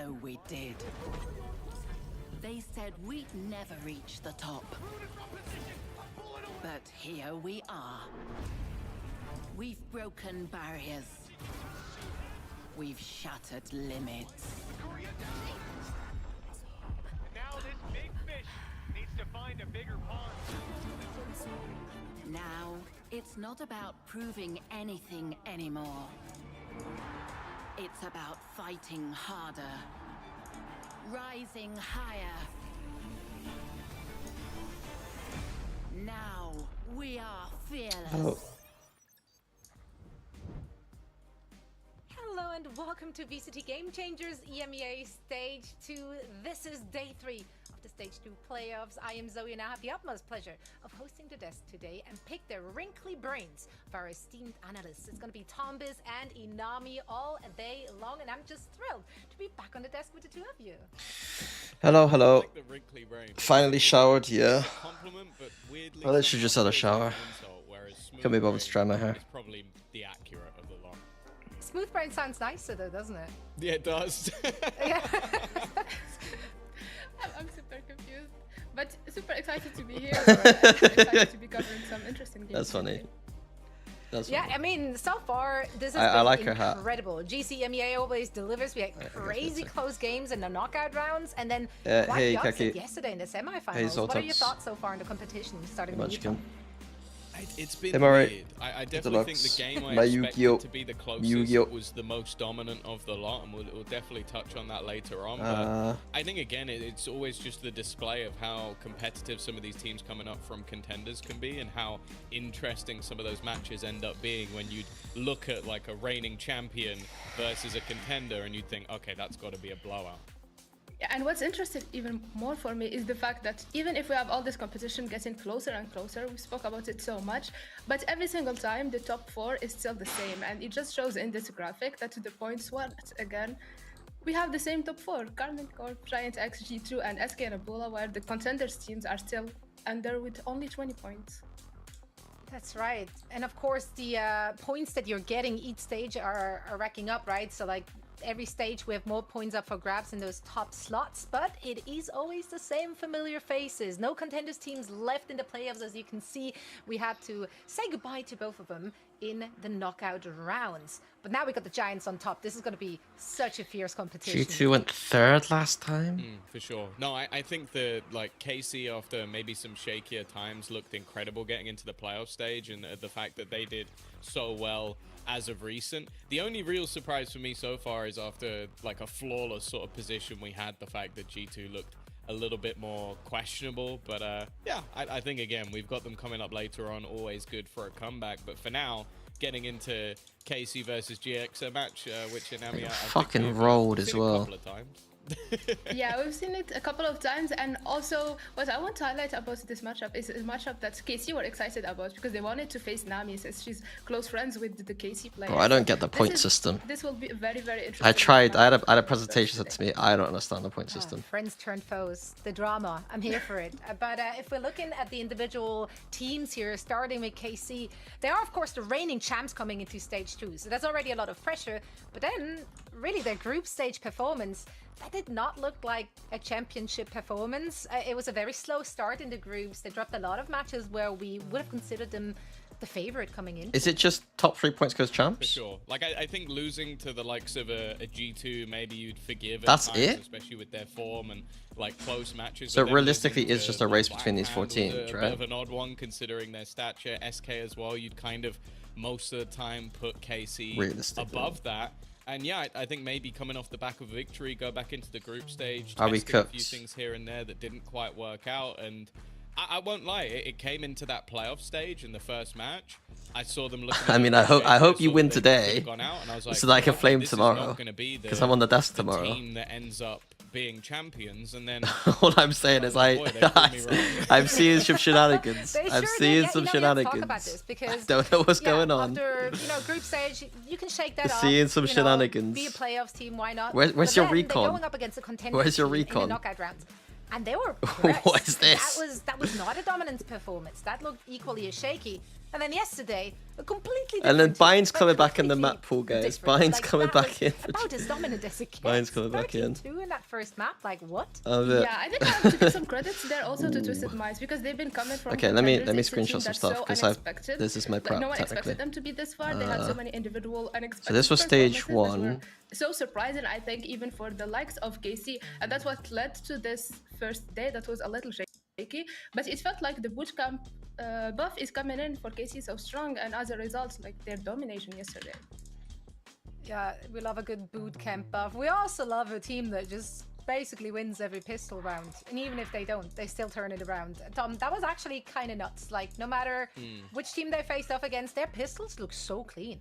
know we did. They said we'd never reach the top. But here we are. We've broken barriers. We've shattered limits. Now this big fish needs to find a bigger pond. Now, it's not about proving anything anymore. It's about fighting harder, rising higher. Now, we are fearless. Oh. Hello and welcome to VCT Game Changers EMEA Stage 2. This is day 3 of the Stage 2 playoffs. I am Zoe and I have the utmost pleasure of hosting the desk today and pick the wrinkly brains of our esteemed analysts. It's going to be Tombiz and Inami all day long, and I'm just thrilled to be back on the desk with the two of you. Hello, hello. Like the wrinkly brain. Finally showered, yeah. Compliment, but weirdly I literally just had a shower. insult, whereas smooth Can't be bothered to dry my brain hair. is probably the accurate of the lot. Smooth brain sounds nicer though, doesn't it? Yeah, it does. Yeah. I'm super confused, but super excited to be here. Excited to be covering some interesting games. That's funny. That's Yeah, funny. I mean, so far this has I been like her hat. incredible. GC EMEA always delivers. We had crazy so. close games in the knockout rounds, and then quite hey, the opposite Kaki. yesterday in the semifinals. Hey, What are your Zoltax. thoughts so far in the competition starting with you? Munchkin. It's been Hey, Murray. weird. I definitely think the game I My expected Yu-Gi-Oh! to be the closest Yu-Gi-Oh! was the most dominant of the lot, and we'll definitely touch on that later on. Uh. But I think, again, it's always just the display of how competitive some of these teams coming up from contenders can be and how interesting some of those matches end up being when you look at like a reigning champion versus a contender and you'd think, okay, that's got to be a blowout. Yeah, and what's interesting even more for me is the fact that even if we have all this competition getting closer and closer, we spoke about it so much, but every single time the top 4 is still the same, and it just shows in this graphic that to the points once again we have the same top 4: Carmen Corp, Giant X, G2, and SK and Ebola, where the contenders teams are still under with only 20 points. That's right. And of course, the points that you're getting each stage are racking up, right? So like every stage we have more points up for grabs in those top slots, but it is always the same familiar faces. No contenders teams left in the playoffs. As you can see, we had to say goodbye to both of them in the knockout rounds. But now we got the Giants on top. This is going to be such a fierce competition. G2 went 3rd last time. For sure. No, I think that like KC after maybe some shakier times looked incredible getting into the playoff stage, and the fact that they did so well as of recent. The only real surprise for me so far is after like a flawless sort of position we had, the fact that G2 looked a little bit more questionable. But yeah, I think again, we've got them coming up later on, always good for a comeback. But for now, getting into KC versus GX match, which in EMEA Fucking rolled as well. a couple of times. Yeah, we've seen it a couple of times, and also what I want to highlight about this matchup is a matchup that KC were excited about because they wanted to face Nami since she's close friends with the KC player. Bro, I don't get the point system. This will be very, very interesting. I tried. I had a presentation said to me. I don't understand the point system. Friends turned foes, the drama. I'm here for it. But if we're looking at the individual teams here, starting with KC, they are of course the reigning champs coming into stage 2, so that's already a lot of pressure. But then, really, their group stage performance, that did not look like a championship performance. It was a very slow start in the groups. They dropped a lot of matches where we would have considered them the favorite coming in. Is it just top 3 points goes For champs? sure. Like, I think losing to the likes of a G2, maybe you'd forgive at That's times, it? especially with their form and like close matches. So But then realistically, losing it's just to, a race like, between these 4 Blackhand was teams, a right? bit of an odd one considering their stature. SK as well, you'd kind of most of the time put KC Realistically. above that. And yeah, I think maybe coming off the back of a victory, go back into the group stage, Are we testing a few cooked? things here and there that didn't quite work out. And I won't lie, it came into that playoff stage in the first match. I saw them looking. I mean, I hope you win today, Gone out, and I was like, so that I can okay, flame this is tomorrow, not gonna be because I'm on the desk the tomorrow. team that ends up being champions, and then All I'm saying is boy, they proved me wrong. I'm seeing some shenanigans. They I'm sure seeing did. some Yeah, we have to talk shenanigans. about this because I don't know what's going on. After group stage, you can shake that off. Seeing some shenanigans. Be a playoffs team, why not? Where's But your then recon? They're going up against a contender Where's your team in recon? the knockout rounds, and they were What pressed. is this? That was not a dominance performance. That looked equally as shaky. And then yesterday, a completely And then different team, Bine's but coming back in the completely map pool, guys. different. Bine's Like, coming that back was in. for about as dominant as it gets. Bine's coming back in. 13-2 in that first map, like what? Yeah, I did have to give some credits there also to Twisted Minds because they've been coming from. Okay, let me contenders. It's a team screenshot some that's stuff so because unexpected. this is my prep No one technically. expected them to be this far. They had so many individual unexpected. So this was stage performances that 1. were so surprising, I think, even for the likes of KC, and that's what led to this first day that was a little shaky. But it felt like the bootcamp buff is coming in for KC so strong, and as a result, like their domination yesterday. Yeah, we love a good boot camp buff. We also love a team that just basically wins every pistol round. And even if they don't, they still turn it around. Tom, that was actually kind of nuts. Like, no matter which team they faced off against, their pistols look so clean.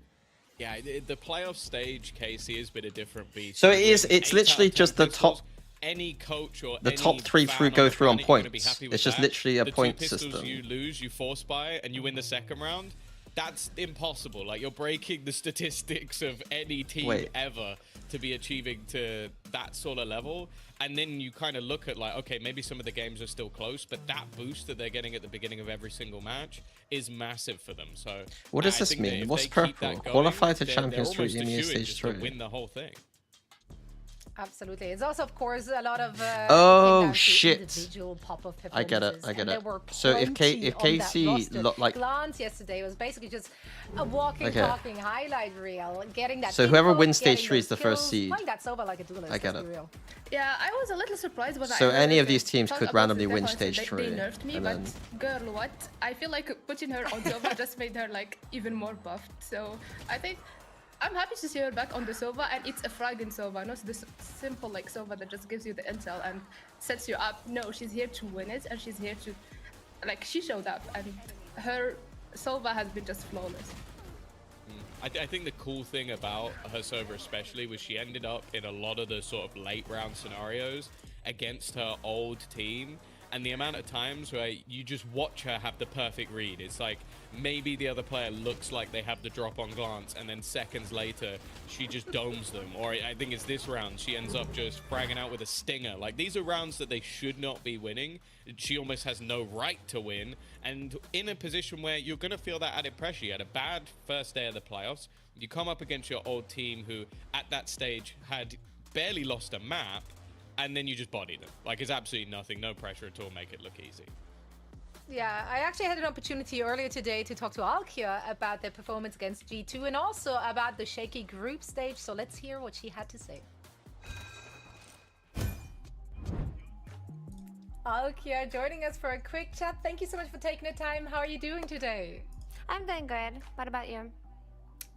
Yeah, the playoff stage, Casey, has been a different beast. So it's literally just the top. Any coach or The any top 3 fan go on through on the planet, you're gonna be points. happy with It's just that. literally a the point 2 pistols system. you lose, you force buy it, and you win the second round. That's impossible. Like, you're breaking the statistics of any team ever to be achieving to that sort of level. And then you kind of look at like, okay, maybe some of the games are still close, but that boost that they're getting at the beginning of every single match is massive for them. So What does I this think that mean? if What's they keep purple? that going, Qualify to they're Champions League almost EMEA assured stage just to 3. win the whole thing. Absolutely. It's also, of course, a lot of Oh, down to shit. individual pop-up I get it, performances, I get and there it. were So if plenty on that KC roster. looked like Glance yesterday was basically just a walking, talking highlight reel, getting that. So whoever info, wins stage getting 3 is those the first kills, seed. playing that Sova like a duelist. I get let's it. be real. Yeah, I was a little surprised when I So heard any of it. these teams Talk could about randomly the win defense, stage they 3. nerfed me, And but then girl, what? I feel like putting her on Sova just made her like even more buffed. So I think I'm happy to see her back on the Sova, and it's a fragging Sova, not this simple like Sova that just gives you the intel and sets you up. No, she's here to win it, and she's here to, like, she showed up, and her Sova has been just flawless. I think the cool thing about her Sova especially was she ended up in a lot of the sort of late round scenarios against her old team, and the amount of times where you just watch her have the perfect read. It's like maybe the other player looks like they have the drop on glance, and then seconds later she just domes them. Or I think it's this round, she ends up just fragging out with a stinger. Like, these are rounds that they should not be winning. She almost has no right to win, and in a position where you're going to feel that added pressure. You had a bad first day of the playoffs. You come up against your old team who at that stage had barely lost a map, and then you just body them. Like, it's absolutely nothing, no pressure at all, make it look easy. Yeah, I actually had an opportunity earlier today to talk to Alkia about their performance against G2 and also about the shaky group stage. So let's hear what she had to say. Alkia joining us for a quick chat. Thank you so much for taking the time. How are you doing today? I'm doing good. What about you?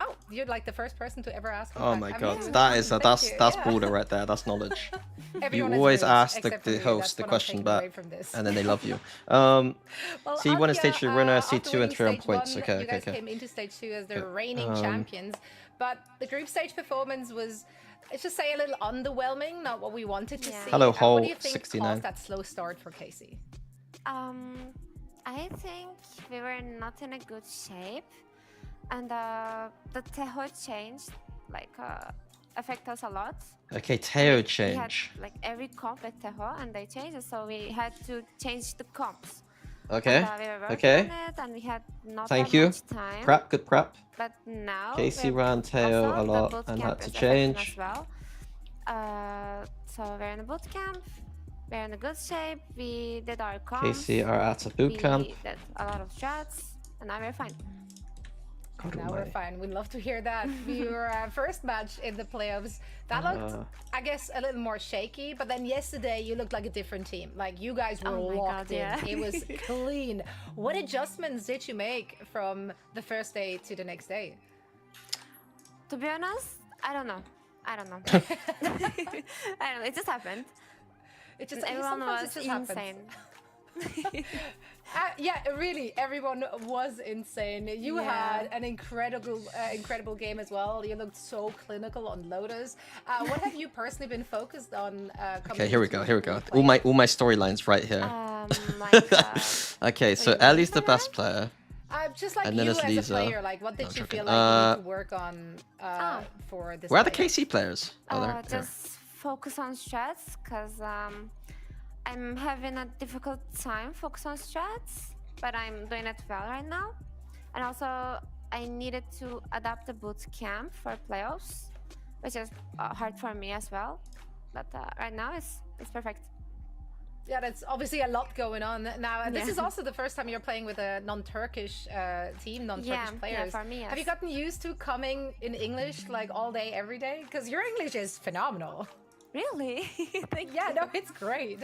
Oh, you're like the first person to ever ask me oh that. my I'm god, really that is fun. that's Thank you. that's Yeah. border right there. That's knowledge. Everyone You is always rude, ask except for the me. host That's the what I'm question taking back, away from this. and then they love you. Well, C1 is Alkia, stage 3 winner, after C2 and winning 3 on stage points. one, Okay, you guys okay. came into stage 2 as the Okay, reigning champions, but the group stage performance was, let's just say, a little underwhelming, not what we wanted to Yeah. see. Hello, What do you think 69. caused that slow start for Casey? I think we were not in a good shape, and the Teho change like affect us a lot. Okay, Teo We had change. like every comp at Teho, and they changed it, so we had to change the comps. Okay, And, we were working okay. on it, and we had not Thank that you. much time. Prep, good prep. But now Casey we're ran Teo also a the lot boot and camp had to is affecting change. as well. So we're in a boot camp. We're in a good shape. We did our comps. Casey are at a boot camp. We did a lot of strats, and now we're fine. God Now we're almighty. fine. We'd love to hear that. Your first match in the playoffs, that looked, I guess, a little more shaky. But then yesterday, you looked like a different team. Like, you guys were Oh my locked God, yeah. in. It was clean. What adjustments did you make from the first day to the next day? To be honest, I don't know. I don't know. I don't know. It just happened. It just, Everyone sometimes was it just happens. insane. Yeah, really, everyone was insane. You Yeah. had an incredible game as well. You looked so clinical on Lotus. What have you personally been focused on? Okay, here we go, here we go. All my storylines right here. Like, Okay, so wait, Ellie's the Lisa? best player. Just like And then you it's as Lisa. a player, like what did No, I'm you joking. feel like you need to work on for this? Where are the player? KC players? Oh, they're here. just focus on strats, because I'm having a difficult time focus on strats, but I'm doing it well right now. and also I needed to adapt the boot camp for playoffs, which is hard for me as well. But right now it's perfect. Yeah, that's obviously a lot going on now. This Yeah. is also the first time you're playing with a non-Turkish team, non-Turkish players. for me, Have you yes. gotten used to coming in English like all day, every day? Because your English is phenomenal. Really? Thank Yeah, you. no, it's great.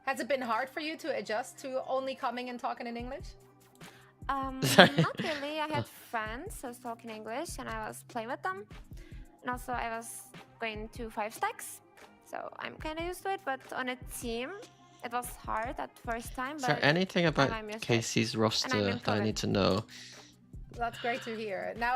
Has it been hard for you to adjust to only coming and talking in English? Not really. I had friends who was talking English, and I was playing with them. And also, I was going to 5 stacks, so I'm kind of used to it. But on a team, it was hard at first time. Is But there anything about I'm used to it. Casey's roster that I improving. need to know? That's great to hear. Now,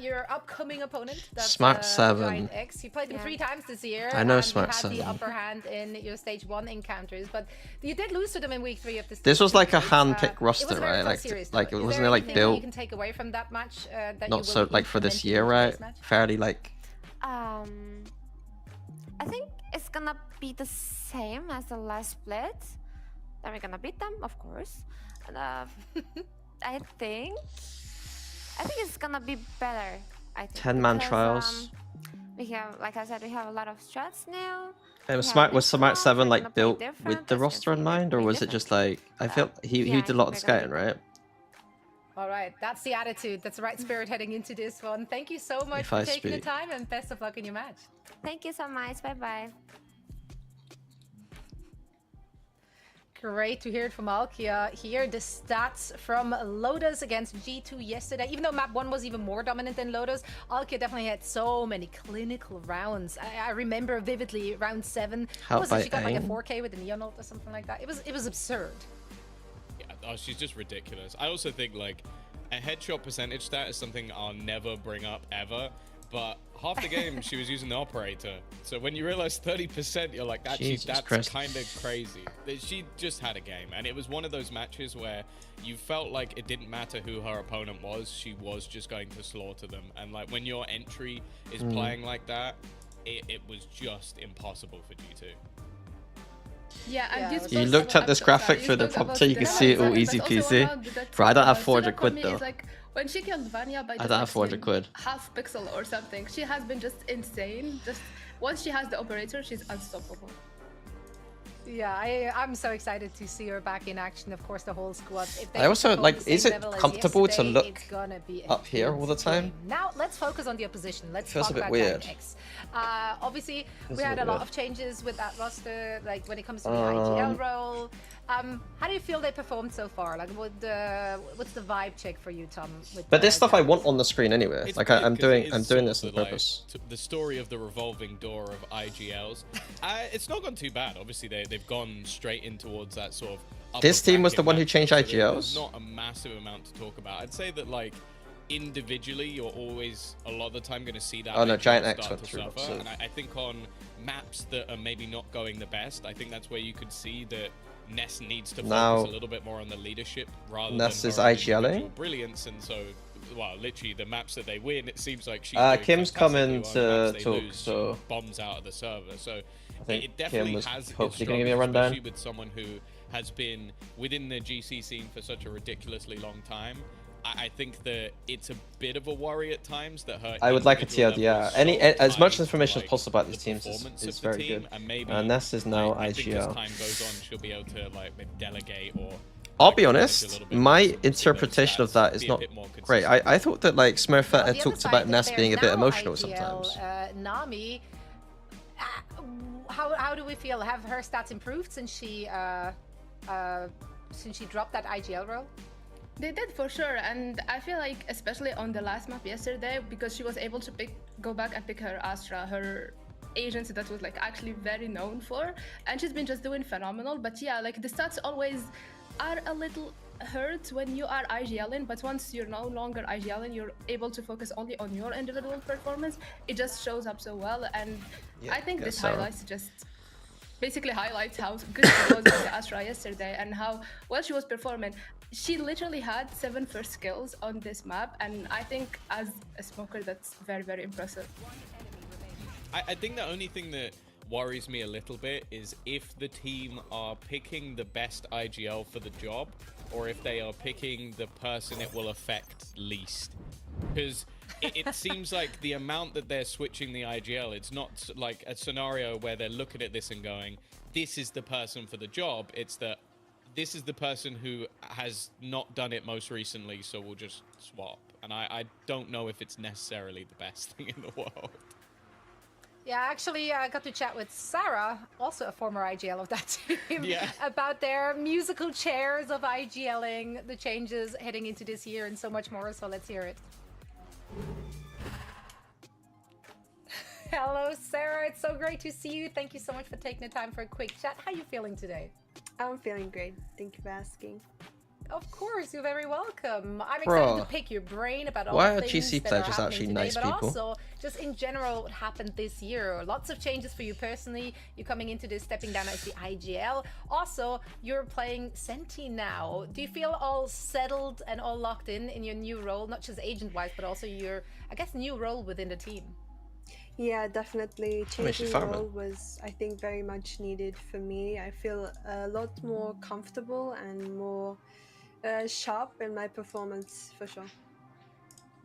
your upcoming opponent, that's Smart 7. Giant X. You played him 3 times this year. I know and Smart you had 7. the upper hand in your stage 1 encounters, but you did lose to them in week 3 of this. This was like a hand-picked it roster, was a very right? tough Like, series, like though. it Is wasn't there like anything built. you can take away from that match that Not you so will like for this implement year, into right? this match? Fairly like. I think it's gonna be the same as the last split. Then we're gonna beat them, of course. And I think it's gonna be better. I think 10-man because, trials. We have, like I said, we have a lot of strats now. It was Yeah, Smart. Was this Smart round 7 we're gonna like play built different, with the it's roster in gonna be mind, or way was it different. just like I felt he yeah, I did a think lot we're gonna scouting, be right? All right, that's the attitude. That's the right spirit heading into this one. Thank you so much If for I taking the speak. time, and best of luck in your match. Thank you so much. Bye bye. Great to hear it from Alkia here. The stats from Lotus against G2 yesterday. Even though map 1 was even more dominant than Lotus, Alkia definitely had so many clinical rounds. I remember vividly round 7. How What was it? She by got like a aim? 4K with a Neon ult or something like that. It was absurd. Yeah, oh, she's just ridiculous. I also think like a headshot percentage stat is something I'll never bring up ever. But half the game she was using the operator. So when you realize 30%, you're like, Jesus that's Christ. kind of crazy. She just had a game, and it was one of those matches where you felt like it didn't matter who her opponent was. She was just going to slaughter them. And like when your entry is playing like that, it was just impossible for G2. Yeah, and Yeah, you it was You spoke looked about- at this sorry, graphic you through the spoke about prompter, you can the see it all but easy also peasy. one that, Bro, I don't have stood 400 out for quid me though. is, like, when she killed Vanya by I just don't have 400 like, quid. half pixel or something, she has been just insane. Just once she has the operator, she's unstoppable. Yeah, I'm so excited to see her back in action. Of course, the whole squad. If they I also, perform like, the same is it level as comfortable to yesterday, look it's gonna be a up here all the huge time? game. Now let's focus on the opposition. Let's Feels talk a bit about weird. Giant X. Obviously, Feels we a had bit a lot weird. of changes with that roster, like when it comes to the IGL role. How do you feel they performed so far? Like, what's the vibe check for you, Tom? With But this stuff I Giant want X? on the screen anyway. It's Like weird I'm 'cause it doing is this on sort of purpose. the story of the revolving door of IGLs. It's not gone too bad. Obviously, they've gone straight in towards that sort of. upper This team was the bracket one who matchup, changed so IGLs? There's not a massive amount to talk about. I'd say that like individually, you're always a lot of the time going to see that. Oh, no, IGL Giant X start went to through suffer. lots of- And I think on maps that are maybe not going the best, I think that's where you could see that Ness needs to focus Now- a little bit more on the leadership rather Ness than is her own IGLing? individual brilliance, and so. Well, literally, the maps that they win, it seems like she's Kim's fantastically coming well. to The maps they talk, lose, she so- bombs out of the server. So I think it definitely Kim was has its hopefully gonna give me a struggles, rundown. especially with someone who has been within the GC scene for such a ridiculously long time. I think that it's a bit of a worry at times that her. I would like a individual level TLDR. is Any so as much tied to, information as like, possible about the these teams performance is of the very team, good. And maybe Ness is now I think as IGL. time goes on, she'll be able to like maybe delegate or. I'll be manage a honest, little bit my more, so we'll see those interpretation of stats that is be a not bit more great. consistent. I thought that like On Smurfette had the talked other about side, Ness there's being a bit now emotional IGL, sometimes. Nami, how do we feel? Have her stats improved since she dropped that IGL role? They did for sure, and I feel like especially on the last map yesterday, because she was able to go back and pick her Astra, her agency that was like actually very known for, and she's been just doing phenomenal. But yeah, like the stats always are a little hurt when you are IGLing, but once you're no longer IGLing, you're able to focus only on your individual performance. It just shows up so well, and Yeah, I think guess this so. highlights just basically highlights how good she was with the Astra yesterday and how well she was performing. She literally had 7 first kills on this map, and I think as a smoker, that's very, very impressive. I think the only thing that worries me a little bit is if the team are picking the best IGL for the job, or if they are picking the person it will affect least. Because it seems like the amount that they're switching the IGL, it's not like a scenario where they're looking at this and going, this is the person for the job. It's that this is the person who has not done it most recently, so we'll just swap. And I don't know if it's necessarily the best thing in the world. Yeah, actually, I got to chat with Sarah, also a former IGL of that team, Yeah. about their musical chairs of IGLing, the changes heading into this year, and so much more. So let's hear it. Hello, Sarah. It's so great to see you. Thank you so much for taking the time for a quick chat. How are you feeling today? I'm feeling great. Thank you for asking. Of course, you're very welcome. I'm excited Bro, to pick your brain about all why the are things GC that pledges are actually happening today, nice but people? also just in general what happened this year. Lots of changes for you personally. You're coming into this, stepping down as the IGL. Also, you're playing Senti now. Do you feel all settled and all locked in your new role, not just agent-wise, but also your, I guess, new role within the team? Yeah, definitely. makes you Changing farming. role was, I think, very much needed for me. I feel a lot more comfortable and more sharp in my performance, for sure.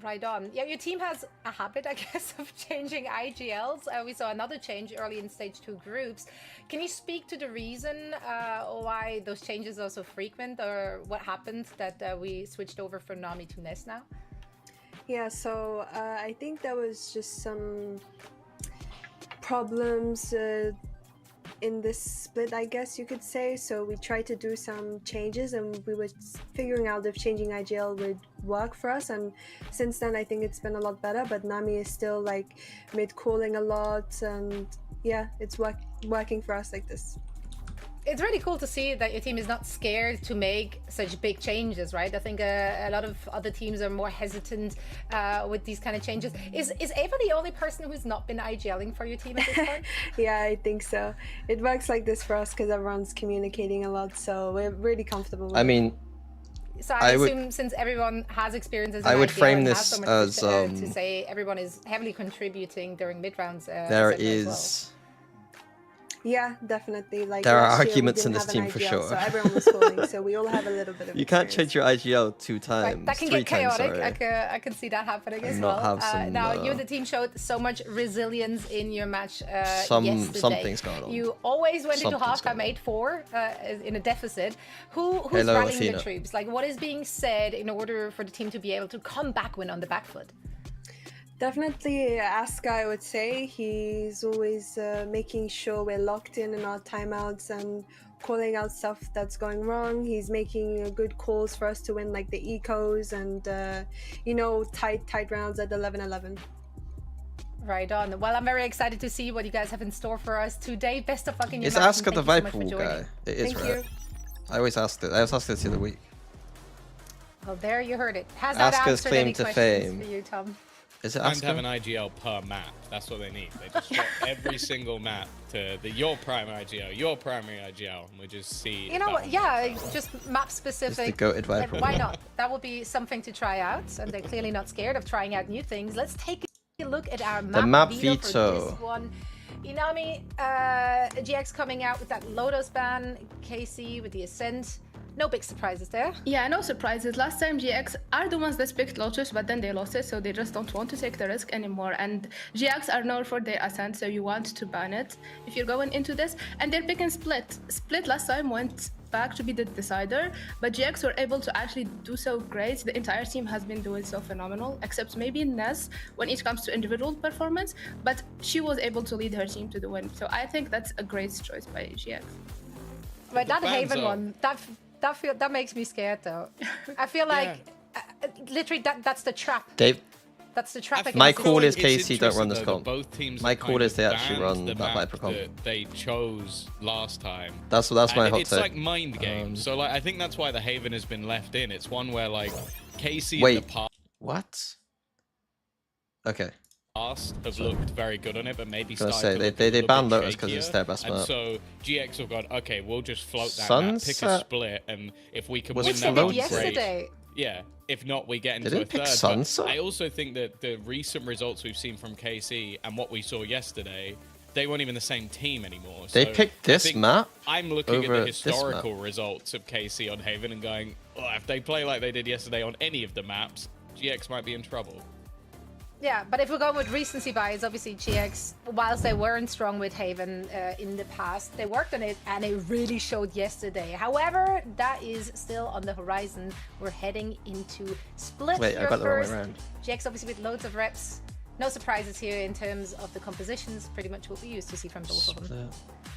Right on. Yeah, your team has a habit, I guess, of changing IGLs. We saw another change early in stage 2 groups. Can you speak to the reason why those changes are so frequent, or what happened that we switched over from Nami to Ness now? Yeah, so I think there was just some problems in this split, I guess you could say. So we tried to do some changes, and we were figuring out if changing IGL would work for us. And since then, I think it's been a lot better. But Nami is still like mid-calling a lot, and yeah, it's working for us like this. It's really cool to see that your team is not scared to make such big changes, right? I think a lot of other teams are more hesitant with these kind of changes. Is Ava the only person who's not been IGLing for your team at this point? Yeah, I think so. It works like this for us because everyone's communicating a lot, so we're really comfortable with I it. mean, So I would- assume since everyone has experience as I an would IGL frame and has this so much as, to say, everyone is heavily contributing during mid rounds. there as well. is... Yeah, definitely. Like There are last year, we arguments in didn't this have an team for IGL, sure. So everyone was calling, so we all have a little bit of You can't experience. change your IGL 2 times, Right, that can 3 get times, chaotic. sorry. I can see that happening as And well. not have some, now, you and the team showed so much resilience in your match yesterday. Something's going on. You always went into Something's halftime going 8-4 in a deficit. Who's Hello, rallying Athena. the troops? Like, what is being said in order for the team to be able to come back when on the back foot? Definitely Aska, I would say. He's always making sure we're locked in our timeouts and calling out stuff that's going wrong. He's making good calls for us to win, like the ecos and, tight rounds at 11-11. Right on. Well, I'm very excited to see what you guys have in store for us today. Best of luck in your Is match. and Asuka the thank you so much Viper for Wall joining. guy? It is, Thank right? you. I always asked it. I was asked it the other week. Well, there you heard it. Has that Asuka's answered claim any to questions fame. for you, Tom? Is it And have an Asuka? IGL per map. That's what they need. They just swap every single map to your primary IGL, your primary IGL, and we just see. You if know that what? one Yeah, works out. just map specific. goated Viper Why one. not? That would be something to try out, and they're clearly not scared of trying out new things. Let's take a look at our map, map veto for veto. this one. Inami, GX coming out with that Lotus ban, KC with the Ascent. No big surprises there. Yeah, no surprises. Last time GX are the ones that picked Lotus, but then they lost it, so they just don't want to take the risk anymore. And GX are known for their Ascent, so you want to ban it if you're going into this. And they're picking Split. Split last time went back to be the decider, but GX were able to actually do so great. The entire team has been doing so phenomenal, except maybe Ness when it comes to individual performance, but she was able to lead her team to the win. So I think that's a great choice by GX. But that fans Haven are- one, that makes me scared though. I feel like literally that's the trap. Dave, That's the trap. I against My the feel call team. is it's KC don't run interesting, this though, that comp. Both teams My have call kind is of they actually banned run the that map Viper comp. that they chose last time. That's my And hot it's take. like mind games. So like I think that's why the Haven has been left in. It's one where like KC Wait. in the What? Okay. past have looked very good on it, but maybe Gonna started say, to they- look they a little banned bit Lotus 'cause it's shakier. their best And map. so GX have gone, okay, we'll just float that map, pick a Sunset- split, and if we can Was win it that They did one, Float? great. yesterday. Yeah, if not, we get into They a didn't pick third. Sunset? But I also think that the recent results we've seen from KC and what we saw yesterday they weren't even the same team anymore. They So picked I this think map I'm looking at over the this historical map. results of KC on Haven and going, oh, if they play like they did yesterday on any of the maps, GX might be in trouble. Yeah, but if we're going with recency bias, obviously GX, whilst they weren't strong with Haven in the past, they worked on it and it really showed yesterday. However, that is still on the horizon. We're heading into Split. Wait, I here got the wrong way first. around. GX obviously with loads of reps. No surprises here in terms of the compositions. Pretty much what we used to see from both of them.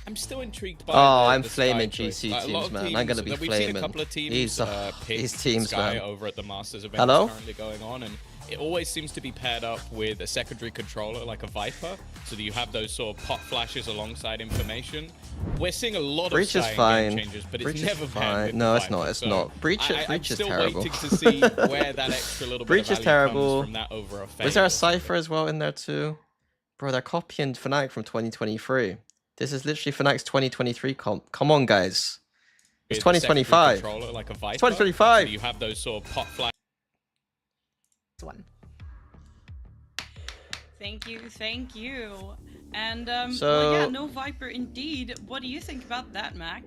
I'm still intrigued by Oh, the I'm Sky flaming choice. GC Like, a lot teams, of man. teams I'm gonna be that we've seen a flaming. couple of teams These pick teams, Sky man. over at the Masters event Hello? that's currently going on, and it always seems to be paired up with a secondary controller like a Viper, so that you have those sort of pop flashes alongside information. We're seeing a lot Breach of is Sky fine. game changes, but Breach it's is never paired fine. with No, the it's not. Viper. It's So not. Breach I'm is still terrible. waiting to see where that extra little bit Breach of is value terrible. comes from that over a Fade. Was there a Cypher as well in there too? Bro, they're copying Fnatic from 2023. This is literally Fnatic's 2023 comp. Come on, guys. It's With a secondary 2025. controller like a Viper, 2025. so you have those sort of pop flashes. One. Thank you. And So- well, yeah, no Viper indeed. What do you think about that, Mac?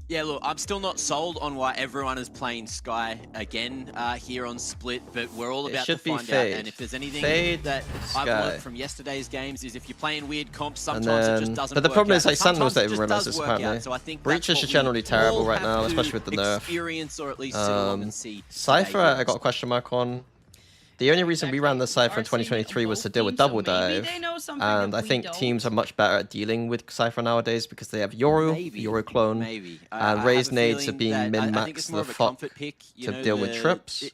Yeah, look, I'm still not sold on why everyone is playing Sky again here on Split, but we're all It about to should be find Fade. out. And if there's anything Fade, that I've Sky. learned from yesterday's games is if you're playing weird comps, And sometimes it then, just doesn't but the work problem out. is like Sentinels Sometimes don't it even just realize does this work apparently. out. So I think Breach that's is what just we generally terrible all right have now, to especially with the nerf. experience or at least sit along and see. Cypher, today. I got a question mark on. The only reason we ran the Cypher in 2023 was to deal with double dive, and I think teams are much better at dealing with Cypher nowadays because they have Yoru, Yoru clone, Maybe. and I raise have a nades are feeling being that I think min-maxed it's to more the of a fuck comfort pick, you to know, deal with trips.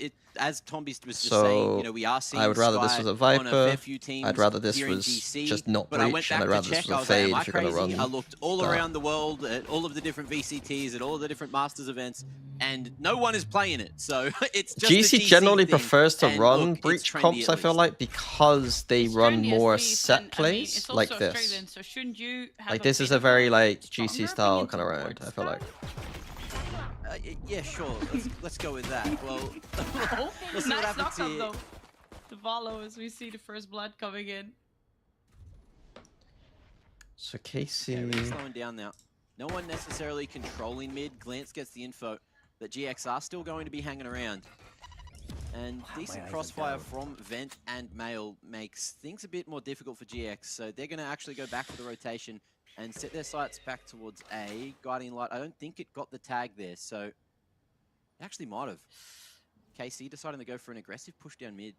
As Tomby was just So, saying, you know, we are seeing I would rather this Sky was a on Viper. fair few teams I'd rather this here in was GC, just not but I went Breach, back and I'd to rather this check, was a I was like, Fade am I if you're going to crazy? run I looked all that. around the world at all of the different VCTs, at all of the different Masters events, and no one is playing it. So it's just GC a GC generally thing. prefers to And run look, it's Breach trendy comps, at I feel least. like, because they run Trendy more at least, set and, plays it's like also this. Australian, so shouldn't you have Like a this is bit a very more like stronger GC style opinion kind of round, I towards feel that? like. Yeah, sure. Let's go with that. Well, Oh, we'll see what nice happens knockup here. though. The Valo as we see the first blood coming in. So Okay, Casey, really slowing down now. No one necessarily controlling mid. Glance gets the info that GX are still going to be hanging around. And decent crossfire from Vent and Mail makes things a bit more difficult for GX. So they're going to actually go back for the rotation and set their sights back towards A. Guiding Light, I don't think it got the tag there, so it actually might have. KC deciding to go for an aggressive push down mid.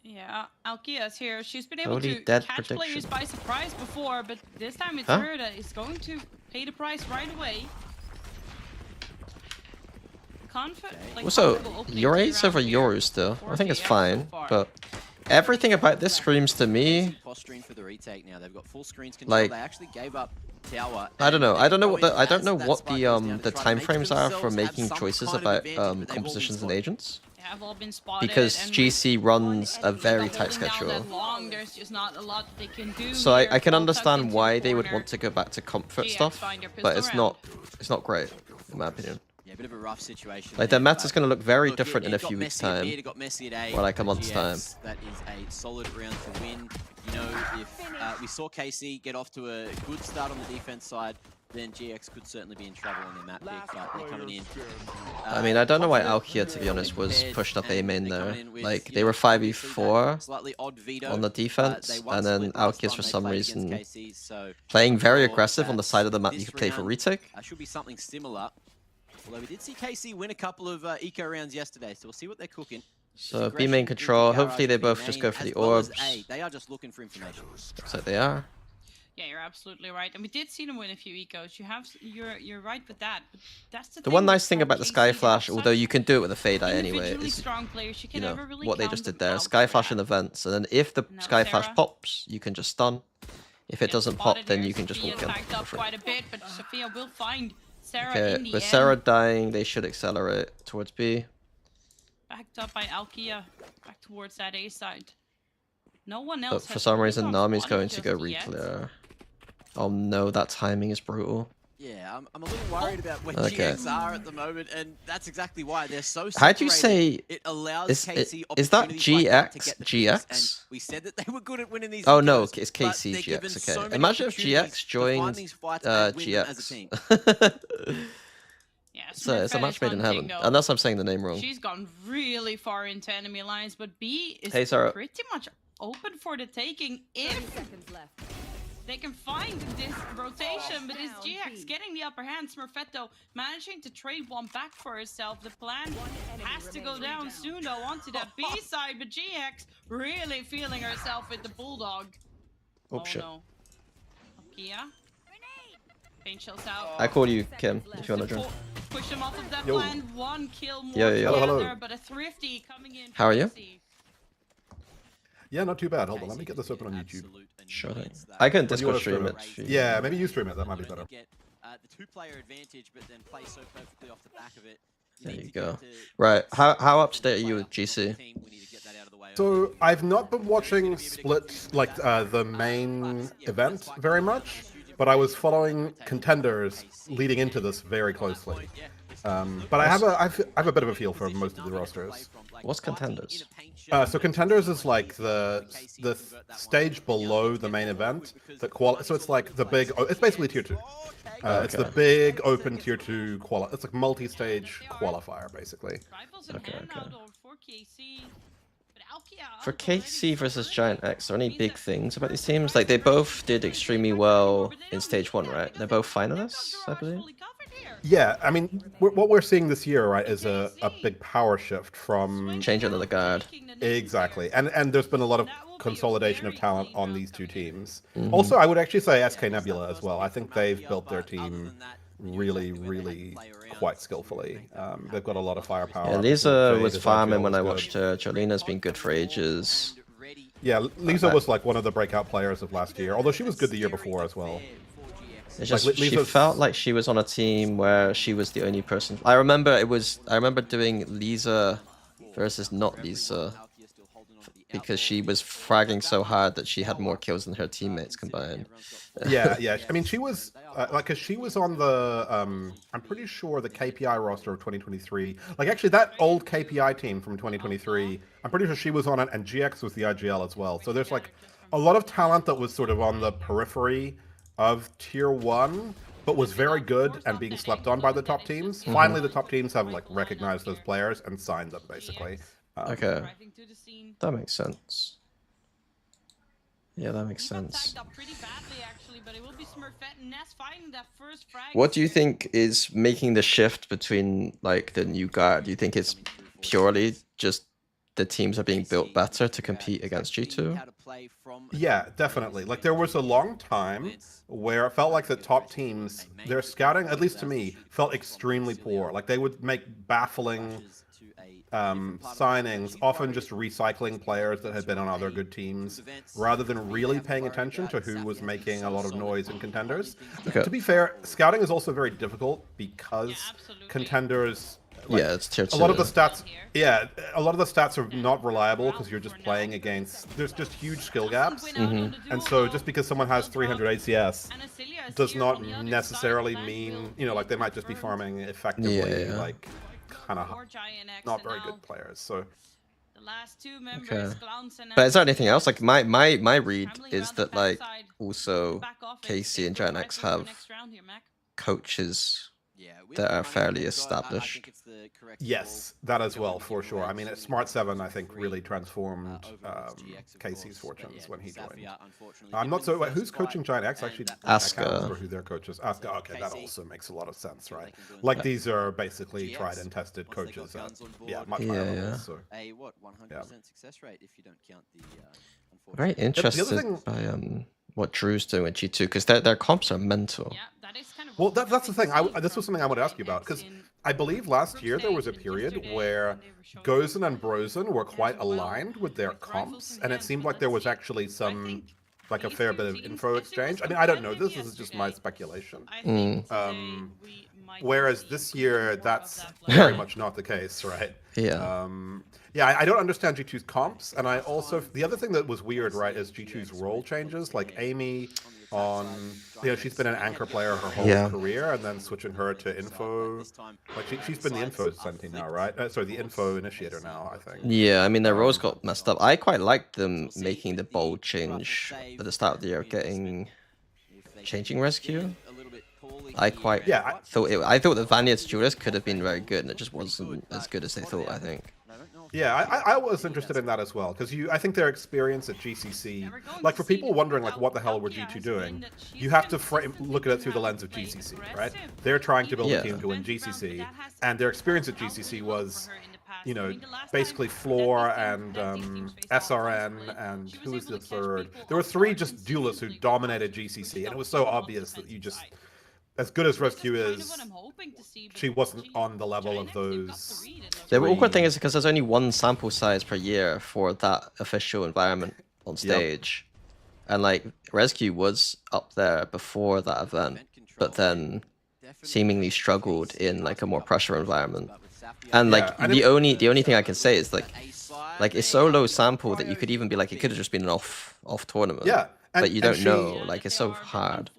Yeah, Alkia's here. She's been able Totally to dead catch prediction. players by surprise before, but this time it's Huh? her that is going to pay the price right away. also Yora's over Yoru still. I think it's fine, but everything about this screams to me. Posturing for the retake now. They've got full screens control. Like, They actually gave up tower. I don't know. I don't know what the I don't know As what that spike goes down to the try to time make frames are for themselves have making some choices kind of about advantage, but they've all been compositions and spotted. They agents. have all been spotted, Because and GC runs a very tight holding down schedule. that long, there's just not a lot that they can do. So here. I can All tucked understand into why the they would corner. want to go back to comfort GX stuff, find their but pistol it's not great in my opinion. Yeah, a bit of a rough situation. Like there, the meta's but going to look very look, different in a got few weeks' messy at time. B, it got messy at A, Or like a for month's GX. time. That is a solid round to win. You know, if we saw KC get off to a good start on the defense side, then GX could certainly be in trouble on their map pick, but they're coming in. I mean, I don't know why confident, Alkia, to be honest, was prepared, pushed up A and main they're there. coming in with, Like, you they know, were obviously that 5v4 slightly odd veto. on the defense, They won and then split last Alkia's time for they some played against reason KC, so playing very sure aggressive on the that side of the map you this could play for round, retake. should be something similar. Although we did see KC win a couple of eco rounds yesterday, so we'll see what they're cooking. So B main control, hopefully they both just go for the orbs. They are just looking for information. Looks like they are. Yeah, you're absolutely right, and we did see them win a few ecos. You're right with that. But that's The thing one with nice thing about the KC, Sky they have Flash, although such you can do it with a Fade Eye anyway, individually is strong players. You you can know never really what they count just did them there. out Sky for Flash that. in events, and then if the Now Sky Flash Sarah. pops, you can just stun. If it Yeah, doesn't spotted pop, then here. you can just Sophia walk in. tagged for up free. quite a bit, but Sophia will find Sarah Okay, in the with end. Sarah dying, they should accelerate towards B. Backed up by Alkia, back towards that A side. No one else. But for has some really reason, gone Nami's spotted going to go just yet. reclear. Oh no, that timing is brutal. Yeah, I'm a little worried about where Okay. GX are at the moment, and that's exactly why they're so separated. How'd you say? It allows Is KC that opportunities like that to GX? get the picks, and GX? we said that they were good at winning these. Oh no, encounters, it's but KC they're given GX. so Okay. many Imagine if opportunities GX to find joined these fights and win them as a team. GX. Yeah, So it's a Smurfette match is made in hunting, heaven. though. Unless I'm saying the name wrong. She's gone really far into enemy lines, but B is Hey, Sarah. pretty much open for the taking if they can find this rotation. But is GX getting the upper hand? Smurfette, though, managing to trade one back for herself. The plan has to go down soon, though, onto that B side. But GX really feeling herself with the Bulldog. Oh, shit. No. Kia. Paint shells out. I call you Kim if you want to join. Push him off of that Yo. land. One kill more Yo, yo, yo. Hello, hello. together, but a Thrifty coming in. How are you? Yeah, not too bad. Hold on, let me get this open on YouTube. Sure thing. I can Or do you wanna Discord stream stream it. Yeah, maybe you stream it. That might be better. Get the two-player advantage, but then play so perfectly off the back of it. There need you to go. get to- Right. How up to date are you with GC? Team, we need to get that out of the way. So I've not been watching Split, like the main event, very much, but I was following contenders leading into this very closely. But I have a bit of a feel for most of the rosters. What's contenders? So contenders is like the stage below the main event. So it's like the big. It's basically tier 2. It's the big open tier 2 It's like multi-stage qualifier basically. Okay. For KC versus Giant X, are there any big things about these teams? Like they both did extremely well in stage 1, right? They're both finalists, I believe. Yeah, I mean, what we're seeing this year, right, is a big power shift from Change under the guard. Exactly, and there's been a lot of consolidation of talent on these two teams. Also, I would actually say SK Nebula as well. I think they've built their team really quite skillfully. They've got a lot of firepower. Yeah, Lisa was farming when I watched her. Jolina's been good for ages. Yeah, Lisa was like one of the breakout players of last year, although she was good the year before as well. It's just Like, she Lisa's- felt like she was on a team where she was the only person. I remember doing Lisa versus not Lisa because she was fragging so hard that she had more kills than her teammates combined. Yeah. I mean, she was like, cause she was on the I'm pretty sure the KPI roster of 2023. Like, actually, that old KPI team from 2023. I'm pretty sure she was on it, and GX was the IGL as well. So there's like a lot of talent that was sort of on the periphery of tier 1, but was very good and being slept on by the top teams. Finally, the top teams have like recognized those players and signed them basically. Okay, that makes sense. Yeah, that makes sense. What do you think is making the shift between like the new guard? Do you think it's purely just the teams are being built better to compete against G2? Yeah, definitely. Like, there was a long time where it felt like the top teams, their scouting, at least to me, felt extremely poor. Like, they would make baffling signings, often just recycling players that had been on other good teams, rather than really paying attention to who was making a lot of noise in contenders. Okay. To be fair, scouting is also very difficult because contenders... Like, yeah, it's tier 2. a lot of the stats, a lot of the stats are not reliable because you're just playing against. There's just huge skill gaps, and so just because someone has 300 ACS does not necessarily mean, you know, like they might just be farming effectively, like kind of not very good players. So. Okay. But is there anything else? Like my read is that like also KC and Giant X have coaches that are fairly established. Yes, that as well, for sure. I mean, Smart 7, I think, really transformed Casey's fortunes when he joined. I'm not so... Who's coaching Giant X? Actually, I can't remember who their coach is. Asuka, okay, that also makes a lot of sense, right? Like, these are basically tried and tested coaches at, much higher levels. So, a 100% success rate if you don't count the... Very interested by what Drew's doing with G2 because their comps are mental. Well, that's the thing. This was something I would ask you about because I believe last year there was a period where Gozen and Brozen were quite aligned with their comps, and it seemed like there was actually some, like a fair bit of info exchange. I mean, I don't know this. This is just my speculation. whereas this year that's very much not the case, right? Yeah. Yeah, I don't understand G2's comps, and I also the other thing that was weird, right, is G2's role changes. Like Amy, she's been an anchor player her whole career, and then switching her to info, like she's been the info senti now, right? Sorry, the info initiator now, I think. Yeah, I mean their roles got messed up. I quite liked them making the bold change at the start of the year, changing rescue. I thought the Vanya's duelist could have been very good, and it just wasn't as good as they thought, I think. Yeah, I was interested in that as well, because I think their experience at GCC, like for people wondering like what the hell were G2 doing, you have to look at it through the lens of GCC, right? They're trying to build a team to win GCC, and their experience at GCC was, basically Floor and SRN, and who was the third? There were 3 just duelists who dominated GCC, and it was so obvious that you just, as good as Rescue is, she wasn't on the level of those. The awkward thing is because there's only 1 sample size per year for that official environment on stage. And like Rescue was up there before that event, but then seemingly struggled in like a more pressure environment. And like the only thing I can say is like it's so low sample that you could even be like it could have just been an off tournament. Yeah. But you don't know, like it's so hard.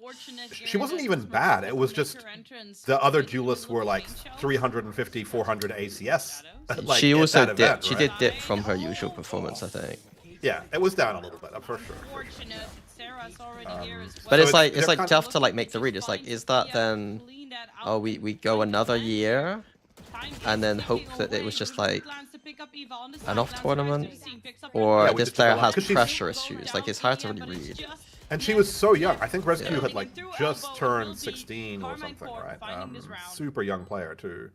She wasn't even bad. It was just the other duelists were like 350, 400 ACS. Like, she also dipped. Right? She did dip from her usual performance, I think. Yeah, it was down a little bit, for sure. But it's like tough to like make the read. It's like, is that then? Oh, we go another year, and then hope that it was just like an off tournament, or this player has pressure issues. Like it's hard to really read. And she was so young. I think Rescue had like just turned 16 or something, right? Super young player too.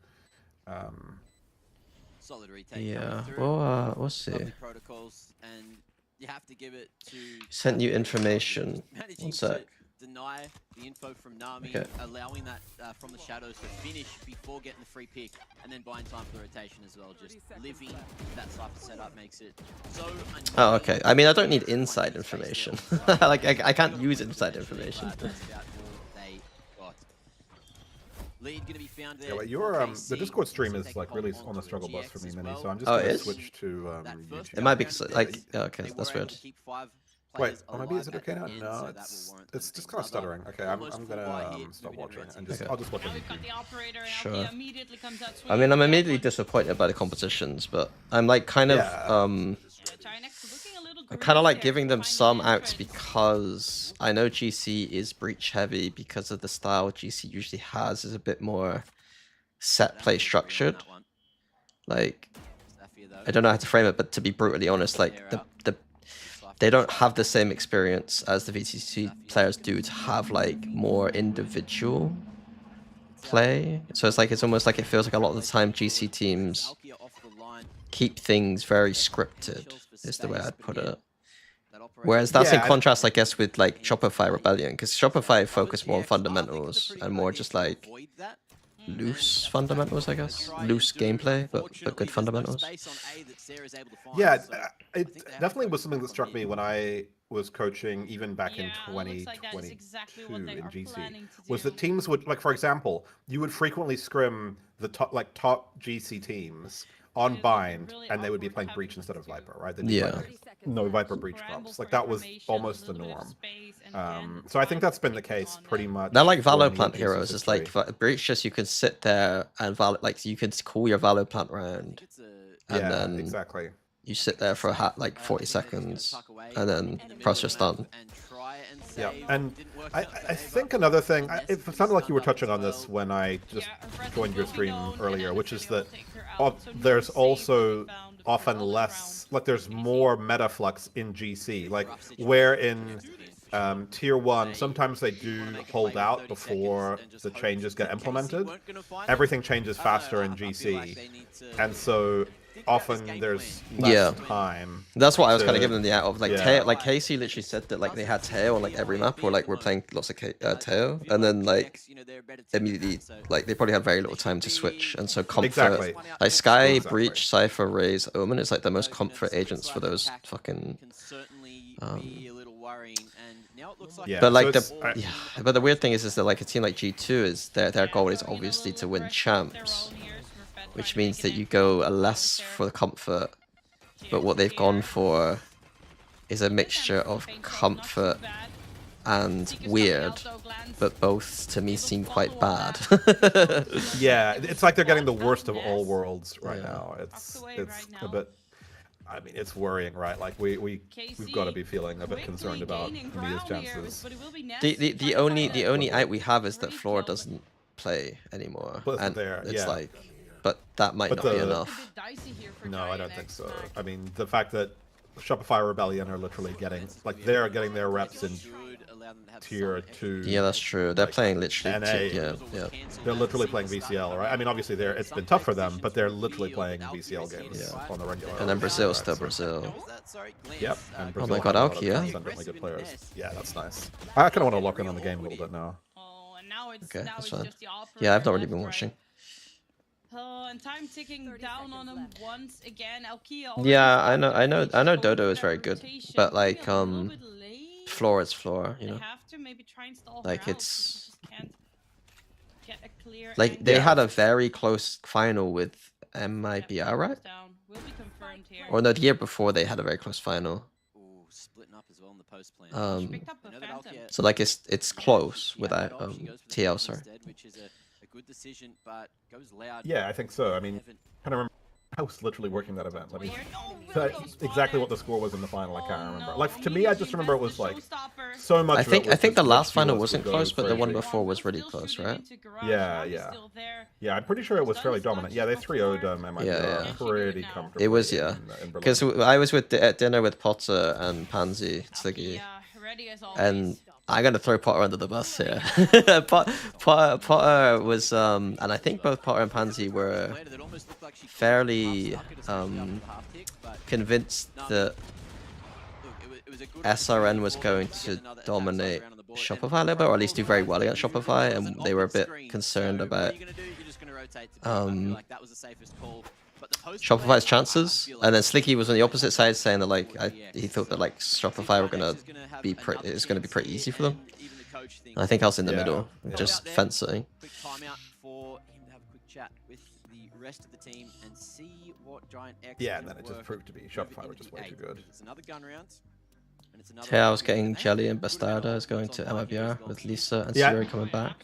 Yeah. Well, we'll see. You have to give it to sent you information. One sec. Deny the info from Nami, allowing that from the shadows to finish before getting the free pick, and then buying time for the rotation as well. Just living that type of setup makes it so. Oh, okay. I mean, I don't need inside information. Like, I can't use inside information. Lead gonna be found there. Yeah, well, your the Discord stream is like really on the struggle bus for me, Mini. So I'm just gonna switch to YouTube. It might be like okay, that's weird. Wait, maybe is it okay now? No, it's just kind of stuttering. Okay, I'm gonna stop watching and I'll just watch it. Sure. I mean, I'm immediately disappointed by the competitions, but I'm like kind of I kind of like giving them some outs because I know GC is breach heavy because of the style GC usually has is a bit more set play structured. Like, I don't know how to frame it, but to be brutally honest, like they don't have the same experience as the VCC players do to have like more individual play. So it's almost like it feels like a lot of the time GC teams keep things very scripted, is the way I'd put it. Whereas that's in contrast, I guess, with like Shopify Rebellion, because Shopify focus more on fundamentals and more just like loose fundamentals, I guess. Loose gameplay, but good fundamentals. Yeah, it definitely was something that struck me when I was coaching, even back in 2022 in GC, was that teams would, like, for example, you would frequently scrim the top GC teams on Bind, and they would be playing Breach instead of Viper, right? They'd be playing, like, no Viper Breach comps. Like, that was almost the norm. So I think that's been the case pretty much. They're like Valoplant heroes. It's like Breach, just you can sit there and like you can call your Valoplant round, and then exactly. You sit there for like 40 seconds, and then press your stun. Yeah, and I think another thing, it sounded like you were touching on this when I just joined your stream earlier, which is that there's also often less, like there's more meta flux in GC, like where in Tier 1, sometimes they do hold out before the changes get implemented. Everything changes faster in GC, and so often there's less time. That's what I was to- kind of giving them the out of. Like, yeah. Teo, like Casey literally said that like they had Teo on like every map, or like we're playing lots of Teo, and then like immediately like they probably had very little time to switch, and so comfort. Exactly. Like Sky, Exactly. Breach, Cypher, Raze, Omen is like the most comfort agents for those fucking. Yeah, But like so but the weird thing is that like a team like G2 is their goal is obviously to win champs, which means that you go less for the comfort, but what they've gone for is a mixture of comfort and weird, but both to me seem quite bad. Yeah, it's like they're getting the worst of all worlds right now. It's a bit. I mean, it's worrying, right? Like we've got to be feeling a bit concerned about EMEA's chances. The only out we have is that Flora doesn't play anymore, and it's like, but that might not be enough. No, I don't think so. I mean, the fact that Shopify Rebellion are literally getting they're getting their reps in tier 2. Yeah, that's true. They're playing literally. NA. Yeah. They're literally playing VCL, right? I mean, obviously it's been tough for them, but they're literally playing VCL games on the regular. And then Brazil's still Brazil. Yep. And Oh Brazil my god, have a lot of Alkia. transcendently good players. Yeah, that's nice. I kind of want to lock in on the game a little bit now. Okay, that's fine. Yeah, I've not really been watching. And time ticking down on him once again. Yeah, I know Dodo is very good, but like Flora is Flora, you know. Like it's like they had a very close final with MIBR, right? Or no, the year before they had a very close final. So like it's close without TL, sorry. Yeah, I think so. I mean, kind of remember I was literally working that event. Let me tell you exactly what the score was in the final. I can't remember. Like to me, I just remember it was like so much. I think the last final wasn't close, but the one before was really close, right? Yeah. I'm pretty sure it was fairly dominant. Yeah, they 3-0'd MIBR pretty comfortably. It was, yeah. Because I was at dinner with Potter and Pansy Tziggy, and I'm gonna throw Potter under the bus here. Potter was, and I think both Potter and Pansy were fairly convinced that SRN was going to dominate Shopify a little bit, or at least do very well against Shopify, and they were a bit concerned about Shopify's chances. And then Slicky was on the opposite side, saying that like he thought that like Shopify were gonna be it's gonna be pretty easy for them. And I think I was in the middle, just fencing. Yeah, and then it just proved to be Shopify were just way too good. Tails getting Jelly and Bastarda is going to MIBR with Lisa and Siri coming back.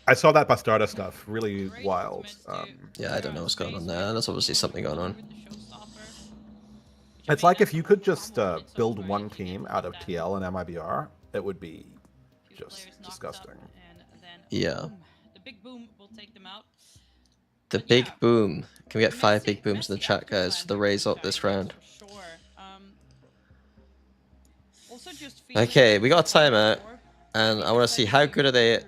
I saw that Bastarda stuff, really wild. Yeah, I don't know what's going on there. There's obviously something going on. It's like if you could just build one team out of TL and MIBR, it would be just disgusting. Yeah. The big boom will take them out. The big boom. Can we get 5 big booms in the chat, guys, for the raise up this round? Okay, we got a timeout, and I want to see how good are they.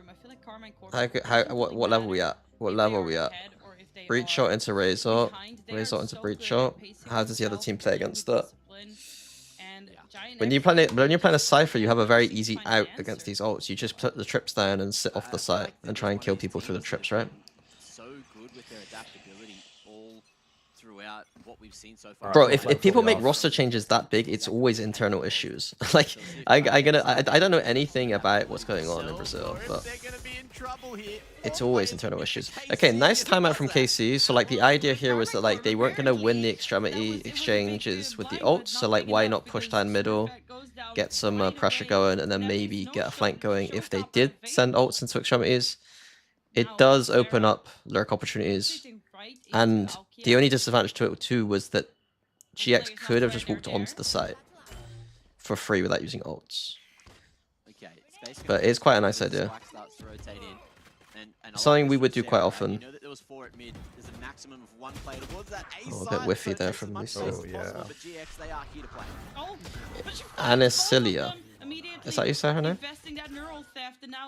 What level are we at? What level are we at? Breach shot into Razor, Razor into breach shot. How does the other team play against that? When you're playing a Cypher, you have a very easy out against these ults. You just put the trips down and sit off the site and try and kill people through the trips, right? Bro, if people make roster changes that big, it's always internal issues. Like, I don't know anything about what's going on in Brazil, but it's always internal issues. Okay, nice timeout from KC. So like the idea here was that like they weren't gonna win the extremity exchanges with the ults, so like why not push down middle, get some pressure going, and then maybe get a flank going if they did send ults into extremities. It does open up lurk opportunities. And the only disadvantage to it too was that GX could have just walked onto the site for free without using ults. But it's quite a nice idea. Something we would do quite often. Oh, a bit whiffy there from Lisa. Oh, yeah. Anicilia. Is that how you say her name?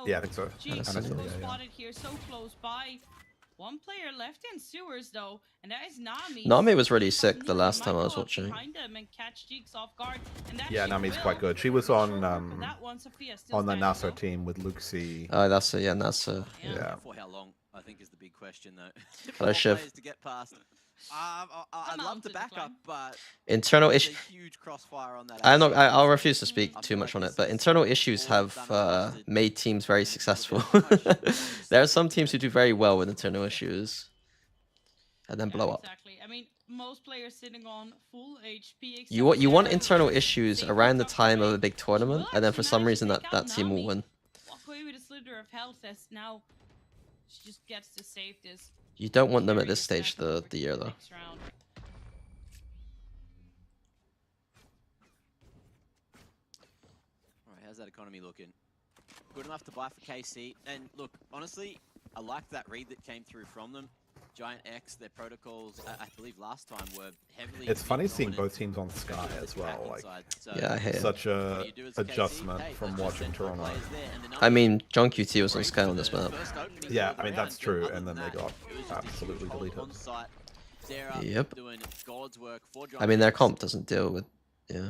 Yeah, I think so. Anicilia, yeah. One player left in sewers though, and that is Nami. Nami was really sick the last time I was watching. Yeah, Nami's quite good. She was on the NASA team with Luxie. Oh, that's it. Yeah, NASA. Yeah. For how long, I think, is the big question, though. Hello, Shiv. Players to get past. I'd love to back up, but internal there's issues. a huge crossfire on that. I'll refuse to speak too much on it, but internal issues have made teams very successful. There are some teams who do very well with internal issues, and then blow up. Exactly. I mean, most players sitting on full HP. You want internal issues around the time of a big tournament, and then for some reason that team will win. Walk away with a slither of health as now she just gets to save this. You don't want them at this stage of the year, though. Alright, how's that economy looking? Good enough to buy for KC. And look, honestly, I like that read that came through from them. Giant X, their protocols, I believe last time were heavily... It's funny seeing both teams on Sky as well. Like, yeah, I hate such a adjustment from watching Toronto. I mean, John QT was on Sky on this map. Yeah, I mean, that's true, and then they got absolutely deleted. Yep. I mean, their comp doesn't deal with... Yeah.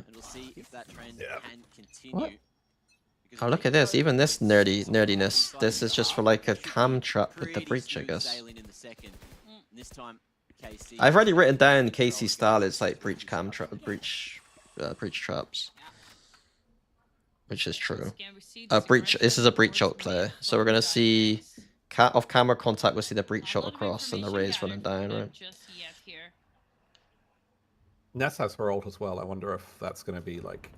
What? Oh, look at this. Even this nerdiness. This is just for like a cam trap with the breach, I guess. I've already written down KC's style is like breach traps, which is true. Breach. This is a breach ult player, so we're gonna see off camera contact. We'll see the breach ult across and the rays running down, right? Ness has her ult as well. I wonder if that's gonna be like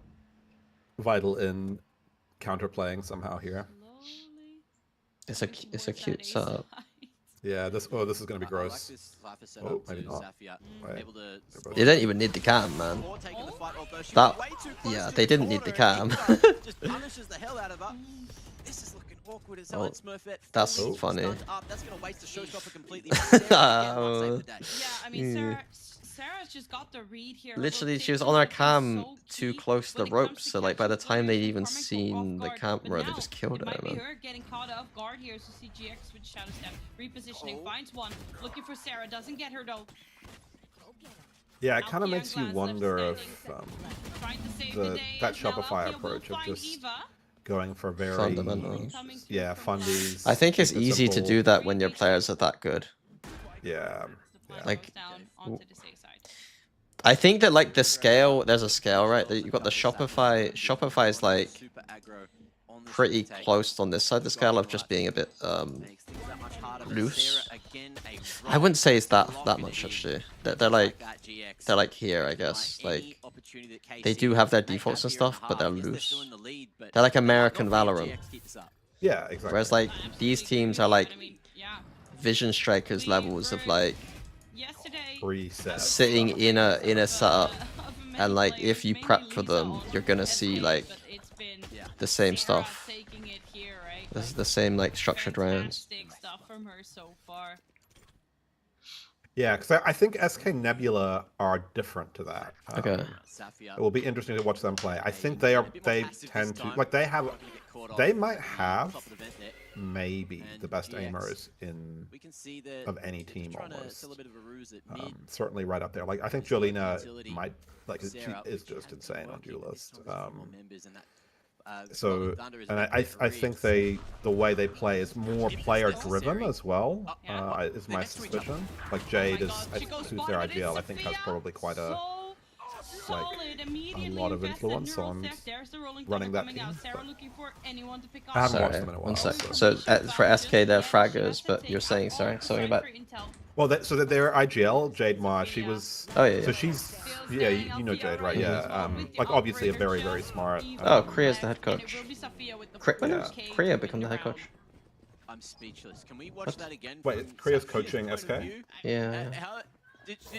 vital in counterplaying somehow here. It's a cute setup. Yeah, this is gonna be gross. Oh, maybe not. Wait. They don't even need the cam, man. Yeah, they didn't need the cam. Oh, that's funny. Sarah's just got the read here. Literally, she was on her cam too close to the ropes, so like by the time they'd even seen the camera, they just killed her, man. Her getting caught off guard here, so see GX with Shadow Step repositioning, finds one, looking for Sarah, doesn't get her though. Yeah, it kind of makes you wonder if that Shopify approach of just going for very fundamentals. Yeah, fundies. I think it's easy to do that when your players are that good. Yeah. Like, I think that like the scale, there's a scale, right? That you've got the Shopify. Shopify is like pretty close on this side. The scale of just being a bit loose. I wouldn't say it's that much actually. They're like here, I guess. Like they do have their defaults and stuff, but they're loose. They're like American Valorant. Yeah, exactly. Whereas like these teams are like Vision Strikers levels of like sitting in a setup, and like if you prep for them, you're gonna see like the same stuff. This is the same like structured rounds. Yeah, because I think SK Nebula are different to that. Okay. It will be interesting to watch them play. I think they tend to like they might have maybe the best aimers of any team almost. Certainly right up there. Like I think Jolina might she is just insane on Duelist. So and I think the way they play is more player driven as well. Is my suspicion. Like Jade who's their IGL, I think has probably quite a lot of influence on running that team. I haven't watched them in a while. One sec. So for SK they're fraggers, but you're saying something about. Well, so that their IGL Jade Ma, she was. Oh yeah. So she's you know Jade, right? Yeah. Like obviously a very very smart. Oh, Kriya's the head coach. Kriya become the head coach. I'm speechless. Can we watch that again? Wait, Kriya's coaching SK? Yeah.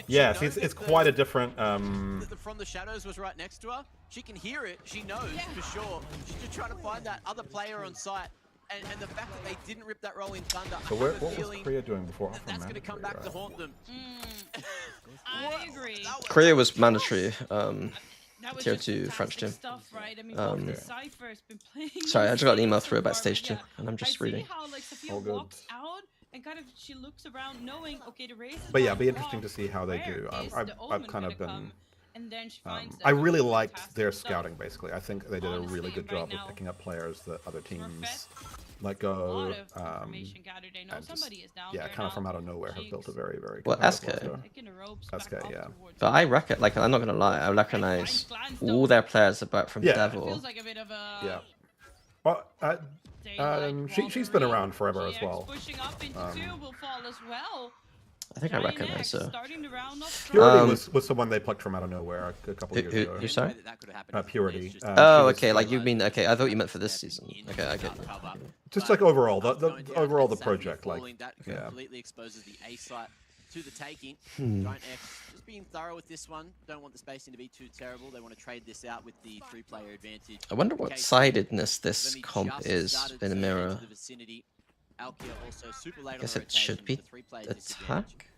Yeah, see, it's quite a different. From the shadows was right next to her. She can hear it. She knows for sure. She's just trying to find that other player on site. And the fact that they didn't rip that rolling thunder. So what was Kriya doing before? That's going to come back to haunt them. I agree. Kriya was mandatory. Tier 2 French team. Stuff, right? I mean, sorry, I just got an email through about stage 2, and I'm just reading. How, like, Sophia walks out and kind of she looks around knowing, okay, the race is But yeah, going be interesting off, to see how they where do. is I've the Omen kind gonna of been. come? And then she finds I that really Omen liked fantastic their stuff. scouting. Basically, I think they did a really Honestly, good right job of now, picking up players that other teams Smurfette, let a lot go. of information gathered. They know And just, somebody is down yeah, there kind of now. from out of nowhere have built a Cheeks very, very Well, competitive SK. roster. taking the ropes SK, back up yeah. towards But I Glen. reckon, like, I'm not gonna lie, I recognize all their players apart from Yeah. Devil. Feels like a bit of a Yeah. Well, daylight she's been robbery. around forever as GX well. pushing up into 2 will fall as well. I think I Giant recognize X her. starting the round off Purity strong. was someone they plucked from out of nowhere a couple years ago. Who, sorry? Purity. Oh, okay, like you mean, okay, I thought you meant for this season. Okay, I get you. Just like overall, the overall the project, like, that yeah. completely exposes the A site to the taking. Hmm. Giant X just being thorough with this one. Don't want the spacing to be too terrible. They want to trade this out with the 3-player advantage. I wonder what sidedness this comp is in a mirror. I guess it should be attack?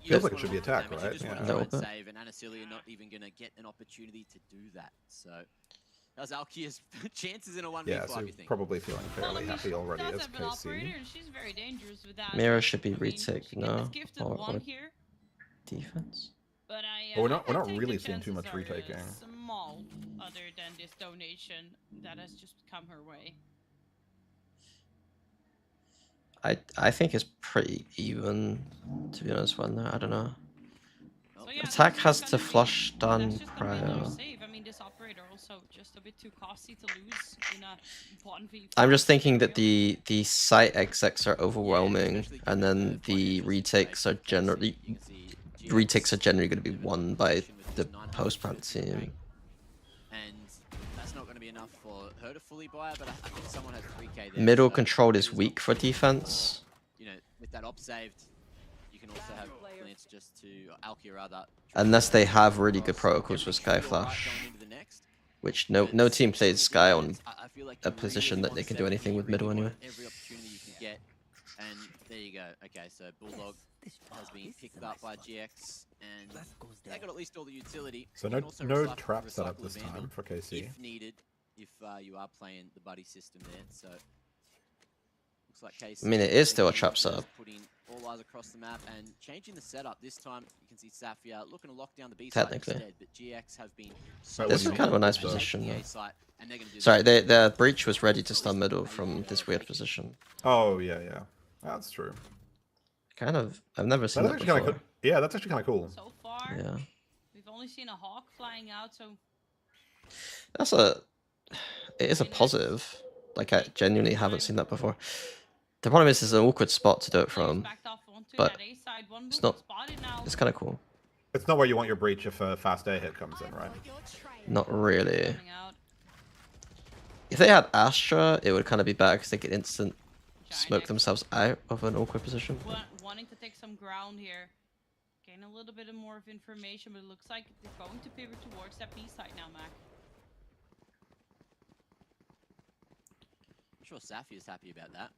Feels like it should be attack, right? Just Yeah. want to No, try and but- save, and Anasilia not even going to get an opportunity to do that. So, how's Alkia's chances in a 1v5, Yeah, so you think? probably feeling fairly happy already Does as have an operator, KC. and she's very dangerous with that. Mirror should be I mean, retake, she gets no? gifted Or one here, defense? but I, But we're not I think really the seeing too much chances are, retaking. Small, other than this donation that has just come her way. I think it's pretty even, to be honest, when I don't know. So, yeah, Attack that's has just to gonna be- flush that's done just gonna be another prior. save. I mean, this operator also just a bit too costly to lose in a 1v5. I'm just thinking that the site execs are overwhelming, and then the retakes are generally going to be won by the post plant team. And that's not going to be enough for her to fully buy it, but I think someone has 3k there. Middle so control it is not weak for too defense. You know, with that op saved, you can also have Glance just to Alkia rather. Unless they have really good protocols for Sky Flash, which no team plays Sky on I feel like a you position really that they want can do anything with 70, middle really anyway. want every opportunity you can get, and there you go. Okay, so Bulldog has been picked up by GX, and they got at least all the utility. So You can also no recycle- trap setup recycle this a Vandal time for KC. if needed, if you are playing the buddy system there. So looks like KC. I mean, it is still a again trap just setup. Putting all eyes across the map and changing the setup. This time you can see Safia looking to lock down the B side Technically. instead, but GX have been so This is strong kind of a nice at taking position, the though. A site, and they're gonna do Sorry, that. the breach was ready to stun middle from this weird position. Oh yeah, that's true. Kind of, I've never seen That's that actually kind before. of cool. Yeah, that's actually kind of cool. So far, Yeah, we've only seen a hawk flying out, so it is a positive. Like, I genuinely haven't seen that before. The problem is, it's an awkward spot to do it from, backed off onto but that A side. One it's will not. spot it now. It's kind of cool. It's not where you want your breach if a fast A hit comes in, right? Not really. Coming out. If they had Astra, it would kind of be bad because they could instant smoke X. themselves out of an awkward position. Wanting to take some ground here. Gain a little bit more of information, but it looks like they're going to pivot towards that B side now, Mac. I'm sure Safi is happy about that.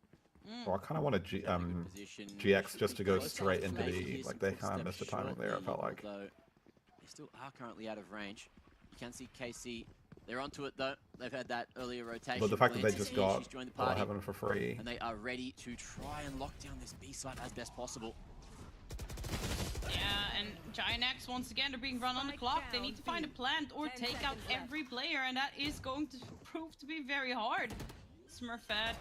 Well, I kind of want GX just to go straight into B. Like, they kind of missed the timing there, it felt like. They still are currently out of range. You can see KC. They're onto it though. They've had that earlier rotation. But the fact that they Glance just is got she's joined the party, Heaven for free. and they are ready to try and lock down this B side as best possible. Yeah, and Giant X once again are being run on the clock. They need to find a plant or take out every player, and that is going to prove to be very hard. Smurfette.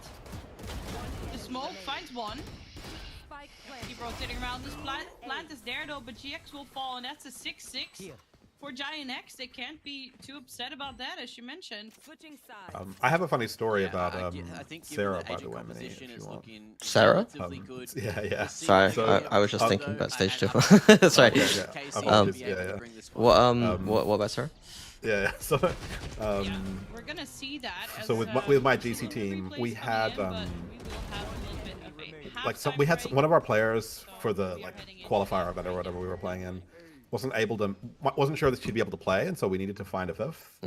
The smoke finds one. Keep rotating around. This plant is there though, but GX will fall, and that's a 6-6 for Giant X. They can't be too upset about that, as you mentioned. I have a funny story Yeah, about I think given Sarah, the by agent the way, Minnie, composition if is you want. looking Sarah? relatively good. Yeah. Sorry, So, I was just thinking although backstage too. I Sorry. Yeah. KC Apologies, to be able to yeah. bring this one. What about her? Yeah. So, Yeah, we're gonna see that. As, so with my GC team, we had we had one of our players for the qualifier event or whatever we were playing in wasn't sure that she'd be able to play, and so we needed to find a fifth.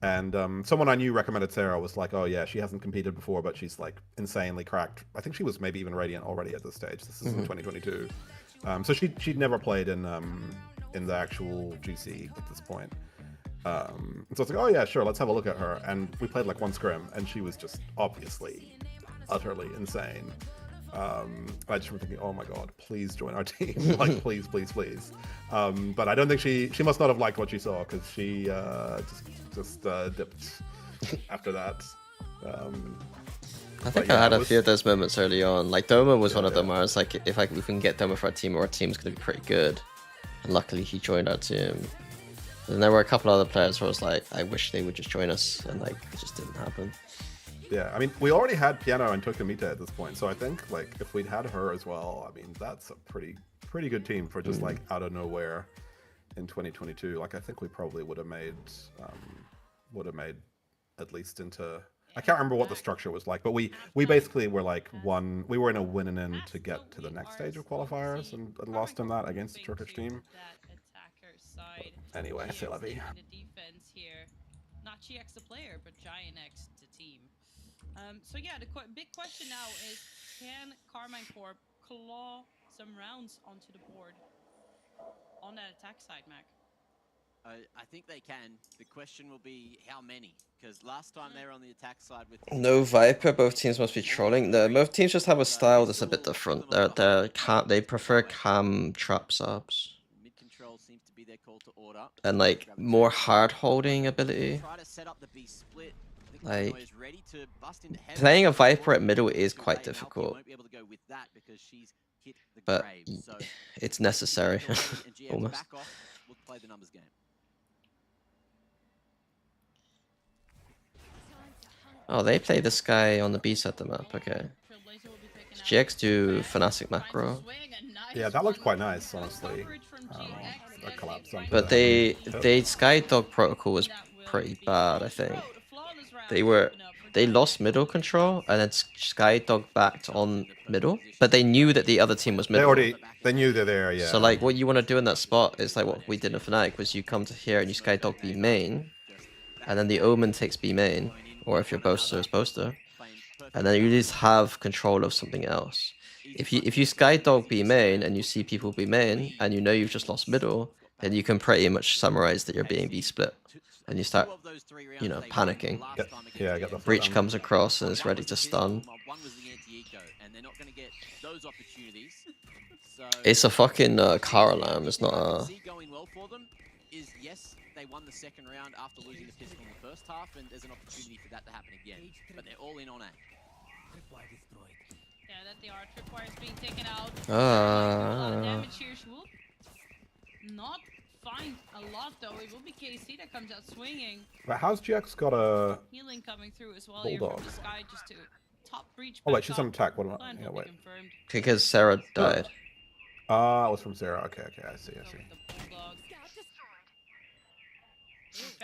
And someone I knew recommended Sarah. Was like, oh yeah, she hasn't competed before, but she's like insanely cracked. I think she was maybe even Radiant already at this stage. This is in 2022. So she'd never played in the actual GC at this point. So it's like, oh yeah, sure, let's have a look at her. And we played like one scrim, and she was just obviously utterly insane. I just remember thinking, oh my god, please join our team, like please, please, please. But I don't think she must not have liked what she saw because she just dipped after that. I think yeah, I had it a was- few of those moments early on. Like Doma was one of them yeah. where I was like, if we can get Doma for our team, our team's gonna be pretty good. And luckily he joined our team. And there were a couple other players where I was like, I wish they would just join us, and like it just didn't happen. Yeah, I mean, we already had Piano and Tokumita at this point, so I think like if we'd had her as well, I mean, that's a pretty good team for just like out of nowhere in 2022. Like I think we probably would have made at least into. I can't remember what the structure was like, but we basically were like we were in a win-in to get to the next stage of qualifiers and lost in that against the Turkish team. But anyway, c'est la vie. The defense here, not GX the player, but Giant X the team. So yeah, the big question now is, can Carmine Corp claw some rounds onto the board on that attack side, Mac? I think they can. The question will be how many, because last time they were on the attack side with No Viper, both teams must be trolling. Both teams just have a style that's a bit different. They prefer cam trap subs. mid control seems to be their call to order. And like more hard holding ability. Try to set up the B split. Like Is ready to bust into heaven. playing a Viper at middle is quite difficult, Won't be able to go with that because she's hit the but grave. So it's necessary and GX almost. back off. We'll play the numbers game. Oh, they play this guy on the B side of the map. Okay. Does GX do Fnatic macro? Yeah, that looked quite nice, honestly. That collapsed onto But the- they Skydog protocol was pretty bad, I think. They lost middle control and then Skydog backed on middle, but they knew that the other team was middle. They knew they're there, yeah. So like what you want to do in that spot is like what we did in Fnatic was you come to here and you Skydog B main, and then the Omen takes B main, or if you're Boaster is Boaster, and then you just have control of something else. If you Skydog B main and you see people B main and you know you've just lost middle, then you can pretty much summarize that you're being B split, and you start, you know, panicking. Yeah, I got the Breach comes across and is ready to stun. One was the anti-eco, and they're not going to get those opportunities. So It's a fucking car alarm. It's not a. see going well for them is yes, they won the second round after losing the pistol in the first half, and there's an opportunity for that to happen again. But they're all in on A. Yeah, that they are. Tripwire is being taken out. A lot of damage here. She will not find a lot though. It will be KC that comes out swinging. But how's GX got a Healing coming through as well here Bulldog? from the sky just to top breach. Oh wait, back she's up. on attack. What am I? Plan Yeah, will be wait. confirmed. Because Sarah died. Ah, it was from Sarah. Okay, I see. Go with the Bulldog.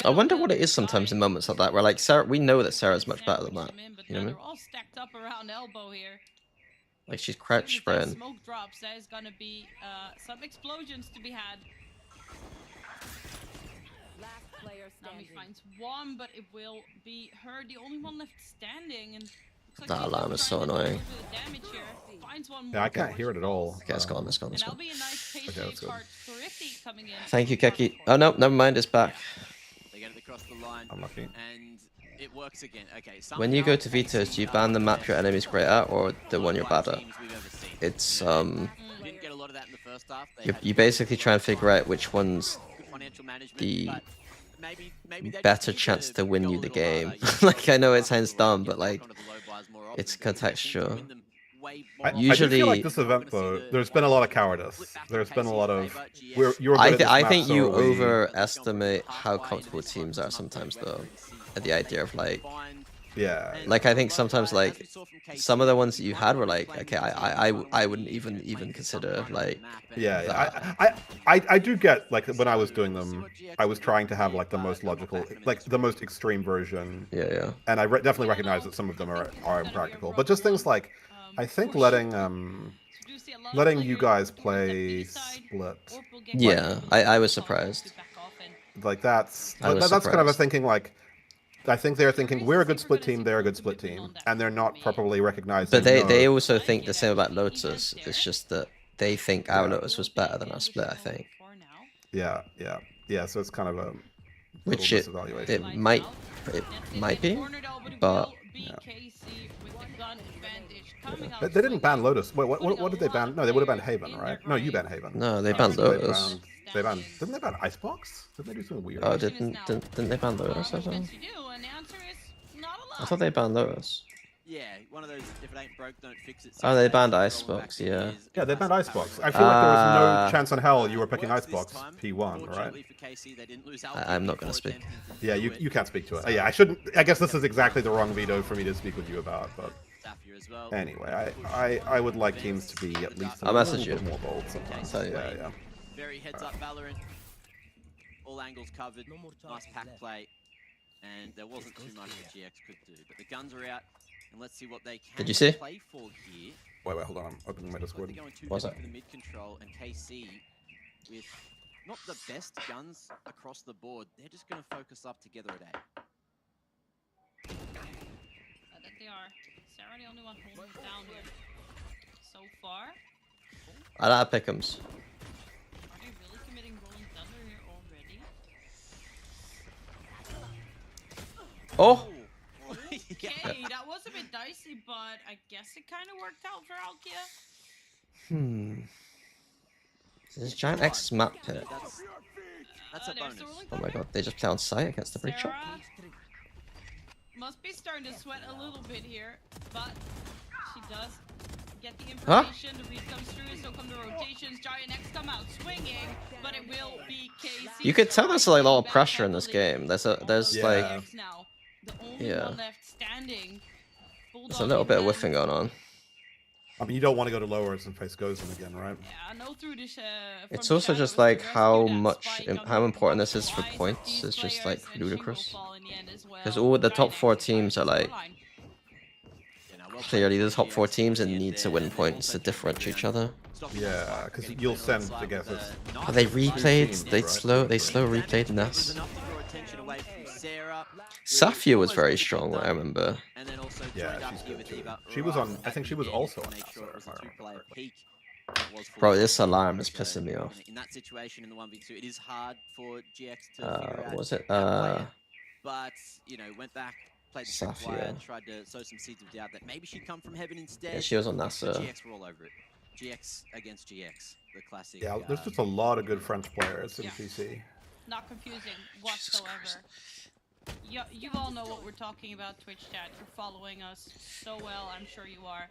I wonder what it is sometimes in moments like that where like Sarah, we know that Sarah's much better than that. But You know what I now mean? they're all stacked up around elbow here. Like she's As crouch soon as spraying. that smoke drops, there's gonna be some explosions to be had. Now he finds one, but it will be her, the only one left standing. And looks like That she's alarm trying is so to do annoying. a bit of damage here. Finds one Yeah, more I can't hear it at all. Okay, it's gone. It's gone. And It's that'll gone. be a nice pace Okay, that's good. card. Thrifty coming in. Thank you, Keki. Oh no, never mind. It's back. They get it across the line. Unlucky. And it works again. Okay. When you go to somehow Veto's, do you KC ban the are map best your enemy's great at or the one you're bad at? teams we've ever seen. It's We didn't get a lot of that in the first half. They had you basically try and figure out which one's good financial management, the but maybe they just better need chance to win go a you the little game. harder. Like I know it sounds Get dumb, back but like onto the low bars more often, it's but they seem to contextual. win them way more I often. do Usually- feel like this event though, there's been a lot of cowardice. There's been a lot of you're good at this I map, think so you are we. overestimate how comfortable teams are sometimes though. At the idea of like Yeah. Like I think sometimes like some of the ones that you had were like okay I wouldn't even consider like Yeah, I do get like when I was doing them, I was trying to have like the most logical, like the most extreme version, yeah. and I definitely recognize that some of them are impractical. But just things like, I think letting you guys play split, Yeah, I was surprised. like that's I was that's kind of a surprised. thinking like. I think they're thinking we're a good split team, they're a good split team, and they're not properly recognizing. But they no, also think the same about Lotus. It's just that they think our Lotus was better than our split. I think, yeah. So it's kind of a which little misevaluation. it might be, but Yeah. ton advantage coming out. They didn't ban swinging, Lotus. Wait, what putting did a they lot ban? of No, they would have banned players Haven, in right? their No, you grave. banned Haven. No, they They banned were Lotus. They banned. Didn't they ban Icebox? Didn't they do something weird? Oh, Question is now, didn't they ban Lotus? I which thought. ones you do? And the answer is not a lot. I thought they banned Lotus. Yeah, one of those if it ain't broke, don't fix it. Oh, they situations, banned rolling Icebox, back yeah. is Yeah, they banned classic Icebox. power I feel like there was Ah. no chance in hell you were picking Works this Icebox time. P1, right? Fortunately for KC, they didn't lose I'm not gonna before speak. attempting to Yeah, do you it. can't speak to it. Yeah, I shouldn't. I guess this is exactly the wrong veto for me to speak with you about. But Zafir as well. anyway, I would like teams to be at least a I'll little message you. bit more bold sometimes. So yeah. Very heads up Valorant. All angles covered. Nice pack play. And there wasn't too much that GX could do. But the guns are out. And let's see what they can Did you see? play for here. Wait, hold on. I'm opening my Discord. They're going too What's heavy that? for the mid control, and KC with not the best guns across the board. They're just going to focus up together at A. I think they are. Sarah the only one holding it down here. So far, I like Pick'ems. are they really committing Rolling Thunder here already? Oh, Okay, that was a bit dicey, but I guess it kind of worked out for Alkia. This Giant X map pit. That's a There's the bonus. Rolling Oh my Thunder. god, they just play on site against the breach shop. Sarah must be starting to sweat a little bit here, but she does get the information. The read comes through, so come the rotations. Giant X come out swinging, but it will be KC. You could tell there's like a lot of pressure in this game. There's Yeah. like Now, the only Yeah. one left standing. there's a little bit of whiffing going on. I mean, you don't want to go to lowers and face Gozen again, right? Yeah, no through this, It's from also Shadow just was to like rescue how that much, spike on how the important box this is for twice. points These is just players like and Shingo ludicrous. fall in the end as Because well. all the Giant top X four is teams are like scoreline. clearly the top four teams and need to win points to differentiate each other. Yeah, because you'll send to get this. But they replayed, teams, they right? slow replayed Ness. Safia was very strong, I remember. Yeah, she's good too. She was on. I think she was also on. Nasa, if I remember correctly. Bro, this alarm is pissing me off. In that situation in the 1v2, it is hard for GX to figure out. Was it how to play it. But you know, went back, played the Safia. Sapphire, tried to sow some seeds of doubt that maybe she'd come from heaven instead. Yeah, she was on But NASA. GX were all over it. GX against GX, the classic. Yeah, there's just a lot of good French players in Yeah. PC. Not confusing whatsoever. You all know what we're talking about, Twitch chat. You're following us so well, I'm sure you are.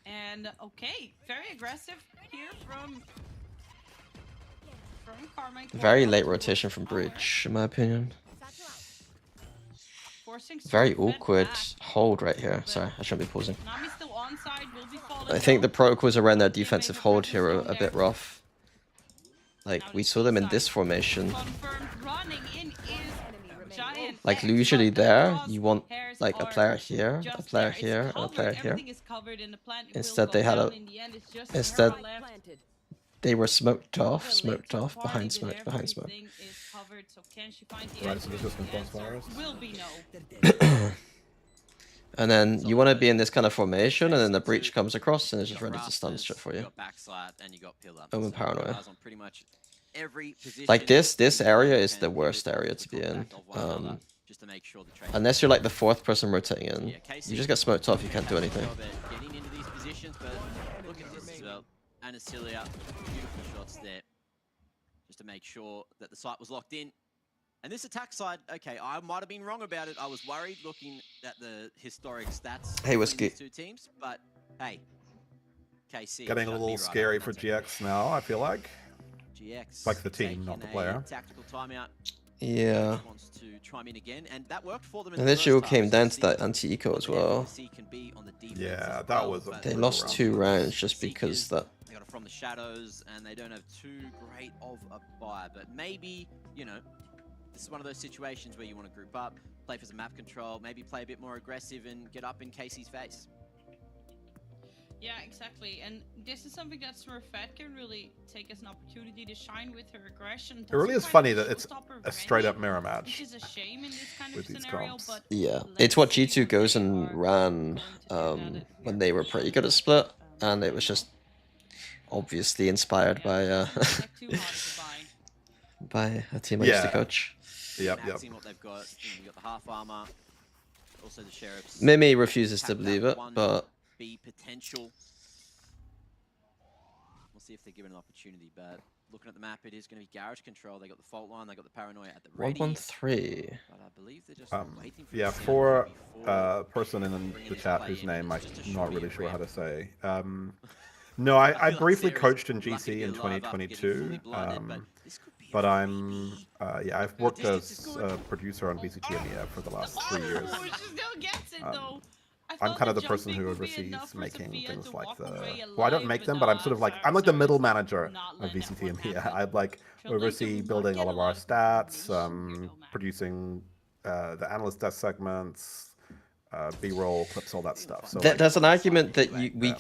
And okay, very aggressive here from Carmine. Very late rotation from Breach, in my opinion. Forcing Very Smurfette awkward back. hold right here. Sorry, I shouldn't be pausing. Nami's still onside, will be falling I think the low. protocols around their They made defensive the hold presence here are known a bit there. rough. Like, we saw them in this formation. Confirmed running in is Giant Like, X, usually but the there, you want crosshairs like a are player here, a just player there. It's here, and a covered. player here. Everything is covered in the plant. It will Instead, go they had down a- in the end. It's just instead- Sarah left. They were smoked off, The later part behind of it, smoke, behind smoke. everything is covered, so can she find the Right, so answer? there's just The been answer crossfires? will be no. And then you want to be in this kind of formation, and then the breach comes across and is just ready to stun shit for You you. got backslide and you got pillar. Omen So paranoia. guys on pretty much every position. Like this area is can the give worst it area the to be in. contact of one another, just to make sure the trade- Unless you're like the fourth person rotating in, Yeah, KC you just get smoked off. You can't do has a anything. job at getting into these positions, but look at this as well. Anasilia, beautiful shots there, just to make sure that the site was locked in. And this attack side, okay, I might have been wrong about it. I was worried looking at the historic stats Hey, between Whiskey. these two teams, but hey, KC Getting a shut me little right scary up. for GX now, I feel like. GX, Like the team, taking not the a player. Tactical timeout. Yeah. Wants to chime in again, and that worked for them in And the this first all half, came so down see to that anti-eco as what well. FFC can be on the defense Yeah, as that well, was a but They brutal lost round 2 for us. rounds just because Seekers, that. they got it from the shadows, and they don't have too great of a buy. But maybe, you know, this is one of those situations where you want to group up, play for some map control, maybe play a bit more aggressive and get up in Casey's face. Yeah, exactly. And this is something that Smurfette can really take as an opportunity to shine with her aggression. It really Doesn't is quite funny have that it's showstopper a straight up ready, mirror which match. is a shame in this kind with of these scenario, comps. but Yeah, let's it's what see G2 what goes they and are ran going to do now that when they were pretty good at Split, and it was just obviously inspired by Not too hard to buy. by a team I used to Yeah. coach. Yep, yep. Maxing what they've got, you know, you got the half armor, also the sheriffs. Mimi refuses to believe it, but B potential. We'll see if they're given an opportunity, but looking at the map, it is going to be garage control. They got the fault line, they got the paranoia at the ready. 113. But I believe they're just waiting for Yeah, the sound for before person in bringing the this chat play whose in, name I'm just to not show really you sure how real. to say. No, I feel like briefly Sarah's coached in lucky GC to in be alive after getting fully 2022. blinded, but this could be a But I'm, 3v. yeah, I've worked distance is as good. a producer on VCT EMEA for the last 3 years. Oh, she still gets it though. I I'm thought kind of the the person jumping who would be oversees enough for making Sophia things to like walk the. away Well, I don't alive, make but them, no, but I'm sort of like I'm like the middle manager not of letting that VCT one EMEA. happen. I'd like Trying to oversee not building get all a of lot our of stats, information here, though, Mac. producing the analyst desk segments, B-roll clips, all that stuff. So There's an argument that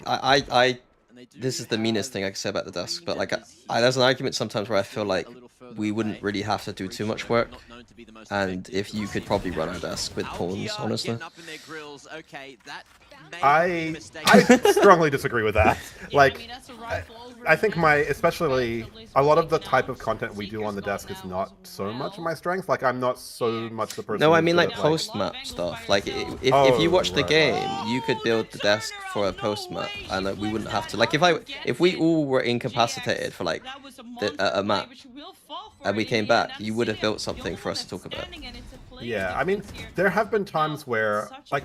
I And they do this is the meanest thing I have can say about the desk, but like members there's an here argument sometimes where I feel like a little further we wouldn't away. really have to do too much Breacher, work, not known to be the most and effective, if but you we'll could see probably if run a Harry- desk with pawns, Alkia honestly. getting up in their grills. Okay, that may have been a mistake. I strongly disagree with that. Yeah, Like, I mean, that's a rifle over I think the my, net. especially Trailblazers a lot of the taken type out. of content we do on the Seeker's desk gone is now not as so much of well. my strength. Like, I'm not so much the person. No, I who's mean good like at, post map stuff. Like if you watch the game, you could build the desk for a post map, and like, we wouldn't have to. Like if we all were incapacitated for like a map, and we came back, you would have built something for us to talk about. Yeah, I mean, there have been times where, like,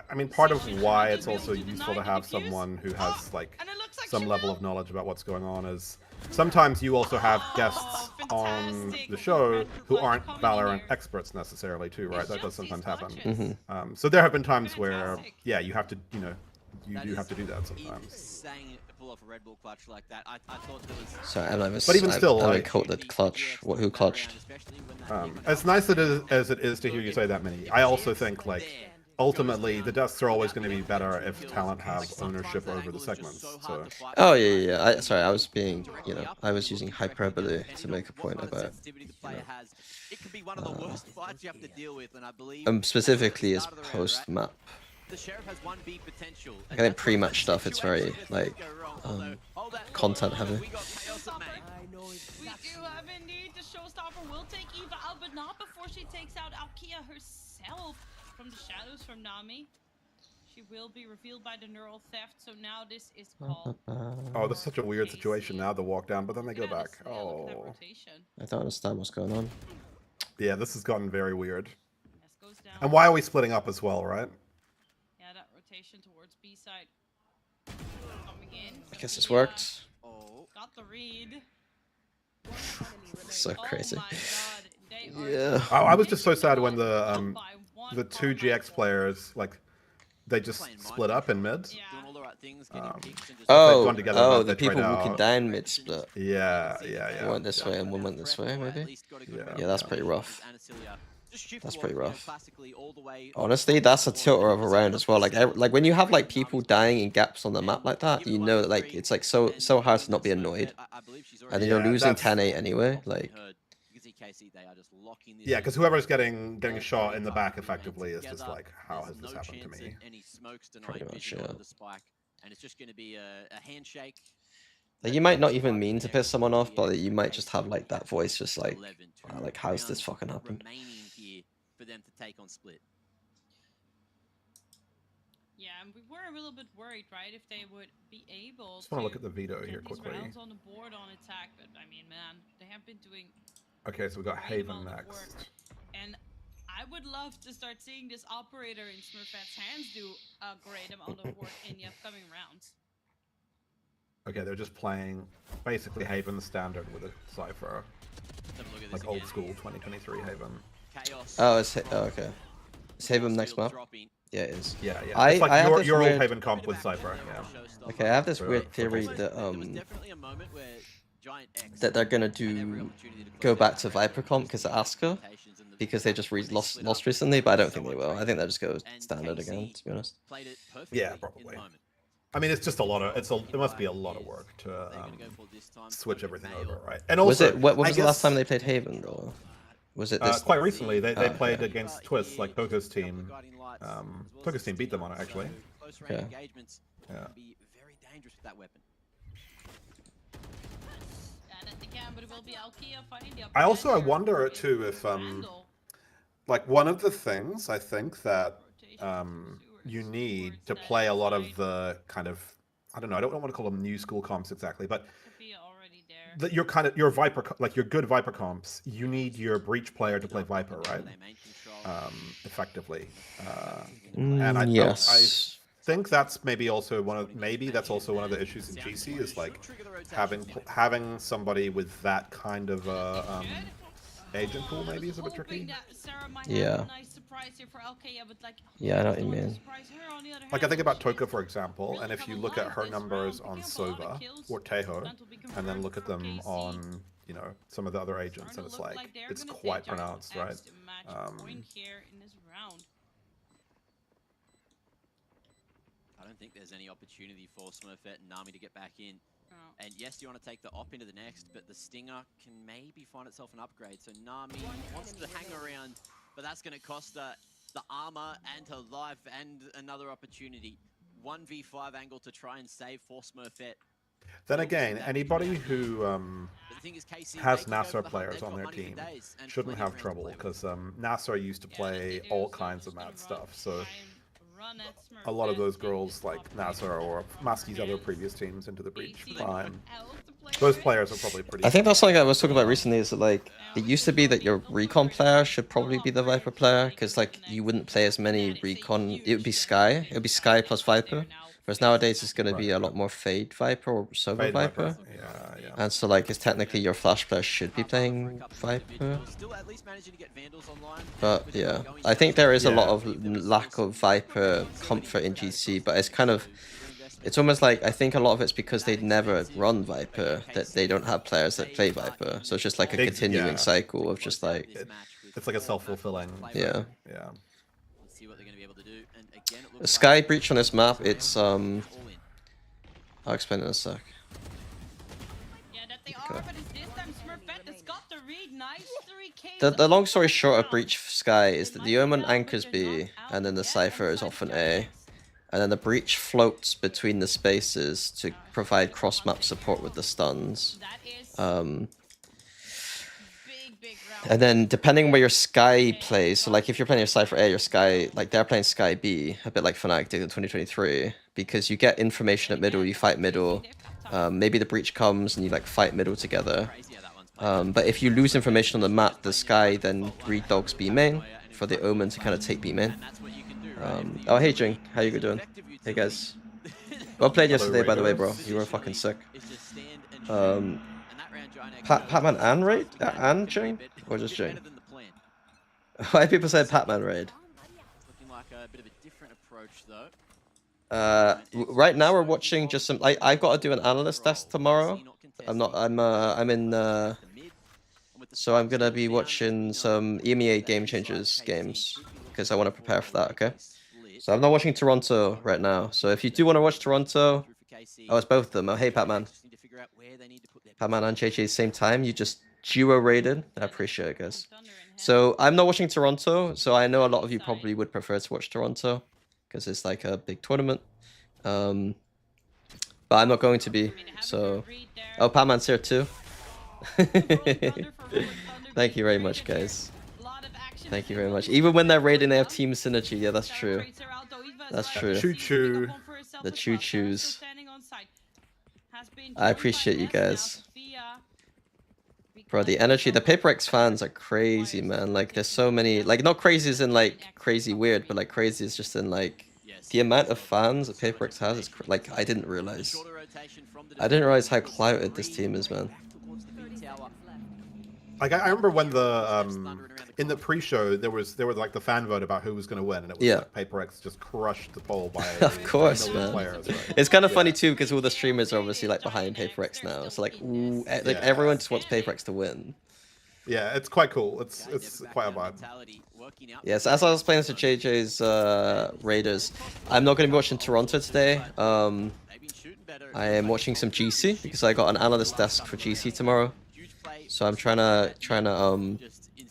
I mean, part of why it's also useful to have someone who has, like, some level of knowledge about what's going on is sometimes you also have guests on the show who aren't Valorant experts necessarily, too, right? That does sometimes happen. So there have been times where, yeah, you have to, you know, you do have to do that sometimes. Saying pull off a Red Bull clutch like that, I thought there was. Sorry, But even still, I like, caught the clutch. Who clutched? As nice as it is to hear you say that, Mini, I also think, like, ultimately, the desks are always going to be better if talent have ownership over the segments. So. Oh yeah. Sorry, I was being, I was using hyperbole to make a point about. Specifically as post map. The sheriff has 1B potential. I think pre-match stuff, it's very like content heavy. We do have indeed the showstopper will take Eva out, but not before she takes out Alkia herself from the shadows from Nami. She will be revealed by the neural theft, so now this is called. Oh, this is such a weird situation now, the walk down, but then they go back. Oh. I don't understand what's going on. Yeah, this has gotten very weird. And why are we splitting up as well, right? Yeah, that rotation towards B side. Coming in. I guess it's worked. Got the read. So crazy. Oh my God. Yeah. Oh, I was just so sad when the two GX players, like, they just split up in mid. The people walking down mid split. Yeah. One went this way and one went this way, maybe. Yeah, that's pretty rough. That's pretty rough. Honestly, that's a tilter of a round as well. Like when you have like people dying in gaps on the map like that, you know that like it's like so hard to not be annoyed. And then you're losing 10-8 anyway. Like. Yeah, because whoever's getting a shot in the back effectively is just like, how has this happened to me? Pretty much, yeah. And it's just going to be a handshake. Like, you might not even mean to piss someone off, but you might just have like that voice, just like how's this fucking happened? For them to take on split. Yeah, and we were a little bit worried, right, if they would be able Just want to look at the veto here quickly. rounds on the board on attack, but I mean, man, they have been doing. Okay, so we got Haven next. And I would love to start seeing this operator in Smurfette's hands do a great amount of work in the upcoming rounds. Okay, they're just playing basically Haven standard with a Cypher. Like old school 2023 Haven. Oh, okay. Is Haven next map? Yeah, it is. Yeah. I It's like have your weird... old Haven comp with Cypher. Yeah. Okay, I have this weird theory that they're gonna go back to Viper comp because of Asuka, because they just lost recently, but I don't think they will. I think they'll just go standard again, to be honest. Yeah, probably. I mean, it's just a lot of it must be a lot of work to switch everything over, right? And also, what was the last time they played Haven though? Was it this? Quite recently, they played against Twist, like Toka's team. Toka's team beat them on it actually. Okay. Yeah. I wonder too if like one of the things I think that you need to play a lot of the kind of, I don't know, I don't want to call them new school comps exactly, but your Viper, like your good Viper comps, you need your Breach player to play Viper, right? Effectively. And I Yes. think that's maybe also one of the issues in GC is like having somebody with that kind of agent pool maybe is a bit tricky. Yeah. Yeah, I know what you mean. Like I think about Toka, for example, and if you look at her numbers on Sova or Teho, and then look at them on, you know, some of the other agents, and it's like, it's quite pronounced, right? I don't think there's any opportunity for Smurfette and Nami to get back in. And yes, you want to take the op into the next, but the Stinger can maybe find itself an upgrade. So Nami wants to hang around, but that's going to cost her the armor and her life and another opportunity. 1v5 angle to try and save for Smurfette. Then again, anybody who has Nassau players on their team shouldn't have trouble, because Nassau used to play all kinds of mad stuff, so a lot of those girls like Nassau or Maski's other previous teams into the Breach Prime, those players are probably pretty... I think that's something I was talking about recently, is that like, it used to be that your recon player should probably be the Viper player, because like, you wouldn't play as many recon, it would be Sky plus Viper. Whereas nowadays it's going to be a lot more Fade Viper or Sova Viper. Yeah. And so like, it's technically your Flash player should be playing Viper. But yeah, I think there is a lot of lack of Viper comfort in GC, but it's kind of, it's almost like, I think a lot of it's because they'd never run Viper, that they don't have players that play Viper. So it's just like a continuing cycle of just like... It's like a self-fulfilling... Yeah. Yeah. The Sky Breach on this map, it's I'll explain in a sec. The long story short of Breach Sky is that the Omen anchors B, and then the Cypher is often A, and then the Breach floats between the spaces to provide cross-map support with the stuns. And then depending on where your Sky plays, so like if you're playing your Cypher A, your Sky, like they're playing Sky B, a bit like Fnatic did in 2023, because you get information at middle, you fight middle, maybe the Breach comes and you like fight middle together. But if you lose information on the map, the Sky then redogs B main for the Omen to kind of take B main. Oh, hey Jing, how you doing? Hey guys. Well played yesterday, by the way, bro. You were fucking sick. Patman and Raid? And Jing? Or just Jing? Why people say Patman Raid? Right now we're watching just some... I've got to do an analyst test tomorrow. I'm in... So I'm going to be watching some EMEA Game Changers games, because I want to prepare for that, okay? So I'm not watching Toronto right now. So if you do want to watch Toronto... Oh, it's both of them. Oh, hey, Patman. Patman and JJ same time. You just duo rated. I appreciate it, guys. So I'm not watching Toronto, so I know a lot of you probably would prefer to watch Toronto, because it's like a big tournament. But I'm not going to be, so... Oh, Patman's here too. Thank you very much, guys. Thank you very much. Even when they're raiding, they have team synergy. Yeah, that's true. That's true. Choo-choo. The choo-choos. I appreciate you guys. Bro, the energy, the Paper X fans are crazy, man. Like, there's so many, like, not crazy as in, like, crazy weird, but, like, crazy is just in, like, the amount of fans that Paper X has is, like, I didn't realize. I didn't realize how clouted this team is, man. Like, I remember when the, in the pre-show, there was like the fan vote about who was going to win, and it was like Paper X just crushed the poll by of course, man. Players, right? It's kind of funny too, because all the streamers are obviously like behind Paper X now. So like, ooh, like everyone just wants Paper X to win. Yeah, it's quite cool. It's quite a vibe. Yes, as I was playing to JJ's Raiders, I'm not going to be watching Toronto today. I am watching some GC because I got an analyst desk for GC tomorrow. So I'm trying to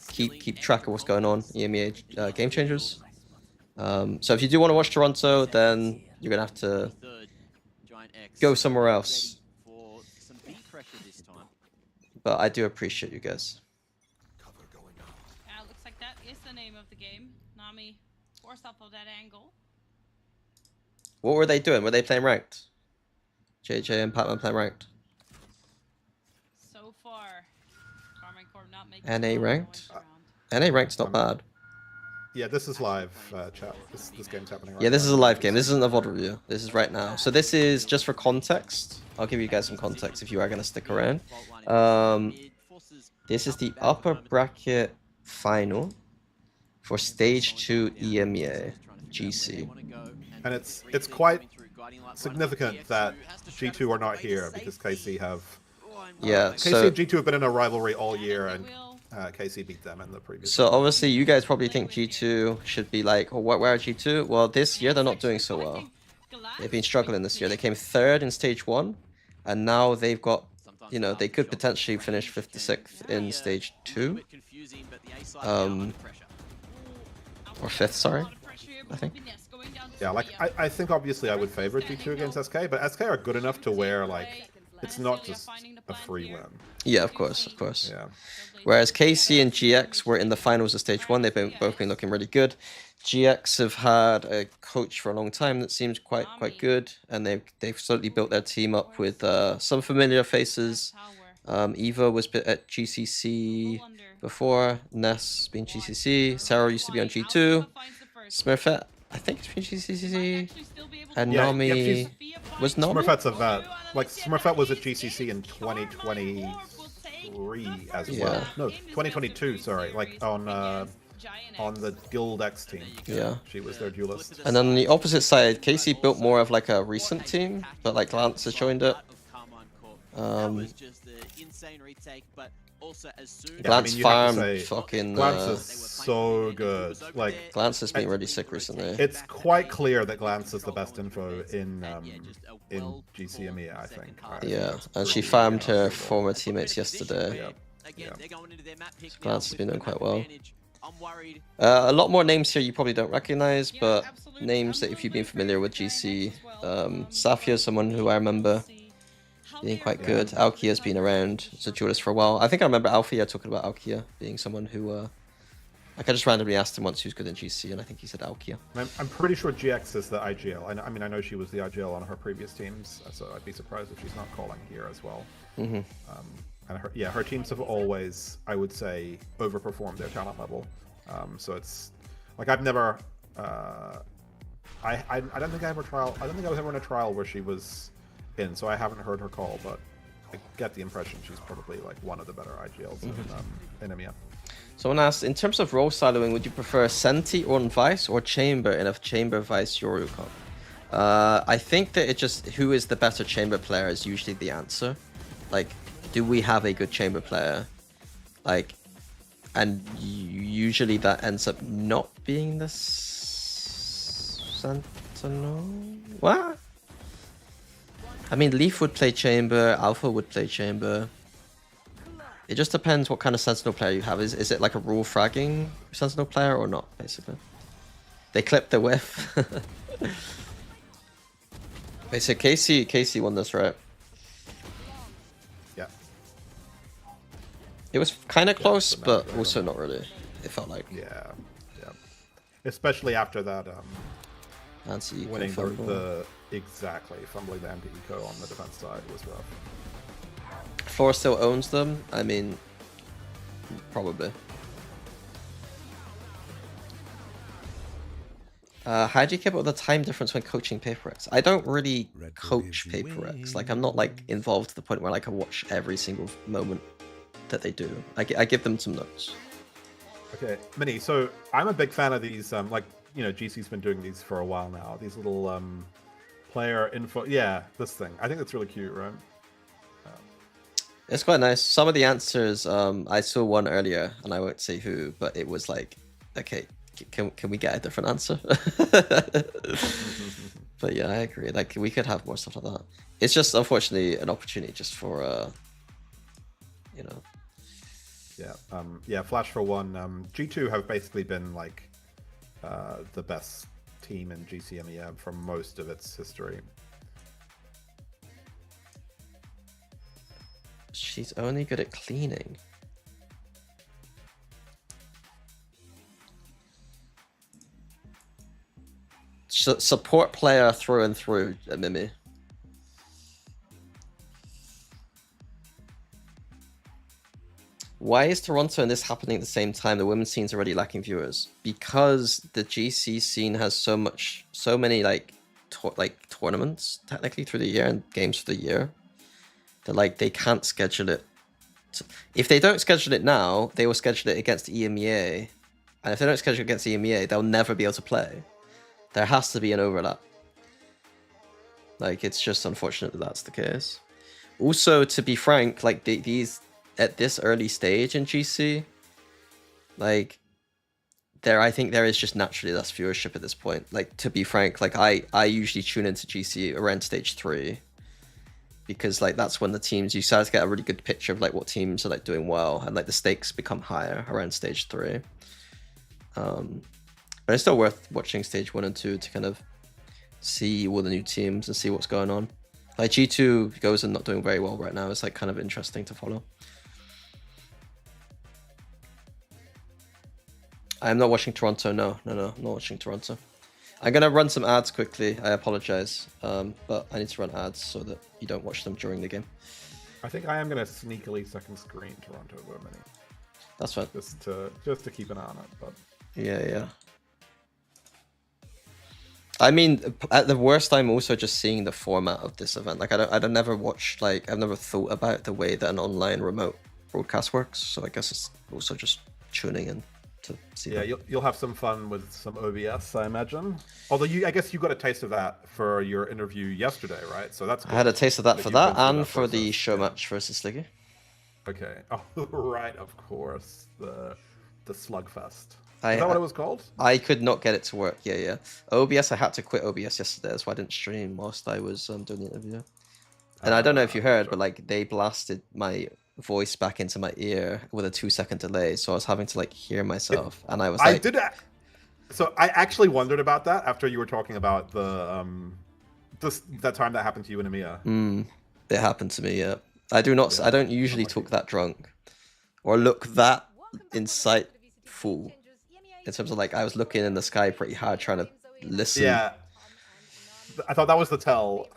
keep track of what's going on EMEA Game Changers. So if you do want to watch Toronto, then you're gonna have to go somewhere else. But I do appreciate you guys. Yeah, looks like that is the name of the game. Nami forced up of that angle. What were they doing? Were they playing ranked? JJ and Patman playing ranked. So far, Carmine Corp not making NA a lot of ranked? noise around. NA ranked's not bad. Yeah, this is live, chat. This game's happening right now. Yeah, this is a live game. This isn't a VOD review. This is right now. So this is just for context. I'll give you guys some context if you are going to stick around. This is the upper bracket final for stage 2 EMEA GC. And it's quite significant that G2 are not here because KC have... Yeah, KC so... and G2 have been in a rivalry all year, and KC beat them in the previous... So obviously you guys probably think G2 should be like, oh, where are G2? Well, this year they're not doing so well. They've been struggling this year. They came 3rd in stage 1, and now they've got, you know, they could potentially finish 56th in stage 2. Or 5th, sorry, I think. Yeah, like, I think obviously I would favor G2 against SK, but SK are good enough to where, like, it's not just a free win. Yeah, of course, of course. Yeah. Whereas KC and GX were in the finals of stage 1, they've both been looking really good. GX have had a coach for a long time that seems quite good, and they've slowly built their team up with some familiar faces. Eva was at GCC before, Ness been GCC, Sarah used to be on G2, Smurfette, I think it's been GCC, and Yeah, Nami was Nami? Smurfette's a vet. Like, Smurfette was at GCC in 2023 as well. No, 2022, sorry. Like, on the Guild X team. Yeah. She was their duelist. And then on the opposite side, Casey built more of like a recent team, but like Lance has joined it. Glance farm fucking... Glance is so good. Like, Glance has been really sick recently. It's quite clear that Glance is the best info in GC EMEA, I think. Yeah, and she farmed her former teammates yesterday. Yeah. Glance has been doing quite well. A lot more names here you probably don't recognize, but names that if you've been familiar with GC, Safia, someone who I remember being quite good. Alkia's been around as a duelist for a while. I think I remember Alfia talking about Alkia being someone who, like I just randomly asked him once who's good in GC, and I think he said Alkia. I'm pretty sure GX is the IGL. I mean, I know she was the IGL on her previous teams, so I'd be surprised if she's not calling here as well. Mm-hmm. And her teams have always, I would say, overperformed their talent level. So it's like I've never, I don't think I ever trial. I don't think I was ever in a trial where she was in, so I haven't heard her call, but I get the impression she's probably like one of the better IGLs in EMEA. Someone asked, in terms of role siloing, would you prefer Senti on Vice or Chamber in a Chamber Vice Yoru comp? I think that it just, who is the better Chamber player is usually the answer. Like, do we have a good Chamber player? Like, and usually that ends up not being the Sentinel? What? I mean, Leaf would play Chamber, Alpha would play Chamber. It just depends what kind of Sentinel player you have. Is it like a rule fragging Sentinel player or not, basically? They clipped the whiff. Wait, so Casey won this, right? Yeah. It was kind of close, but also not really. It felt like. Yeah. Especially after that, Nancy winning exactly, fumbling the anti-eco on the defense side was rough. Floor still owns them. I mean, probably. How do you keep up with the time difference when coaching PaperX? I don't really coach PaperX. Like, I'm not like involved to the point where like, I watch every single moment that they do. I give them some notes. Okay, Minnie. So I'm a big fan of these. Like, you know, GC's been doing these for a while now. These little player info. Yeah, this thing. I think that's really cute, right? It's quite nice. Some of the answers, I saw one earlier, and I won't say who, but it was like, okay, can we get a different answer? But yeah, I agree. Like, we could have more stuff like that. It's just, unfortunately, an opportunity just for, you know. Yeah, yeah. Flash for one. G2 have basically been like the best team in GC EMEA for most of its history. She's only good at cleaning. support player through and through at Mimi. Why is Toronto and this happening at the same time? The women's scene's already lacking viewers because the GC scene has so many like tournaments technically through the year and games for the year that like they can't schedule it. If they don't schedule it now, they will schedule it against EMEA, and if they don't schedule it against EMEA, they'll never be able to play. There has to be an overlap. Like it's just unfortunate that that's the case. Also, to be frank, like these. At this early stage in GC, like I think there is just naturally less viewership at this point. Like to be frank, like I usually tune into GC around stage 3 because like that's when the teams you start to get a really good picture of like what teams are like doing well and like the stakes become higher around stage 3. But it's still worth watching stage 1 and 2 to kind of see all the new teams and see what's going on. Like G2 goes and not doing very well right now. It's like kind of interesting to follow. I'm not watching Toronto. No, I'm not watching Toronto. I'm gonna run some ads quickly. I apologize, but I need to run ads so that you don't watch them during the game. I think I am gonna sneakily second screen Toronto for a minute. That's fine. Just to keep an eye on it, but yeah. I mean, at the worst, I'm also just seeing the format of this event. Like I don't never watch like I've never thought about the way that an online remote broadcast works. So I guess it's also just tuning in. Yeah, you'll have some fun with some OBS, I imagine. Although I guess you got a taste of that for your interview yesterday, right? So that's good. I had a taste of that for that and for the show match versus Liggy. Okay. Oh, right, of course. The slugfest. Is that what it was called? I could not get it to work. Yeah. OBS, I had to quit OBS yesterday, so I didn't stream whilst I was doing the interview. And I don't know if you heard, but like they blasted my voice back into my ear with a 2-second delay, so I was having to like hear myself, and I was like, So I actually wondered about that after you were talking about the that time that happened to you in EMEA. It happened to me. Yeah, I don't usually talk that drunk or look that insightful in terms of like I was looking in the sky pretty hard trying to listen. Yeah, I thought that was the tell.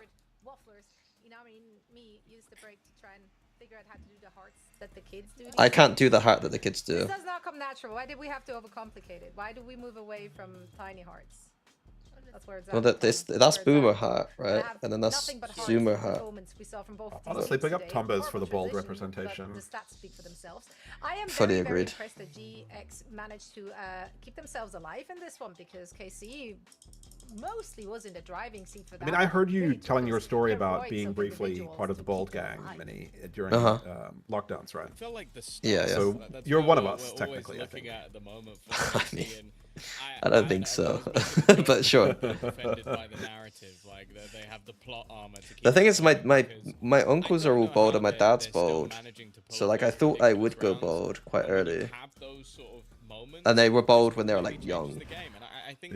That the kids do. I can't do the heart that the kids do. This does not come natural. Why did we have to overcomplicate it? Why do we move away from tiny hearts? That's where it's at. Well, that's Boomer heart, right? And then that's Zoomer heart. Honestly, big up Tumbers for the bold representation. The stats speak for themselves. I am Fully very, very agreed. impressed that GX managed to keep themselves alive in this one because KC mostly was in the driving seat for that. I mean, I heard you telling your story about being briefly part of the Bald Gang, Minnie, during lockdowns, right? I feel like the Yeah. So that's you're what one of we're us, technically, I think. At the moment for I mean, and I don't think so, but sure. Offended by the narrative, like they have the plot armor to keep The thing is, my uncles are all bald and my dad's bald, so like I thought I would go bald quite early, and they were bald when they were like young. I think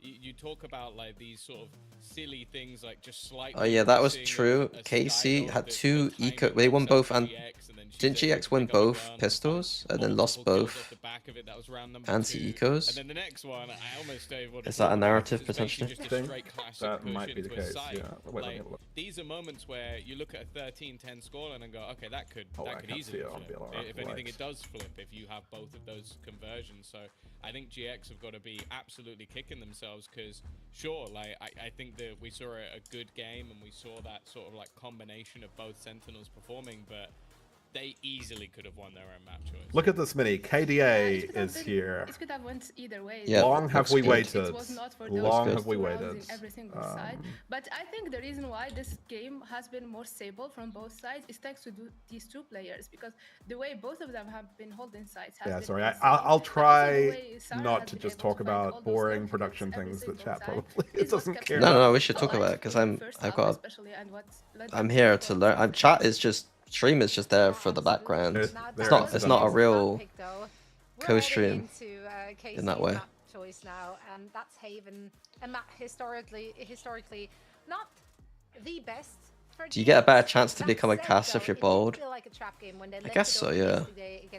you talk about like these sort of silly things like just slightly. Oh yeah, that was true. KC had 2 eco. They won both, and didn't GX win both pistols and then lost both anti-ecos? And then the next one, I almost is that a narrative potentially? That might be the case. Yeah. Wait, let me look. These are moments where you look at a 13-10 scoreline and go, okay, that could easily flip. If anything, it does flip if you have both of those conversions. So I think GX have got to be absolutely kicking themselves because, sure, like I think that we saw a good game and we saw that sort of like combination of both Sentinels performing, but they easily could have won their own map choice. Look at this mini. KDA is here. It could have went either way. Yeah, long have we waited. It was not for those long have we waited. Every single side. But I think the reason why this game has been more stable from both sides is thanks to these 2 players, because the way both of them have been holding sides has been sorry. insane. I'll try Sarah not has to been just able talk to find all about those boring levels production every things that single chat side. probably It's what doesn't kept care. No, we should alive talk about it because I'm first I've half got especially, and what led I'm them here to to go learn. on. Chat is just stream is just there for the background. It's not a real co-stream in that way. Choice now, and that's Haven, and that historically not the best. Do you get a better chance to become a cast if you're bald? I guess so, yeah.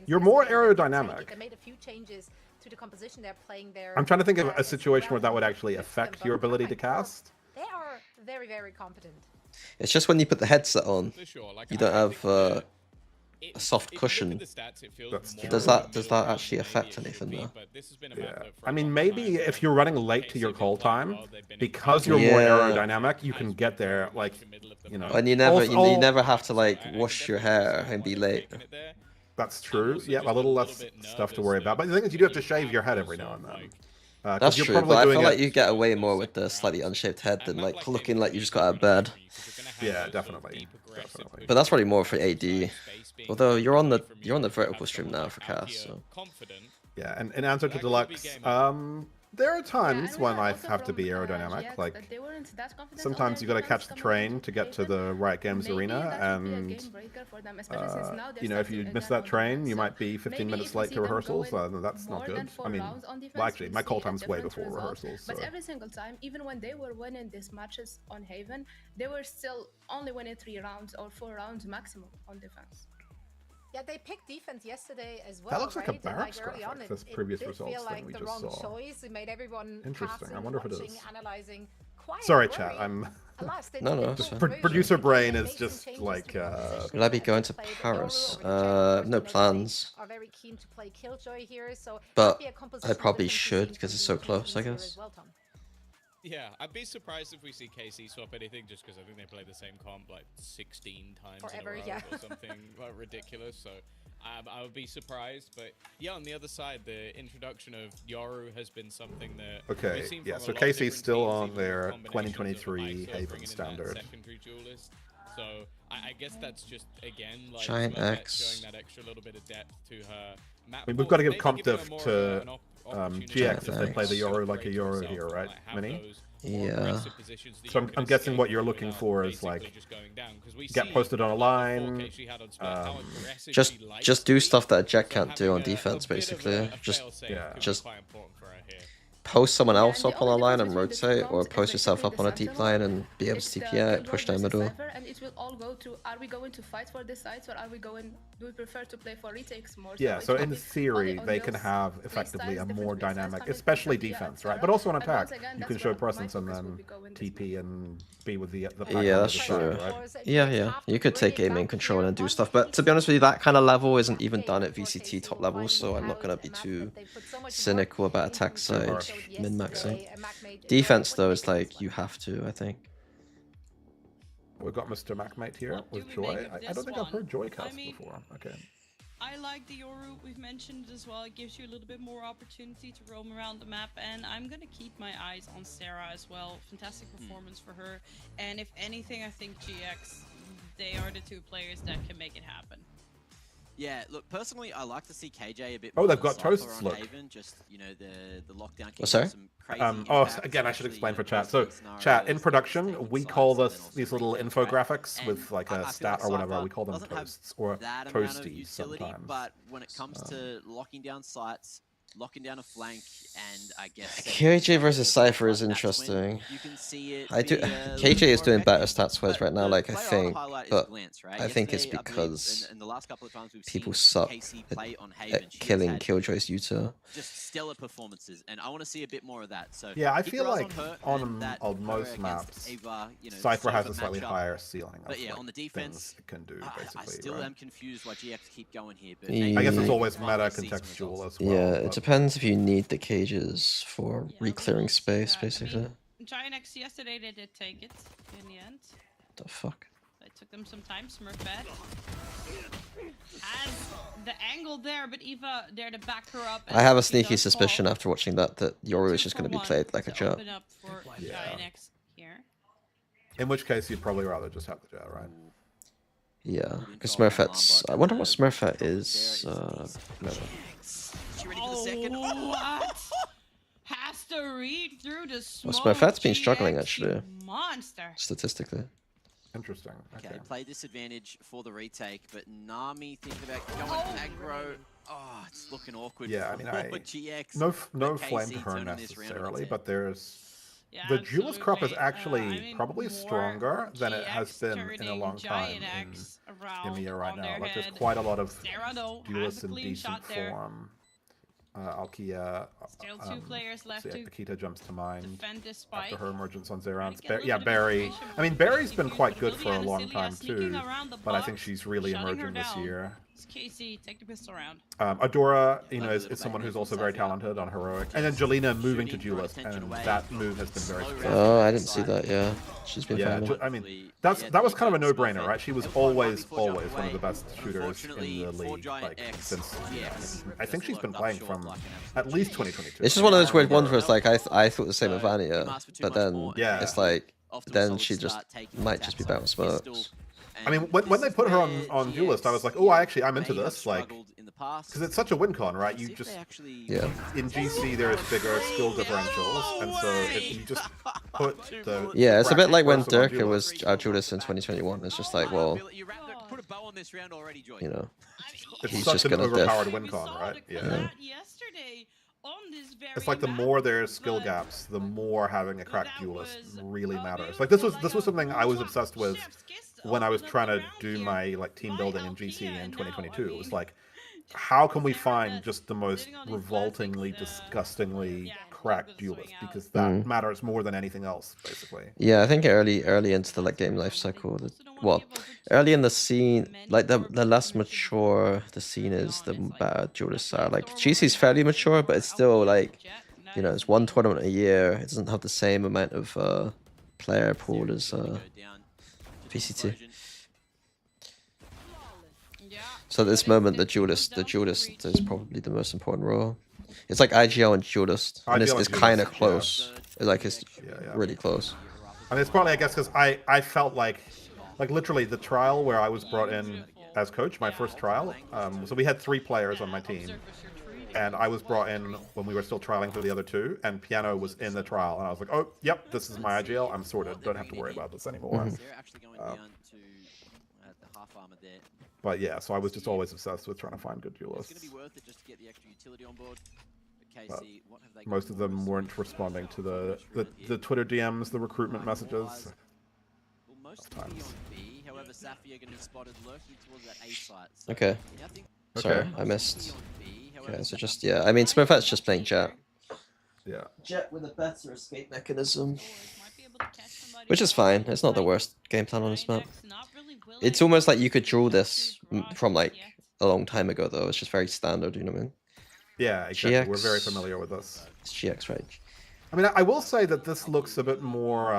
You're more aerodynamic. They made a few changes to the composition they're playing there. I'm trying to think of a as situation well where that would with actually them, affect but your ability like, to cast. They are very, very competent. It's just when you put the headset on, For sure. Like, you don't I have think that a soft if you look cushion. at the stats, it feels That's more true. Does of a that middle round actually than maybe affect it should anything be, though? but this has been a Yeah. map that for I a mean, long maybe time, if you're running late KC to your have call been playing time, well, they've been because you're more Yeah. aerodynamic, you can get there, like, you know. And you never Also- you never have to like I wash your definitely hair understand and why be they've late. taken it there. That's I'm true. also Yeah, just a little less bit stuff to nervous worry that about. But the thing is, you do have to when shave your head those every now sort and of, then. like, That's You're true, probably but I doing feel like it- you get away more with the slightly unshaved head than like looking like you just got out of bed. Yeah, definitely. Definitely. But that's probably more for AD. Although you're on the vertical stream now for cast, so Yeah, and in answer to Deluxe, there are times when I have to be aerodynamic. Like, sometimes you got to catch the train to get to the right games arena, and you know, if you miss that train, you might be 15 minutes late to rehearsals. That's not good. I mean, well, actually, my call time's way before rehearsals. But So. every single time, even when they were winning these matches on Haven, they were still only winning 3 rounds or 4 rounds maximum on defense. Yeah, they picked defense yesterday as well. That looks like a right? barracks early on, graphic, this it previous did results feel that like we the just wrong saw. choice. It made everyone Interesting. passing, I wonder if it watching, is. analyzing. Quite Sorry, worried. chat. I'm. Alas, they No, did no, improve it's fine. version. Producer They brain made is some just changes like. to the composition. Will I be They going to played Paris? Yoru over the jungle. No They plans. are very keen to play Killjoy here, so But might be a I composition probably difference should between because it's some so teams close, I here guess. as well, Tom. Yeah, I'd be surprised if we see KC swap anything, just because I think they play the same comp like 16 times Forever, in a row yeah. or something like ridiculous. So I would be surprised. But yeah, on the other side, the introduction of Yoru has been something that Okay, we've seen yeah, from a so lot of KC's different still teams, on even their with combinations of 2023 ISO Haven bringing in that standard. secondary duelist. So I guess that's just again like Giant Smurfette X. showing that extra little bit of depth to her map. I mean, we've pool, got to give maybe comp giving her diff more to an opportunity GX to if they play the Thanks. Yoru like a separate Yoru herself here, and, right, like, have Minnie? those more Yeah. aggressive positions that So you I'm can guessing what escape you're from looking without for is, basically like, just going down. 'Cause we get see posted on a with the line, 4K she had on Split, how aggressive Just she likes just to do be. stuff that Jack So can't do on having a defense, bit of basically. a Just fail-safe Yeah. could be just quite important for her here. post someone Yeah, else and the up on a only line difference and between the two rotate, or comps is post yourself basically up the on a deep Sentinel. line and be able It's to the TP it, Killjoy push down versus middle. Cypher, and it will all go to, are we going to fight for this sites, or are we going, do we prefer to play for retakes more? Yeah, it so will in be theory, only on they can those have play effectively styles, a different more play styles dynamic, coming especially from Gia and defense, right? Sarah. But also on And attack, once again, you can that's show where my presence and focus will then be going this TP and be with the pack Yeah, on the that's other true. side, right? Yeah. You could take game in control and do stuff, but to be honest with you, that kind of level isn't even done at VCT top levels, so I'm not gonna be too cynical about attack side min-maxing. Defense though is like you have to, I think. We've got Mr. MacMate here What with do we Joy. make of I this don't think I've one? heard Joy I cast mean- before. Okay. I like the Yoru. We've mentioned it as well. It gives you a little bit more opportunity to roam around the map, and I'm gonna keep my eyes on Sarah as well. Fantastic performance for her, and if anything, I think GX, they are the two players that can make it happen. Yeah, look, personally, I like to see KJ a bit Oh, more they've than got Cypher toasts, on look. Haven, just, you know, the lockdown can What's that? have some crazy Oh, impacts, again, I should especially, explain you for know, chat. So, best case chat, in scenarios, production, taking we sides, call and then this also these little retakes, right? infographics And with like I a feel stat like or whatever. Cypher We call them doesn't have toasts or that amount of toasties utility, sometimes. but when it comes to locking down sites, locking down a flank, and I guess KJ versus Cypher is that's when interesting. you can see it I do. be, a KJ little is more doing better effective. stats wise But right now, the like I player think, highlight is but Glance, right? I think it's Yesterday, I believe, because in the last couple of times we've people seen suck KC play on Haven, at she has killing had Killjoy's Utah. just stellar performances, and I want to see a bit more of that. So Yeah, I keep feel your eyes like her on and that on her most against maps, Ava, you know, Cypher has Sova a slightly matchup. higher ceiling. But of, yeah, like, on the things defense, it can do I basically. still right? am confused why GX keep going here. But I guess it's always finally meta see some contextual results. as well. Yeah, it but- depends if you need the cages for Yeah, we re-clearing will see space, that. I basically. mean, Giant X yesterday, they did take it in the end. The fuck? It took them some time. Smurfette has the angle there, but Eva there to back her up. I have a and she sneaky does suspicion fall. after watching that Yoru 2 is just for going to be 1 played like a to jet. open up for Giant X here. In which case, you'd probably rather just have the jet, right? Yeah, because Smurfette's. I wonder what Smurfette is. No. She ready for the second? Oh, what? Has to read through the smoke. Smurfette's been struggling, GX, you actually. Monster. Statistically. Interesting. Okay, play disadvantage for the retake, but Nami thinking about going aggro. Oh, it's looking awkward. Yeah, I mean, for GX. no but flame KC to her turning this round on necessarily, its but there's Yeah, the duelist crop is absolutely. actually I mean, probably more stronger than it has GX been in a turning long time Giant X in around EMEA right on now. their Like, there's head. quite a lot of Sarah, though, has duelists a in clean decent shot there. form. Alkia. Still two players left See, to Akita jumps to mind defend this spike. after her emergence on Zerance. Trying to get a Yeah, little bit of Barry. information I mean, from Barry's been Casey quite Fuse, good but for a Liliana long Cilia time sneaking too, around the but I think box, she's really shutting her emerging this down. year. It's Casey, take the pistol round. Adora, you know, is someone who's also very talented on heroic, and then Jelena moving to duelist, and that move has been very successful. Oh, I didn't see that. Yeah, she's been Yeah, farming. I mean, that was kind of a no-brainer, right? She was always one of the best shooters in the league, like since I think she's been playing from at least 2022. It's just one of those weird ones where it's like I thought the same of Vania, but then it's like then she just might just be better with smokes. I mean, when they put her on duelist, I was like, oh, I'm into this, like, because it's such a win con, right? You just in GC there's bigger skill differentials, and so if you just put the It's a bit like when person on Durka was duelist, our duelist in 2021. It's just like, well, you know, it's he's such just an gonna overpowered diff. win con, right? Yeah. Yesterday on this very It's like the map, more there's skill gaps, the more having a cracked duelist really matters. Like this was something I was obsessed with when I was trying to do my like team building in GC in 2022. It was like, how can we find just the most revoltingly, disgustingly cracked duelist? Because that matters more than anything else, basically. Yeah, I think early into the like game life cycle, well, early in the scene, like the less mature the scene is, the better duelists are. Like GC's fairly mature, but it's still like, you know, it's one tournament a year. It doesn't have the same amount of player pool as VCT. So at this moment, the duelist is probably the most important role. It's like IGL and duelist, and it's kind of close. It's really close. I mean, it's partly, I guess, because I felt like literally the trial where I was brought in as coach, my first trial. So we had 3 players on my team, and I was brought in when we were still trialing for the other 2, and Piano was in the trial, and I was like, oh, yep, this is my IGL. I'm sorted. Don't have to worry about this anymore. But yeah, so I was just always obsessed with trying to find good duelists. But most of them weren't responding to the Twitter DMs, the recruitment messages. Okay. Sorry, I missed. Okay, so just I mean, Smurfette's just playing Jet. Yeah. Jet with a better escape mechanism, which is fine. It's not the worst game plan on this map. It's almost like you could draw this from like a long time ago, though. It's just very standard, you know what I mean? Yeah, exactly. GX, we're very familiar with this. It's GX, right? I mean, I will say that this looks a bit more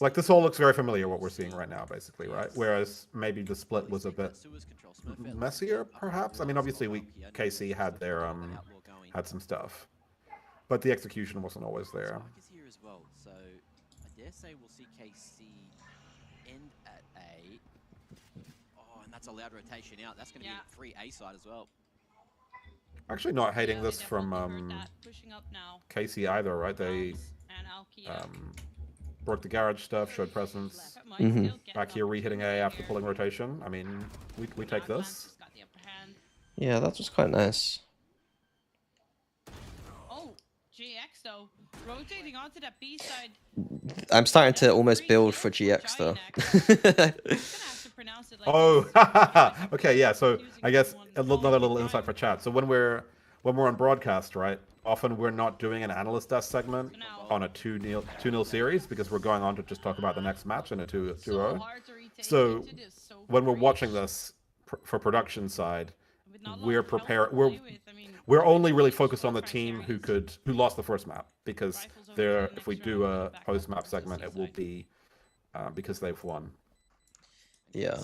like this all looks very familiar what we're seeing right now, basically, right? Whereas maybe the split was a bit messier, perhaps. I mean, obviously KC had their had some stuff, but the execution wasn't always there. So I dare say we'll see KC end at A. Oh, and that's a loud rotation out. That's going to be a free A side as well. Actually, not hating this from KC either, right? They broke the garage stuff, showed presence. Back here, re-hitting A after pulling rotation. I mean, we take this. Yeah, that was quite nice. Oh, GX though, rotating onto that B side. I'm starting to almost build for GX though. Oh, okay, yeah. So I guess another little insight for chat. So when we're on broadcast, right? Often we're not doing an analyst desk segment on a 2-0 series because we're going on to just talk about the next match in a 2-0. So when we're watching this for production side, we're only really focused on the team who lost the first map, because if we do a post map segment, it will be because they've won. Yeah.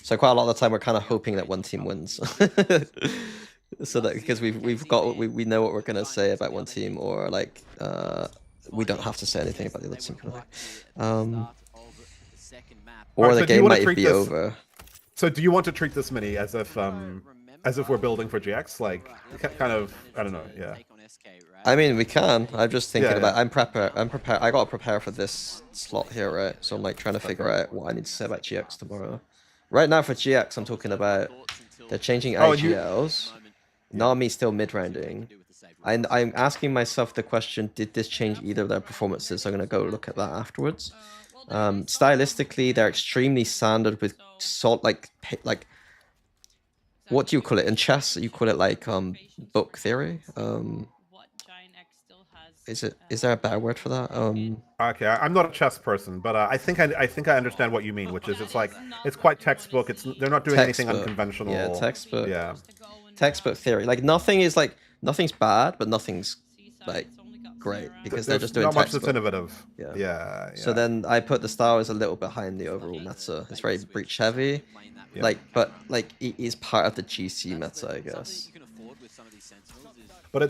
So quite a lot of the time we're kind of hoping that one team wins. So that because we know what we're gonna say about one team, or like we don't have to say anything about the other team. Or the game might be over. So do you want to treat this mini as if we're building for GX, like kind of, I don't know, yeah. I mean, we can. I'm just thinking about. I'm prepared. I gotta prepare for this slot here, right? So I'm like trying to figure out what I need to say about GX tomorrow. Right now for GX, I'm talking about they're changing IGLs. Nami's still mid-rounding. I'm asking myself the question: did this change either of their performances? So I'm gonna go look at that afterwards. Stylistically, they're extremely standard with like what do you call it in chess? You call it like book theory. What Giant X still has. Is there a bad word for that? Okay, I'm not a chess person, but I think I understand what you mean, which is it's like it's quite textbook. They're not doing anything Textbook. unconventional. Yeah, textbook. Yeah. Textbook theory. Like nothing's bad, but nothing's like great because they're just doing not much textbook. that's innovative. Yeah. Yeah. So then I put the Star Wars a little behind the overall meta. It's very breach heavy, like but like it is part of the GC meta, I guess. But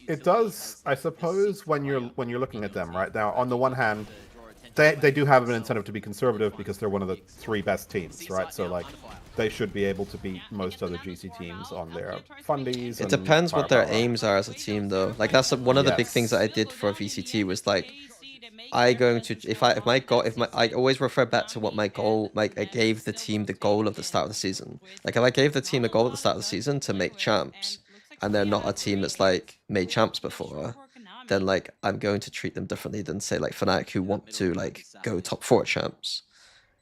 it does, I suppose, when you're looking at them right now. On the one hand, they do have an incentive to be conservative because they're one of the 3 best teams, right? So like they should be able to beat most other GC teams on their fundies. It depends what their aims are as a team, though. Like that's one of the big things that I did for VCT was like I always refer back to what my goal, like I gave the team the goal of the start of the season. Like if I gave the team a goal at the start of the season to make champs, and they're not a team that's like made champs before, then like I'm going to treat them differently than say like Fnatic who want to like go top 4 champs.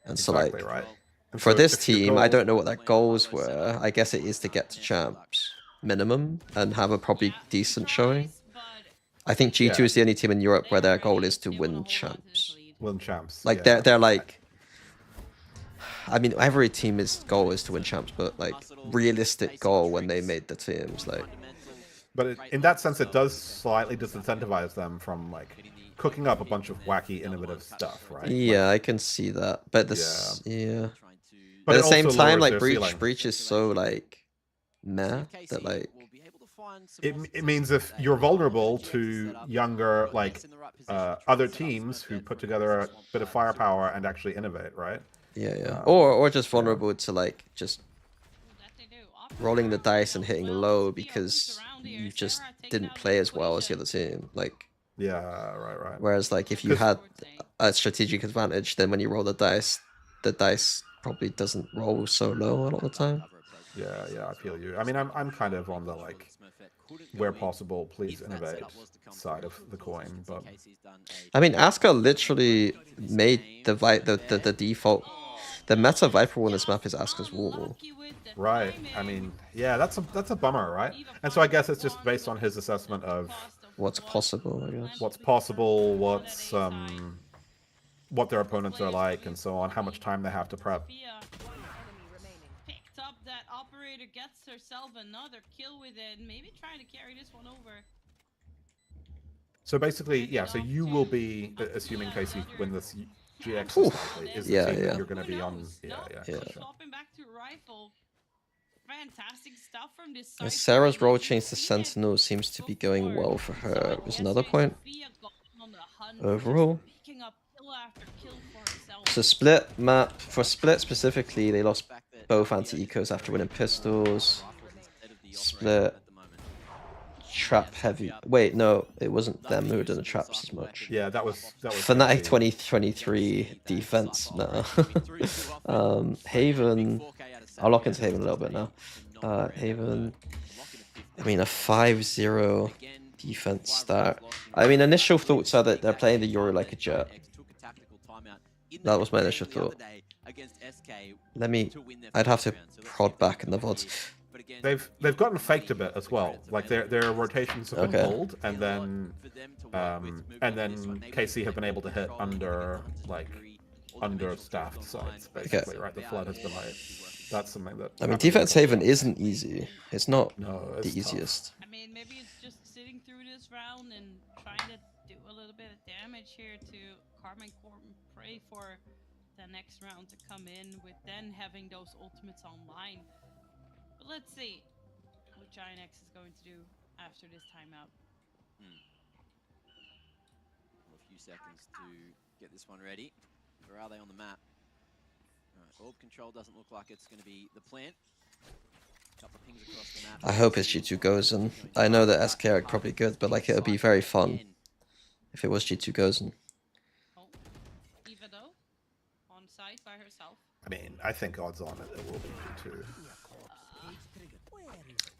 And so like right. And for so this if your team, I goal- don't know what their goals were. I guess it is to get to champs minimum and have a probably decent showing. I think G2 is the only team in Europe where their goal is to win champs. Win champs. Like yeah. they're like, I mean, every team's goal is to win champs, but like realistic goal when they made the teams, like. But in that sense, it does slightly disincentivize them from like cooking up a bunch of wacky, innovative stuff, right? Yeah, I can see that, but this, yeah. But at the same time, like breach is so like meh that like. It means if you're vulnerable to younger like other teams who put together a bit of firepower and actually innovate, right? Yeah. Or just vulnerable to like just rolling the dice and hitting low because you just didn't play as well as the other team. Like yeah, right. Whereas like if you had a strategic advantage, then when you roll the dice probably doesn't roll so low a lot of the time. Yeah, I feel you. I mean, I'm kind of on the like, where possible, please innovate side of the coin, but I mean, Asuka literally made the default. The meta Viper on this map is Asuka's wall. Right. I mean, yeah, that's a bummer, right? And so I guess it's just based on his assessment of what's possible, I guess. What's possible, what's what their opponents are like, and so on, how much time they have to prep. Picked up that operator, gets herself another kill with it, maybe trying to carry this one over. So basically, yeah, so you will be, assuming Casey win this GX is the team that you're going to be on. Yeah. Swapping back to rifle. Fantastic stuff from this side. Sarah's role change to Sentinel seems to be going well for her. Was another point. Overall. So split map, for split specifically, they lost both anti-ecos after winning pistols. Split. Trap heavy. Wait, no, it wasn't them who were doing the traps as much. Yeah, that was Fnatic 2023 defense now. Haven. I'll lock into Haven a little bit now. Haven. I mean, a 5-0 defense start. I mean, initial thoughts are that they're playing the Euro like a jet. That was my initial thought. I'd have to prod back in the VODs. They've gotten faked a bit as well. Like their rotations have been pulled, and then KC have been able to hit understaffed sites basically. Right, the flood has been like that's something that. I mean, defense Haven isn't easy. It's not the easiest. I mean, maybe it's just sitting through this round and trying to do a little bit of damage here to Carmen Corbin, pray for the next round to come in with then having those ultimates online. But let's see what Giant X is going to do after this timeout. A few seconds to get this one ready. Where are they on the map? Orb control doesn't look like it's going to be the plan. Couple of pings across the map. I hope it's G2 Gozen. I know that SK are probably good, but like it'll be very fun if it was G2 Gozen. Eva though, on site by herself. I mean, I think odds on it will be G2.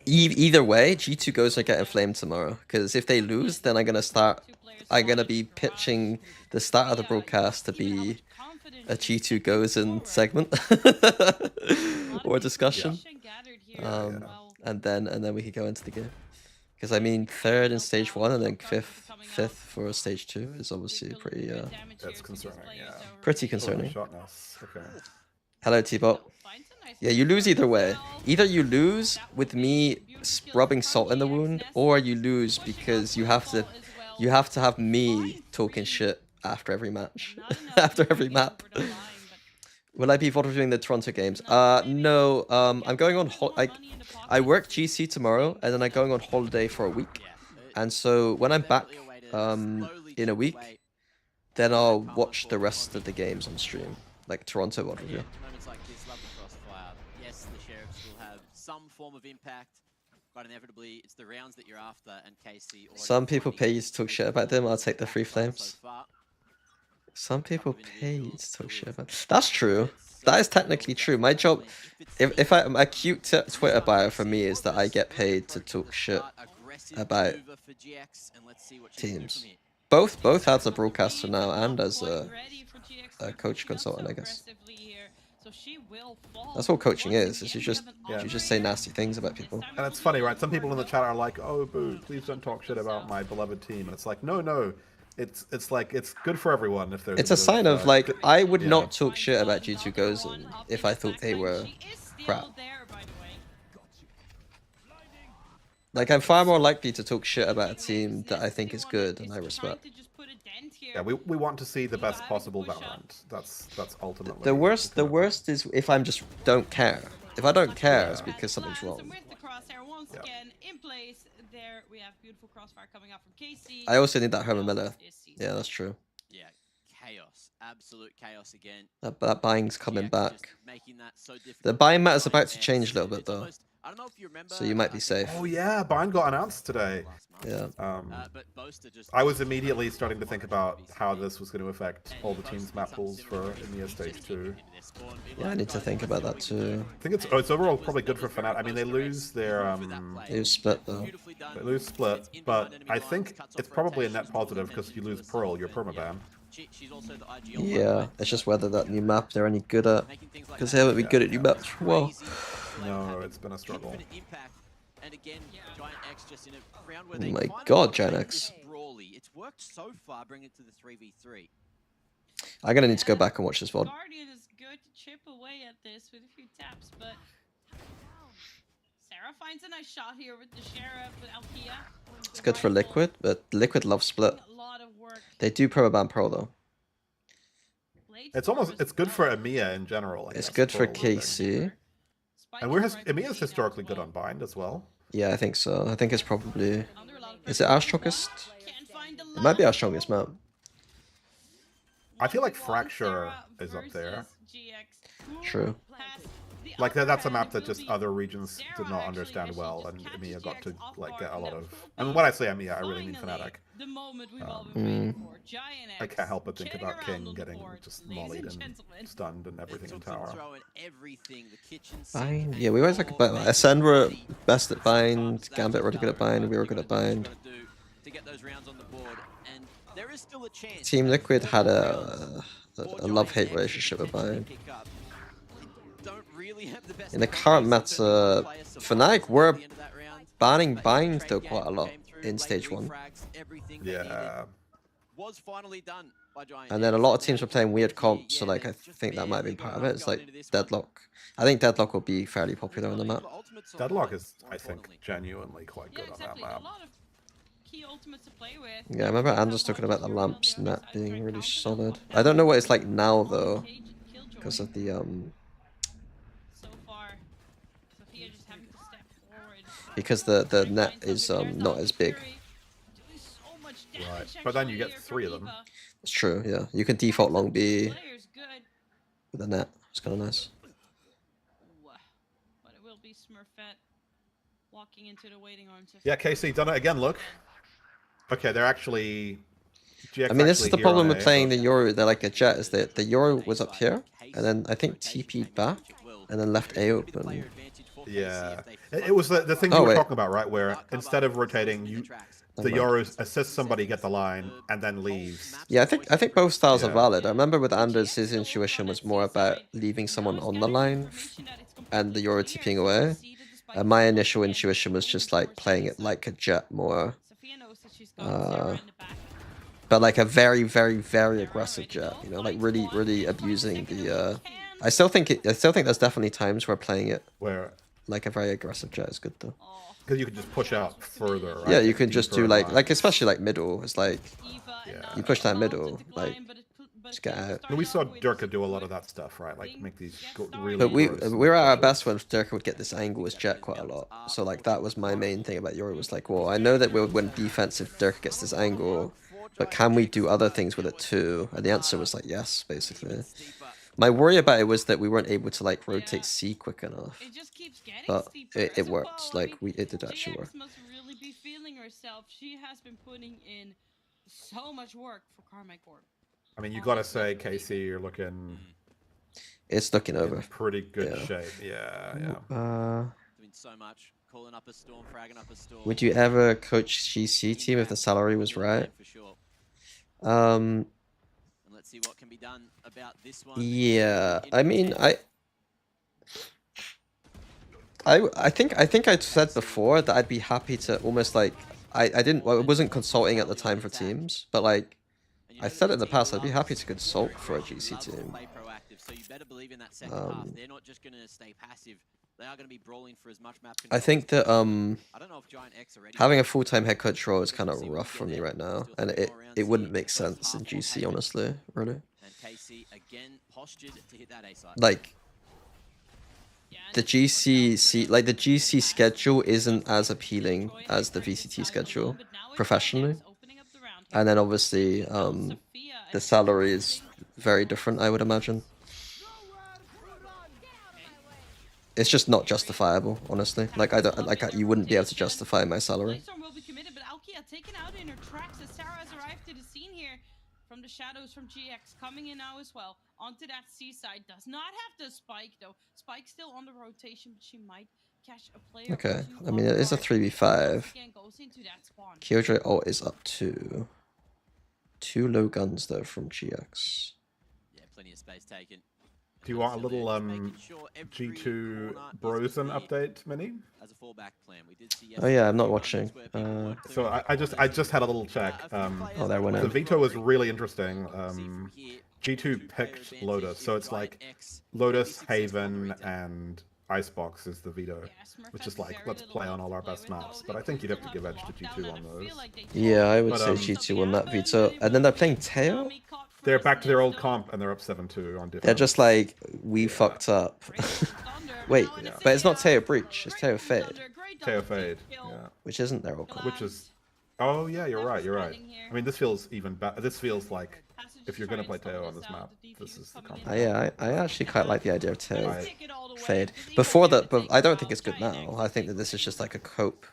Either way, G2 Gozen are getting flamed tomorrow. Because if they lose, then I'm gonna be pitching the start of the broadcast to be a G2 Gozen segment or discussion. and then we could go into the game. Because I mean, third in stage 1 and then fifth for stage 2 is obviously pretty That's concerning. Yeah. pretty concerning. Shotness. Okay. Hello, T-Bot. Yeah, you lose either way. Either you lose with me rubbing salt in the wound, or you lose because you have to have me talking shit after every match, after every map. Will I be doing the Toronto games? No. I'm going on. I work GC tomorrow, and then I'm going on holiday for a week. And so when I'm back, in a week, then I'll watch the rest of the games on stream, like Toronto what review. Moments like this, love the crossfire. Yes, the sheriffs will have some form of impact, but inevitably it's the rounds that you're after. And KC. Some people pay you to talk shit about them. I'll take the free flames. Some people pay you to talk shit about. That's true. That is technically true. My job, if I'm a cute Twitter bio for me is that I get paid to talk shit about teams. Both as a broadcaster now and as a coach consultant, I guess. That's all coaching is you just say nasty things about people. And it's funny, right? Some people in the chat are like, "Oh, boo! Please don't talk shit about my beloved team." And it's like, no. It's like it's good for everyone if there's. It's a sign of like I would not talk shit about G2 Gozen if I thought they were crap. Like I'm far more likely to talk shit about a team that I think is good and I respect. Yeah, we want to see the best possible Valorant. That's ultimately the worst is if I'm just don't care. If I don't care, it's because something's wrong. We have beautiful crossfire coming up from KC. I also need that Herman Miller. Yeah, that's true. Yeah, chaos, absolute chaos again. That buying's coming back. The buying matter's about to change a little bit though, so you might be safe. Oh yeah, buying got announced today. Yeah. I was immediately starting to think about how this was going to affect all the teams' map pools for EMEA Stage 2. Yeah, I need to think about that too. I think it's overall probably good for Fnatic. I mean, they lose their They lose Split though. They lose Split, but I think it's probably a net positive because you lose Pearl, your permaban. Yeah, it's just whether that new map they're any good at, because they haven't been good at new maps for a while. No, it's been a struggle. Oh my god, Giant X. It's worked so far, bring it to the 3v3. I'm gonna need to go back and watch this VOD. Guardian is good to chip away at this with a few taps, but Sarah finds a nice shot here with the Sheriff with Alkia. It's good for Liquid, but Liquid loves Split. They do promo-ban Pearl though. It's good for EMEA in general. It's good for KC. And EMEA's historically good on bind as well. Yeah, I think so. I think it's probably... Is it our strongest? It might be our strongest map. I feel like Fracture is up there. True. Like that's a map that just other regions did not understand well, and EMEA got to like get a lot of. I mean, when I say EMEA, I really mean Fnatic. I can't help but think about King getting just mollied and stunned and everything in tower. Bind? Yeah, we always like about Ascend were best at bind, Gambit really good at bind, we were good at bind. Team Liquid had a love-hate relationship with bind. In the current meta, Fnatic were banning bind though quite a lot in stage 1. Yeah. And then a lot of teams were playing weird comps, so like I think that might have been part of it. It's like Deadlock. I think Deadlock will be fairly popular on the map. Deadlock is, I think, genuinely quite good on that map. Yeah, I remember Anders talking about the lamps net being really solid. I don't know what it's like now though, because of the because the net is not as big. Right, but then you get 3 of them. It's true, yeah. You can default long B with a net. It's kind of nice. But it will be Smurfette walking into the waiting arms. Yeah, KC done it again. Look. Okay, they're actually. GX I mean, this is the problem with playing the Yoru. They're like a jet. Is that the Yoru was up here, and then I think TP'd back, and then left A open. Yeah, it was the thing you were talking about, right? Where instead of rotating, the Yoru assists somebody get the line and then leaves. Yeah, I think both styles are valid. I remember with Anders, his intuition was more about leaving someone on the line, and the Yoru TPing away. My initial intuition was just like playing it like a Jet more. But like a very, very, very aggressive Jet, you know, like really, really abusing the. I still think there's definitely times where playing it like a very aggressive Jet is good though. Because you could just push out further, right? Yeah, you can just do like especially like middle. It's like you push that middle, like just get out. And we saw Durka do a lot of that stuff, right? Like make these really. But we gross were at our best when Durka would get this angle as Jet quite a lot. So like that was my main thing about Yuri was like, well, I know that we'll win defense if Durka gets this angle, but can we do other things with it too? And the answer was like yes, basically. My worry about it was that we weren't able to like rotate C quick enough. But it worked. Like it did actually work. Must really be feeling herself. She has been putting in so much work for Carmigor. I mean, you gotta say, Casey, you're looking. It's looking over. Pretty good shape. Yeah. Doing so much, calling up a storm, fragging up a storm. Would you ever coach GC team if the salary was right? For sure. And let's see what can be done about this one. Yeah, I mean, I think I said before that I'd be happy to almost like I wasn't consulting at the time for teams, but like I said in the past I'd be happy to consult for a GC team. So you better believe in that second half. They're not just gonna stay passive. They are gonna be brawling for as much map control. I think that I don't know if Giant X already having a full-time head coach role is kind of rough for me right now, and it wouldn't make sense in GC honestly, really. And KC again postured to hit that A side. Like the GC schedule isn't as appealing as the VCT schedule professionally, and then obviously the salary is very different, I would imagine. It's just not justifiable, honestly. Like you wouldn't be able to justify my salary. Taken out in her tracks as Sarah has arrived to the scene here from the shadows from GX coming in now as well onto that seaside. Does not have the spike though. Spike still on the rotation, but she might catch a player. Okay, I mean it is a 3v5. Killjoy ult is up to 2 low guns though from GX. Yeah, plenty of space taken. Do you want a little G2 Brosen update, Mini? As a fallback plan, we did see. Oh yeah, I'm not watching. So I just had a little check. Oh, there went the in. veto was really interesting. G2 picked Lotus, so it's like Lotus, Haven, and Icebox is the veto, which is like let's play on all our best maps. But I think you'd have to give edge to G2 on those. Yeah, I would say G2 on that veto, and then they're playing Teo. They're back to their old comp and they're up 7-2 on defense. They're just like, we fucked up. Wait, but it's not Teo Breach, it's Teo Fade. Teo Fade, yeah. Which isn't their old comp. Which is, oh yeah, you're right. I mean, this feels even better. This feels like, if you're going to play Teo on this map, this is the comp. Yeah, I actually quite like the idea of Teo Fade. Before that, but I don't think it's good now. I think that this is just like a cope.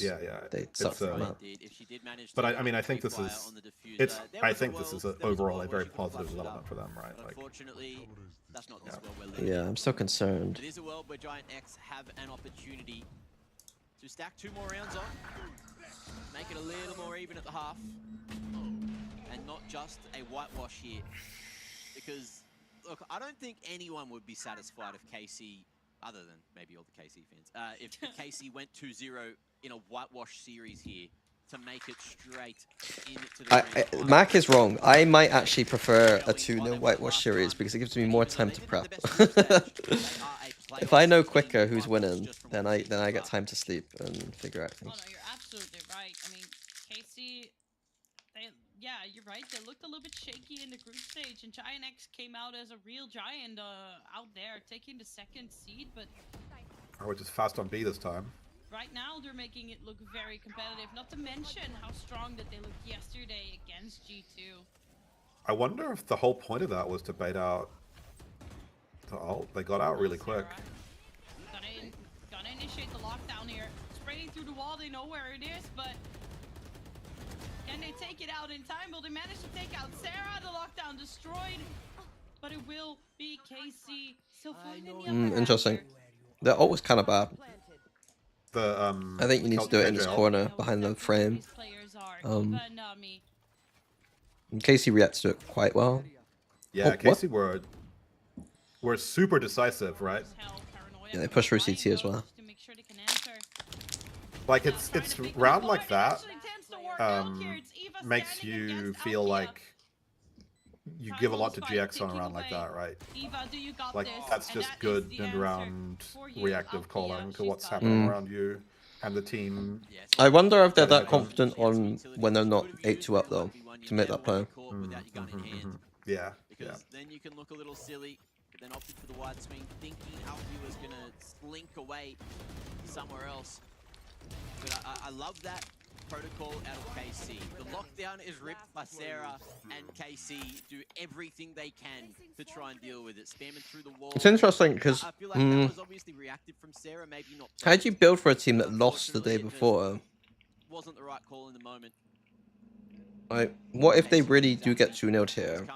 Yeah. They suck them out. But I mean, I think this is overall a very positive development for them, right? Like, that's not this world we're living in. Yeah, I'm so concerned. It is a world where Giant X have an opportunity to stack 2 more rounds on, make it a little more even at the half, and not just a whitewash here. Because look, I don't think anyone would be satisfied if KC, other than maybe all the KC fans, if KC went 2-0 in a whitewash series here to make it straight into the Mac is wrong. I might actually prefer a 2-0 whitewash series because it gives me more time to prep. If I know quicker who's winning, then I get time to sleep and figure out things. Oh no, you're absolutely right. I mean, KC, yeah, you're right. They looked a little bit shaky in the group stage, and Giant X came out as a real giant out there, taking the 2nd seed. But we're just fast on B this time. Right now, they're making it look very competitive. Not to mention how strong that they looked yesterday against G2. I wonder if the whole point of that was to bait out the ult. They got out really quick. Gonna initiate the lockdown here. Spraying through the wall, they know where it is, but can they take it out in time? Will they manage to take out Sarah? The lockdown destroyed, but it will be KC still finding the Interesting. The ult was kind of bad. I think you need to do it in this corner behind the frame. Casey reacts to it quite well. Yeah, Casey were super decisive, right? Yeah, they push through CT as well. sure they can answer. Like Now it's trying to pick round them like apart. It that actually tends to work out here. It's Eva makes standing you against feel Althea. like you Time give a on lot to spike, GX on a thinking round like away. that, right? Eva, do you got Like this? that's And just that is good the and answer round for you, reactive Althea. calling to She's what's got happening Mm. around you and the team. Yeah, I wonder if they're Better that than- confident on when they're not 8-2 up though to make that play. Without your gun in hand. Yeah, Because then you can look a little silly, but then opted for the wide swing, thinking Alfie was going to slink away somewhere else. But I love that protocol out of KC. The lockdown is ripped by Sarah, and KC do everything they can to try and deal with it, spamming through the wall. It's interesting because I feel like that was obviously reactive from Sarah, maybe not. how do you build for a team that lost the day before? Wasn't the right call in the moment. Like, what if they really do get 2-0 here?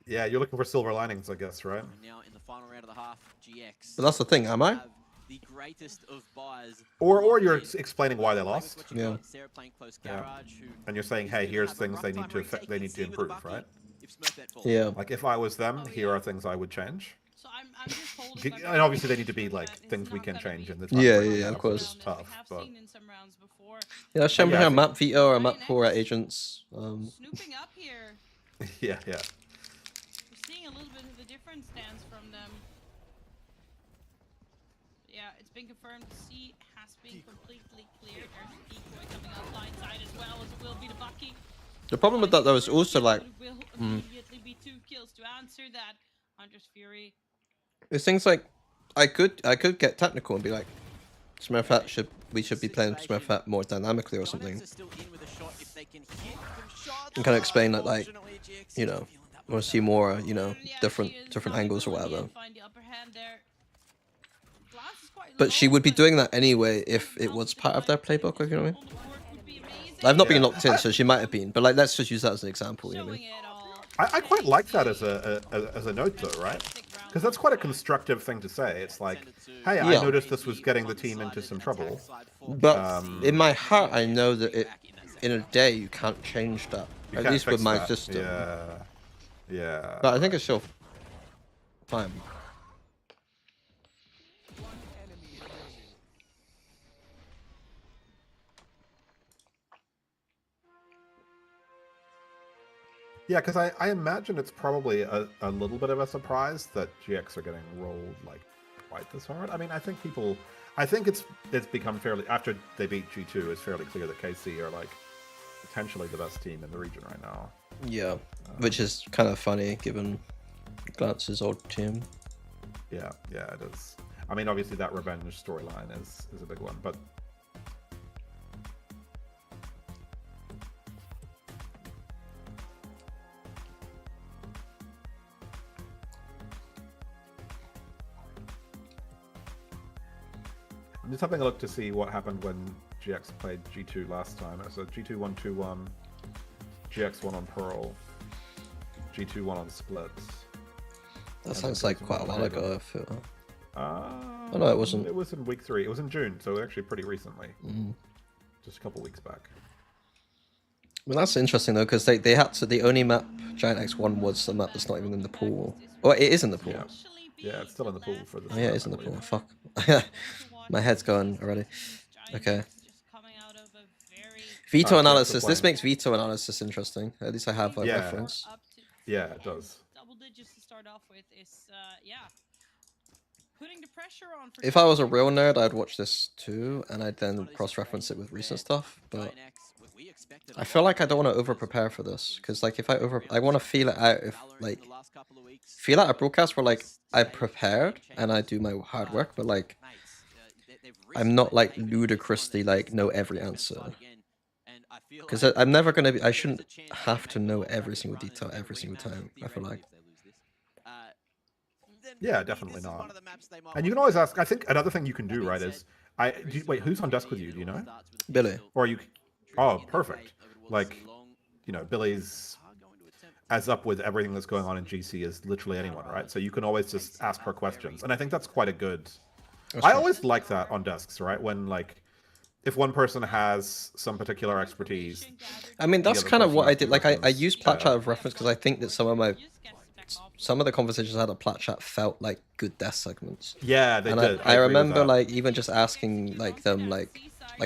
Yeah, you're looking for silver linings, I guess, right? Now in the final round of the half, GX. But that's the thing, am I? The greatest of buys. Or you're explaining why they lost. Yeah. Sarah playing close Yeah. garage, who And you're saying, hey, here's things they need to improve, right? Yeah. Like if I was them, here are things I would change. So I'm just told And obviously they need to be like things we can change in the time. Yeah, frame, yeah, of which course. is tough, we have but seen in some rounds before. Yeah, show me yeah, I how think- map veto or map poor at agents. Snooping up here. yeah. We're seeing a little bit of a different stance from them. Yeah, it's been confirmed. C has been completely cleared. There's an decoy coming out blindside as well as it will be the Bucky. The problem with that though is also like, Will immediately be 2 kills to answer that. Hunter's Fury. it's things like I could get technical and be like, Smurfette we should be playing Smurfette more dynamically or something. And kind of explain that like, you know, want to see more, you know, different angles or whatever. Find the upper hand there. Glass is quite But she low, would be but doing that anyway if it was part of their playbook, if you know what I mean. on the court would be amazing. I've not been locked in, so she might have been. But like, let's just use that as an example, you know what I Showing mean? it all. I quite like that as a note though, right? Because that's quite a constructive thing to say. It's like, hey, I Yeah. noticed this was getting the team into some trouble. But in my heart, I know that in a day you can't change that. You At can't least with fix my that. system. Yeah. But I think it's still fine. Yeah, because I imagine it's probably a little bit of a surprise that GX are getting rolled like quite this hard. I mean, I think it's become fairly, after they beat G2, it's fairly clear that KC are like potentially the best team in the region right now. Yeah, which is kind of funny given Glance's old team. Yeah, it is. I mean, obviously that revenge storyline is a big one, but I'm just having a look to see what happened when GX played G2 last time. So G2 won 2-1, GX won on Pearl, G2 won on Splits. That And sounds then like G2 quite a won on while Halo. ago, I feel. Oh no, it wasn't. It was in week 3. It was in June, so actually pretty recently. Mm. Just a couple weeks back. Well, that's interesting though, because they had to. The only map Giant X won was the map that's not even in the pool. Well, it is in the pool. Yeah, it's still in the pool for this. Oh yeah, it round, is in I the pool. believe. Fuck. My head's going already. Okay. Veto Ah, analysis. so This playing. makes veto analysis interesting. At least I have like Yeah. reference. Yeah, it does. Double digits to start off with is yeah. Putting the pressure on for If I was a real nerd, I'd watch this too, and I'd then cross-reference it with recent stuff. But I feel like I don't want to over-prepare for this, because like if I want to feel it out. If like feel out a broadcast where like I prepared and I do my hard work, but like I'm not like ludicrously like know every answer. Because I'm never gonna be. I shouldn't have to know every single detail every single time. I feel like. Yeah, definitely not. And you can always ask. I think another thing you can do, right, is wait, who's on desk with you? Do you know? Billy. Or you? Oh, perfect. Like, you know, Billy's as up with everything that's going on in GC as literally anyone, right? So you can always just ask her questions, and I think that's quite a good. I always like that on desks, right? When like, if one person has some particular expertise. I mean, that's the other kind of person what I has did. the Like, I reference. use Platchat as reference because I think that some of my some of the conversations I had at Plat Chat felt like good death segments. Yeah, they And did. I agree with remember that. like even just asking like them like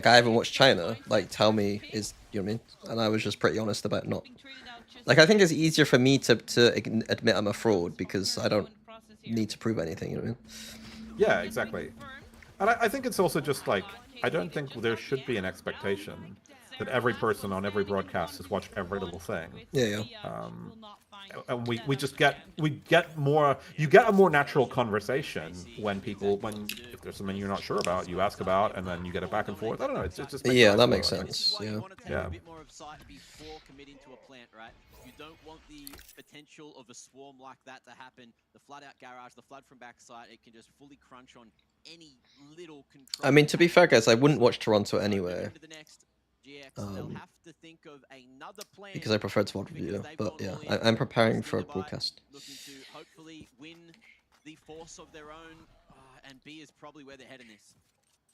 I haven't watched China, like tell me is you know what I mean? And I was just pretty honest about not like I think it's easier for me to admit I'm a fraud because I don't need to prove anything, you know what I mean? Yeah, exactly. And I think it's also just like I don't think there should be an expectation that every person on every broadcast has watched every little thing. Yeah. And we just get more, you get a more natural conversation when if there's something you're not sure about, you ask about, and then you get it back and forth. I don't know, it just makes Yeah, nice that flow, makes I think. sense. Yeah. Yeah. A bit more of sight before committing to a plant, right? You don't want the potential of a swarm like that to happen. The flood out garage, the flood from backside, it can just fully crunch on any little control. I mean, to be fair, guys, I wouldn't watch Toronto anyway. Because I prefer to watch video, but yeah, I'm preparing for a broadcast. Looking to hopefully win the force of their own, and B is probably where they're heading this.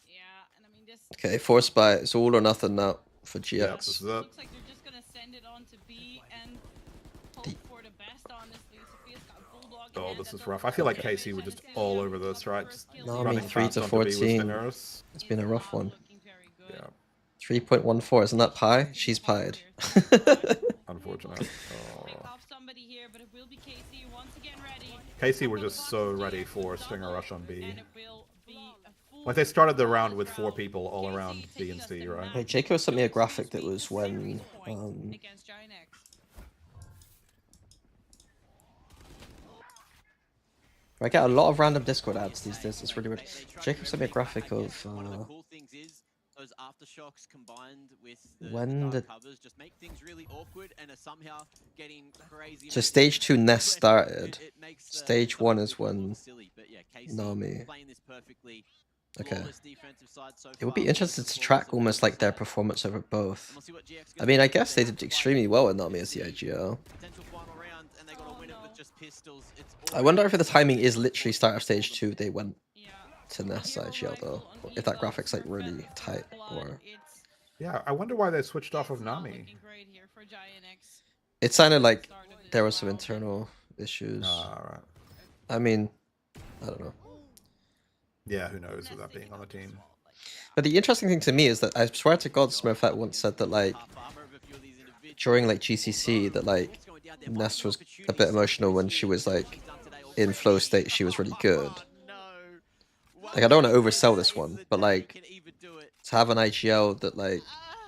Yeah, and I mean this. Okay, force by it's all or nothing now for GX. Yeah, this is it. Looks like they're just gonna send it on to B and hope for the best. Honestly, Sophia's got a bulldog. Oh, this is rough. I feel like Casey was just all over this, right? Just No, I running mean 3 fast to onto B with 14. stingers. It's been a rough one. Yeah. 3.14, isn't that pi? She's pied. Unfortunate. Oh. Somebody here, but it will be Casey once again ready. Casey were just so ready for Stinger Rush on B. Like they started the round with 4 people all around B and C, right? Hey, Jaco sent me a graphic that was when I get a lot of random Discord ads these days. It's really weird. Jacob sent me a graphic of those aftershocks combined with when the covers just make things really awkward and are somehow getting crazy. so stage 2 Nest started. Stage 1 is when Nami. Okay. It would be interesting to track almost like their performance over both. I mean, I guess they did extremely well with Nami as the IGL. I wonder if the timing is literally start of stage 2 they went to Nest IGL though. If that graphic's like really tight or... Yeah, I wonder why they switched off of Nami. It sounded like there was some internal issues. Right. I mean, I don't know. Yeah, who knows with that being on the team. But the interesting thing to me is that I swear to God, Smurfette once said that like during like GCC that like Nest was a bit emotional when she was like in flow state. She was really good. Like I don't want to oversell this one, but like to have an IGL that like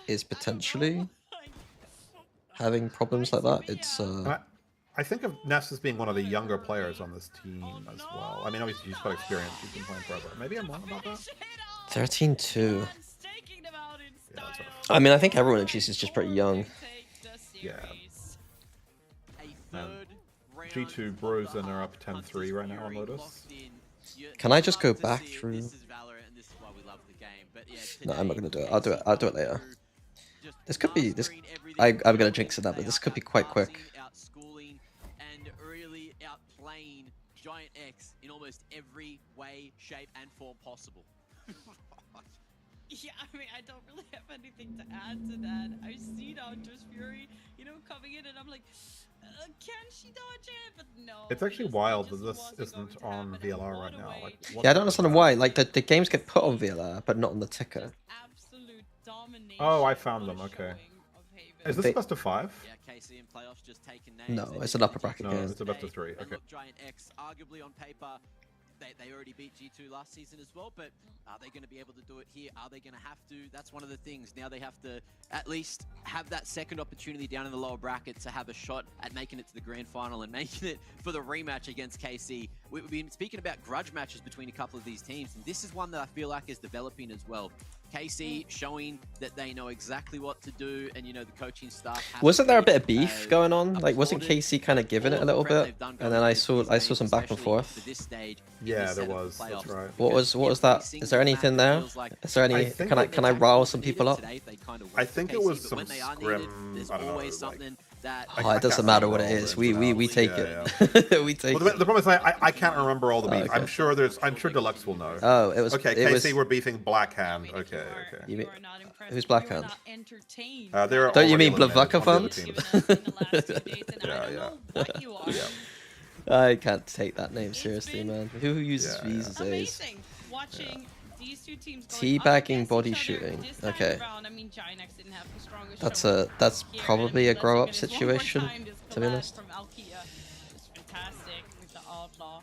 is potentially having problems like that, it's. I think of Ness as being one of the younger players on this team as well. I mean, obviously she's got experience. She's been playing forever. Maybe I'm wrong about that. 13-2. Yeah, I mean, I think everyone at GC is just pretty young. Yeah. G2 Brosen are up 10-3 right now on Lotus. Can I just go back through? No, I'm not gonna do it. I'll do it later. This could be this. I'm gonna jinx it up, but this could be quite quick. Giant X in almost every way, shape, and form possible. Yeah, I mean, I don't really have anything to add to that. I see now Just Fury, you know, coming in, and I'm like, can she dodge it? But no. It's actually wild that this isn't on VLR right now. Like, Yeah, I don't understand why. Like the games get put on VLR, but not on the ticker. Oh, I found them. Okay. Is this best of 5? Yeah, KC in playoffs just taking names. No, it's an upper bracket No, game. it's a best of 3. Okay. Giant X, arguably on paper, they already beat G2 last season as well, but are they going to be able to do it here? Are they going to have to? That's one of the things. Now they have to at least have that second opportunity down in the lower bracket to have a shot at making it to the grand final and making it for the rematch against KC. We've been speaking about grudge matches between a couple of these teams, and this is one that I feel like is developing as well. KC showing that they know exactly what to do, and you know the coaching staff. Wasn't there a bit of beef going on? Like, wasn't KC kind of giving it a little bit? And then I saw some back and forth. Yeah, there was. That's right. What was that? Is there anything there? Is there any? Can I rile some people up? I think it was some scrim. I don't know. Oh, it doesn't matter what it is. We take it. We take well, it. The problem is I can't remember all the beef. Okay. I'm sure Deluxe will know. Oh, it was okay. KC were beefing Blackhand. Okay. You mean, who's Blackhand? They're Don't you mean already Blavaka eliminated Fund? from the other teams. Yeah. I can't take that name It's seriously, been man. Who uses Yeah, these days? amazing watching these two teams going up Teabagging against body each other shooting. this time Okay. around. I mean, Ginex didn't have the strongest That's showing that's here, probably a let's grow look up at this one more situation, time, this to be collab honest. from Alkia. It's fantastic with the Outlaw.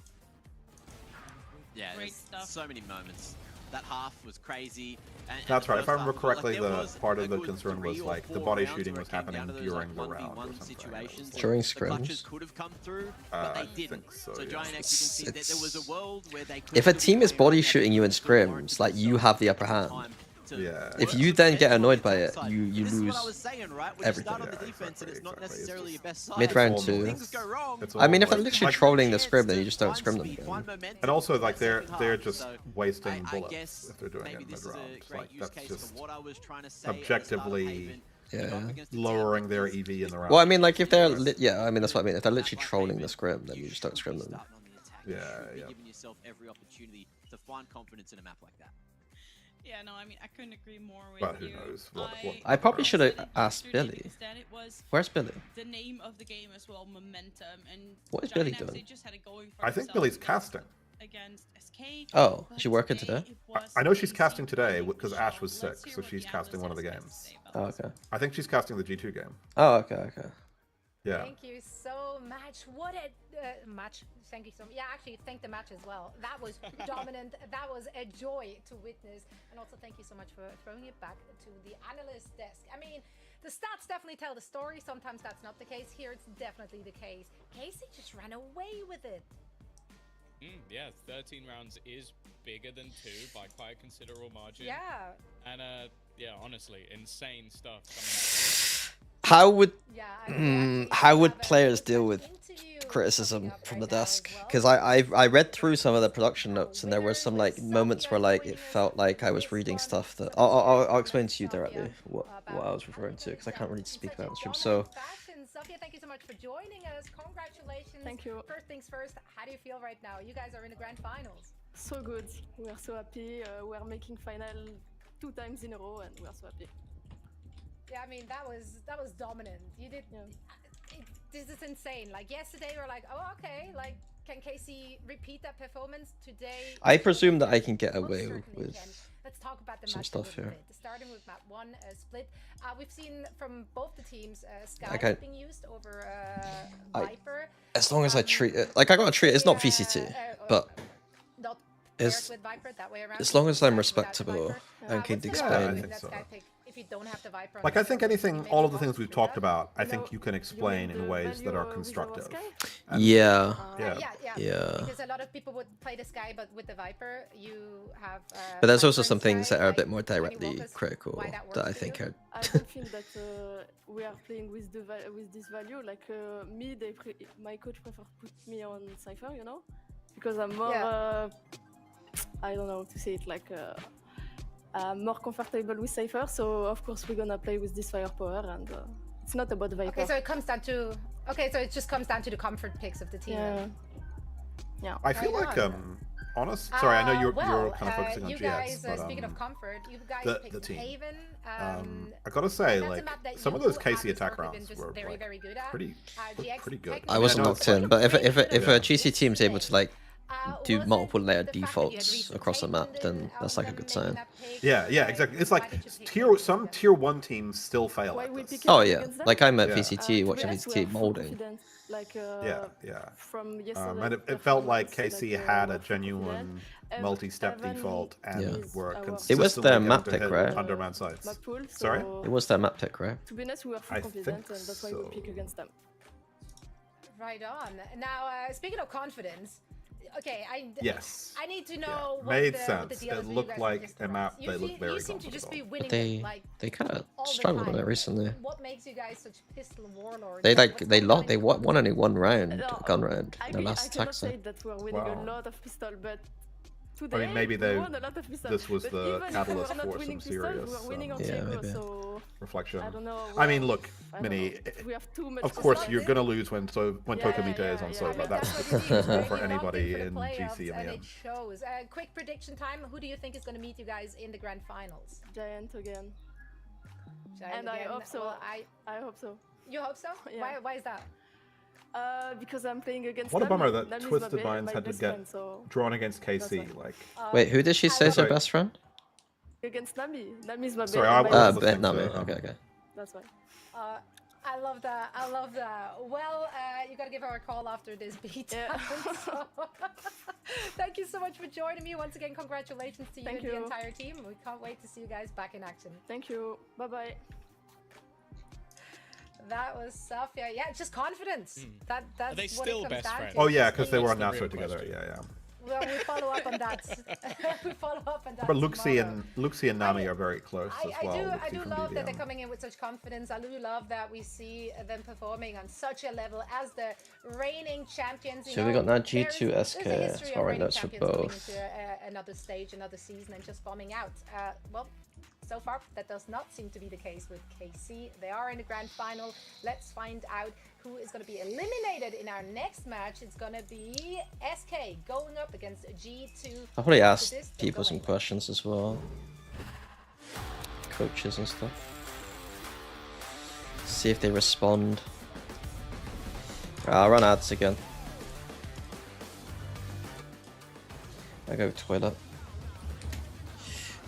Yeah, Great there's stuff. so many moments. That half was crazy. And That's the right. If I first remember half, correctly, there the was part a of the good concern 3 was or like the 4 body rounds shooting where was it came happening down to those, during the 1v1 round or something. situations. During The clutches scrims? could have come through, but they didn't. think so, So yeah. Giant X, you can see that there was a world where they could If a still be team is playing body right now, shooting you in but still warranted scrims, like you themselves have the taking upper hand. time to Yeah. If work you with then Vent get on annoyed its by own it, side. you This is what I lose was saying, right? When everything. you start on the Yeah, defense and it's not exactly. It's necessarily just your best side. Mid round all two. noise. Things go wrong. It's I mean, if all they're noise. literally Like- trolling the Chance script, then to you just don't find scrim them speed, again. find momentum And also, in like that second they're half. just So wasting I bullets guess if they're doing it maybe in this is mid a round. great Like use that's case just for what I was trying to say at the start of objectively Haven. Yeah. Go up against a team lowering that their is- EV in the round. Well, I mean, like if they're yeah, I mean that's what I mean. If they're literally trolling the scrim, then you just don't scrim them. Yeah, yeah. Giving yourself every opportunity to find confidence in a map like that. Yeah, no, I mean, I couldn't agree more with But who you. knows what I probably should have said it asked yesterday Billy. because then it was Where's Billy? the name of the game as well, momentum, and What is Billy Ginex, doing? they just had it going for I think themselves Billy's casting. against SK. Oh, but is she working today? it was I know she's KC casting today winning because the Ash show. was sick, Let's hear so what she's the casting one of the analyst has to games. say about Oh, this. okay. I think she's casting the G2 game. Oh, okay, okay. Yeah. Thank you so much. What a match. Thank you so much. Yeah, actually, thank the match as well. That was dominant. That was a joy to witness. And also, thank you so much for throwing it back to the analyst desk. I mean, the stats definitely tell the story. Sometimes that's not the case. Here, it's definitely the case. Casey just ran away with it. Yeah, 13 rounds is bigger than 2 by quite a considerable margin. Yeah. And yeah, honestly, insane stuff coming How would Yeah. I how would have a players deal fresh with interview criticism coming up from right the now as desk? well. Because I read through some of the production notes and there were some like moments where like it felt like I was reading stuff that I'll explain to you directly what I was referring to because I can't really speak about the stream. So Sophia, thank you so much for joining us. Congratulations. Thank you. First things first, how do you feel right now? You guys are in the grand finals. So good. We are so happy. We are making final 2 times in a row, and we are so happy. Yeah, I mean that was dominant. You did. Yeah. This is insane. Like yesterday, we're like, oh okay, like can Casey repeat that performance today? I presume that I can get Most away certainly with can. Let's talk about the some match stuff a little here. bit. Starting with map 1 split, we've seen from both the teams Scout Okay. being used over I- Viper. as long as I treat it like I gotta treat it. It's not VCT, but Not It's- paired with Viper, that way around. as long as I'm Without respectable Viper. and can What's the explain. value I in think that so. Sky pick if you don't have the Viper on Like the I think server? anything, Maybe all of the walk things us we've through talked that? about, I You think know, you can you explain mean in the ways that value are with our constructive. Sky? And- Yeah. Yeah. Yeah. Because a lot of people would play the Sky, but with the Viper, you have. But there's also Viper some and things Sky, that are a like, bit more can you walk directly us critical why that that I works for think you? are. I don't think that we are playing with with this value. Like me, my coach prefer put me on Cypher, you know, because I'm more. Yeah. I don't know how to say it. Like I'm more comfortable with Cypher, so of course we're gonna play with this firepower, and it's not about Viper. Okay, so it comes down to. Okay, so it just comes down to the comfort picks of the team. yeah, then. yeah. I feel Right like on. honest. Sorry, I know you're well, kind of focusing on you GX, guys, but speaking of comfort, you guys the picked team. Haven. I gotta say, that's a like map that some of you those KC have attack historically been rounds just were very, like very good at. pretty GX pretty good. technically I wasn't Yeah, no, locked it's like- in, but if a GC This team's able to like do was multiple it layer the fact that you had defaults recent across the map, Haven then didn't that's help like a them good making sign. that pick? Yeah, yeah, Like, exactly. It's why like did you pick some Haven? tier 1 teams still fail Why at we this. pick Oh it yeah, against them? like I'm at Yeah. VCT To be watching honest, we VCT are full molding. confident. Like Yeah, yeah. from yesterday. And it felt like performance, KC like, had we're a full genuine confident. multi-step Evan default and Yeah. were It was consistently It was their able map to pick, hit right? Underman sites. Map pool, Sorry? so It was their map pick, right? to be honest, we are full I confident, think and that's why so. we pick against them. Right on. Now, speaking of confidence, okay, Yes. I need to know Yeah. what Made the, what sense. the deal It is with looked you guys like with this a map device. they looked very You seem to just be confident winning But it, like they kind of all the struggled a time. bit recently. What makes you guys such pistol warlords? They Like, like what's they the lost. They underlying won only one round, No, gun round, I their last I cannot taxer. say that we're winning Wow. a lot of pistol, but today maybe we they- won a lot of pistol. this was but the even if catalyst we were not for winning some pistol, serious, we were winning on Yeah, Diego, maybe. so Reflection. I don't know. I mean, look, I don't Minnie, know. We have too much of course pistol. you're gonna lose when Yeah, Tokamita yeah, is on yeah, Sova. yeah. That's what the it is, right? for You're locked anybody for the in playoffs, GC and EMEA. it shows. Quick prediction time. Who do you think is going to meet you guys in the grand finals? Giant again. Giant And I again. hope so. Well, I hope so. you hope so? Yeah. Why is that? Because I'm playing against What a Nami. bummer that Nami is Twisted my Minds had to best get friend, so drawn against that's KC. why. Like, Wait, who did she say is her Sorry. best friend? Against Nami. Nami is my, Sorry, my I best wasn't friend. listening Nami. to, Okay, okay. That's why. I love that. I love that. Well, you gotta give her a call after this beat. Yeah. So, thank you so much for joining me. Once again, congratulations to you Thank and the you. entire team. We can't wait to see you guys back in action. Thank you. Bye bye. That was Safia. Yeah, just confidence. That's Are they what still it comes best down friends? to. oh yeah, Just because they being- were on That's the NASA real together. question. Yeah, yeah. Well, we follow up on that. We follow up on that. But Luxie tomorrow. and Nami are very close as well. I do Luxie from love that they're BBM. coming in with such confidence. I do love that we see them performing on such a level as the reigning champions. So we got now G2 there's SK. a history of Alright, reigning that's for champions coming both. into another stage, another season, and just bombing out. Well, so far that does not seem to be the case with KC. They are in the grand final. Let's find out who is going to be eliminated in our next match. It's going to be SK going up against G2. I'll probably So ask this don't people go some anywhere. questions as well. Coaches and stuff. See if they respond. I'll run ads again. I go toilet.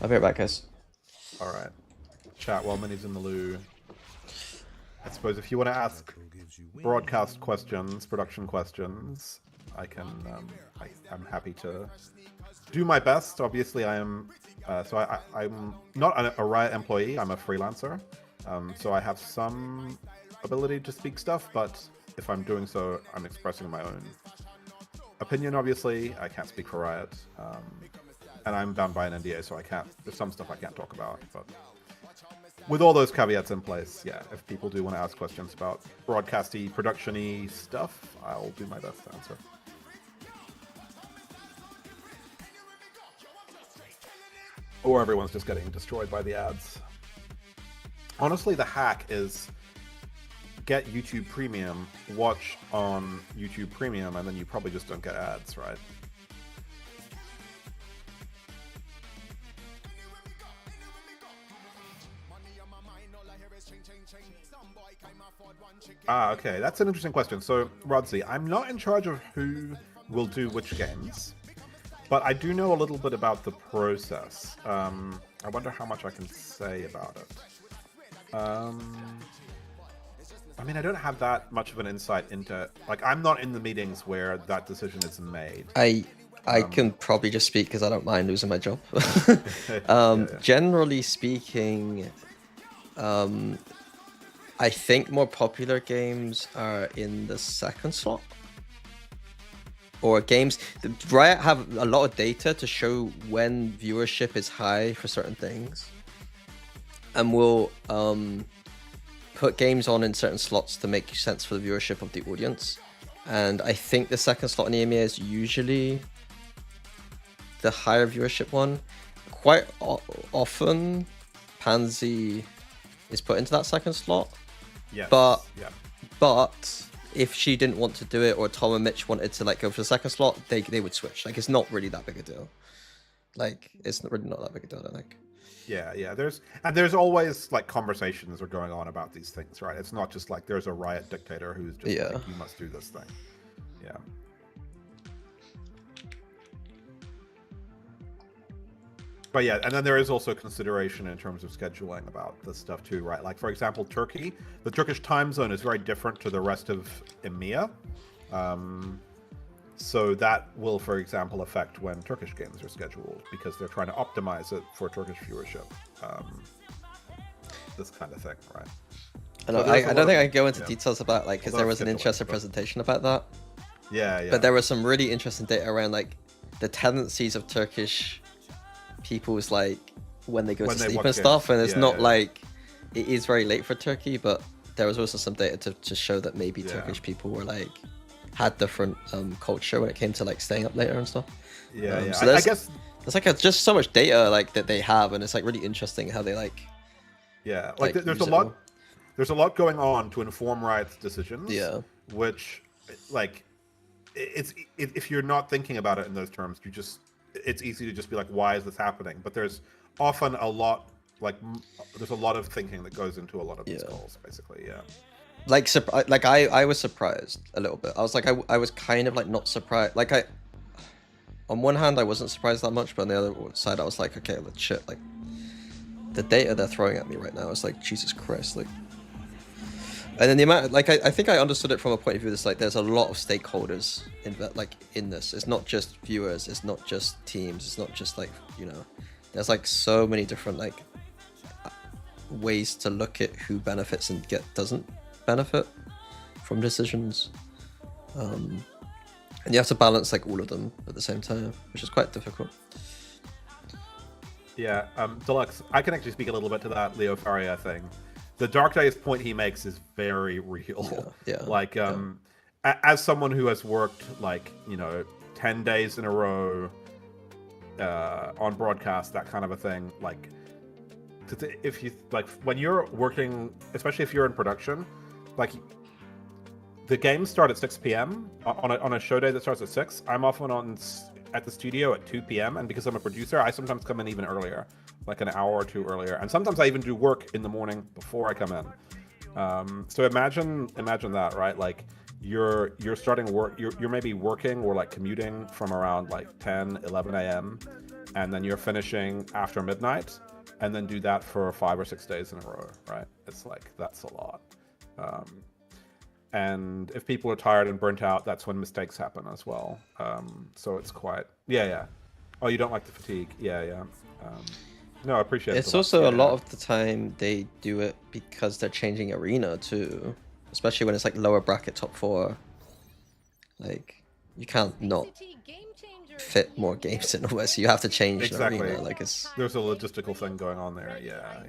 I'll be right back, guys. All right. Chat while Minnie's in the loo. I suppose if you want to ask broadcast questions, production questions, I can. I'm happy to do my best. Obviously, I am. I'm not a Riot employee. I'm a freelancer. So I have some ability to speak stuff, but if I'm doing so, I'm expressing my own opinion. Obviously, I can't speak for Riot. And I'm bound by an NDA, so I can't. There's some stuff I can't talk about. But with all those caveats in place, yeah, if people do want to ask questions about broadcasty, production-y stuff, I'll do my best to answer. Or everyone's just getting destroyed by the ads. Honestly, the hack is get YouTube Premium, watch on YouTube Premium, and then you probably just don't get ads, right? Okay, that's an interesting question. So, Rodsy, I'm not in charge of who will do which games, but I do know a little bit about the process. I wonder how much I can say about it. I mean, I don't have that much of an insight into, like, I'm not in the meetings where that decision is made. I can probably just speak because I don't mind losing my job. Generally speaking, I think more popular games are in the second slot. Or games... Riot have a lot of data to show when viewership is high for certain things. And will put games on in certain slots to make sense for the viewership of the audience. And I think the second slot in EMEA is usually the higher viewership one. Quite often, Pansy is put into that second slot. Yes. But yeah. But if she didn't want to do it, or Tom and Mitch wanted to like go for the second slot, they would switch. Like, it's not really that big a deal. Like, it's really not that big a deal, I don't think. Yeah. There's always like conversations are going on about these things, right? It's not just like there's a Riot dictator who's just like, you must do this thing. Yeah. But yeah, and then there is also consideration in terms of scheduling about this stuff too, right? Like, for example, Turkey, the Turkish time zone is very different to the rest of EMEA. So that will, for example, affect when Turkish games are scheduled, because they're trying to optimize it for Turkish viewership. This kind of thing, right? I don't think I can go into details about, like, because there was an interesting but... presentation about that. Yeah. But there was some really interesting data around, like, the tendencies of Turkish people's, like, when they go to sleep and stuff, and it's not like it is very late for Turkey, but there was also some data to show that maybe Turkish people were like had different culture when it came to like staying up later and stuff. So I guess there's like just so much data like that they have, and it's like really interesting how they like there's a lot going on to inform Riot's decisions, which like if you're not thinking about it in those terms, it's easy to just be like, why is this happening? But there's often a lot, like, there's a lot of thinking that goes into a lot of these calls, basically, like I was surprised a little bit. I was like I was kind of like not surprised. Like on one hand I wasn't surprised that much, but on the other side I was like, okay, shit, like the data they're throwing at me right now is like Jesus Christ, like. And then the amount, like I think I understood it from a point of view that's like there's a lot of stakeholders in this. It's not just viewers, it's not just teams, it's not just like, you know, there's like so many different like ways to look at who benefits and doesn't benefit from decisions, and you have to balance like all of them at the same time, which is quite difficult. Yeah, Deluxe, I can actually speak a little bit to that Leo Faria thing. The Dark Days point he makes is very real. Yeah. Like, as someone who has worked like, you know, 10 days in a row on broadcast, that kind of a thing, like, if you like when you're working, especially if you're in production, like the games start at 6 p.m. on a show day that starts at 6. I'm often at the studio at 2 p.m. and because I'm a producer, I sometimes come in even earlier, like an hour or two earlier, and sometimes I even do work in the morning before I come in. So imagine that, right? Like you're starting work, you're maybe working or like commuting from around like 10, 11 a.m. and then you're finishing after midnight. And then do that for 5 or 6 days in a row, right? It's like, that's a lot. And if people are tired and burnt out, that's when mistakes happen as well. So it's quite, yeah. Oh, you don't like the fatigue? Yeah. No, I appreciate it. It's also a lot of the time they do it because they're changing arena too, especially when it's like lower bracket top 4. Like, you can't not fit more games in a way, so you have to change exactly. the arena. Like there's a logistical thing going on there. Yeah.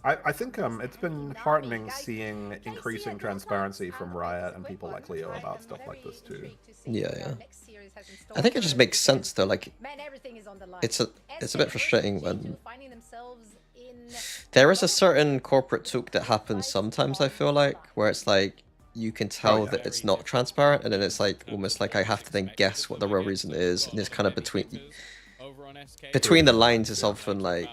I think it's been heartening seeing increasing transparency from Riot and people like Leo about stuff like this too. Yeah. I think it just makes sense though. Like it's a bit frustrating when there is a certain corporate talk that happens sometimes, I feel like, where it's like you can tell that it's not transparent, and then it's like almost like I have to then guess what the real reason is, and it's kind of between the lines. It's often like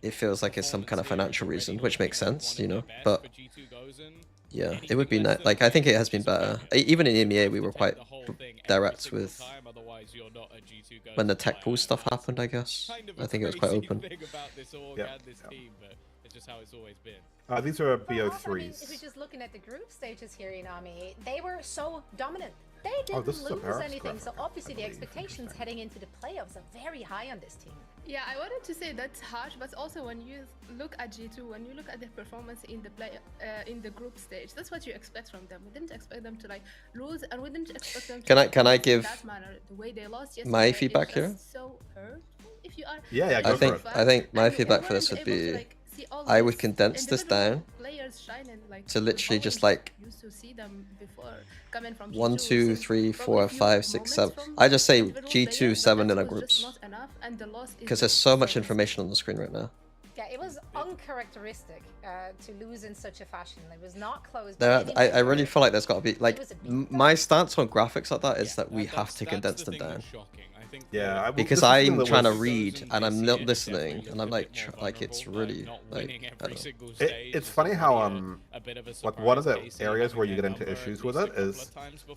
it feels like it's some kind of financial reason, which makes sense, you know. But yeah, it would be nice. Like I think it has been better. Even in EMEA, we were quite direct with when the tech pool stuff happened. I guess I think it was quite open. Yeah. It's just how it's always been. These are BO3s. BO3s. If we're just looking at the group stages here in EMEA, they were so dominant. They didn't this is a lose Paris anything, graphic, so obviously the I believe. expectations heading into the playoffs are very high on this team. Yeah, I wanted to say that's harsh, but also when you look at G2, when you look at their performance in the in the group stage, that's what you expect from them. We didn't expect them to like lose, and we didn't expect them to Can I give that manner. The way they lost my yesterday, feedback it's here? just so hurtful. If you are, Yeah, go for it. I think my and you feedback for weren't this would able to, be like, see all I would these condense this individual down players shining, like, to literally we just always like used to see them before coming from 1, G2, 2, so 3, probably 4, few 5, 6, 7. moments from I just say individual G2 players, 7 but in our that was just groups not enough, and the loss is because there's just so much so information on the screen right now. Yeah, it was uncharacteristic to lose in such a fashion. It was not close. I really feel like there's got to be like It was a my stance on graphics like that is that we have to condense them down. Yeah, Because I'm trying to read and I'm not listening, and I'm like it's really like I don't know. It's funny how like one of the areas where you get into issues with it is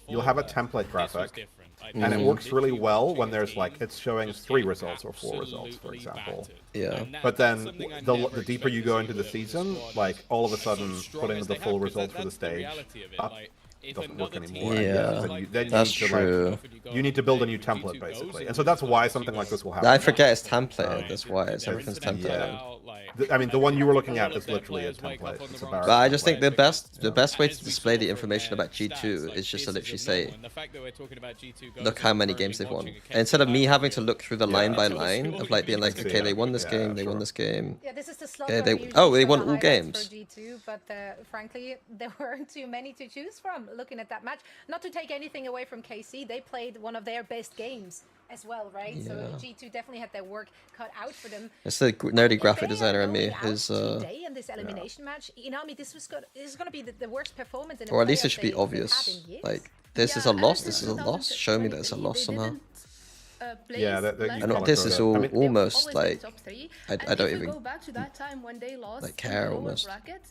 you'll have a template graphic and it works really well when there's like it's showing 3 results or 4 results, for example. Yeah. But then the deeper you go into the season, like all of a sudden putting the full results for the stage up doesn't work anymore. Yeah, then that's you need to, true. like, you need to build a new template basically, and so that's why something like this will happen. I forget it's templated. That's why everything's templated. I mean, the one you were looking at is literally a template. It's a But I just think the best way to display the information about G2 is just to literally say, look how many games they've won. And instead of me having to look through the line by line of like being like, okay, they won this game, they won this game. Yeah, this is the slot Yeah, where they we oh, usually they show won the all highlights games. for G2, but frankly, there weren't too many to choose from looking at that match. Not to take anything away from KC, they played one of their best games as well, right? So G2 definitely had their work cut out for them. It's the nerdy graphic They designer are in me. going out Is today in this elimination match. Inami, this is going to be the worst performance in a or at least it playoff should be they've had obvious. in years. Like this is a loss. This is a loss. Show me that it's a loss somehow. Yeah, And this is all almost like I don't if we even go back to that time when they lost like care in the lower almost. bracket,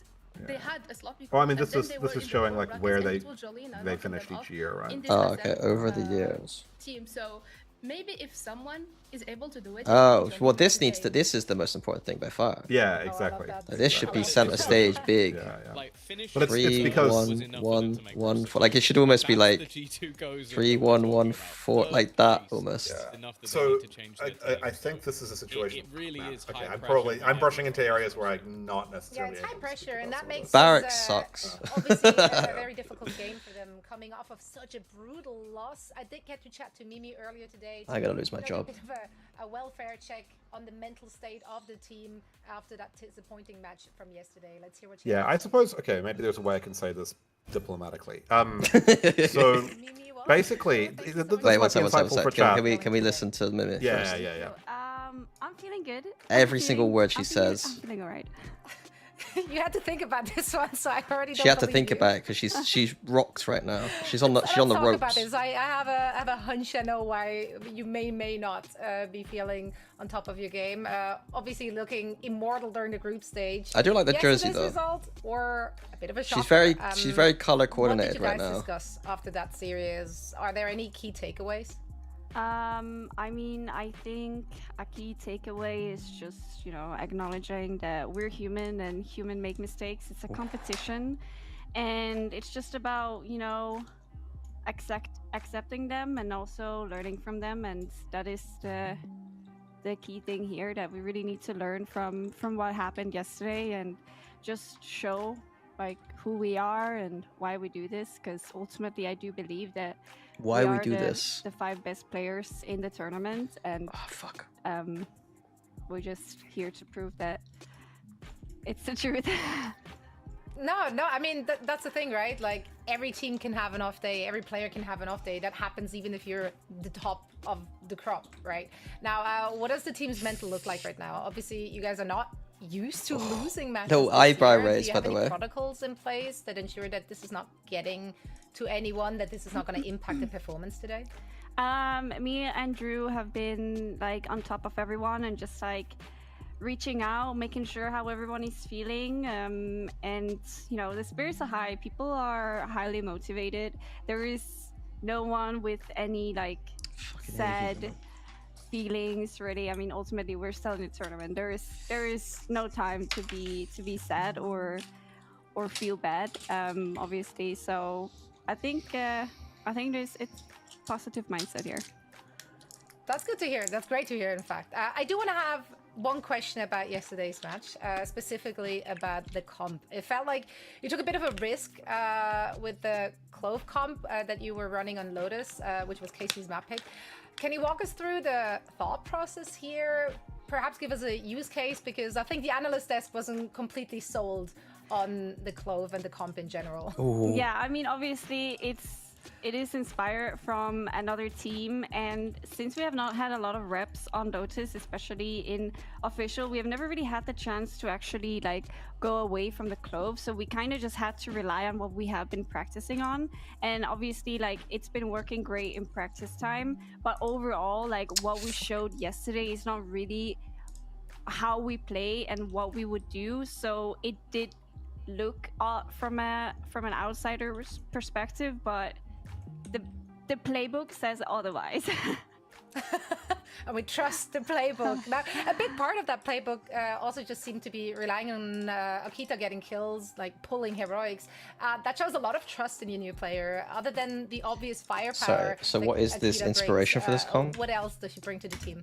they had a sloppy. Oh, I mean, and this then is they were this is in the showing lower like brackets, where and they it was Jolene they knocking finished them each off year, right? in this Oh, okay, SL, over the years. team. So maybe if someone is able to do it. Oh, Jolene well, this today- needs to. This is the most important thing by far. Yeah, Oh, I love exactly. that. Like, this should be Exactly. center stage big. Yeah, yeah. Like finish But it's 3 because- 1 was enough for them 1 to make 1 Russell 4. Like it should almost be That's like the G2 goes 3 1 1 4, like that almost. Yeah. Enough that they So need to change their I teams, think so this is a situation. it really is Okay, high I'm pressure. I'm brushing into areas where I'm not Yeah, necessarily. it's high able to speak pressure, and about that some of makes this. Barrack this, sucks. Obviously, a very difficult game for them, coming off of such a brutal loss. I did get to chat to Mimi earlier today. I gotta lose my like job. A bit of a welfare check on the mental state of the team after that disappointing match from yesterday. Let's hear what she. Yeah, has I to say. suppose. Okay, maybe there's a way I can say this diplomatically. So Mimi, what? basically, Thank you so this much. Wait, might what's be up? What's up? insightful What's for up? chat. Can we listen to Mimi Yeah, first? yeah. I'm feeling good. Every single word she I'm says. feeling alright. You had to think about this one, so I already. She don't had to believe think you. about it because she's rocked right now. She's on the Let's she's on the talk about ropes. this. I have a hunch. I know why you may not be feeling on top of your game. Obviously, looking immortal during the group stage. I do like the jersey, Yesterday's though. result or a bit of a shocker. She's very color What coordinated did you right guys now. discuss after that series? Are there any key takeaways? I mean, I think a key takeaway is just, acknowledging that we're human and human make mistakes. It's a competition, and it's just about, accepting them and also learning from them. And that is the key thing here, that we really need to learn from what happened yesterday and just show like who we are and why we do this, because ultimately I do believe that Why we are do the, this? the 5 best players in the tournament, and Oh fuck. we're just here to prove that it's the truth. No, I mean, that's the thing, right? Like, every team can have an off day, every player can have an off day. That happens even if you're the top of the crop, right? Now, what does the team's mental look like right now? Obviously, you guys are not used to losing matches. No this eyebrow year. raise, Do you by have the any way. protocols in place that ensure that this is not getting to anyone, that this is not going to impact the performance today? Me and Drew have been like on top of everyone and just like reaching out, making sure how everyone is feeling, and the spirits are high. People are highly motivated. There is no one with any like sad feelings really. I mean, ultimately we're still in the tournament. There is no time to be sad or feel bad, obviously. So I think it's positive mindset here. That's good to hear. That's great to hear, in fact. I do want to have one question about yesterday's match, specifically about the comp. It felt like you took a bit of a risk with the Clove comp that you were running on Lotus, which was Casey's map pick. Can you walk us through the thought process here? Perhaps give us a use case, because I think the analyst desk wasn't completely sold on the Clove and the comp in general. Ooh. Yeah, I mean, obviously it is inspired from another team, and since we have not had a lot of reps on Lotus, especially in official, we have never really had the chance to actually like go away from the Clove, so we kind of just had to rely on what we have been practicing on. And obviously like it's been working great in practice time, but overall like what we showed yesterday is not really how we play and what we would do. So it did look from an outsider's perspective, but the playbook says otherwise. And we trust the playbook. Now, a big part of that playbook also just seemed to be relying on Akita getting kills, like pulling heroics. That shows a lot of trust in your new player, other than the obvious firepower. So that what is this Akita inspiration brings. for this comp? What else does she bring to the team?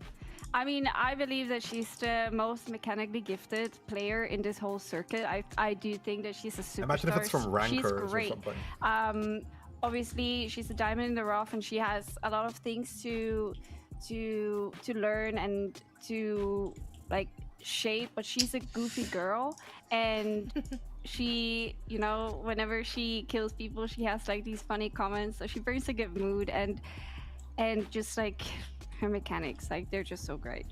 I mean, I believe that she's the most mechanically gifted player in this whole circuit. I do think that she's a superstar. Imagine if it's from She's Rankers or great. something. Obviously, she's a diamond in the rough, and she has a lot of things to learn and to like shape. But she's a goofy girl, and she, whenever she kills people, she has like these funny comments. So she brings a good mood, and just like her mechanics, like they're just so great.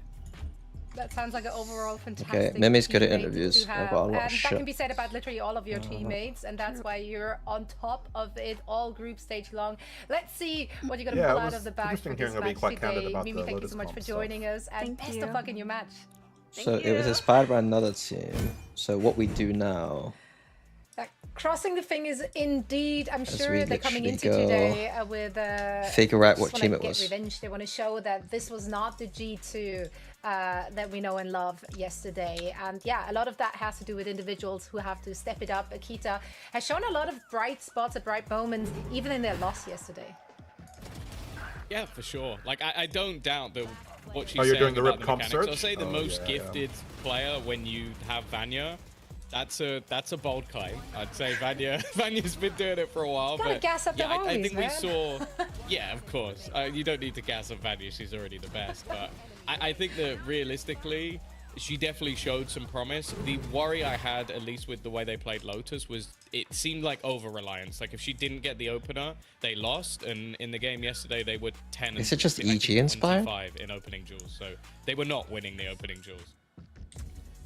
That sounds like an overall fantastic. Okay, Mimi's good at teammate interviews. to I've have. got a lot of And that shit. can be said about literally all of your teammates, and that's why you're on top of it all group stage long. Let's see what you're gonna Yeah, pull it out was of the bag for interesting this hearing her be match quite candid today. about Mimi, the thank you Lotus so much comp for stuff. joining us, and Thank best you. of luck in your match. So it was inspired by another team. So what we do now. Crossing the fingers, indeed. I'm As sure we they're coming into literally go today with figure out just what wanna team it get was. Revenge. They want to show that this was not the G2 that we know and love yesterday. And yeah, a lot of that has to do with individuals who have to step it up. Akita has shown a lot of bright spots at bright moments, even in their loss yesterday. Yeah, for sure. Like, I don't doubt that what she's Oh, you're saying doing the about rip the comp mechanics. I'll search? say the Oh, most yeah, gifted player when you have Vanya. That's a bold claim. I'd say Vanya's been doing it for a while. Gotta But gas up the yeah, I homies, think we man. saw. Yeah, of course. You don't need to gas up Vanya. She's already the best. But I think that realistically, she definitely showed some promise. The worry I had, at least with the way they played Lotus, was it seemed like over-reliance. Like, if she didn't get the opener, they lost. And in the game yesterday, they were 10 Is and it just something, I EG think inspired? 25 in opening duels. So they were not winning the opening duels.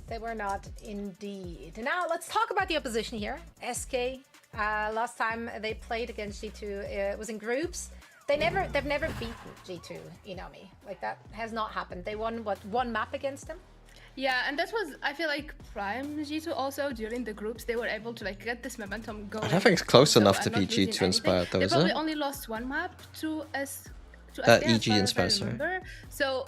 They were not indeed. Now let's talk about the opposition here. SK. Last time they played against G2, it was in groups. They've never beaten G2 EMEA. Like, that has not happened. They won what, one map against them? Yeah, and that was, I feel like, prime G2 also. During the groups, they were able to like get this momentum going. I don't think it's close So enough to I'm be not losing G2 inspired, though, They is probably it? only lost one map to That SK, as EG far as I inspired, sorry. remember. So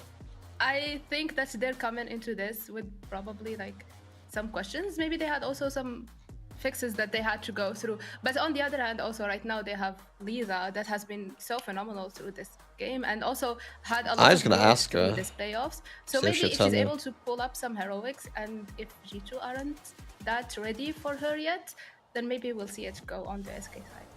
I think that they're coming into this with probably like some questions. Maybe they had also some fixes that they had to go through. But on the other hand, also right now they have Lisa that has been so phenomenal through this game and also had a lot I was of gonna wins ask through her. this playoffs. So See if maybe she'll if tell she's me. able to pull up some heroics, and if G2 aren't that ready for her yet, then maybe we'll see it go on the SK side.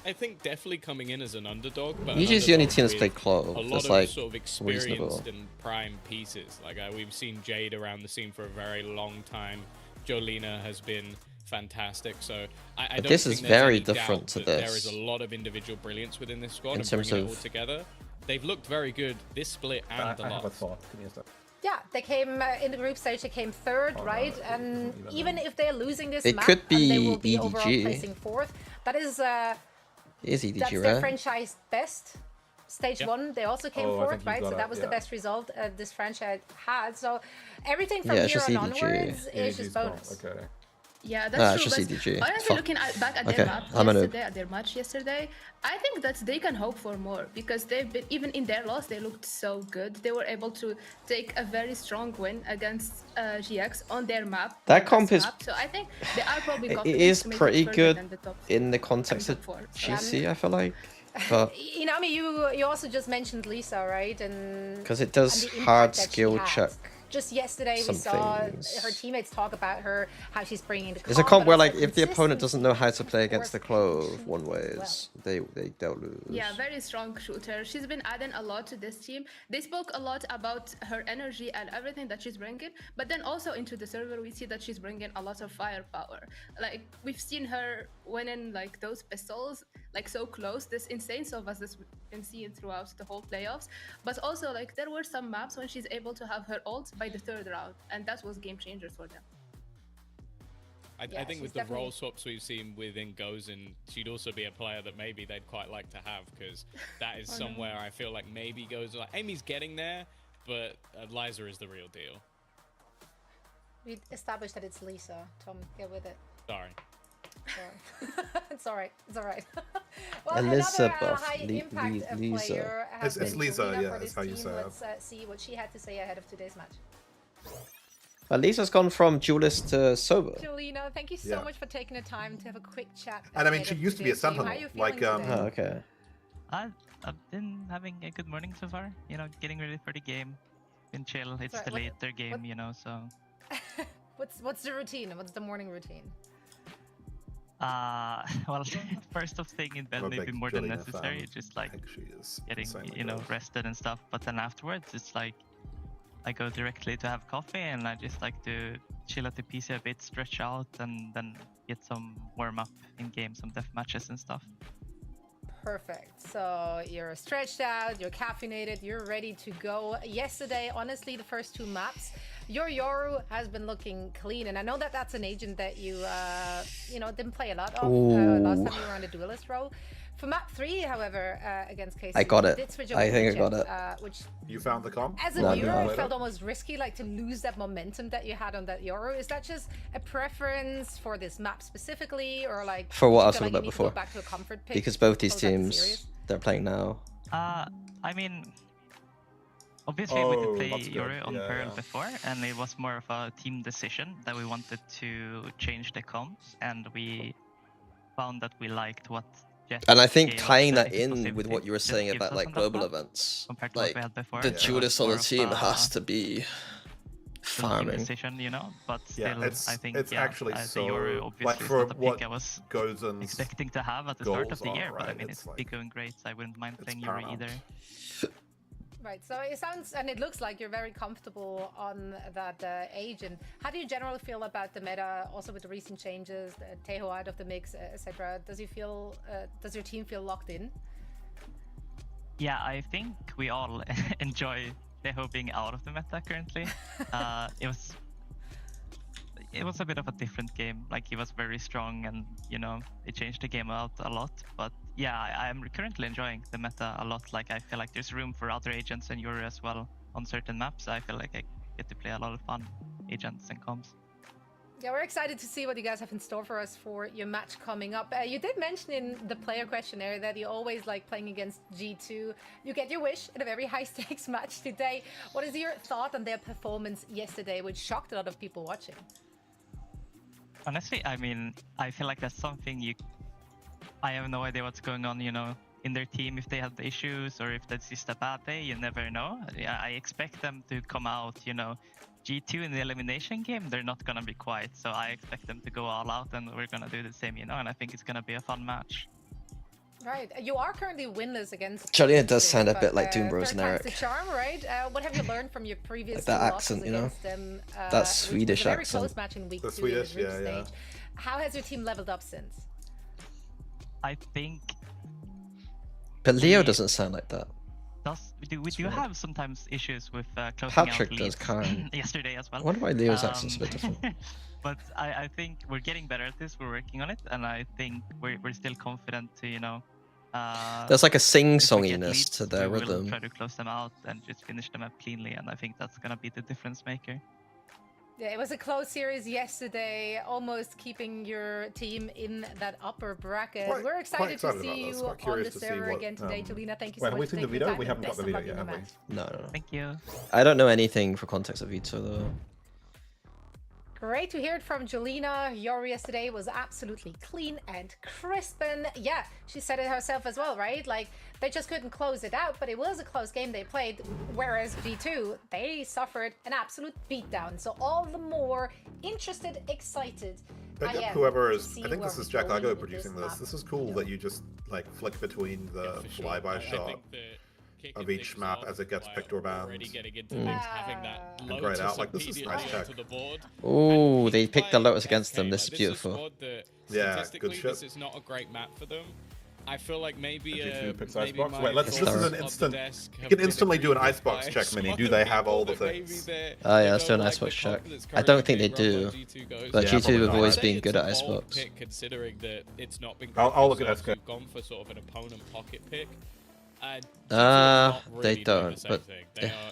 I think definitely coming in as an underdog, but EG an is the only underdog team that's with played Clove. a lot That's of like sort of reasonable. experienced and prime pieces. Like we've seen Jade around the scene for a very long time. Jolina has been fantastic. So I But don't this think is there's very any different doubt to that There this. is a lot of individual brilliance within this squad In and terms bringing it of- all together. They've looked very good this split and the I have a last. thought. Give me a sec. Yeah, they came in the group stage. They came third, right? And even if they're losing this It map, could and they be will be overall EDG. placing fourth. That is It is EDG, that's their right? franchise best. Stage Yep. one, they also came Oh, I fourth, think you right? got So it, that was the yeah. best result this franchise had. So everything from Yeah, it's here just on EDG. onwards is just EDG's gone, bonus. Okay. Yeah, Ah, that's it's true. just But EDG. It's honestly, fine. looking back at Okay, their map I'm a noob. yesterday, at their match yesterday, I think that they can hope for more because they've been, even in their loss, they looked so good. They were able to take a very strong win against GX on their map. That their comp best is- map. So I think they are probably It confident is to make it pretty further good than the top in the context of top four. GC, I feel like. But Inami, you also just mentioned Lisa, right? And because it does and the impact hard that she skill has. check. Just yesterday, some we saw things. her teammates talk about her, how she's bringing the. It's a comp where, like, confidence, if the opponent consistency, doesn't know how to play against the work Clove one ways, they'll lose. Yeah, very strong shooter. She's been adding a lot to this team. They spoke a lot about her energy and everything that she's bringing, but then also into the server, we see that she's bringing a lot of firepower. Like, we've seen her winning, like, those pistols, like, so close. This insane stuff as this we've been seeing throughout the whole playoffs. But also, like, there were some maps when she's able to have her ult by the third round, and that was game changer for them. I Yeah, think she's with the definitely- role swaps we've seen within Gozen, she'd also be a player that maybe they'd quite like to have because that is somewhere I feel like maybe Gozen, like Amy's getting there, but Liza is the real deal. We established that it's Lisa. Tom, get with it. Sorry. Sorry. It's all right. It's all right. Well, Elizabeth, another high impact Lisa. player has It's been Lisa, Jolina yeah, for that's this how you team. say it. Let's see what she had to say ahead of today's match. Lisa's gone from duelist to sober. Jolina, thank you so Yeah. much for taking the time to have a quick chat. And I mean, ahead she of used to be a today's game. How sentinel, are you feeling like, today? Oh, okay. I've been having a good morning so far. You know, getting ready for the game. Been chill. It's Sorry, the what- later game, what- you know. So, What's the routine? What's the morning routine? well, first off, staying in bed I'm a maybe big more than Jolina necessary. fan. Just I like think she is getting, insanely you know, good. rested and stuff. But then afterwards, it's like I go directly to have coffee, and I just like to chill at the PC a bit, stretch out, and then get some warm up in game, some death matches and stuff. Perfect. So you're stretched out, you're caffeinated, you're ready to go. Yesterday, honestly, the first two maps, your Yoru has been looking clean, and I know that that's an agent that you, you know, didn't play a lot of last time you were on the duelist role. For map 3, however, against KC, I got it. did switch I over think I to got Jet, it. which, You found the comp? as a No, viewer, no. it felt almost risky, like to lose that momentum that you had on that Yoru. Is that just a preference for this map specifically, or like For what do I you was feel talking like about you need to before. go back to a comfort pick? Because both these close out the teams, series? they're playing now. I mean, obviously we did play Yuri on Pearl before, and it was more of a team decision that we wanted to change the comps, and we found that we liked what Jet And I think gave us tying the that in with what you were exclusivity saying Jet about gives like us on that global map, events, compared to what like we had before. the So it was Judas on more the of team a has to be full team farming. decision, you know, but Yeah, still, it's- I think it's actually the Yuri so- obviously like, is for not a what pick I was Gozen's expecting to have at the start of goals the year, are, but I right? mean, It's it's like- been going great, so I wouldn't mind playing Yuri paramount. either. Right, so it sounds and it looks like you're very comfortable on that agent. How do you generally feel about the meta, also with the recent changes, Teho out of the mix, etc.? Does your team feel locked in? Yeah, I think we all enjoy Teho being out of the meta currently. It was a bit of a different game. Like, he was very strong, and you know, it changed the game out a lot. But yeah, I'm currently enjoying the meta a lot. Like, I feel like there's room for other agents and Yuri as well on certain maps. I feel like I get to play a lot of fun agents and comps. Yeah, we're excited to see what you guys have in store for us for your match coming up. You did mention in the player questionnaire that you always like playing against G2. You get your wish in a very high-stakes match today. What is your thought on their performance yesterday, which shocked a lot of people watching? Honestly, I mean, I feel like that's something I have no idea what's going on, you know, in their team, if they have the issues or if that's just a bad day, you never know. Yeah, I expect them to come out, you know, G2 in the elimination game, they're not gonna be quiet, so I expect them to go all out, and we're gonna do the same, you know, and I think it's gonna be a fun match. Right, you are currently winless against. Jolina does G2, sound a but, bit like Doom Bros third and time's Eric. the charm, right? What have you learned from your previous Like that two accent, losses you know? against them? That which Swedish was a very accent. close match in week The 2 Swedish, in the group yeah. stage. How has your team leveled up since? I think But Leo doesn't sound like that. we do have sometimes issues with closing Patrick out does leads kind. yesterday as well. I wonder why Leo's accent's a bit different. But I think we're getting better at this. We're working on it, and I think we're still confident to, you know. There's like a if we get sing-songiness leads, to their we will rhythm. try to close them out and just finish them up cleanly, and I think that's gonna be the difference maker. Yeah, it was a close series yesterday, almost keeping your team in that upper bracket. Quite- We're quite excited excited to about see this. you Quite on the curious to see server what, again today, Jolina. Thank you so wait, have much we for seen the taking video? time, We and haven't got best the of video luck in yet, your have we? match. No. Thank you. I don't know anything for context of Vito though. Great to hear it from Jolina. Yori yesterday was absolutely clean and crisp, and yeah, she said it herself as well, right? Like, they just couldn't close it out, but it was a close game they played, whereas G2, they suffered an absolute beatdown. So all the more interested, excited. I I think am whoever to is, see I think where this is we're Jack going Lago with producing this this. map. This is cool that you just like flick between the For sure. flyby I shot think that kicking of each things map off as it gets by picked or banned. already getting into things, having that And Lotus grayed out. Like, this is immediately nice tech. onto the board. Oh, they picked the By Lotus against them. SK, This is like, beautiful. a squad that Yeah, good statistically, shit. this is not a great map for them. I feel like maybe G2 picks maybe Icebox. my Wait, let's. This is thoughts an on the instant. desk You have can been instantly do an agreed Icebox by check, Mini. some Do they have all the people that maybe things? Oh yeah, let's do don't an like Icebox the check. comp that's I don't think they currently do, run by G2 goes. but Yeah, G2 probably have not. always I'd been say good it's at a bold Icebox. pick, considering that it's not been I'll look great at for SK. yourself. You've gone for sort of an opponent pocket pick. G2 are not They really doing don't, the same but thing.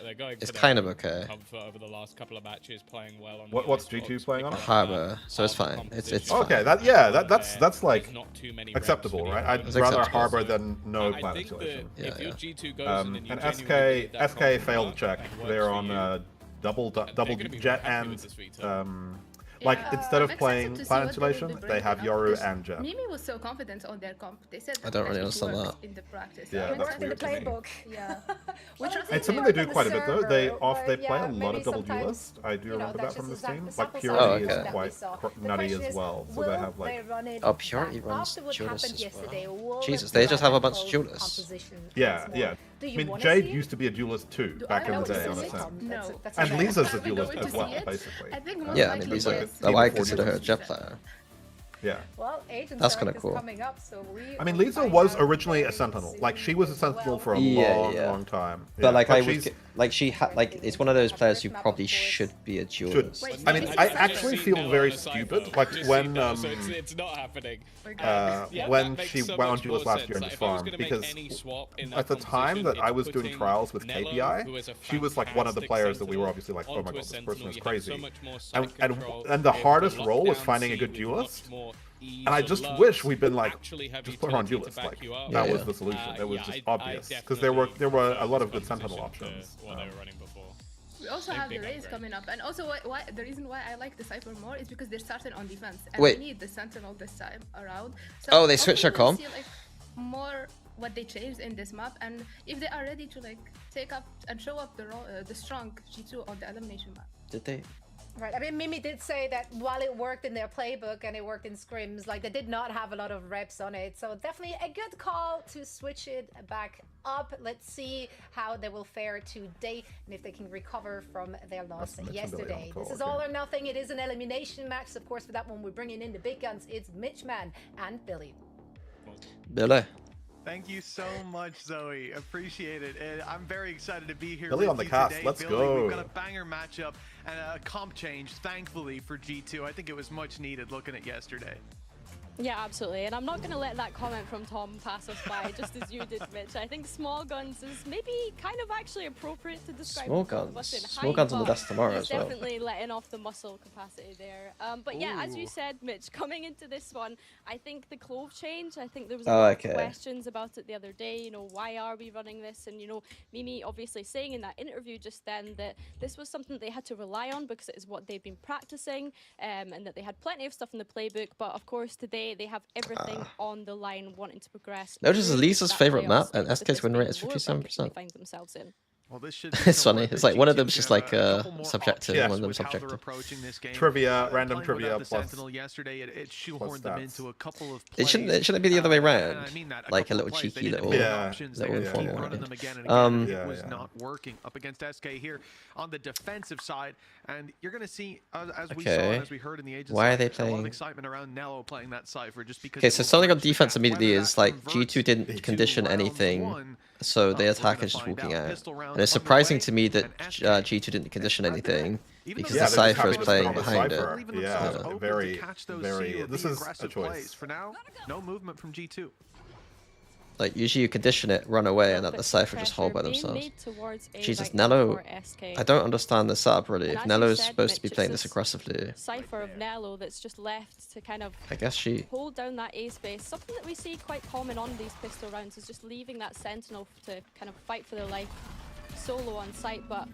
They're going it's for their kind of own okay. comfort over the last couple of matches, playing well on What's the G2 Xbox, playing on? picking up Harbor, that so it's harbor fine. It's composition. Okay, There's that's like not too many reps acceptable, for the right? opponent. I'd It's rather acceptable. Harbor than no I plant think that isolation. Yeah, if your yeah. G2 goes in and you And genuinely need that SK comp failed work check. and works They're for on you, double they're gonna be Jet happy with and this veto. like Yeah, instead I'm of excited playing to see plant what they will be insulation, they bringing have up, Yoru because and Jet. Mimi was so confident on their comp. They said I don't that really it understand works that. in the practice. Yeah, I'm that's excited weird to to me. see. playbook. Yeah. It's something they do quite a bit though. They play a lot of double duelist. I do remember that from this team. Like Purity is quite nutty as well, so they have like Oh, Purity runs Judas as well. Jesus, they just have a bunch of duelists. yeah. I mean, Jade used to be a duelist too back in the day on SM. No. And Lisa's a Are we duelist going as to well, see it? basically. I think most Yeah, I mean, likely Lisa. yes. Oh, I Before consider her a Judas. Jet player. Yeah. Well, Agent That's Strike kinda is cool. coming up, so I mean, Lisa was originally a Sentinel. Like, she was a Sentinel for a Yeah, long, yeah. long time. But, like, but I would she's, like it's one of those players who probably should be a duelist. I mean, I actually feel very stupid. Like when it's not happening. when she went on duelist last year in the farm, because at the time that I was doing trials with KPI, she was like one of the players that we were obviously like, oh my god, this person is crazy. And the hardest role was finding a good duelist. And I just wish we'd been like, just put her on duelist. Like that was the solution. It was just obvious because there were a lot of good sentinel options. We also have the Rays coming up, and also the reason why I like the Cypher more is because they're starting on defense, and we need the Sentinel this time around. So oh, they switched their comp? See, like, more what they changed in this map, and if they are ready to like take up and show up the strong G2 on the elimination map. Did they? Right, I mean, Mimi did say that while it worked in their playbook and it worked in scrims, like they did not have a lot of reps on it. So definitely a good call to switch it back up. Let's see how they will fare today and if they can recover from their loss yesterday. This is all or nothing. It is an elimination match. Of course, for that one, we're bringing in the big guns. It's Mitchman and Billy. Billy. Thank you so much, Zoe. Appreciate it. And I'm very excited to be here Billy with on the you cast. today. Let's Billy, go. We've got a banger matchup and a comp change, thankfully, for G2. I think it was much needed looking at yesterday. Yeah, absolutely. And I'm not going to let that comment from Tom pass us by, just as you did, Mitch. I think small guns is maybe kind of actually appropriate to describe small guns. Small guns on the desk tomorrow as well. Definitely letting off the muscle capacity there. But yeah, as you said, Mitch, coming into this one, I think the Clove change, I think there was a lot of questions about it the other day. You know, why are we running this? And, you know, Mimi obviously saying in that interview just then that this was something they had to rely on because it is what they've been practicing and that they had plenty of stuff in the playbook. But of course, today, they have everything on the line wanting to progress. Notice Lisa's favorite map and SK's win rate is 57%. Find themselves in. Well, this should it's funny. It's like one of them's just like subjective, one of them's subjective. Trivia, random trivia plus. Yesterday, it shoehorned them into a couple of it shouldn't be the other way around. Like a little cheeky little informal one. It was not working up against SK here on the defensive side, and you're going to see as we saw, as we heard in the agency, why are they a lot of playing? excitement around Nello playing that Cypher just because. Okay, so something on defense immediately is like G2 didn't condition anything. So the attack is just walking out. And it's surprising to me that G2 didn't condition anything because the Cypher is playing behind it. Yeah, very. This is a choice. For now, no movement from G2. Like, usually you condition it, run away, and let the Cypher just hold by themselves. Jesus, Nello, I don't understand the setup really. If Nello's supposed to be playing this aggressively. Cypher of Nello that's just left to kind of I guess she hold down that A space. Something that we see quite common on these pistol rounds is just leaving that sentinel to kind of fight for their life solo on site, but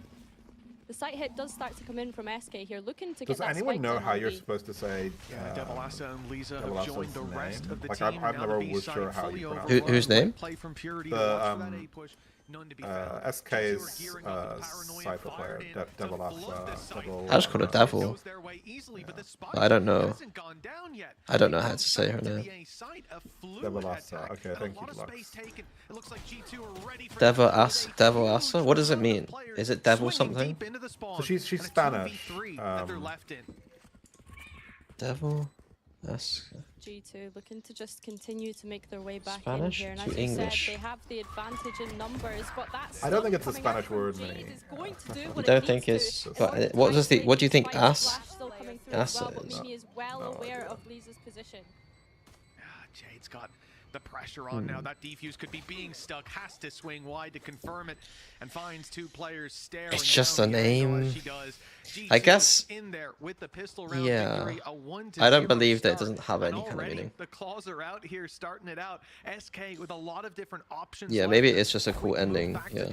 the site hit does start to come in from SK here, looking to get that. Does anyone know how you're supposed to say? Devilassa and Lisa have joined the rest of the team. I've never was sure how you pronounce it. Whose name? SK's Cypher player, Devilassa. I just call it Devil. I don't know. I don't know how to say her name. Devilassa. Okay, thank you, Lux. Devilassa? What does it mean? Is it devil something? So she's Spanish. Devil? That's G2 looking to just continue to make their way back Spanish in here, and to as English. you said, they have the advantage in numbers, but that's I don't think it's a Spanish word, Minnie. You don't think it's? What do you think ass? Ass is. Mimi is well aware of Lisa's position. Jade's got the pressure on now. That defuse could be being stuck. Has to swing wide to confirm it, and finds two players staring. It's just a name. I guess. Yeah. I don't believe that it doesn't have any kind of meaning. The claws are out here, starting it out. SK with a lot of different options. Yeah, maybe it's just a cool ending. Yeah.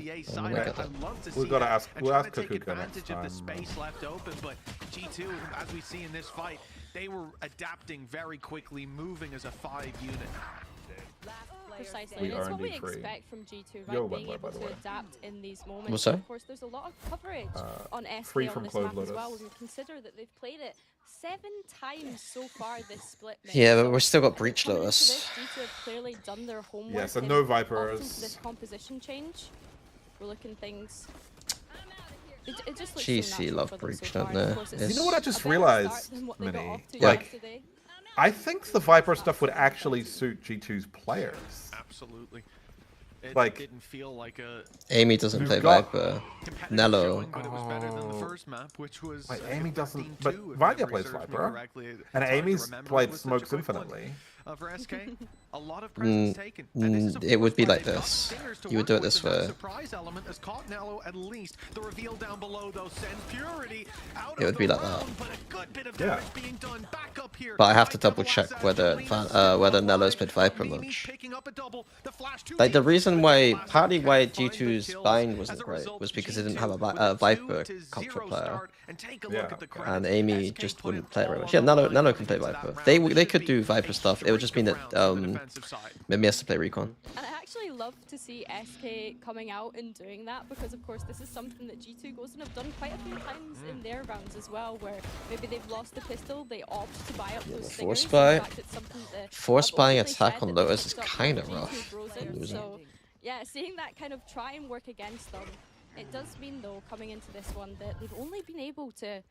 We've got to ask. We'll ask Kakuka next time. The space left open, but G2, as we see in this fight, they were adapting very quickly, moving as a 5-unit. Precisely, and it's what we expect from G2, right? Being able to adapt in these moments. What's that? Of course, there's a lot of coverage on SK free on from this Clove map Lotus. as well. When we consider that they've played it 7 times so far this split. Yeah, but we've still got Breach Coming into Lotus. this, G2 have clearly done their homework. Yes, and in no opting Vipers. for this composition change. We're looking things. It just looks GC so natural love for them Breach, so don't far, and they? of course it's You know what I just a better realized, start than what they got Minnie? off to Like, yesterday. I think the Viper stuff would actually suit G2's players. Absolutely. Like, didn't feel like a Amy doesn't play got- Viper. Nello. but it was better than the first map, which was Like, Amy doesn't, 15-2, but if Valia memory plays serves me Viper, correctly. and It's hard to Amy's remember played with such a Smokes quick one. infinitely. For SK, a lot of presence taken. And this is a It would be force like where they've got this. stingers to You would work do it with, this and that way. surprise element has caught Nello at least. The reveal down below though sends Purity out It would of be the like that. round, but a good bit of Yeah. damage being done back up here. But I have to double check whether Nello's played Viper much. Picking up a double. The flash two Like the teams reason with why, the partly why last find the G2's kills. bind As wasn't a great result, was because they G2 didn't have a with a Viper 2-0 comfort player. start. And take a look Yeah. at the credits. And Amy SK just put wouldn't it play it all very much. on Yeah, the Nello line can play into that Viper. round. They It could should do be Viper a stuff. It would just mean that terrific round for the defensive side. maybe he has to play Recon. And I actually love to see SK coming out and doing that because, of course, this is something that G2 goes and have done quite a few times in their rounds as well, where maybe they've lost the pistol, they opt to buy up those Force stingers. buy. In fact, it's something that Force I've buying openly attack said on that they Lotus is picked up kind of when G2 rough. frozen. Losing. So, yeah, seeing that kind of try and work against them, it does mean, though, coming into this one, that they've only been able to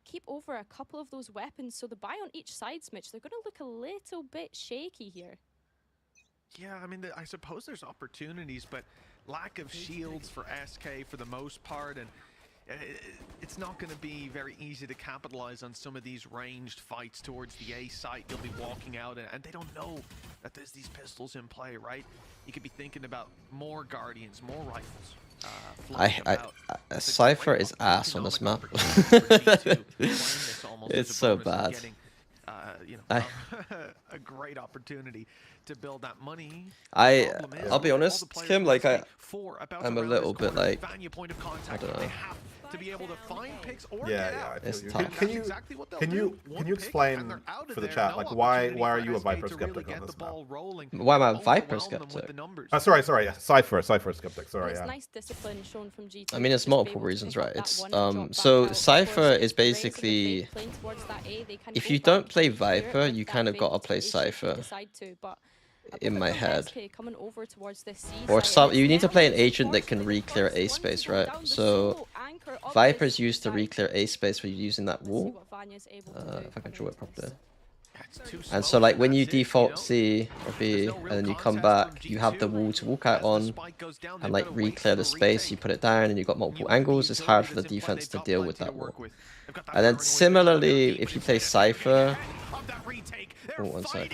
keep over a couple of those weapons. So the buy on each side, Smitch, they're going to look a little bit shaky here. Yeah, I mean, I suppose there's opportunities, but lack of shields for SK for the most part, and it's not going to be very easy to capitalize on some of these ranged fights towards the A site. You'll be walking out, and they don't know that there's these pistols in play, right? You could be thinking about more Guardians, more rifles. Cypher is ass on this map. It's so bad. A great opportunity to build that money. I'll be honest, Kim, like I'm a little bit like I don't know. To be able to find picks or Yeah, It's yeah. tough. Can you explain for the chat, like why are you a Viper skeptic on this map? Why am I a Viper skeptic? Sorry, Cypher skeptic. Sorry, There's yeah. nice discipline shown from G2. I mean, it's multiple reasons, right? It's so Cypher is basically if you don't play Viper, you kind of gotta play Cypher. In my head, or some you need to play an agent that can re-clear A space, right? So Viper's used to re-clear A space when you're using that wall. If I can draw it properly. And so like when you default C or B and then you come back, you have the wall to walk out on and like re-clear the space. You put it down and you've got multiple angles. It's hard for the defense to deal with that wall. And then similarly, if you play Cypher, oh, one sec.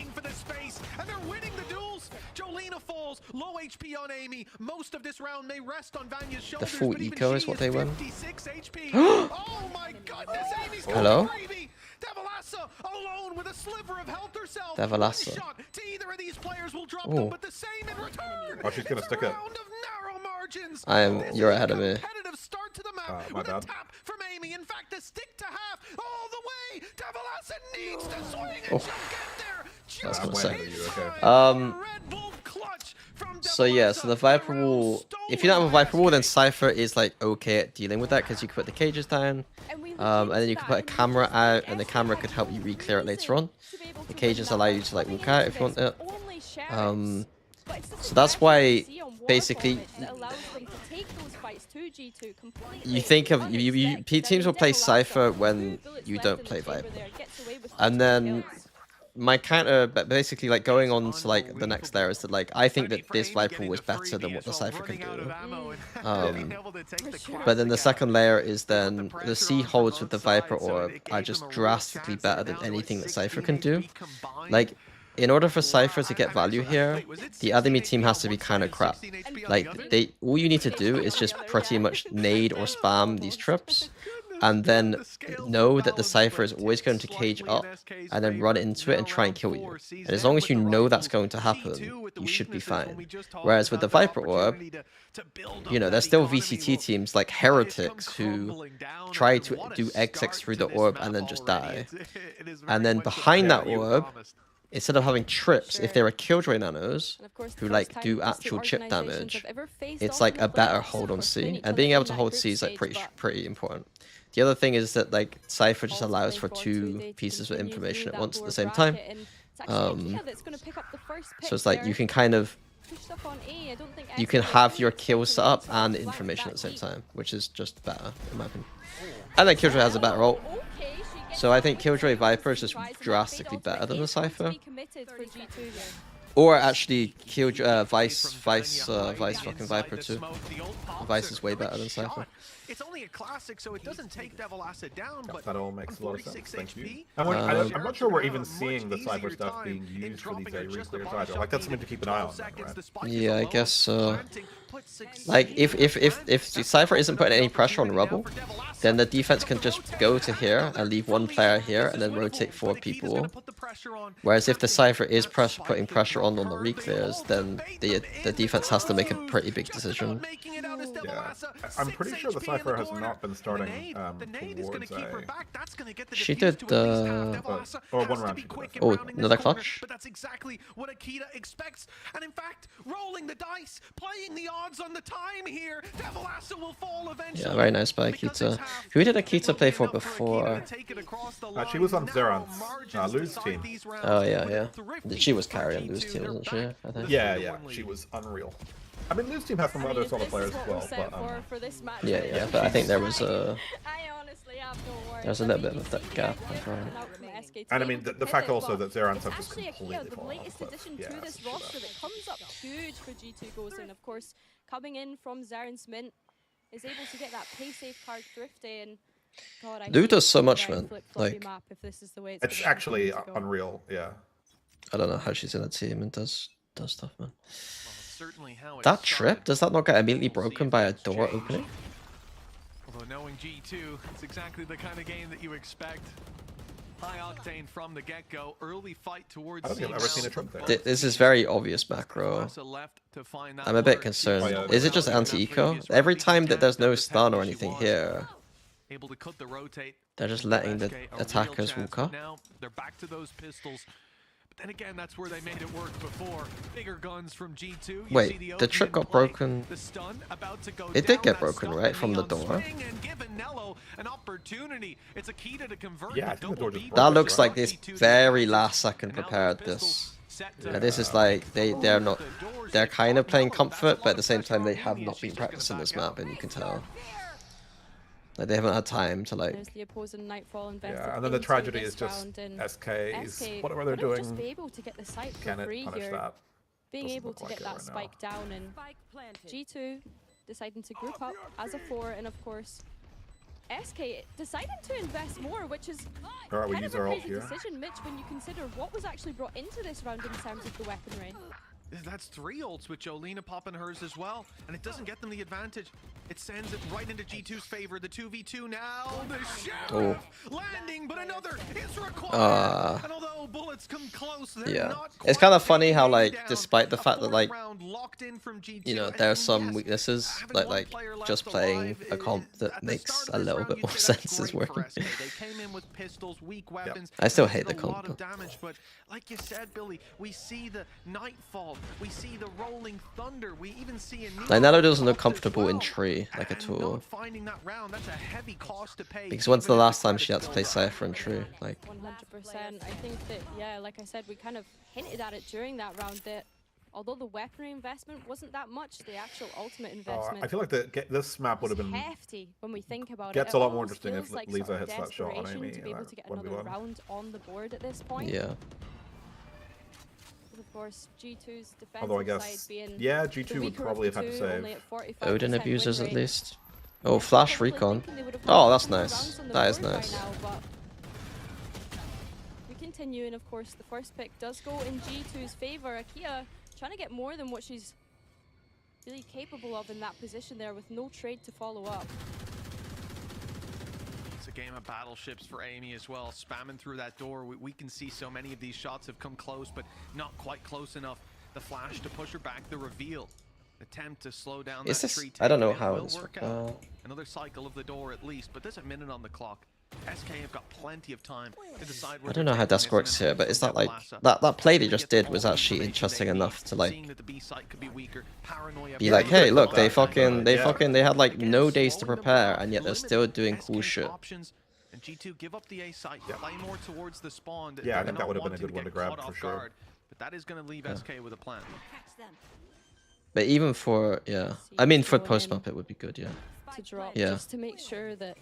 Low HP on Amy. Most of this round may rest on Vanya's shoulders. The full eco is what they win. 56 HP. Oh my goodness, Amy's Hello? Devalassa alone with a sliver of health herself. Devalassa. Shot to either of these players will drop them, but the same in return. Oh, she's gonna stick it. You're ahead of me. Start to the map My with bad. a tap from Amy. In fact, a stick to half all the way. Devalassa needs to swing and Oh. she'll get there. That's gonna say. Okay. So yeah, so the Viper wall, if you don't have a Viper wall, then Cypher is like okay at dealing with that because you can put the cages down, and then you can put a camera out, and the camera could help you re-clear it later on. The cages allow you to like walk out if you want it. So that's why basically you think of teams will play Cypher when you don't play Viper, and then my counter, basically like going on to like the next layer is that like I think that this Viper was better than what the Cypher can do. But then the second layer is then the C holds with the Viper Orb are just drastically better than anything that Cypher can do. Like in order for Cypher to get value here, the enemy team has to be kind of crap. Like all you need to do is just pretty much nade or spam these trips, and then know that the Cypher is always going to cage up, and then run into it and try and kill you. And as long as you know that's going to happen, you should be fine. Whereas with the Viper Orb, you know, there's still VCT teams like Heretics who try to do XX through the orb and then just die. And then behind that orb, instead of having trips, if there are Killjoy nanos who like do actual chip damage, it's like a better hold on C. And being able to hold C is like pretty important. The other thing is that like Cypher just allows for two pieces of information at once at the same time. So it's like you can kind of have your kill set up and information at the same time, which is just better in my opinion. And then Killjoy has a better ult. So I think Killjoy Viper is just drastically better than the Cypher. Or actually kill Vice fucking Viper too. Vice is way better than Cypher. It's only a classic, so it doesn't take Devil Acid down, but that all makes a lot of sense. 46 Thank you. HP, I'm not sure we're even seeing the Cypher stuff being used for these AoE clears either. Like that's something to keep an eye on, then, right? Yeah, I guess so. Like if Cypher isn't putting any pressure on Rubble, then the defense can just go to here and leave one player here and then rotate 4 people. Whereas if the Cypher is putting pressure on the reclears, then the defense has to make a pretty big decision. Yeah, I'm pretty sure the Cypher has not been starting towards A. She did or one round she did. Oh, another clutch? But that's exactly what Akita expects. And in fact, rolling the dice, playing the odds on the time here, Devil Acid will fall eventually. Yeah, very nice by Akita. Who did Akita play for before? She was on Zeron's Lou's team. Oh yeah. She was carrying Lou's team, wasn't she? I think. Yeah, she was unreal. I mean, Lou's team has some other solid players as well, but yeah, but I think there was a there's a little bit of that gap. And I mean, the fact also that Zeron's have just actually completely the fallen latest off. addition to this roster that comes up huge for G2 goes in. Of course, coming in from Zaren's Mint is able to get that pay safe card Thrifty, and God, Lou does so much, man. Like, if this is the way it's actually unreal. Yeah. I don't know how she's in a team and does stuff, man. Certainly how it That trip, does that not get immediately broken by a door opening? Although knowing G2, it's exactly the kind of game that you expect. High octane from the get-go, early fight towards. I don't think I've ever seen a trip there. This is very obvious macro. I'm a bit concerned. Is it just anti-eco? Every time that there's no stun or anything here, they're just letting the attackers walk up. Now they're back to those pistols. But then again, that's where they made it work before. Bigger guns from G2. Wait, the trip got broken. It did get broken, right, from the door? Yeah, I think the door just broke. That looks like this very last second prepared this. Yeah, this is like they're kind of playing comfort, but at the same time they have not been practicing this map, and you can tell. Like they haven't had time to like. There's the opposing Nightfall yeah, and then the tragedy is just SK's whatever they're doing. Just be able to get the site for free here. Being able to get that spike down, and G2 deciding to group up as a 4, and of course SK deciding to invest more, which is we kind use of a our ult crazy here. decision, Mitch, when you consider what was actually brought into this round in terms of the weaponry. That's 3 ults with Jolina popping hers as well, and it doesn't get them the advantage. It sends it right into G2's favor. The 2v2 now. The Sheriff landing, but another is required. And although bullets come close, they're not it's kind of funny how like, despite the fact that like, you know, there are some weaknesses, like just playing a comp that makes a little bit more sense is working. They came in with pistols, weak weapons. I still hate the comp. Damage, but like you said, Billy, we see the Nightfall, we see the Rolling Thunder, we even see a like Nello doesn't look comfortable in tree like at all. Because when's the last time she had to play Cypher in tree? Like 100%. I think that like I said, we kind of hinted at it during that round that although the weaponry investment wasn't that much, the actual ultimate investment. I feel like this map would have been hefty when we think about gets it. a lot more interesting if like Lisa hits that shot on Amy. To be able to get another round on the board at this point. Yeah. Of course, G2's defensive Although I guess, yeah, G2 would probably have had to save. Odin abusers at least. Oh, flash recon. Oh, that's nice. That is nice. We continue, and of course, the first pick does go in G2's favor. Akia trying to get more than what she's really capable of in that position there, with no trade to follow up. It's a game of battleships for Amy as well, spamming through that door. We can see so many of these shots have come close, but not quite close enough. The flash to push her back, the reveal. Attempt to slow down that tree. I don't know how it's another cycle of the door at least, but there's a minute on the clock. SK have got plenty of time to decide. I don't know how Desk works here, but it's not like that play they just did was actually interesting enough to like be like, hey, look, they had like no days to prepare, and yet they're still doing cool shit. And G2 give up the A site, play more towards the spawn. Yeah, I think that would have been a good one to grab for sure. But that is going to leave SK with a plan. But even for I mean for post map it would be good, to drop, yeah. just to make sure that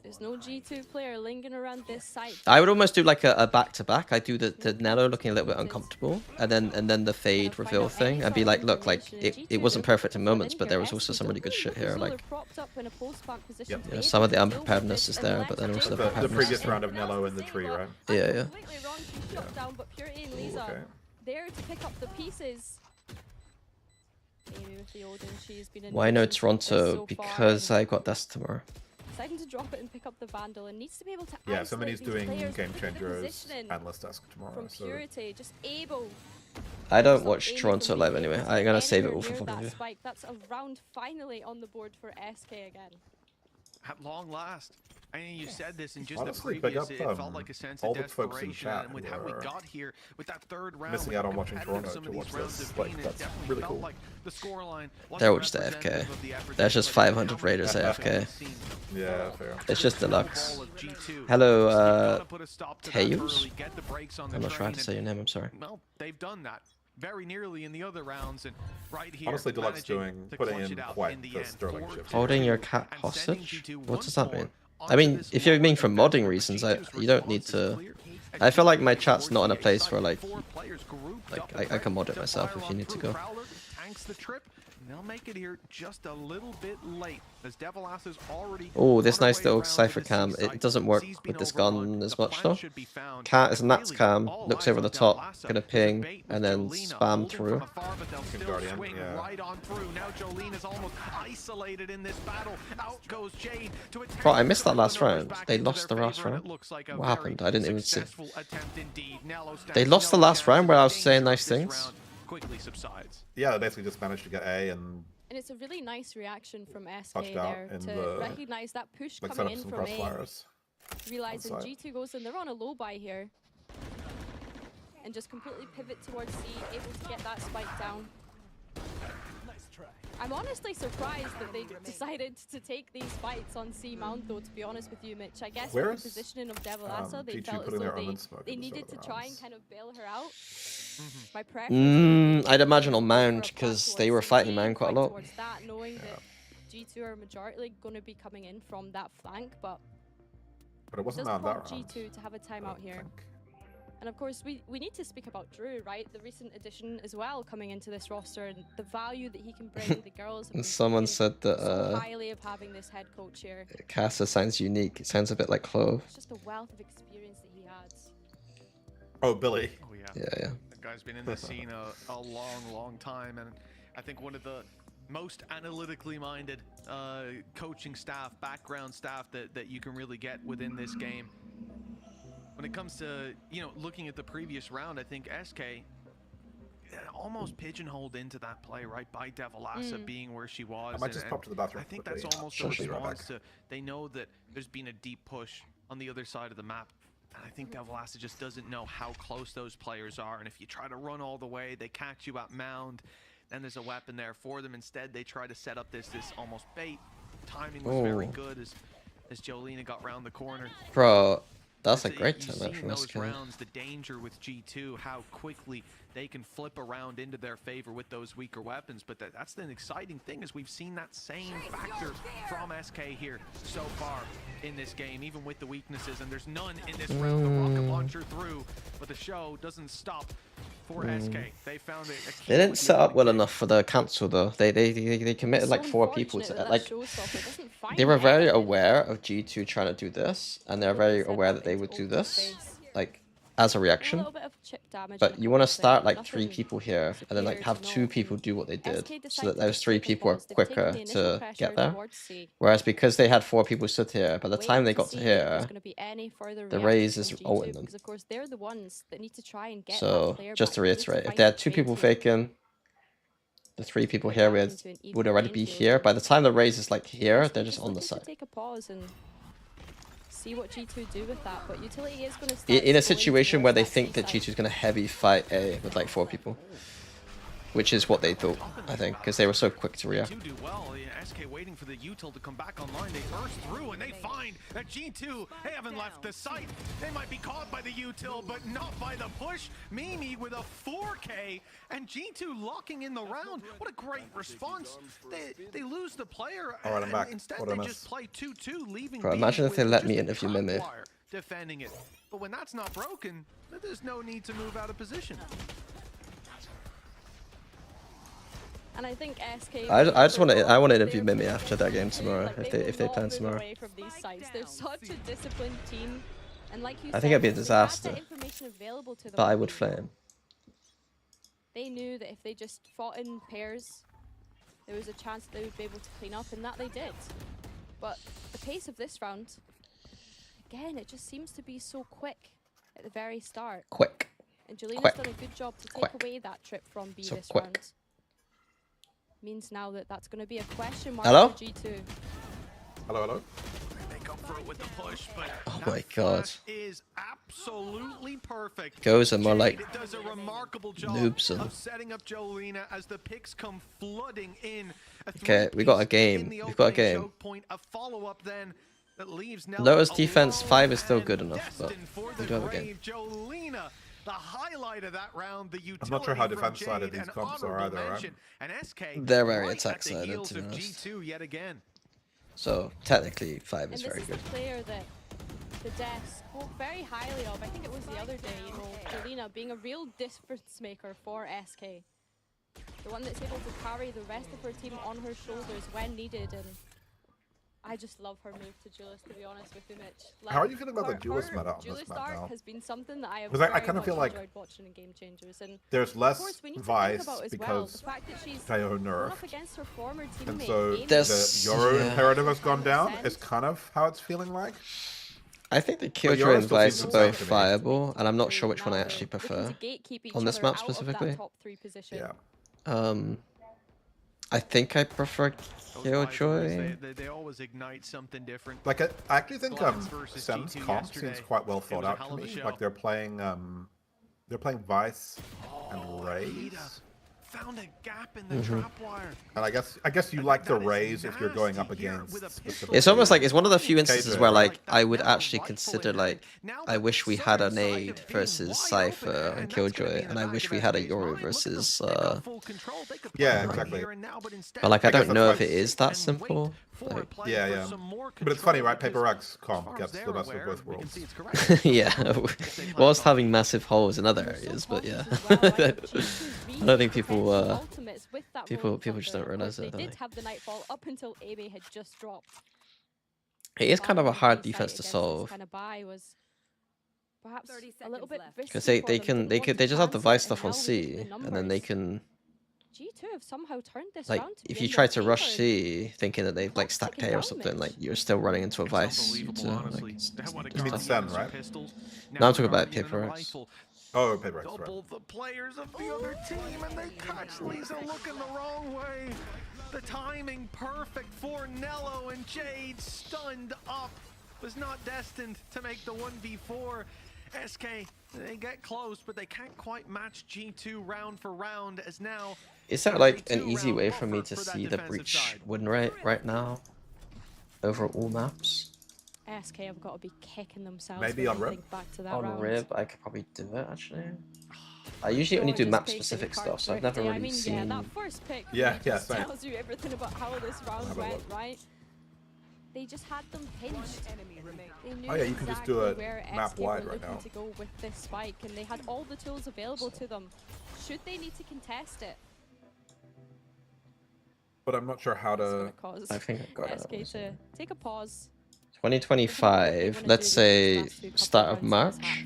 There's no G2 player lingering around this site. I would almost do like a back-to-back. I do the Nello looking a little bit uncomfortable, and then the fade reveal thing, and be like, look, like it wasn't perfect in moments, but there was also some really good shit here. Like, you know, some of the unpreparedness is there, but then also the The preparedness. previous round of Nello in the tree, right? Yeah, yeah. Completely wrong to shut down, but Purity and Lisa okay. there to pick up the pieces. Amy with the Odin, she's been Why no amazing so Toronto? far, Because and I got this tomorrow. deciding to drop it and pick up the Vandal, and needs to be able to Yeah, isolate somebody's these doing players, game look at the changers positioning analyst desk tomorrow. from So Purity, just able. I don't stop watch Amy Toronto from live being anyway. able to I'm get gonna save it anywhere all for near fucking that you. spike. That's a round finally on the board for SK again. At long last. I mean, you said this in just Honestly, the big previous, up, it felt like a sense all of the folks in desperation, chat and with who how we are got here, with that third round, missing with out how on watching competitive Toronto some of to these watch rounds this. have Like, been, it that's definitely really felt cool. like the scoreline They're all wasn't just AFK. representative of the effort There's they just put in, 500 how many Raiders players AFK. we've seen. Yeah, fair. It's just deluxe. Ball of G2. Hello, Just, you gotta put a stop to that Teus? early, get the brakes on the I'm not sure how train, to say your name, I'm sorry. and, well, they've done that very nearly in the other rounds, and right here, Honestly, Deluxe managing to putting clutch in it out quite the the end. sterling 4-2, shift. Holding your cat and sending hostage? G2 What once does that more mean? I onto mean, this if you're being for one-on-one modding advantage, reasons, G2's you don't need response is to... clear. I feel like my G2 chat's not in a towards the place side, where like... 4 players grouped Like, up I can mod it to myself fire if you on need to through. go. Prowler tanks the trip. They'll make it here just a little bit late, as Devil Ass is already Oh, this on her nice way little around to Cypher the cam. seaside. It doesn't work C's with been this overrun. gun as The much plan though. should be found, Cat is and Nat's really, cam, all looks eyes over on the Devil top, Assa. gonna There's a ping, bait with and then Jolina spam holding through. from afar, but they'll Fucking still Guardian, swing yeah. right on through. Now Jolene is almost isolated in this battle. Out goes Jade to attack. Bro, I missed that last Some of the round. numbers back They into lost their the last favor, and round. it looks like a What very happened? I didn't even see. successful attempt indeed. Nello stands They lost the no last chance, round and where the I was saying danger of nice this things. round quickly subsides. Yeah, they basically just managed to get A and And it's a really nice reaction from SK touched out there in to the recognize that push like set coming up in some from A. crossfires. Realizing outside. G2 goes and they're on a low buy here. And just completely pivot towards C, able to get that spike down. I'm honestly surprised that they decided to take these fights on C Mount, though, to be honest with you, Mitch. I guess Where with the is, positioning of Devil Assa, they G2 felt as putting though their own smoke they at the needed to start of the try and rounds? kind of bail her out. My preference I'd imagine on would be for Mount, a plan because they towards were CT, fighting Mount quite a fight lot. towards that, knowing that G2 are majority going to be coming in from that flank, but But it wasn't does Mount that prompt round. G2 to have a I timeout don't here. think. And of course, we need to speak about Drew, right? The recent addition as well coming into this roster and the value that he can bring. The girls have been Someone speaking said that so highly of having this head coach here. Casa sounds unique. It sounds a bit like Clove. It's just a wealth of experience that he has. Oh, Billy. Oh yeah. Yeah. That guy's been in the scene a long time, and I think one of the most analytically minded coaching staff, background staff that you can really get within this game. When it comes to, you know, looking at the previous round, I think SK almost pigeonholed into that play, right, by Devil Assa being where she was. I might just pop to the bathroom I think quickly. that's almost Sure, a she'll be right response to, they know that there's been a deep push on the other side of the map. And I think Devil Assa just doesn't know how close those players are. And if you try to run all the way, they catch you at mound, then there's a weapon there for them. Instead, they try to set up this almost bait. Timing was very good as Jolena got round the corner. Bro, that's a So great you time see out in from those SK. rounds the danger with G2, how quickly they can flip around into their favor with those weaker weapons. But that's the exciting thing, is we've seen that same factor from SK here so far in this game, even with the weaknesses. And there's none in this round. The rocket launcher through, but the show doesn't stop for SK. They found it. They didn't set up well enough for the cancel though. They committed like 4 people to it. Like, they were very aware of G2 trying to do this, and they're very aware that they would do this, like, as a reaction. But you want to start like 3 people here, and then like have 2 people do what they did, so that those 3 people are quicker to get there. Whereas because they had 4 people stood here, by the time they got to here, the Raze is ulting them. So just to reiterate, if they had 2 people faking, the 3 people here would already be here. By the time the Raze is like here, they're just on the side. Take a pause and see what G2 do with that, but Utility is going to In a situation where they think that G2 is going to heavy fight A with like 4 people. which is what they thought, I think, because they were so quick to react. G2 do well. SK waiting for the util to come back online. They burst through and they find that G2, they haven't left the site. They might be caught by the util, but not by the push. Mimi with a 4K and G2 locking in the round. What a great response. They lose the player. All right, I'm back. Instead, What I they missed? just play 2-2, leaving Bro, B imagine if they with let just me a interview Mimi. trap wire defending it. But when that's not broken, there's no need to move out of position. And I think SK. I just want to interview Mimi after that game tomorrow, Like, if they plan move tomorrow. away from these sites. They're such a disciplined team, and like you I think it'd be a said, they had disaster, that information available to them but I already. would flame. They knew that if they just fought in pairs, there was a chance they would be able to clean up, and that they did. But the pace of this round, again, it just seems to be so quick at the very start. Quick. And Juliena's Quick. done a good job to take Quick. away that trip from B So this quick. round. Means now that that's going to be a question mark Hello? for G2. Hello, hello. They go for it with the push, but Oh that my god. flash is absolutely perfect. Goes are more like Jade does a remarkable job noobs and- of setting up Jolina as the picks come flooding in. Okay, we got a game. We've got a game. Choke point, a follow-up then that leaves Noah's defense 5 is still good enough, but we do have a game. Jolina, the highlight of that round, the utility I'm not sure how from defense-sided Jade, these an comps are honorable either, right? mention, and SK They're very right at the attack-sided, heels to be of honest. G2 yet again. So technically 5 And is this very is good. the player that the devs spoke very highly of. I think it was the other day, you know, Jolina being a real difference maker for SK. The one that's able to carry the rest of her team on her shoulders when needed, and I just love her move to Julius, to be honest with you, Mitch. How are you feeling about the her- Julius her meta on this Julius map arc now? has been something that I have 'Cause I very kinda much feel like enjoyed watching in Game Changers. And there's of less course, we need to Vice think about as well because the fact that she's Tayo going nerfed. up against her former And teammate. so Amy. There's- the Euro yeah. imperative has gone down. It's kind of how it's feeling like. I think the But Killjoy Euro and still Vice seems are the same both to me. viable, and I'm not sure which one I Now actually they're looking prefer to gatekeep each on this other map out of that specifically. top 3 position. Yeah. I think I prefer Those Killjoy. they always ignite something different. Like I actually think Glance versus Sem's G2 comp seems yesterday. quite well It thought was a out hell to of a me. show. Like they're playing Vice and Raze. Found a gap in the trap wire. And I guess you like the that is Raze if you're going up nasty here against with a specifically. It's almost like it's one of the few instances KJ. where like Like that I would now, actually rightfully consider named. like Now I the wish we had a southern side nade of being versus wide Cypher open, and and that's gonna Killjoy, be in and the I back wish of we had a SK's Yoru mind. Look at them. versus They've got full control. They could Yeah, play right exactly. here and now, but instead but like I I guess don't know that's if it why- is that and simple. wait for a Like, player Yeah, for yeah. some more But it's funny, control, right? Paper because X as comp far as gets the they're best of aware, both we can worlds. see it's correct. yeah, whilst having massive holes in other areas, but yeah. I don't think people people just don't realize They it. I did think. have the Nightfall up until AB had just dropped. It is kind of a Barring hard the defense site to against this solve Kind of buy was perhaps a little bit because risky they for them, can but they want could to they just have the chance Vice it, stuff and on now with C, the and then they numbers, can G2 have somehow turned this like round to if be you in try their to rush favor. C thinking that they've like stacked taken A or down something, Mitch. like you're still running into a Vice. Unbelievable, To, honestly. like, it's What a just You mean tough. Sen, guardian right? pistols. No, Now I'm talking about Guardian and a Paper X. rifle. Oh, Paper X, right. Double the players of the other team, and they catch Lisa looking the wrong way. The timing perfect for Nello, and Jade stunned up. Was not destined to make the 1v4. SK, they get close, but they can't quite match G2 round for round, as now Is there like an easy way for me to see the breach win rate right now over all maps? SK have got to be kicking themselves. Maybe when on they Rib? think back to that On round. Rib, I could probably do it actually. I usually only do Just map pacing specific card stuff, so I've never thrifty. really I mean, seen. yeah, that first pick Yeah, really yeah, just same. tells you everything about how this round Have a went, look. right? They just had them pinched. They knew Oh yeah, you can just exactly do it where map SK were wide right looking now. to go with this spike, and they had all the tools available to them. Should they need to contest it? But I'm not sure how It's to. gonna cause I think I've got it. SK to take a pause. 2025, let's say start of March.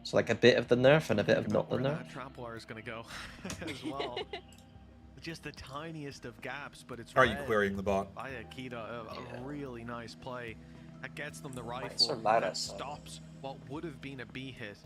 So like a bit of the nerf and a bit of not the Where nerf. that trap wire is going to go as well. Just the tiniest of gaps, but it's Are you red querying the bot? by Akita. A really nice play that gets them the so rifle. loud That outside. stops what would have been a B hit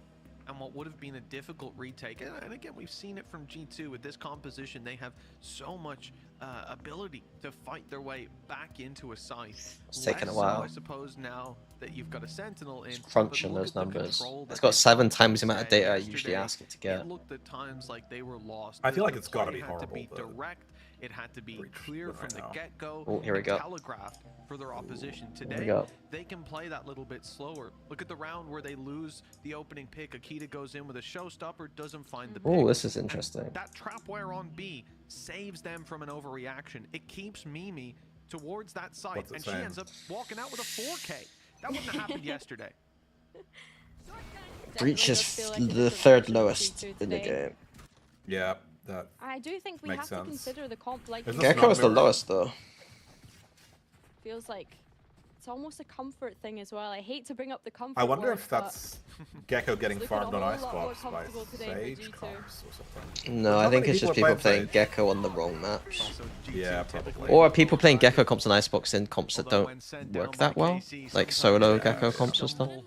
and what would have been a difficult retake. And again, we've seen it from G2 with this composition. They have so much ability to fight their way back into a site. It's taken a Less while. so, I suppose, now that you've got a Sentinel in. It's crunching but look those at the numbers. control that It's got they've 7 got times the amount of data I yesterday. usually ask it to get. It looked at times like they were lost. I feel like The it's got to play be had horrible. to be the direct. It had to be Breach clear right from the now. get-go. Oh, here we and go. telegraphed for their opposition. we Today, go. they can play that little bit slower. Look at the round where they lose the opening pick. Akita goes in with a showstopper, doesn't find the pick. Oh, this is And interesting. that trapwire on B saves them from an overreaction. It keeps Mimi towards that site, What's it and she saying? ends up walking out with a 4K. That wouldn't have happened yesterday. Breach Definitely is does feel like a the different third version of lowest G2 in the today. game. Yeah, that. I do think we Makes have to sense. consider the comp. Like, Is this Gecko not is the mirror? lowest though. feels like it's almost a comfort thing as well. I hate to bring up the comfort. I wonder word, if that's Gecko getting looking a farmed on whole lot more Icebox by comfortable today for Sage G2. comps or something. No, I How think many it's just people people are playing playing Gecko on the wrong maps. Also, G2 Yeah, typically probably. Or people playing Gecko comps and Icebox in comps that Although don't when sent down work by that well, KC, like sometimes solo they Gecko do comps and stuff. stumble.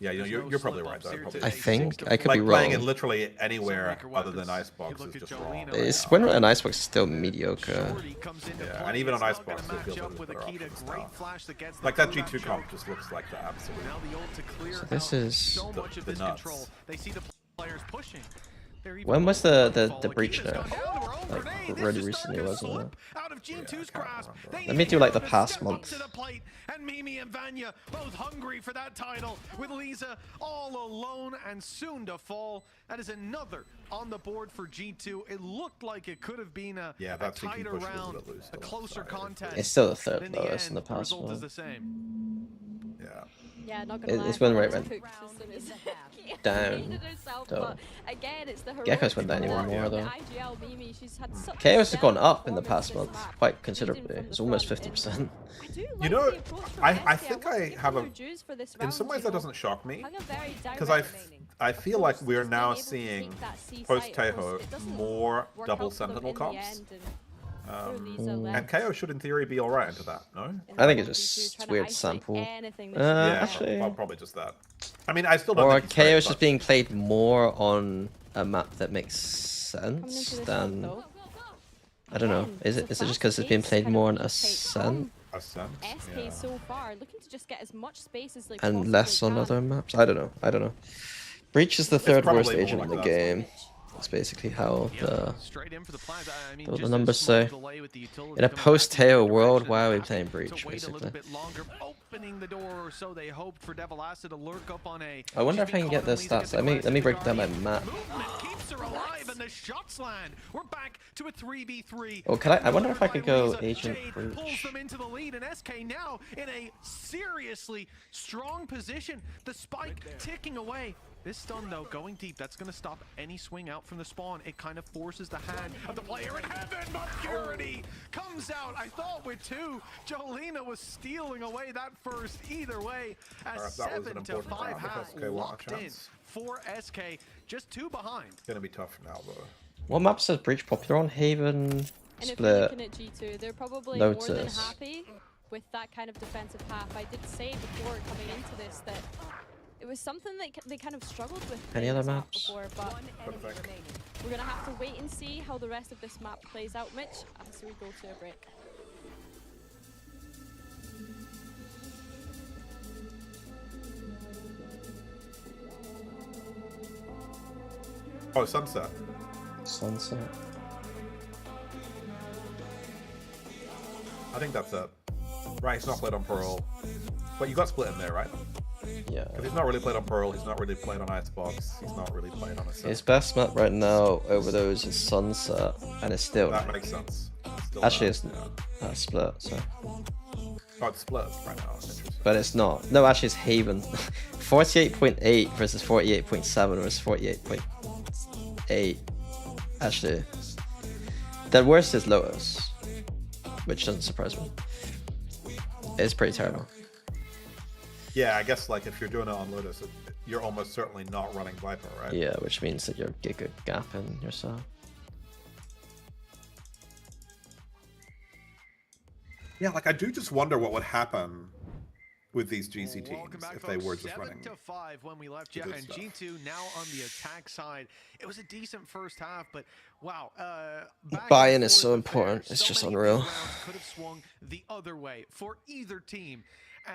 Yeah, There's you're no probably right slip-ups though. here Probably. I today. think I could Like be playing it wrong. literally anywhere Filmmaker other than weapons. Icebox You look is at just Jolene wrong. right It's now. when an Icebox is still mediocre. Shorty comes into Yeah, play. and even It's on not Icebox, gonna it feels match like up with there's better Akita. options Great now. flash that gets them Like that through G2 choke. comp just looks like the absolute. Now the ult to clear So this out is so much of the this nuts. control. They see the players pushing. They're even When was going the for breach Akita's there? gone down to her own Like grenade. This really is recently, starting to wasn't it? slip out of G2's grasp. They Let me need do like the Hero to past step up month. to the plate, and Mimi and Vanya both hungry for that title, with Lisa all alone and soon to fall. That is another on the board for G2. It looked like it could have been a that CT tighter push was a round, bit loose a still, closer sorry. contest. It's still the but third in the lowest end, in the the past result is one. the same. Yeah. Yeah, not gonna lie. It's when Vanya Ray was went cooked as soon as down, hated herself, though. but again, it's the Gekko's heroics went down coming even out more, from though. the IGL Mimi. She's had such a Chaos has gone stellar up in the performance past this month map, quite leading considerably. from the It's almost front, and 50%. I do You like know, the approach from I SK. think want to I give have them a. their dues for this In round, some ways, you that know. doesn't shock me Having a very because direct I feel like approach we're to now just being able to seeing take that C post site. Of Teho course, it doesn't more work double out for them sentinel in the comps. end, and Lisa And left KO should in theory be alright into that, no? I think it's G2 just trying to weird isolate sample. anything that Yeah, Actually, probably just that. I mean, I still don't or think he's KO great, is just but- being played more on a map that makes coming into sense this round, than though. I don't know. Again, Is the it just because it's fast being pace played kind of more on retake Ascent A sense, SK yeah. so far, looking to just get as much space as they and possibly less on can. other maps? I don't know. I don't know. Breach is the third probably worst more agent like in the that. game. That's basically how the Straight in for the plans. I mean, what the just a numbers small say. delay with the utility In a coming back post in the Teo right world, direction. why are we Happy playing to Breach, wait a basically? little bit longer, opening the door, or so they hoped for Devil Acid to lurk up on a. I wonder She's if I been can get caught on the Lisa, stats. gets the Let me Guardian, break down my Guardian. map. Movement keeps her alive, and the shots land. We're back to a 3v3. Oh, can I wonder if I By could go Lisa. Agent Jade pulls Breach. them into the lead, and SK now in a seriously strong position. The spike ticking away. This stun, though, going deep, that's going to stop any swing out from the spawn. It kind of forces the hand of the player in heaven, but Purity comes out, I thought, with two. Jolena was stealing away that first. Either way, a Alright, that was 7 an to important 5 round. If half SK want a locked in chance. for SK. Just two behind. Gonna be tough now, though. What maps is Breach popular on? Haven, And if you're Split. looking at G2, they're probably more than Lotus. happy with that kind of defensive half. I did say before coming into this that it was something that they kind of struggled with Any playing other this map maps? before, but we're gonna have to wait and see how the rest of this map plays out, Mitch, as we go to a break. Oh, Sunset. Sunset. I think that's it. Right, he's not played on Pearl. But you got Split in there, right? Yeah. Because he's not really played on Pearl, he's not really played on Icebox, he's not really played on a set. His best map right now over those is Sunset, and it's still That makes sense. Still actually that, it's Split. So, Oh, it's Split right now. Interesting. but it's not. No, actually, it's Haven. 48.8 versus 48.7 versus 48.8. Actually, the worst is Lotus, which doesn't surprise me. It's pretty terrible. Yeah, I guess like if you're doing it on Lotus, you're almost certainly not running Viper, right? Yeah, which means that you're giga gapping yourself. Yeah, like I do just wonder what would happen with these GC teams if they were just running. 7-5 when we left, yeah, and G2 now on the attack side. It was a decent first half, but wow, buy-in is so important. It's just unreal. Could have swung the other way for either team.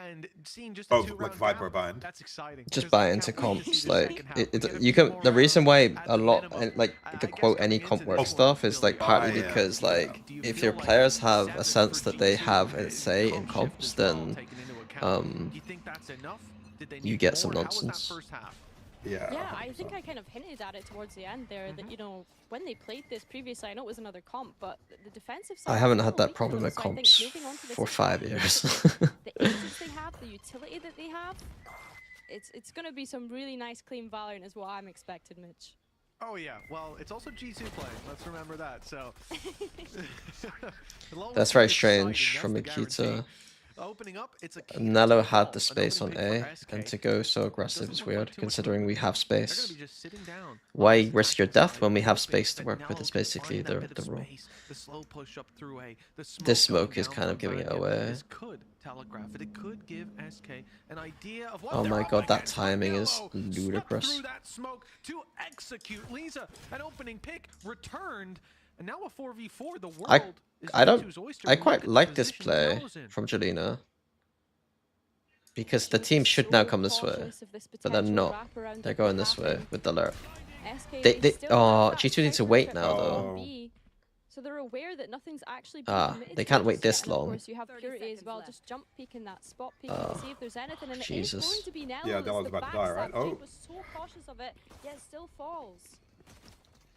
And seeing just like Viper bind. That's exciting. Just buy into comps. Like you can. The reason why a lot like the quote any comp work stuff is like partly because like if your players have a sense that they have a say in comps, then you get some nonsense. Yeah, I think I kind of hinted at it towards the end there that, you know, when they played this previously, I know it was another comp, but the defensive side... I haven't had that problem with comps for 5 years. The agents they have, the utility that they have, it's going to be some really nice clean Valorant is what I'm expecting, Mitch. Oh yeah, well, it's also G2 playing, let's remember that, so... That's very strange from Nikita. Opening up, it's a Nello had the space on A, and to go so aggressive is weird, considering we have space. Why risk your death when we have space to work with is basically the rule. This smoke is kind of giving it away. Oh my god, that timing is ludicrous. And now a 4v4, the world I quite like this play from Jelena. Because the team should now come this way. But they're not. They're going this way with the alert. G2 need to wait now though. So they're aware that nothing's actually they can't wait this long. Of course, you have Purity as well. Just jump peek in that spot peek to see if there's anything. And Jesus. it is going to be Nello. Yeah, Nello's about to die, right? Oh. Was so cautious of it, yet still falls.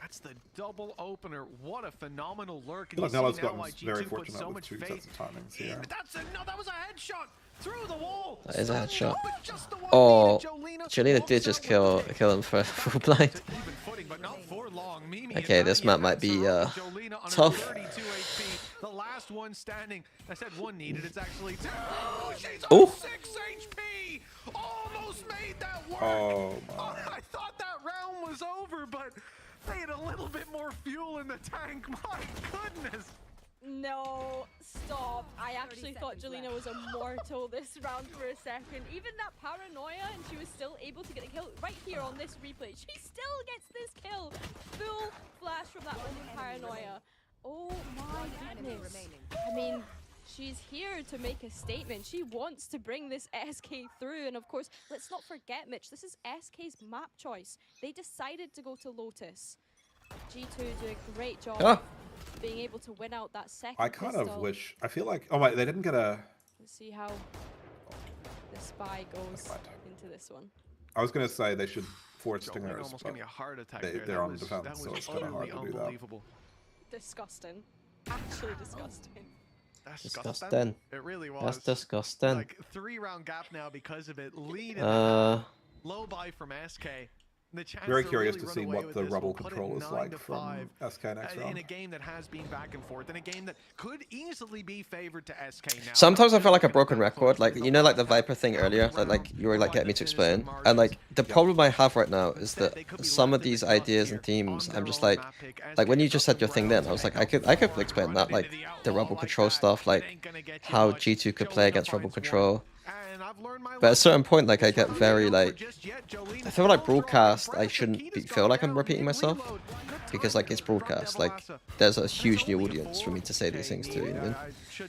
That's the double opener. What a phenomenal lurk. And Nello's gotten very fortunate so with 2 sets of timings here. No, that was a headshot through the wall. That is a headshot. Oh, Jelena did just kill him for full blind. Okay, this map might be tough. The last one standing. I said one needed. It's actually 2. Oh, 6 HP. Almost made that work. Oh my. I thought that round was over, but they had a little bit more fuel in the tank. My goodness. No, stop. I actually thought Jelena was immortal this round for a second. Even that paranoia, and she was still able to get a kill right here on this replay. She still gets this kill. Full flash from that woman paranoia. Oh my goodness. I mean, she's here to make a statement. She wants to bring this SK through. And of course, let's not forget, Mitch, this is SK's map choice. They decided to go to Lotus. G2 do a great job being able to win out that second I kind pistol. of wish... I feel like... Oh wait, they didn't get a... Let's see how the spy goes into this one. I was going to say they should force stingers, almost but gave me a heart attack they're on defense, so it's kind of hard to do that. Disgusting. Actually disgusting. That's disgusting. It really was. That's disgusting. Like 3-round gap now because of it. Lead low buy from SK. Very curious to see what the rubble control is like from SK next round. In a game that has been back and forth, in a game that could easily be favored to SK now. Sometimes I feel like a broken record, like you know, like the Viper thing earlier, that like you were like getting me to explain, and like the problem I have right now is that some of these ideas and themes, I'm just like when you just said your thing then, I was like I could explain that, like the rubble control stuff, like how G2 could play against rubble control. But at a certain point, like I get very like, I feel like broadcast, I shouldn't feel like I'm repeating myself, because like it's broadcast, like there's a huge new audience for me to say these things to, you know?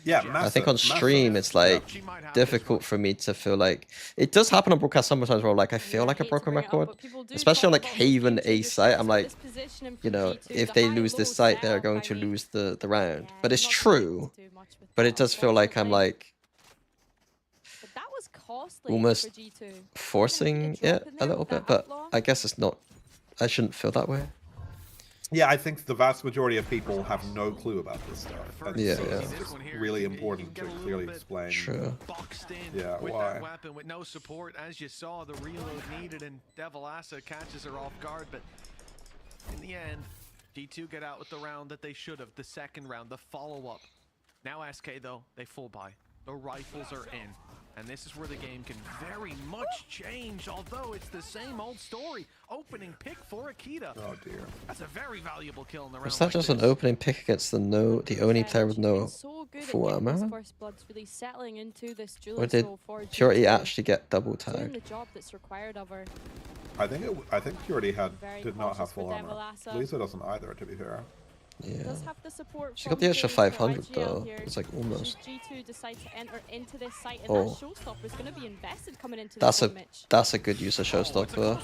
Yeah, I think on stream it's like difficult for me to feel like, it does happen on broadcast sometimes where like I feel like a broken record, especially on like Haven A site. I'm like, you know, if they lose this site, they're going to lose the round. But it's true, but it does feel like I'm like, almost forcing it a little bit, but I guess it's not, I shouldn't feel that way. Yeah, I think the vast majority of people have no clue about this stuff. And yeah, so it's just really important to clearly explain. Sure. Yeah, with why? that weapon, with no support, as you saw, the reload needed, and Devilassa catches her off guard, but in the end, G2 get out with the round that they should have, the second round, the follow-up. Now SK, though, they full buy. The rifles are in. And this is where the game can very much change, although it's the same old story. Opening pick for Akita. Oh dear. That's a very valuable kill in the round. Was that just an opening pick against the only player with no full armor? Or did Purity actually get double tagged? I think Purity did not have full armor. Lisa doesn't either, to be fair. Yeah. Does have the support She got the extra from 500 IGL though. here. It's like almost. Should G2 decide to enter into this site, and Oh. that showstopper is going to be invested coming into That's this a one, Mitch. that's a good use of showstopper.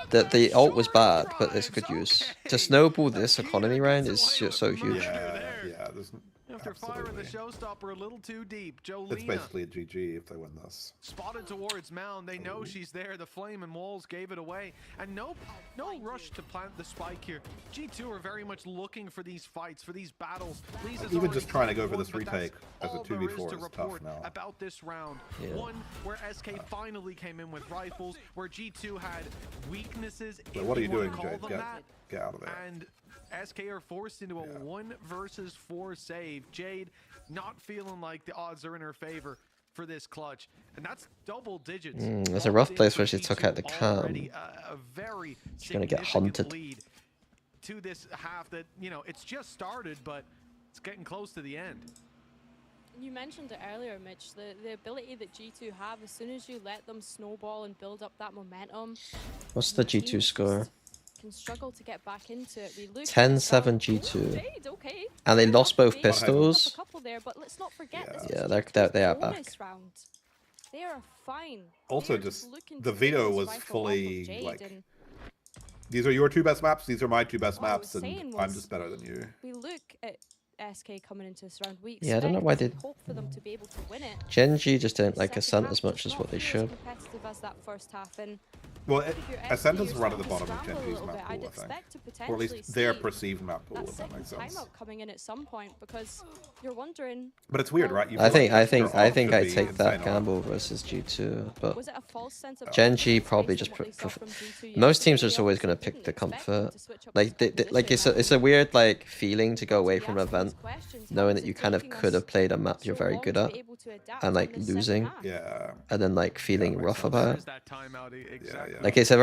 The ult was bad, but it's a good use. To snowball this economy round is so huge. Yeah. There's After firing the showstopper a little too deep, Jolina. It's basically a GG if they win this. Spotted towards Mound. They know she's there. The flame and walls gave it away. And no rush to plant the spike here. G2 are very much looking for these fights, for these battles. Lisa's Even just trying to go already for this retake as a all there is 2v4 to is tough report now. about this round. Yeah. One where SK finally came in with rifles, where G2 had weaknesses. So if what are you you doing, wanna call Jade? them that. Get out of there. And SK are forced into a 1 versus 4 save. Jade not feeling like the odds are in her favor for this clutch, and that's double digits. There's a rough place where she took out the cam. Already a very She's gonna get significant hunted. lead to this half that, you know, it's just started, but it's getting close to the end. You mentioned it earlier, Mitch, the ability that G2 have, as soon as you let them snowball and build up that momentum, What's the G2 score? can struggle to get back into it. We look 10-7 G2. And they lost both pistols. There, but let's not forget Yeah, they are back. round. They are fine. Also, just the veto was fully Jade, like, and these are your 2 best maps, these are my 2 best what I was maps, and saying I'm was, just better than you. we look at SK coming into this round. We Yeah, I don't know why expect they- and hope for them to be able to win it. Gen.G just don't like Second Ascent half as much does as not what they feel should. as competitive as that first half, and Well, if you're Ascendant's SK, right at you're the bottom of starting to Gen.G's scramble a map little bit. pool, I I'd expect to think. Or at least potentially their see perceived map pool, that if that second makes sense. timeout coming in at some point, because you're wondering. But it's weird, well, right? You I feel think like I think their I off think should I be take that insane gamble versus G2, but Was it a false sense of Gen.G confidence probably based just on what they saw from G2 most teams are yesterday? just always They gonna obviously pick the didn't expect them comfort. to switch up Like this like it's composition, a weird like feeling to go away from an Yes, these event questions, knowing how that is you it kind of taking could us have played a map so you're very long good to at be able to adapt and in like this second losing half? Yeah. and then like feeling makes rough sense. about There's it. that timeout, exactly. yeah. Like it's feel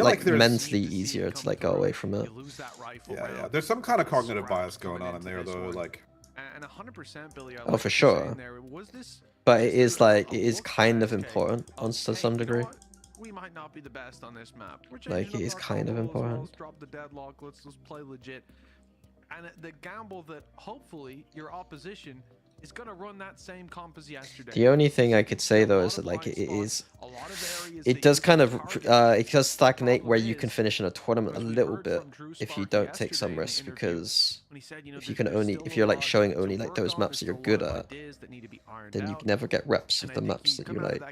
like like there's- mentally easier to like go away from it. You lose that rifle Yeah, yeah. round. There's some kind of cognitive Scraps bias going coming on in into there, this though. one. Like, And 100%, Billy. I Oh, like for what you're saying sure. there. Was this? But it is like a it is look kind for of SK important of, on hey, to some you know degree. what? We might not be the best on this map. We're Like, changing it up is our kind of combos, important. Let's drop the deadlock. Let's play legit. And the gamble that hopefully your opposition is going to run that same comp as yesterday. The only thing I could say though is that like it does kind of it does stagnate where you can finish in a tournament a little bit if you don't take some risks, because if you can only if you're like showing only like those maps that you're good at, then you can never get reps of the maps that you like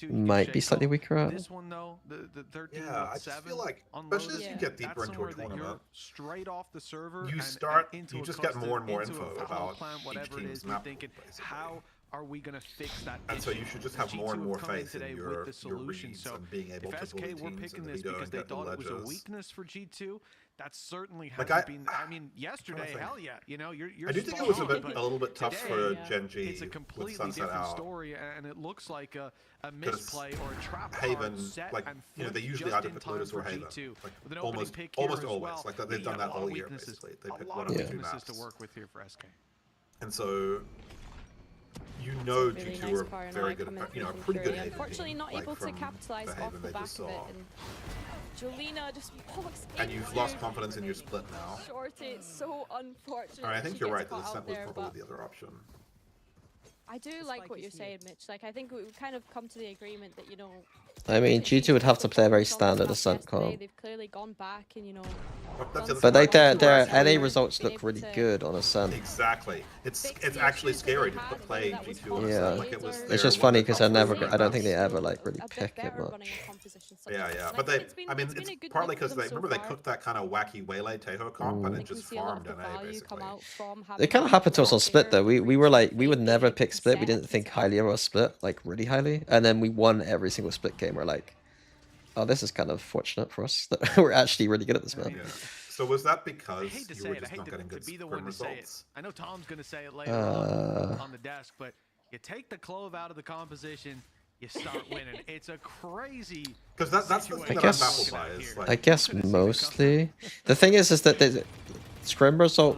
might be slightly weaker at. This one though, the 13 yeah, I just feel like, especially as you get deeper into a tournament, straight off the server, you and start, into you a just get custom, more and more into info a power about plant, each whatever it team's is. You're map, thinking, basically. how are we going to fix that And so issue? you should just And have more and G2 more have come in faith in today your with the solution. reads So and being able if to SK bully were teams picking in the this veto because and they get the thought it was a ledges. weakness for G2, that certainly Like, hasn't been. I mean, yesterday, think. hell yeah, you know, you're I do think spot it was on, but a little bit tough today, for Gen.G It's a with completely Sunset different out. story, and it looks like a 'Cause misplay or a trap Haven, card set like, and you know, they flipped usually just either in pick time Lotus or for Haven. G2. Like, With an opening almost pick here almost as always. well, Like, they've you done got that a lot all of year, weaknesses. basically. They A pick lot one of of the two weaknesses maps. to work with here for SK. And so you know Really G2 nice are power and very eye good coming at, you know, through from pretty good Fury. Haven Unfortunately, team, not like, able to from capitalize the off Haven the they back just of it. saw. And Jolina just walks And into you've lost confidence in your split now. Shorty. It's so unfortunate. Alright, I that think she you're gets right. The caught out Ascent was there, probably but the other option. I do like what you're saying, Mitch. Like, I think we've kind of come to the agreement that, you know, I mean, G2 would have to play a very standard Ascent comp. they've clearly gone back and, you know, But like their NA results look really good on Ascent. Exactly. It's actually scary to play G2 on Yeah, Ascent. Like, it was it's just funny because I don't think they ever like really pick it much. Yeah, yeah. But they, I mean, it's partly because they remember they cooked that kind of wacky Waylay Teho comp and it just farmed NA basically. It kind of happened to us on Split though. We were like we would never pick Split. We didn't think highly of our Split, like really highly, and then we won every single Split game. We're like, oh, this is kind of fortunate for us that we're actually really good at this map. Yeah. So was that because I hate to you say were it. I just hate not to getting good be the scrim one to say it. results? I know Tom's going to say it later on the desk, but You take the Clove out of the composition, you start winning. It's a crazy. Because that's the thing I that I'm guess, baffled by is like. I guess mostly. The thing is that there's scrim result.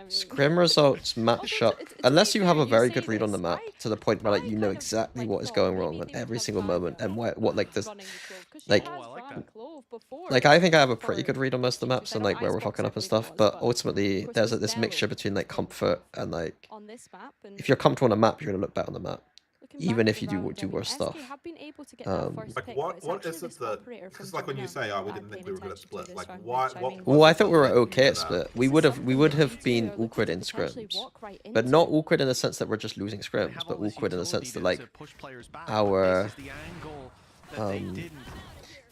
Scrim results match up unless you have a very good read on the map to the point where like you know exactly what is going wrong at every single moment and what like this like I think I have a pretty good read on most of the maps and like where we're fucking up and stuff, but ultimately there's this mixture between like comfort and like if you're comfortable on a map you're gonna look better on the map even if you do worse stuff. Like what is it that? Because like when you say, "Oh, we didn't think we were good at split," like what Well, I thought we were okay at split. We would have been awkward in scrims, but not awkward in the sense that we're just losing scrims, but awkward in the sense that like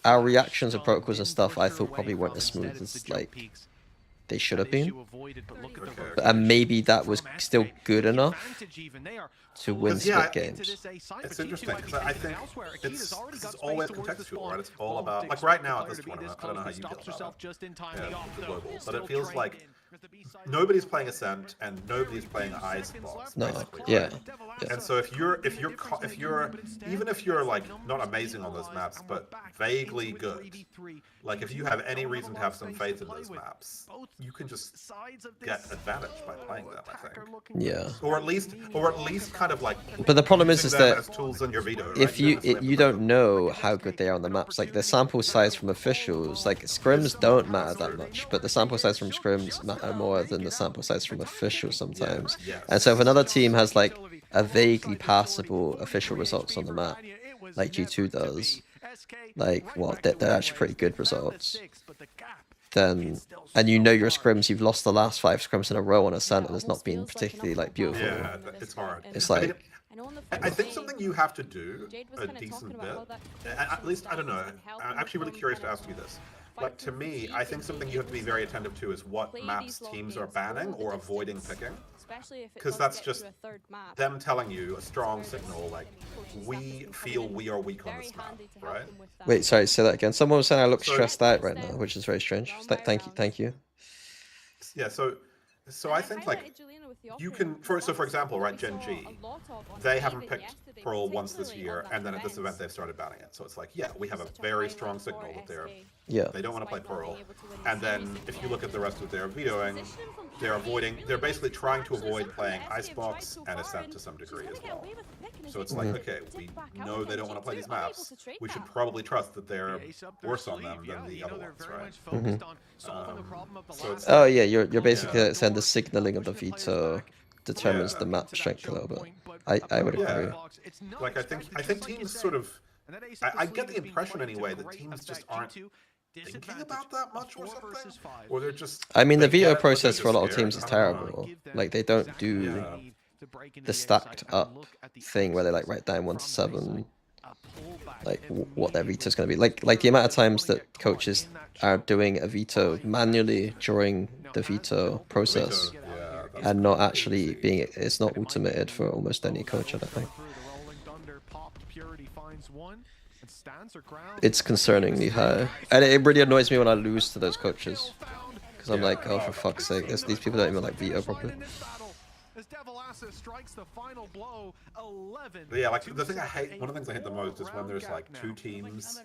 our reactions and protocols and stuff I thought probably weren't as smooth as like they should have been, and maybe that was still good enough to win split games. It's interesting because I think it's always contextual, right? It's all about like right now at this tournament. I don't know how you feel about it, the global, but it feels like nobody's playing Ascent and nobody's playing Icebox. No, yeah. Right? And so if you're even if you're like not amazing on those maps, but vaguely good, like if you have any reason to have some faith in those maps, you can just get advantage by playing them. I think. Yeah. Or at least kind of like. But the problem is that as tools in your veto, right? if you don't know how good they are on the maps, like the sample size from officials, like scrims don't matter that much, but the sample size from scrims matter more than the sample size from officials sometimes. And so if another team has like a vaguely passable official results on the map, like G2 does, like what they're actually pretty good results, then and you know your scrims, you've lost the last 5 scrims in a row on Ascent and it's not been particularly like beautiful. Yeah, it's hard. It's like I think something you have to do a decent bit, at least, I don't know, I'm actually really curious to ask you this. Like, to me, I think something you have to be very attentive to is what maps teams are banning or avoiding picking. Because that's just them telling you a strong signal, like, we feel we are weak on this map, right? Wait, sorry, say that again. Someone was saying I look stressed out right now, which is very strange. Thank you. Yeah, so I think like you can for example, right, Gen G, they haven't picked Pearl once this year, and then at this event they've started banning it. So it's like, yeah, we have a very strong signal that they don't want to play Pearl. And then if you look at the rest of their vetoing, they're basically trying to avoid playing Icebox and Ascent to some degree as well. So it's like, okay, we know they don't want to play these maps. We should probably trust that they're worse on them than the other ones, right? So it's Oh yeah, you're basically saying the signaling of the veto determines the map strength a little bit. I would agree. Like I think teams sort of I get the impression anyway that teams just aren't thinking about that much or something, or they're just. I mean, the veto process for a lot of teams is terrible. Like they don't do the stacked up thing where they like write down 1 to 7, like what their veto is going to be. Like the amount of times that coaches are doing a veto manually during the veto process and not actually being it's not automated for almost any coach, I don't think. It's concerningly high, and it really annoys me when I lose to those coaches because I'm like, oh, for fuck's sake, these people don't even like veto properly. But yeah, like the thing I hate, one of the things I hate the most is when there's like 2 teams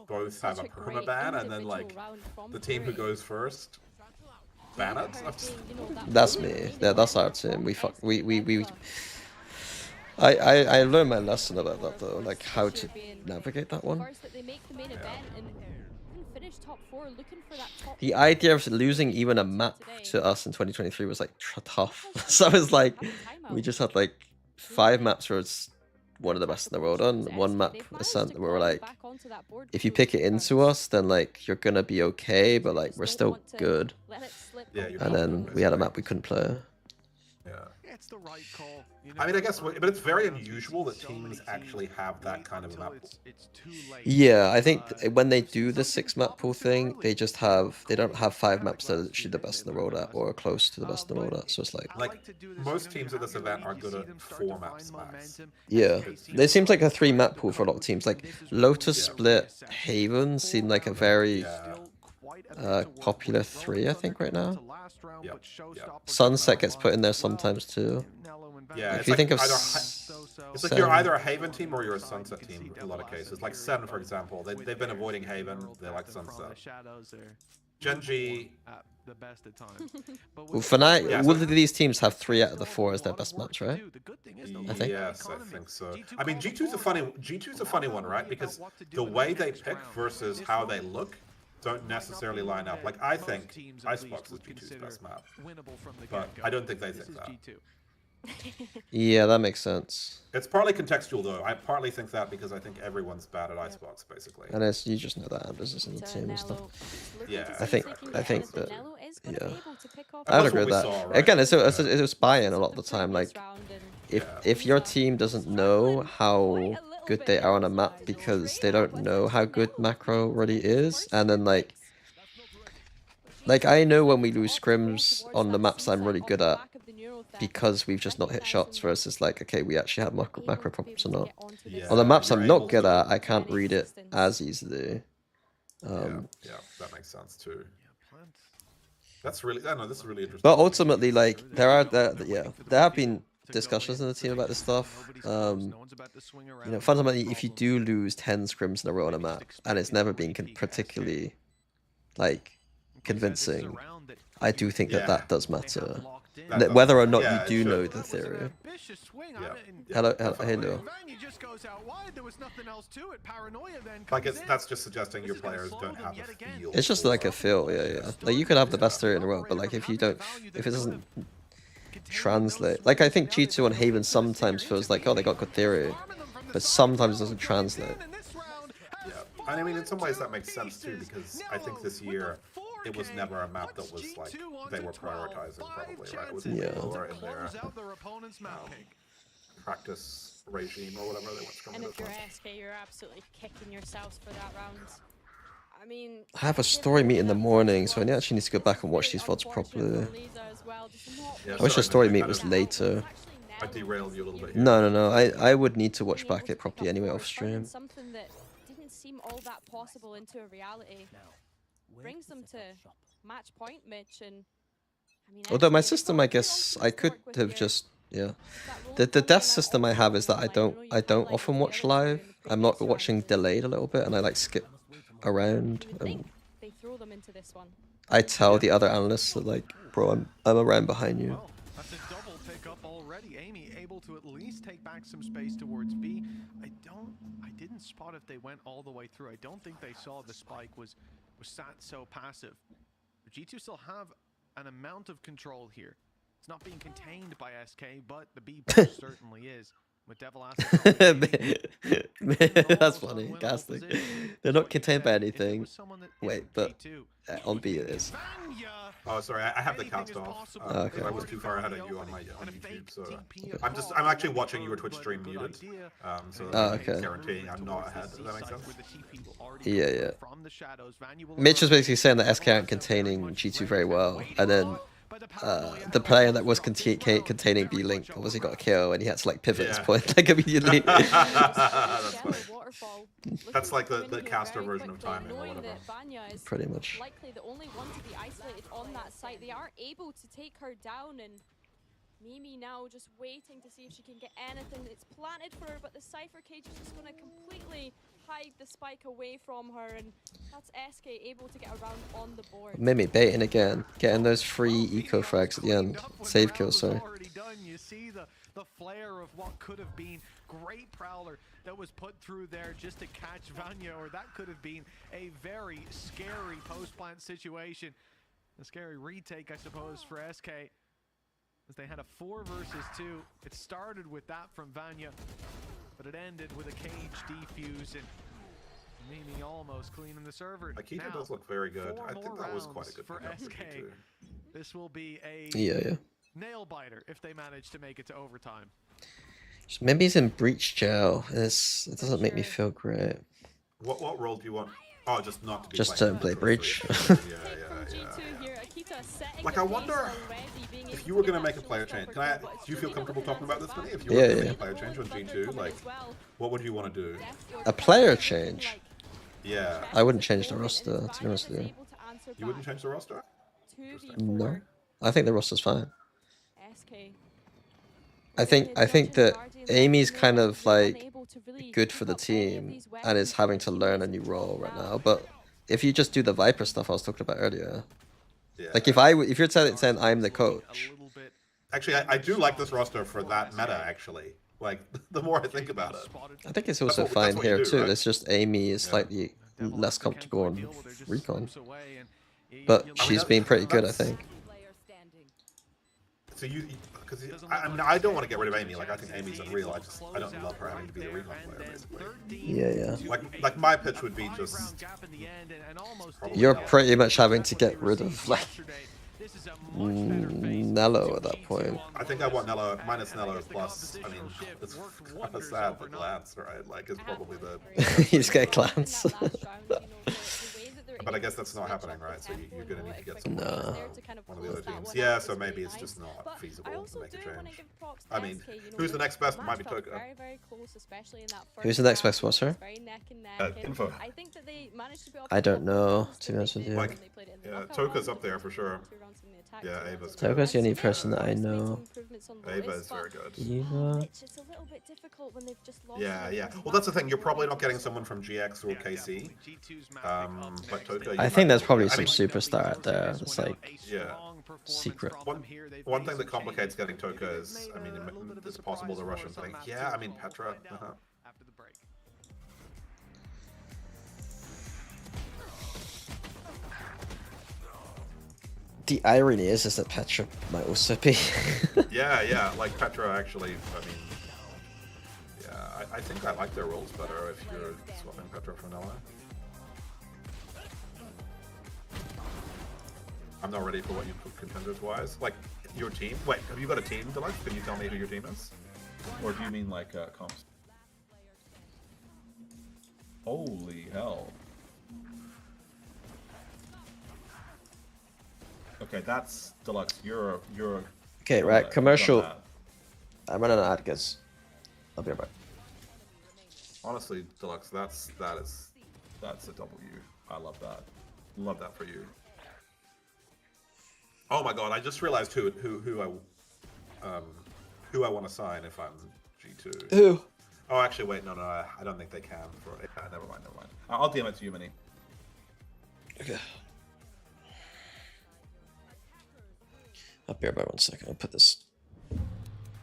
both have a permaban, and then like the team who goes first ban it. That's me. Yeah, that's our team. I learned my lesson about that though, like how to navigate that one. The idea of losing even a map to us in 2023 was like tough. So it's like we just had like 5 maps where it's one of the best in the world on, 1 map Ascent where we're like, if you pick it into us, then like you're gonna be okay, but like we're still good. And then we had a map we couldn't play. Yeah. It's the right call. I mean, I guess, but it's very unusual that teams actually have that kind of a map pool. Yeah, I think when they do the 6 map pool thing, they don't have 5 maps that are actually the best in the world at or close to the best in the world at. So it's like most teams at this event are good at 4 maps max. Yeah, it seems like a 3 map pool for a lot of teams. Like Lotus Split Haven seemed like a very popular 3, I think, right now. Yeah. Sunset gets put in there sometimes too. Yeah, if you think of it's like you're either a Haven team or you're a Sunset team in a lot of cases. Like Sen, for example, they've been avoiding Haven. They like Sunset. Genji. The best of times. Well, for now, all of these teams have 3 out of the 4 as their best maps, right? I think. Yes, I think so. I mean, G2's a funny one, right? Because the way they pick versus how they look don't necessarily line up. Like, I think Icebox is G2's best map, but I don't think they think that. Yeah, that makes sense. It's partly contextual, though. I partly think that because I think everyone's bad at Icebox, basically. And it's, you just know that Anders is in the team and stuff. Yeah, I think that. Yeah, I would agree with that. Saw, right? Again, it was buy-in a lot of the time. Like, if your team doesn't know how good they are on a map because they don't know how good macro really is, and then like I know when we lose scrims on the maps I'm really good at because we've just not hit shots versus like, okay, we actually have macro problems or not. Yeah, on the maps I'm not good at, I can't read it as easily. Yeah, that makes sense too. That's really, no, this is really interesting. But ultimately, like, there have been discussions in the team about this stuff. You know, fundamentally, if you do lose 10 scrims in a row on a map, and it's never been particularly, like, convincing, I do think that does matter. Whether or not you do know the theory. Hello. Like, that's just suggesting your players don't have a feel. It's just like a feel, yeah. Like, you could have the best theory in the world, but like, if it doesn't translate. Like, I think G2 on Haven sometimes feels like, oh, they got good theory, but sometimes it doesn't translate. Yeah, and I mean, in some ways that makes sense too, because I think this year it was never a map that was like they were prioritizing, probably, right? It was lower in their practice regime or whatever they went. And if you're SK, you're absolutely kicking yourselves for that round. I mean, I have a story meet in the morning, so I actually need to go back and watch these VODs properly. Yeah, I wish the story meet was later. I derailed you a little bit here. No. I would need to watch back it properly anyway off stream. Something that didn't seem all that possible into a reality brings them to match point, Mitch, and I mean, although my system, I guess I could have just the death system I have is that I don't often watch live. I'm not watching delayed a little bit, and I like skip around. They throw them into this one. I tell the other analysts that, like, bro, I'm around behind you. Well, that's a double pick up already. Amy able to at least take back some space towards B. I didn't spot if they went all the way through. I don't think they saw the spike was sat so passive. G2 still have an amount of control here. It's not being contained by SK, but the B push certainly is. With Devil That's funny, casting. They're not contained by anything. Wait, but on B it is. Oh, sorry, I have the cast off. Okay. I was too far ahead of you on YouTube, so I'm actually watching your Twitch stream muted. So okay. Guaranteeing I'm not ahead. Does that make sense? Yeah. Mitch was basically saying that SK aren't containing G2 very well, and then the player that was containing B-Link obviously got a kill, and he had to like pivot his point like immediately. That's like the caster version of timing or whatever. Pretty much. Likely the only one to be isolated on that site. They are able to take her down, and Mimi now just waiting to see if she can get anything that's planted for her, but the Cypher Cage is just going to completely hide the spike away from her, and that's SK able to get around on the board. Mimi baiting again, getting those free eco frags at the end. Save kills, sorry. You see the flare of what could have been great Prowler that was put through there just to catch Vanya, or that could have been a very scary post-plant situation. A scary retake, I suppose, for SK, as they had a 4 versus 2. It started with that from Vanya, but it ended with a cage defuse and Mimi almost cleaning the server. Akita does look very good. I think that was quite a good for SK. This will be a nail biter if they manage to make it to overtime. Maybe he's in breach jail. It doesn't make me feel great. What role do you want? Oh, just not to be. Just to play breach. Like, I wonder if you were gonna make a player change. Do you feel comfortable talking about this, Vinny? If you were gonna make a player change on G2, like, what would you want to do? A player change? Yeah. I wouldn't change the roster, to be honest with you. answer You wouldn't back. change the roster? 2v4 No, I think the roster's fine. SK. I think that Amy's kind of like good for the team and is having to learn a new role right now. But if you just do the Viper stuff I was talking about earlier, like if you're saying I'm the coach. Actually, I do like this roster for that meta. Actually, like the more I think about it, I think it's also fine here too. It's just Amy is slightly less comfortable on recon, but she's been pretty good, I think. So because I mean, I don't want to get rid of Amy. Like, I think Amy's unreal. I don't love her having to be the recon player, basically. Yeah. Like my pitch would be just. You're pretty much having to get rid of like Nello at that point. I think I want Nello minus Nello plus. I mean, it's kind of sad for Glance, right? Like, it's probably the. He's got Glance. But I guess that's not happening, right? So you're gonna need to get someone one of the other teams. Yeah, so maybe it's just not feasible to make a change. I mean, who's the next best? Might be Toka. Who's the next best? What's her? Info. I don't know, to be honest with you. Like, yeah, Toka's up there for sure. Yeah, Ava's good. Toka's the only person that I know. Ava is very good. Eva. Yeah. Well, that's the thing. You're probably not getting someone from GX or KC. But Toka. I think there's probably some superstar out there that's like secret. One thing that complicates getting Toka is, I mean, it's possible the Russian thing. Yeah, I mean, Petra. The irony is that Petra might also be. yeah. Like Petra, actually. I mean, yeah. I think I like their roles better if you're swapping Petra for Nella. I'm not ready for what you put contenders-wise. Like, your team? Wait, have you got a team, Deluxe? Can you tell me who your team is? Or do you mean, like, comps? Holy hell. Okay, that's Deluxe. You're Okay, right. Commercial. I'm running out of guys. I'll be right back. Honestly, Deluxe, that's a W. I love that. Love that for you. Oh my god! I just realized who I want to sign if I'm G2. Who? Oh, actually, wait, no, I don't think they can. Never mind. I'll DM it to you, Mini. Okay. I'll be right back 1 second. I'll put this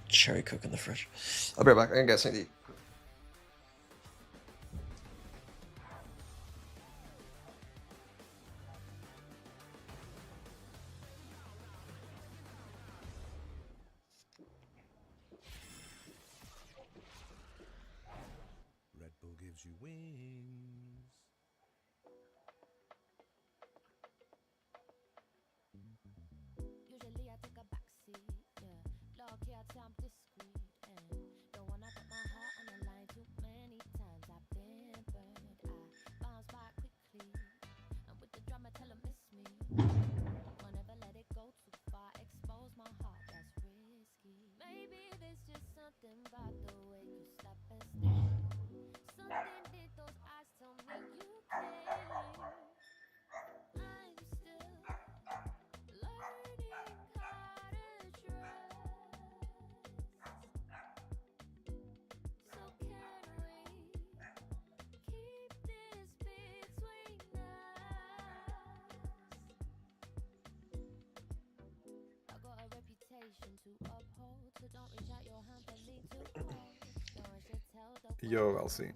cherry coke in the fridge. I'll be right back. I'm gonna get something to eat. Red Bull gives you wings. Usually I take a backseat, yeah. Low key, I I'm discreet, and don't wanna put my heart on the line too many times. I've been burned, I bounce back quickly, and with the drama, tell 'em miss me. Won't ever let it go too far, expose my heart, that's risky. Maybe there's just something about the way you stop and stare. Something did those eyes tell me you care. I'm still learning how to trust. So can we keep this between us? I got a reputation to uphold, so don't reach out your hand for me to hold. No one should tell the Yo, Elsie.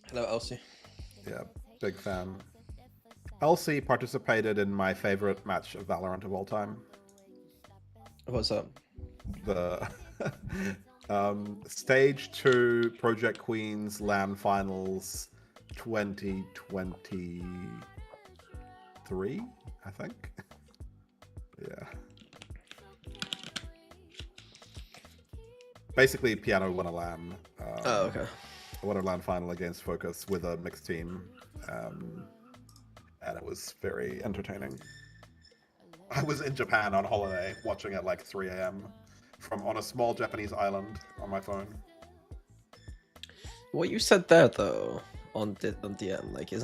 Hello, Elsie. Yeah, big fan. Elsie participated in my favorite match of Valorant of all time. What's up? The Stage 2 Project Queens LAN Finals 2023, I think. Yeah. Basically, Piano won a LAN. Oh, okay. Won a LAN final against Focus with a mixed team. And it was very entertaining. I was in Japan on holiday, watching at like 3 a.m. on a small Japanese island on my phone. What you said there though on DM, like, is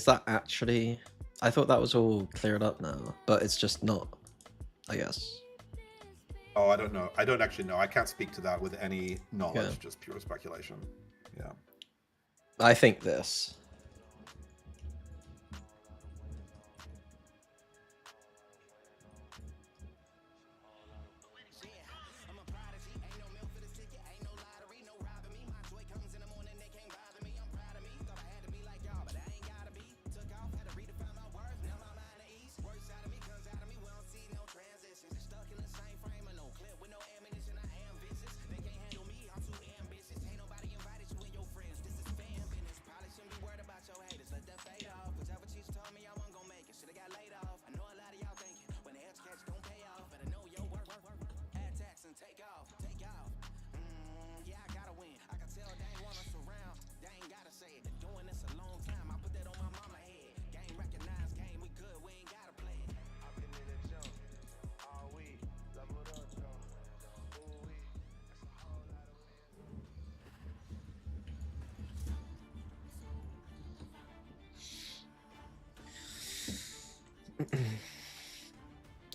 that actually? I thought that was all cleared up now, but it's just not, I guess. Oh, I don't know. I don't actually know. I can't speak to that with any knowledge. Yeah. Just pure speculation. Yeah. I think this.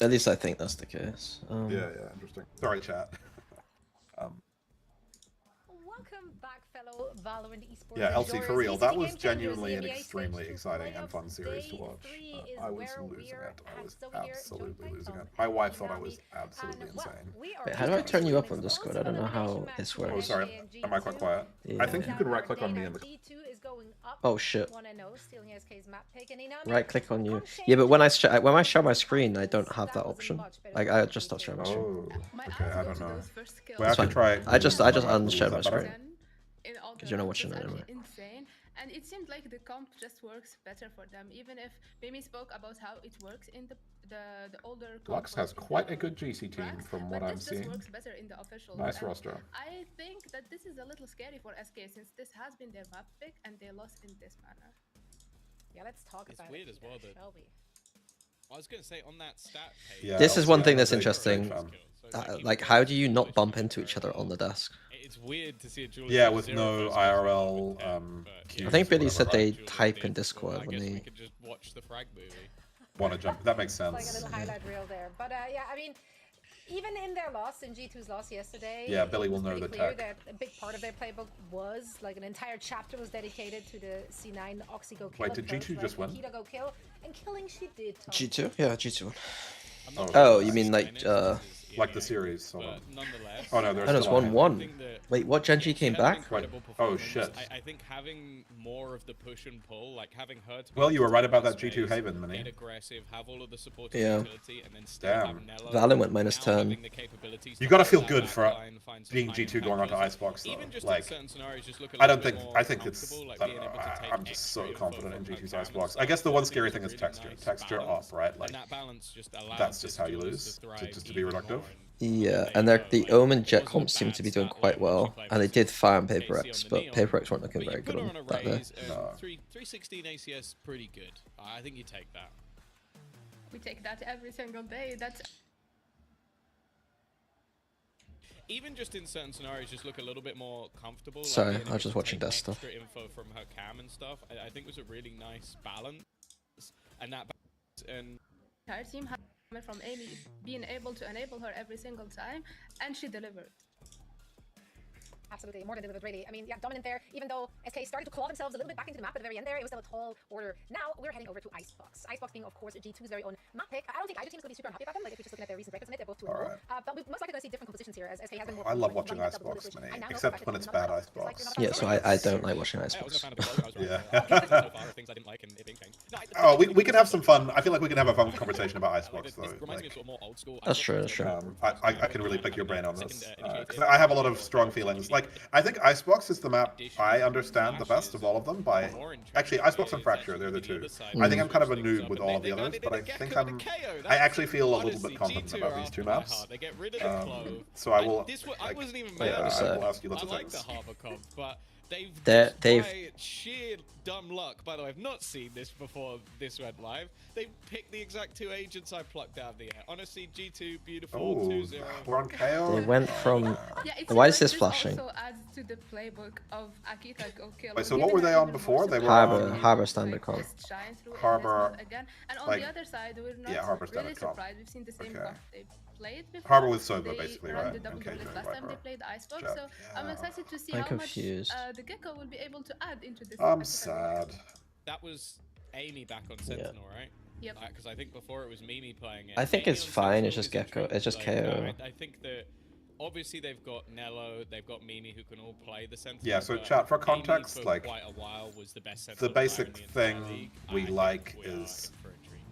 At least I think that's the case. Yeah, interesting. Sorry, chat. Welcome back, fellow Valorant esports. Yeah, LC, for real, that was genuinely an EMEA extremely stage exciting and fun series to watch. I was losing it. I was absolutely losing it. My wife thought I was absolutely insane. Wait, how do I turn you up on Discord? I don't know how this works. Oh, sorry. Am I quite quiet? Yeah. I think you can right-click on me in the... Oh shit. 1-0, stealing SK's map pick, and Inami Right click on you. Yeah, but when I share my screen, I don't have that option. Like, I just don't share my screen. Oh, okay, I don't know. Well, I It's can fine. try... I just unshare Is my that better? screen. In all Because you're not watching that's it anyway. actually insane, and it seemed like the comp just works better for them. Even if Mimi spoke about how it works in the older comp Lux has quite a good GC team from what I'm this seeing. just works better in the official. Nice and roster. I think that this is a little scary for SK since this has been their map pick and they lost in this manner. Yeah, let's talk It's about weird it. as well that Shall we? I was going to say on that stat page. Yeah, This is one LC, thing I'm that's a big interesting. fan. Like, how do you not bump into each other on the desk? It's weird to see a duel. Yeah, with no IRL cues I think or Billy whatever, said they right? type in Discord I when guess we they... could just watch the frag movie. Want to jump? That makes Like a sense. little highlight reel there. But yeah, I mean, even in their loss, in G2's loss yesterday, Yeah, Billy it will was know pretty the clear tech. that a big part of their playbook was, like, an entire chapter was dedicated to the C9 Oxy go kill Wait, did approach, G2 right? just win? Nikita go kill, and killing she did. Tom. G2? Yeah, G2. Oh, Oh, you mean like, like the series, sort of. Nonetheless, Oh no, there's and it's still 1-1. Wait, what? Genji came back? Wait. Oh shit. I think having more of the push and pull, like having her. Well, you were right about that G2 Haven, Get Minnie. aggressive, have all of the supporting Yeah. utility, and then still Damn. have Nello. Valen went minus now 10. having the capabilities You to gotta hold feel that good back for line, find some being high G2 impact going onto kills. Icebox though. Even just Like, in certain scenarios, just look a I little don't bit think. more I think it's. comfortable, like being able to take I'm just so extra confident in info G2's from Icebox. Cam I guess the one and scary stuff. thing is It's a really texture. nice Texture balance, up, right? Like and that balance just allows that's just this how you duel lose. to thrive Just to be even reductive. more. Yeah, and the Omen Jet comps seem to be doing quite well, and they did fire on Paper X, but Paper X weren't looking But very you put good her on on a that day. raise, No. 316 ACS, pretty good. I think you take that. We take that every single day. That's Even just in certain scenarios, just look a little bit more comfortable. like Sorry, being I able was just to watching take desk stuff. extra info from her cam and stuff. I think was a really nice balance, and that balance and entire team coming from Amy being able to enable her every single time, and she delivered. Absolutely, more than delivered, really. I mean, yeah, dominant there. Even though SK started to claw themselves a little bit back into the map at the very end there, it was still a tall order. Now we're heading over to Icebox. Icebox being, of course, G2's very own map pick. I don't think either team's going to be super unhappy about them. Like, if you're just looking at their recent records in it, they're both 2-0. Alright. But we're most likely going to see different compositions here, as SK has been more. I love watching running that double Icebox, switch. Minnie, I now know except for a fact when that it's you're not bad a fan. Icebox. It's like Yeah, so I don't like watching I wasn't a Icebox. fan of the blog. I was Yeah. so far of things I didn't like and it being changed. No, Oh, we can have some fun. I feel like we can have a fun conversation about Icebox, though. This reminds me Like, of sort of more old school. That's true, that's true. I can really pick your brain on this because I have a lot of strong feelings. Like, I think Icebox is the map I understand the best of all of them. By actually, Icebox and Fracture, they're the two. I think I'm kind of a noob with all of the others, but I think I actually feel a little bit confident about these two maps. They get rid of the Clove. So I will. I wasn't even Wait, mad. what was I that? will ask you lots I of like the things. Harbor comp, but they've by sheer dumb luck, by the way, I've not seen this before this went live. They picked the exact 2 agents I plucked out of the air. Honestly, G2, beautiful, Oh, 2-0. we're on KO. They went from. Yeah, it Why seems is this like flashing? also adds to the playbook of Akita Go Kill. Wait, so what were they on before? They were Harbor standard comp. Harbor. Again. And on like, the other side, we're not Harbor really standard comp. surprised. We've seen the same comp they played before. Harbor with Sova, They basically, ran right? the double Okay, doubles last time they played Icebox, Jack. so I'm excited to see I'm how confused. much the Gecko will be able to add into this. I'm sad. That was Amy back on Sentinel, right? Yep. Because I think before it was Mimi playing it. I think Amy it's on fine. Sentinel It's just is Gecko. intriguing. It's just Like, KO. I think that obviously they've got Nello, they've got Mimi who can all play the Sentinel. Yeah, so but chat, for Amy context, for like, quite a while was the best the Sentinel player basic in the entire thing league. we like is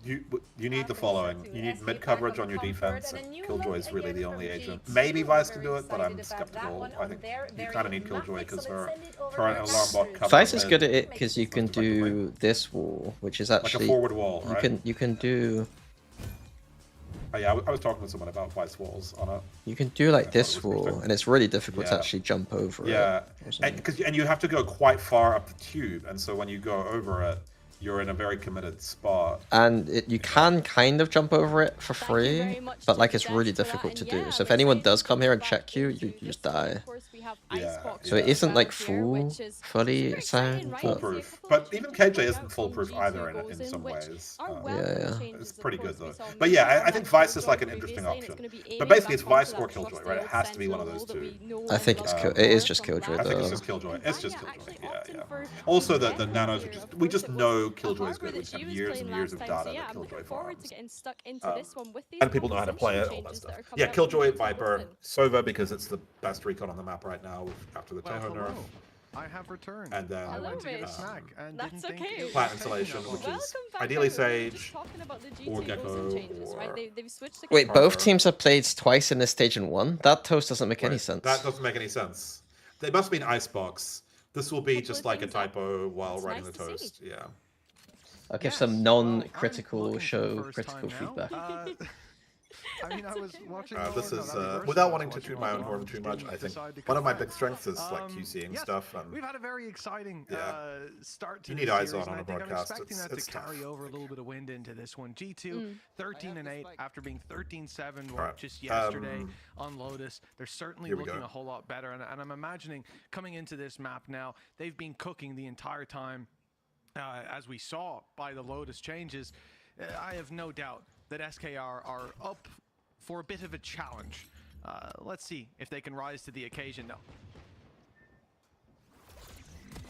you need the following. You need mid coverage on your defense, and Killjoy is really the only agent. Maybe Vice can do it, but I'm skeptical. I think you kind of need Killjoy because her alarm bot covers Vice is mid. good at it because you can do this wall, which is actually like a forward wall, right? You can do. Oh, yeah, I was talking to someone about Vice walls on it. You can do like this wall, and it's really difficult to Yeah. actually jump over Yeah, it. and you have to go quite far up the tube, and so when you go over it, you're in a very committed spot. And you can kind of jump over it for free, but like it's really difficult to do. So if anyone does come here and check you, you just die. So it isn't like fully sound. But... Foolproof. But even KJ isn't foolproof either in some ways. Yeah. It's pretty good though. But yeah, I think Vice is like an interesting option. But basically it's Vice or Killjoy, right? It has to be one of those two. I think it is just Killjoy I think it's though. just Killjoy. It's just Killjoy. Yeah. Also the nanos are just, we just know Killjoy is good. We have years and years of data that Killjoy farms. And people know how to play it, all that stuff. Yeah, Killjoy, Viper, Sova because it's the best recon on the map right now after the Toho nerf. I have returned. And then I went to get a snack and That's didn't think okay. it was Plant taking Installation, that which long. is ideally Sage or Gecko or... Wait, both teams have played twice in this stage in one? That toast doesn't make any sense. That doesn't make any sense. They must be an Icebox. This will be just like a typo while writing the toast. Yeah. I'll give some non-critical critical feedback. I mean, I was watching. This is without wanting to toot my own horn too much. I think one of my big strengths is like QCing stuff. And we've had a very exciting start to you need this eyes series, on and a I think broadcast. I'm expecting that It's to tough. carry over a little bit of wind into this one. G2 13-8 after being 13-7 just yesterday on Lotus. They're certainly looking a whole lot better, and I'm imagining coming into this map now, they've been cooking the entire time, as we saw by the Lotus changes. I have no doubt that SKR are up for a bit of a challenge. Let's see if they can rise to the occasion now.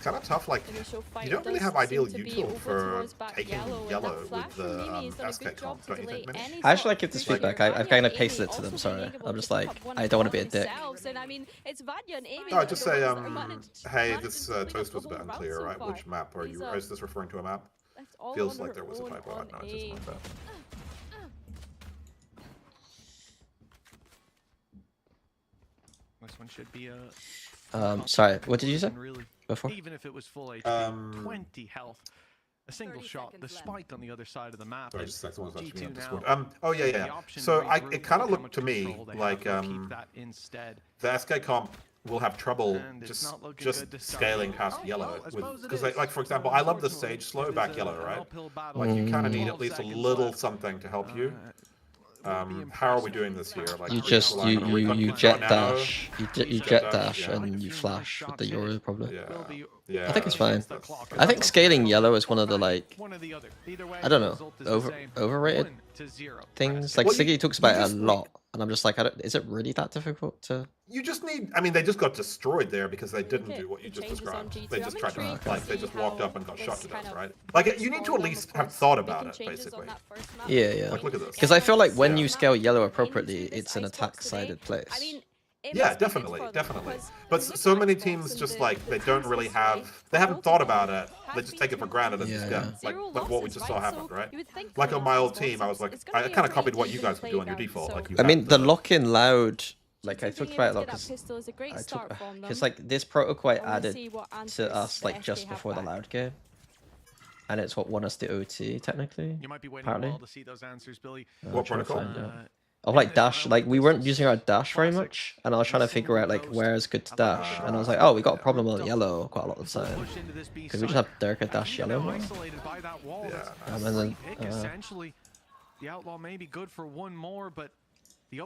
Kind of tough, like, you don't really have ideal util for taking yellow with the SK comp, don't you think, Mitch? I actually like give this feedback. I've kind of pasted it to them, sorry. I'm just like, I don't want to be a dick. No, just say, hey, this toast was a bit unclear, right? Which map are you, is this referring to a map? Feels like there was a typo, I don't know, it's just like that. This one should be a... Sorry, what did you say? Really, before? even if it was full HP, 20 health. A single shot, the spike on the other side of the map. Sorry, just someone's actually on G2 Discord. now, Oh yeah. So it kind of looked to me like the SK comp will have trouble just scaling past yellow because like for example, I love the Sage slow back yellow, right? Like you kind of need at least a little something to help you. How are we doing this here? Like You just you jet dash, you jet dash and you flash with the Euro probably. Yeah. I think it's fine. I think scaling yellow is one of the like, I don't know, overrated things. Like Siggy talks about it a lot, and I'm just like, is it really that difficult to? You just need. I mean, they just got destroyed there because they didn't do what you just described. They just tried to like they just walked up and got shot to death, right? Like you need to at least have thought about it, basically. Yeah. Like look at this. Because I feel like when you scale yellow appropriately, it's an attack-sided place. Yeah, definitely. But so many teams just like they don't really have. They haven't thought about it. They just take it for granted and just get like what we just saw happen, right? Like on my old team, I was like, I kind of copied what you guys would do on your default. Like I mean, the lock-in loud. Like I talked about it a lot because like this protocol I added to us like just before the loud game, and it's what won us the OT technically. You might be waiting a while to see those answers, Billy. What protocol? of like dash. Like we weren't using our dash very much, and I was trying to figure out like where's good to dash, and I was like, oh, we got a problem on yellow quite a lot of the time. Could we just have Durka dash yellow more? And then essentially, the outlaw may be good for one more, but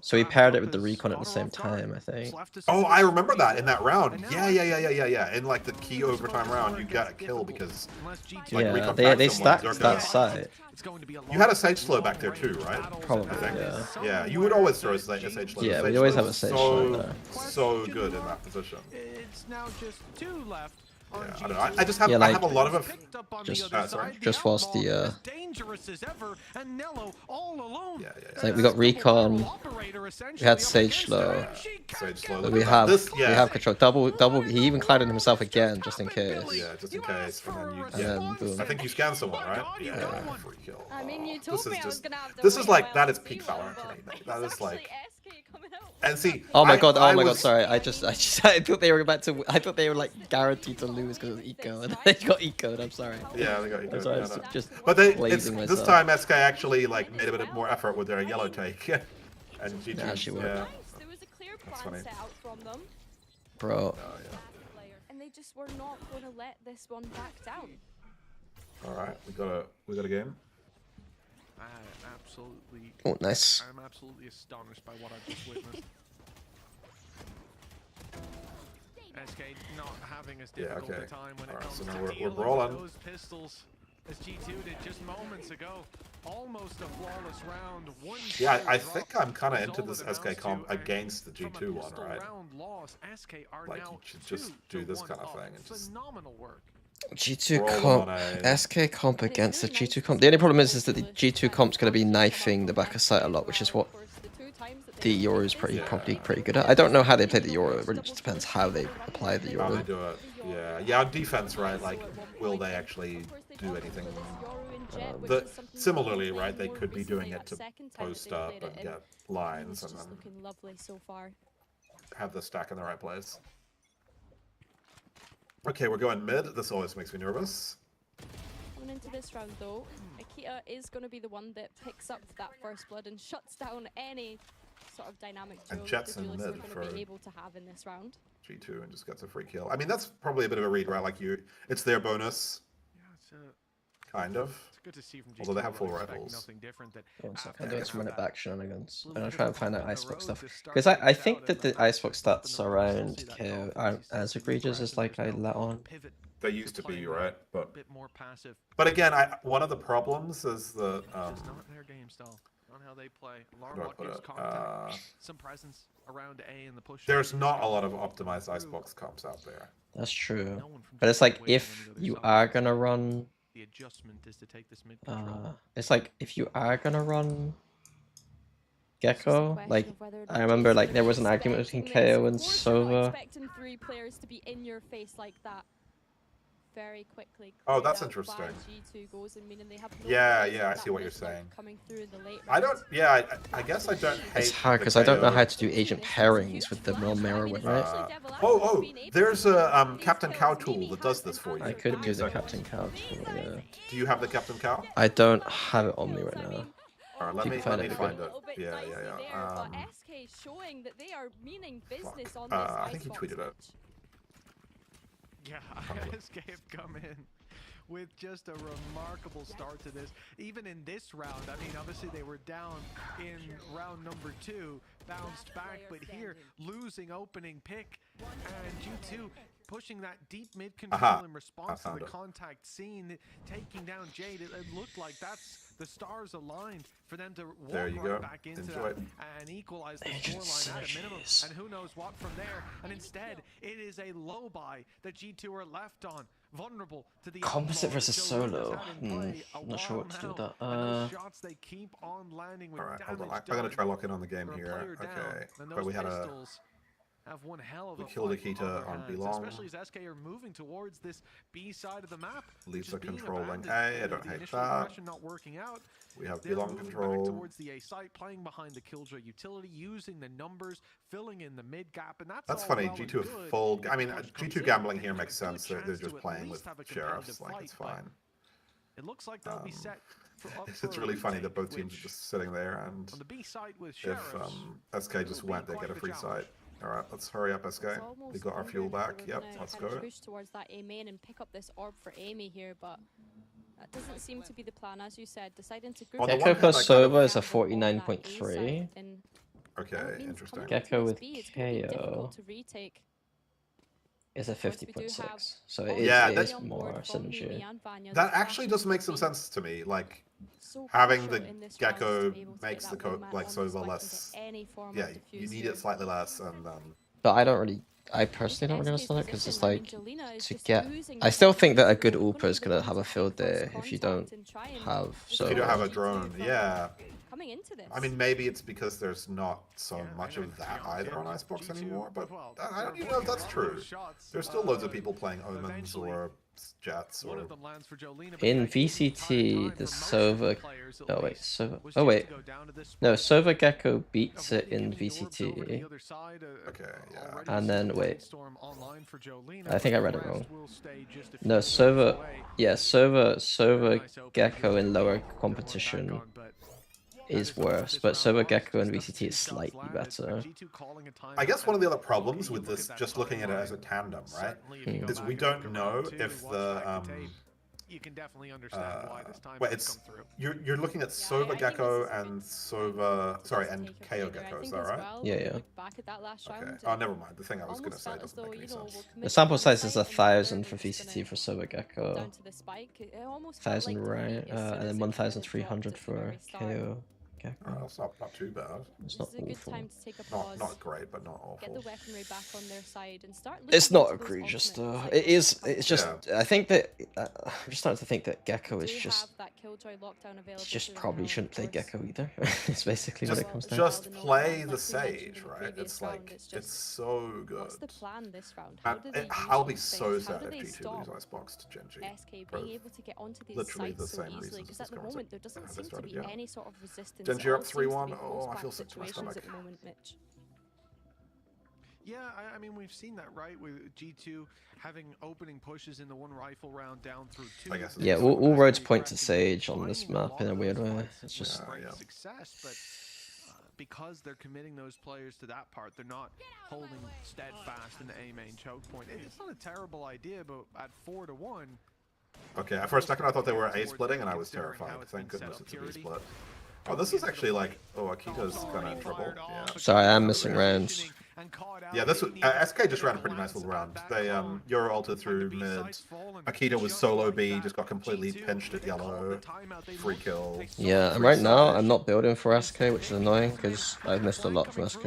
so we paired it with the recon at the same time, I think. Oh, I remember that in that round. Yeah. In like the key overtime round, you got a kill because like, yeah, recon they someone, stacked that site. You had a Sage Slow back there too, right? Probably, I think. yeah. Yeah, you would always throw a Sage Slow. Yeah, Sage we always Slow have a is Sage Slow there. So good in that position. It's now just 2 left. Yeah, I don't know. I just have yeah, I like, have a lot of just whilst the dangerous as ever, and Nello all alone. it's like we got recon, we had Sage Slow, but we have control. Double. He even clouded himself again just in case. Yeah, just in case. And then boom. I think you scanned someone, right? Yeah. Free kill. I mean, you told me I was gonna have to This is wait like while that I is was peak doing Valorant well, to me. but That it's is like. actually SK coming out. And see. Oh my god! I Oh my god! was- Sorry, I thought they were about to. I thought they were like guaranteed to lose because of eco, and they got eco'd. I'm sorry. Yeah, they got eco'd. I'm sorry, Yeah, no. just But this blazing myself. time SK actually like made a bit more effort with their yellow take, and GG. Yeah, she would. Yeah. There was a clear That's plan funny. set out from them, Bro. and they just were not going to let this one back down. All right, we got a game. Absolutely. Oh, nice. I'm absolutely astonished by what I've just witnessed. SK not having as difficult a time when it comes so to now we're dealing brawling. with those pistols as G2 did just moments ago. Almost a flawless round. One Yeah, I drop think I'm kind of is into all this that SK amounts comp to, and against the from a G2 one, pistol right? round loss, SK are Like now you should just do this kind of thing and just phenomenal work. G2 roll comp, on a- SK comp against the G2 comp. The only problem is that the G2 comp's going to be knifing the back of site a lot, which is what the Euro is probably pretty good at. I don't know how they play the Euro. It really just depends how they apply the How Euro. they do it. Yeah, on defense, right? Like, will they actually do anything? Similarly, right? They could be doing it to post up and get lines and then Looking lovely so far. have the stack in the right place. Okay, we're going mid. This always makes me nervous. Coming into this round though, Akita is going to be the one that picks up that first blood and shuts down any sort of dynamic And duel Jet's that the in duelists mid are going to for- be able to have in this round. G2 and just gets a free kill. I mean, that's probably a bit of a read, right? Like it's their bonus. Kind of. It's good to see from Although they have G2 full expect rifles. nothing different that One second, after I'm doing they some have minute that back shenanigans. I'm gonna try and find out Icebox stuff. Because I think that the Icebox stats around KO aren't as egregious as like I let on. They used to be, right? But bit more passive. But again, one of the problems is that Just not their game style, not how they play. How do I Alarm put gives it? contact, some presence around A in the push. there's not a lot of optimized Icebox comps out there. That's true. But it's like if you are gonna run The adjustment is to take this mid control. it's like if you are gonna run Gecko, like I remember like there was an argument between KO and Sova. Expecting 3 players to be in your face like that very quickly. Oh, that's cleared out by interesting. G2 goes and meaning they have no Yeah, players yeah, I with see that what you're mid lurk saying. coming through in the late I don't. rounds. Yeah, I guess I don't hate. It's hard the because I don't know KO. how to do agent pairings with the mirror win, right? Oh, there's a Captain Cow tool that does this for you. I could do the Captain Cow tool, yeah. Do you have the Captain Cow? I don't have it on me right now. Alright, let You me can find it, find okay. it. Yeah. But SK showing that they are meaning business on this I think he Icebox tweeted it. Yeah, SK have come in with just a remarkable start to this. Even in this round, I mean, obviously they were down in round number 2, bounced back, but here, losing opening pick, and G2 pushing that deep mid control in response to the contact scene, taking down Jade. It looked like that's the stars aligned for them to walk There you right go. back into Enjoy that and equalize the scoreline at a minimum. And who knows what from there. And instead, it is a low buy that G2 are left on. Vulnerable to the Composite versus solo. I'm not sure what to do with that. shots they keep on landing with Alright, hold on. damage I'm gonna done try lock in on the game for a here. player down. Okay. And But those we had a pistols have one hell of we a killed fight Akita their on hands, B long. especially as SK are moving towards this B side of the map. Leaves which the is being controlling abandoned. A. I don't The hate initial that. aggression not working out. We have B They're long moving back control. towards the A site, playing behind the Killjoy utility, using the numbers, filling in the mid gap, and that's all funny. well and G2 have good. full. I mean, Clutch comes G2 in, gambling here there's makes a good sense. They're chance just to at playing least with have a sheriffs. competitive Like it's fight, but fine. It looks like they'll be set It's really funny that both teams are just sitting there, and on the B side with if SK just went, they get a free site. All right, let's hurry up, SK. We got our fuel back. Yep, let's go. Push towards that A main and pick up this orb for Amy here, but that doesn't seem to be the plan, as you said. Deciding to group. Gecko plus Sova is a 49.3. Okay, interesting. Gecko with KO is a 50.6. So it is more synergy. That actually does make some sense to me. Like having the Gecko makes the Sova less. Yeah, you need it slightly less, and But I personally don't really understand it because it's like to get. I still think that a good Ulpa is gonna have a field day if you don't have. So if you don't have a drone, yeah. Coming into this. I mean, maybe it's because there's not so much of that either on Icebox anymore, but I don't even know if that's true. There's still loads of people playing Omens or Jets or... In VCT, the Sova... Oh wait, Sova... Oh wait. No, Sova Gecko beats it in VCT. Okay, yeah. And then, wait. I think I read it wrong. No, Sova... Yeah, Sova Gecko in lower competition is worse, but Sova Gecko and VCT is slightly better. I guess one of the other problems with this, just looking at it as a tandem, right, is we don't know if the you can definitely understand why this time well, it's you're looking at Sova Gecko and and KO Gecko, is that right? Yeah. Okay. Oh, never mind. The thing I was going to say doesn't make any sense. The sample size is 1,000 for VCT for Sova Gecko, 1,000 right, and then 1,300 for KO. Oh, that's not too bad. It's not awful. Not great, but not awful. Get the weaponry back on their side and start It's not egregious though. It is. It's just. Yeah. I think that I'm just starting to think that Gecko is just. Just probably shouldn't play Gecko either. It's basically what it comes down. Just play the Sage, right? It's like it's so good. What's the plan this round? I'll be so sad if G2 lose Icebox to Genji. SK being able to get onto these sites so easily because at the moment there doesn't seem to be any sort of resistance. Genji are up 3-1. Oh, I feel sick to my stomach. At the moment, Mitch. Yeah, I mean, we've seen that, right? With G2 having opening pushes in the one rifle round down through 2. Yeah, all roads point to Sage on this map in a weird way. It's just success, but because they're committing those players to that part, they're not holding steadfast in the A main choke point. It's not a terrible idea, but at 4-1. Okay, for a second I thought they were A splitting, and I was terrified. Thank goodness it's a B split. Oh, this is actually like, Akita's kind of in trouble. Yeah. Sorry, I'm missing rounds. Yeah, this was, SK just ran a pretty nice little round. They Euro ulted through mid. Akita was solo B, just got completely pinched at yellow. Free kill. Yeah, and right now I'm not building for SK, which is annoying because I've missed a lot from SK.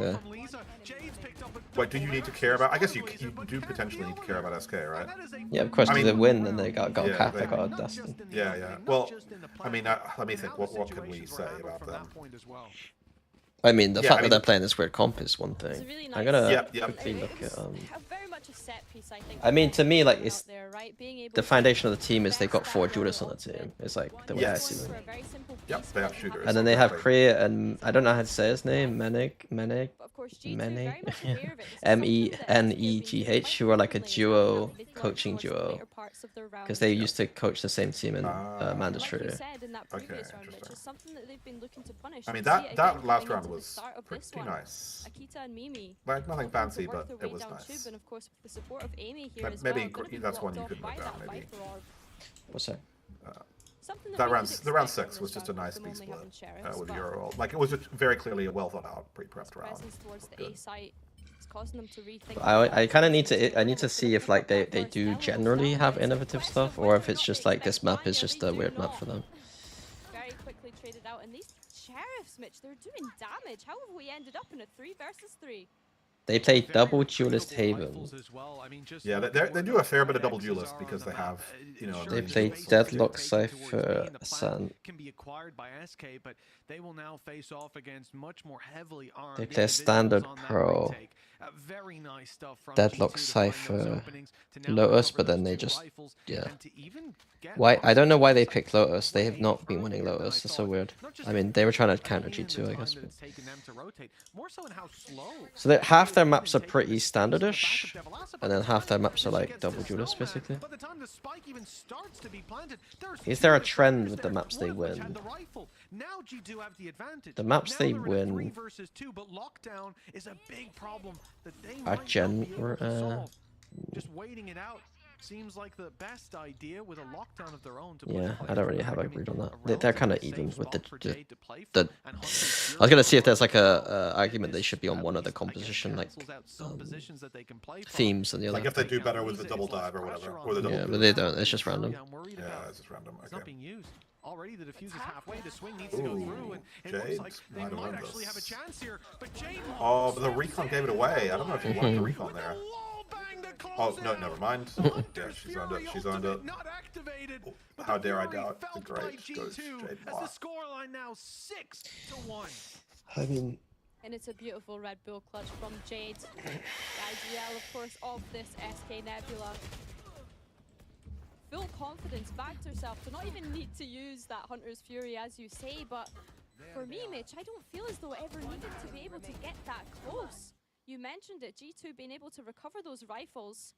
Wait, do you need to care about? I guess you do potentially need to care about SK, right? Yeah, of course. They win, and they got cap, they got a Dustin. Yeah. Well, I mean, let me think. What can we say about them? I mean, the fact that they're playing this weird comp is one thing. Really I'm gonna quickly look at. Very much a set piece, I think. I mean, to me, like it's the foundation of the team is they got 4 duelists on the team. It's like the way I see them. Yep, they have shooters. And then they have Kriya and I don't know how to say his name, Menegh, MENEGH, who are like a duo, coaching duo, because they used to coach the same team in mandatory. Okay, I mean that last round was pretty nice. Like nothing fancy, but it was nice. Maybe that's one you could note down. Maybe. What's that? The round 6 was just a nice B split with Euro. Like it was just very clearly a well thought out, pre-prepped round. I kind of need to see if like they do generally have innovative stuff, or if it's just like this map is just a weird map for them. Very quickly traded out, and these sheriffs, Mitch, they're doing damage. How have we ended up in a 3 versus 3? They play double duelist Haven. Yeah, they do a fair bit of double duelist because they have, They play Deadlock Cypher Ascent. Can be acquired by SK, but they will now face off against much more heavily armed. They play Standard Pro. Very nice stuff from Deadlock Cypher Lotus, but then they just Why? I don't know why they picked Lotus. They have not been winning Lotus. It's so weird. I mean, they were trying to counter G2, I guess. But... So they have their maps are pretty standardish, and then half their maps are like double duelist, basically. Is there a trend with the maps they win? The maps they win are just waiting it out seems like the best idea with a lockdown of their own. Yeah, I don't really have a read on that. They're kind of even with the. I was gonna see if there's like a argument they should be on one of the composition like themes and the other. Like if they do better with the double dive or whatever, or the double. Yeah, but they don't. It's just random. Yeah, it's just random. Okay. Already the diffuse is halfway. The swing needs to go through, and it looks like they might actually have a chance here. But Jade oh, but the recon gave it away. I don't know if you want the recon there. Oh no, never mind. Yeah, she's on it. She's on it. Oh, how dare I doubt the great goes Jade. As the scoreline now 6-1. I mean. And it's a beautiful Red Bull clutch from Jade. The IGL, of course, of this SK Nebula. Full confidence, backed herself to not even need to use that Hunter's Fury, as you say, but for me, Mitch, I don't feel as though it ever needed to be able to get that close. You mentioned it, G2 being able to recover those rifles,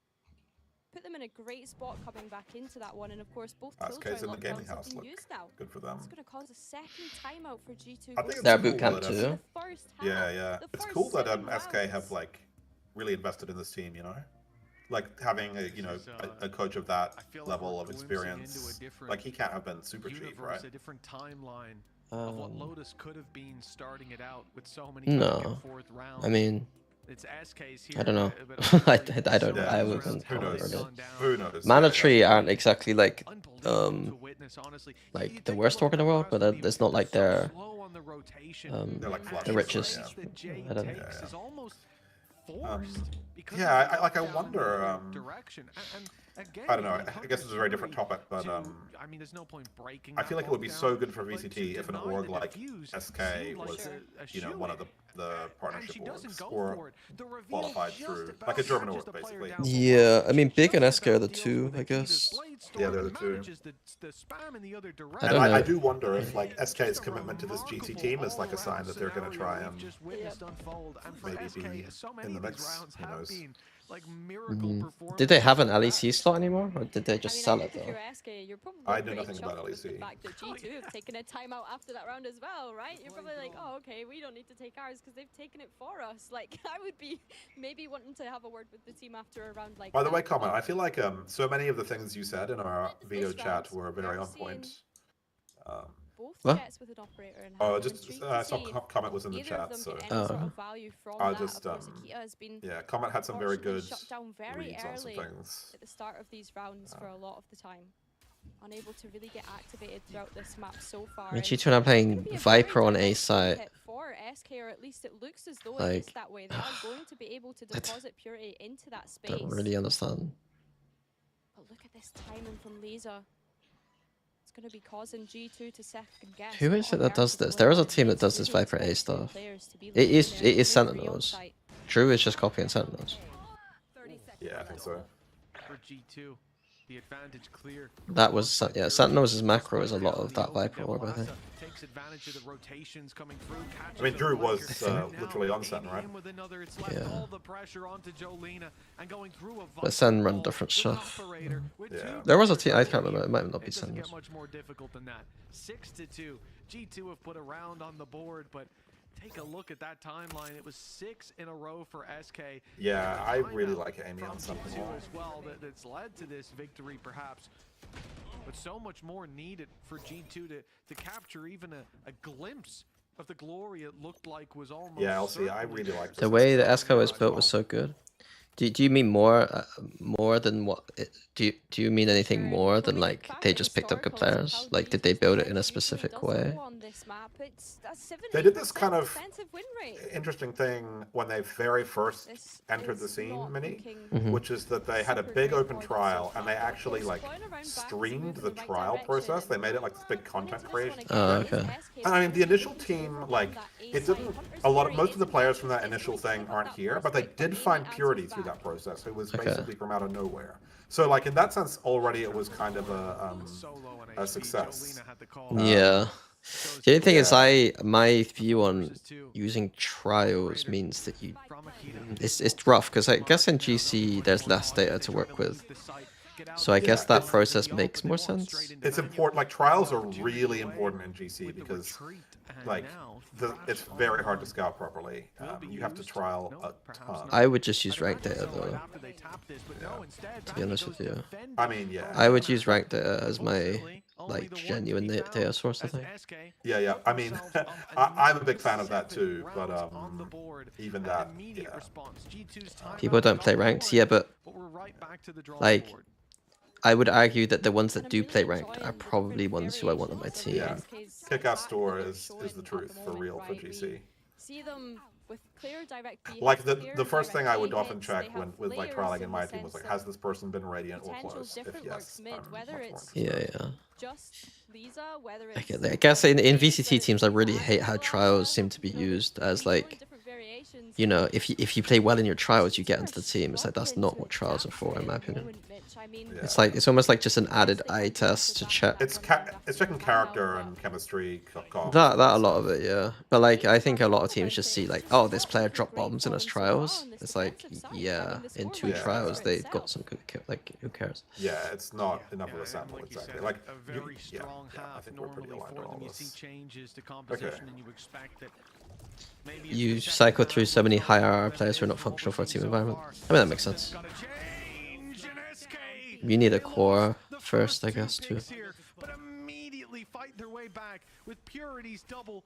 put them in a great spot coming back into that one, and of course both SK's in the gaming have house. been Look, used now. good for them. It's going to cause a second timeout for G2. I think they're it's boot camp cool too. Yeah. It's cool that SK have like really invested in this team, you know? Like having a coach of that level of experience, like he can't have been super cheap, right? A different timeline of what Lotus could have been starting it out with so many no, I mean, it's SK's here, I don't know. I don't know. I wouldn't. Who knows? Mana Tree aren't exactly like the worst org in the world, but it's not like they're like the richest. I don't know. Yeah, I wonder. I don't know. I guess it's a very different topic, but I mean, there's no point breaking. I feel like it would be so good for VCT if an org like SK was, one of the partnership orgs or qualified through like a German org, basically. Yeah, I mean, Big and SK are the two, I guess. Yeah, they're the two. I don't know. I do wonder if like SK's commitment to this GT team is like a sign that they're going to try and maybe be in the mix. Who knows? Did they have an LEC slot anymore, or did they just sell it though? I know nothing about LEC. The fact that G2 have taken a timeout after that round as well, right? You're probably like, oh, okay, we don't need to take ours because they've taken it for us. Like, I would be maybe wanting to have a word with the team after a round like that. By the way, comment. I feel like so many of the things you said in our video chat were very on point. What? With an operator and oh, just I saw comment was in the chat, so I'll just yeah, comment had some very good reads on some things at the start of these rounds for a lot of the time. Unable to really get activated throughout this map so far. I mean, G2 are playing Viper on A side. For SK, or at least it looks as though like, it is that way. They are going to be able to deposit Purity into that space. Don't really understand. But look at this timing from Lisa. Going to be causing G2 to second guess. Who is it that does this? There is a team that does this Viper A stuff. It is Sentinels. Drew is just copying Sentinels. Yeah, I think so. For G2, the advantage clear. That was yeah. Sentinels' macro is a lot of that Viper orb, I think. Takes advantage of the rotations coming through. I mean, Drew was literally on Sen, right? Yeah. But Sen run different stuff. Yeah. There was a team, I can't remember, it might not be Sen. Much more difficult than that. 6-2. G2 have put a round on the board, but take a look at that timeline. It was 6 in a row for SK. Yeah, I really like EMEA on something as well. That's led to this victory, perhaps. But so much more needed for G2 to capture even a glimpse of the glory it looked like was almost. Yeah, LC, I really like the way the Esco was built was so good. Do you mean more than what? Do you mean anything more than like they just picked up good players? Like, did they build it in a specific way? They did this kind of interesting thing when they very first entered the scene, Mini, which is that they had a big open trial and they actually like streamed the trial process. They made it like this big content creation. Oh, okay. And I mean, the initial team, like, it didn't. Most of the players from that initial thing aren't here, but they did find Purity through that process, who was basically from out of nowhere. So, like, in that sense, already it was kind of a success. Yeah. The only thing is, my view on using trials means that it's rough because I guess in GC there's less data to work with, so I guess that process makes more sense. It's important. Like trials are really important in GC because, like, it's very hard to scout properly. You have to trial a ton. I would just use ranked data though. To be honest with you, I mean, yeah. I would use ranked data as my like genuine data source. I think. Yeah. I mean, I'm a big fan of that too, but even that, yeah. People don't play ranked, yeah, but like, I would argue that the ones that do play ranked are probably ones who I want on my team. Yeah. Kick-Ass Store is the truth for real for GC. See them with clear direct Like the first thing I would often check when with like trialing in my team was like, has this person been radiant or close? If yes, Yeah. Just Lisa, whether I get that. I guess in VCT teams, I really hate how trials seem to be used as like, you know, if you play well in your trials, you get into the team. It's like that's not what trials are for, in my opinion. It's like it's almost like just an added eye test to check. It's checking character and chemistry. That a lot of it, yeah. But like I think a lot of teams just see like, oh, this player dropped bombs in his trials. It's like, yeah, in 2 trials they got some good kill. Like who cares? Yeah, it's not enough of a sample exactly. Like yeah, I think we're pretty aligned on all this. Okay. You cycle through so many high RR players who are not functional for a team environment. I mean that makes sense. You need a core first, I guess, too. But immediately fight their way back with Purity's double.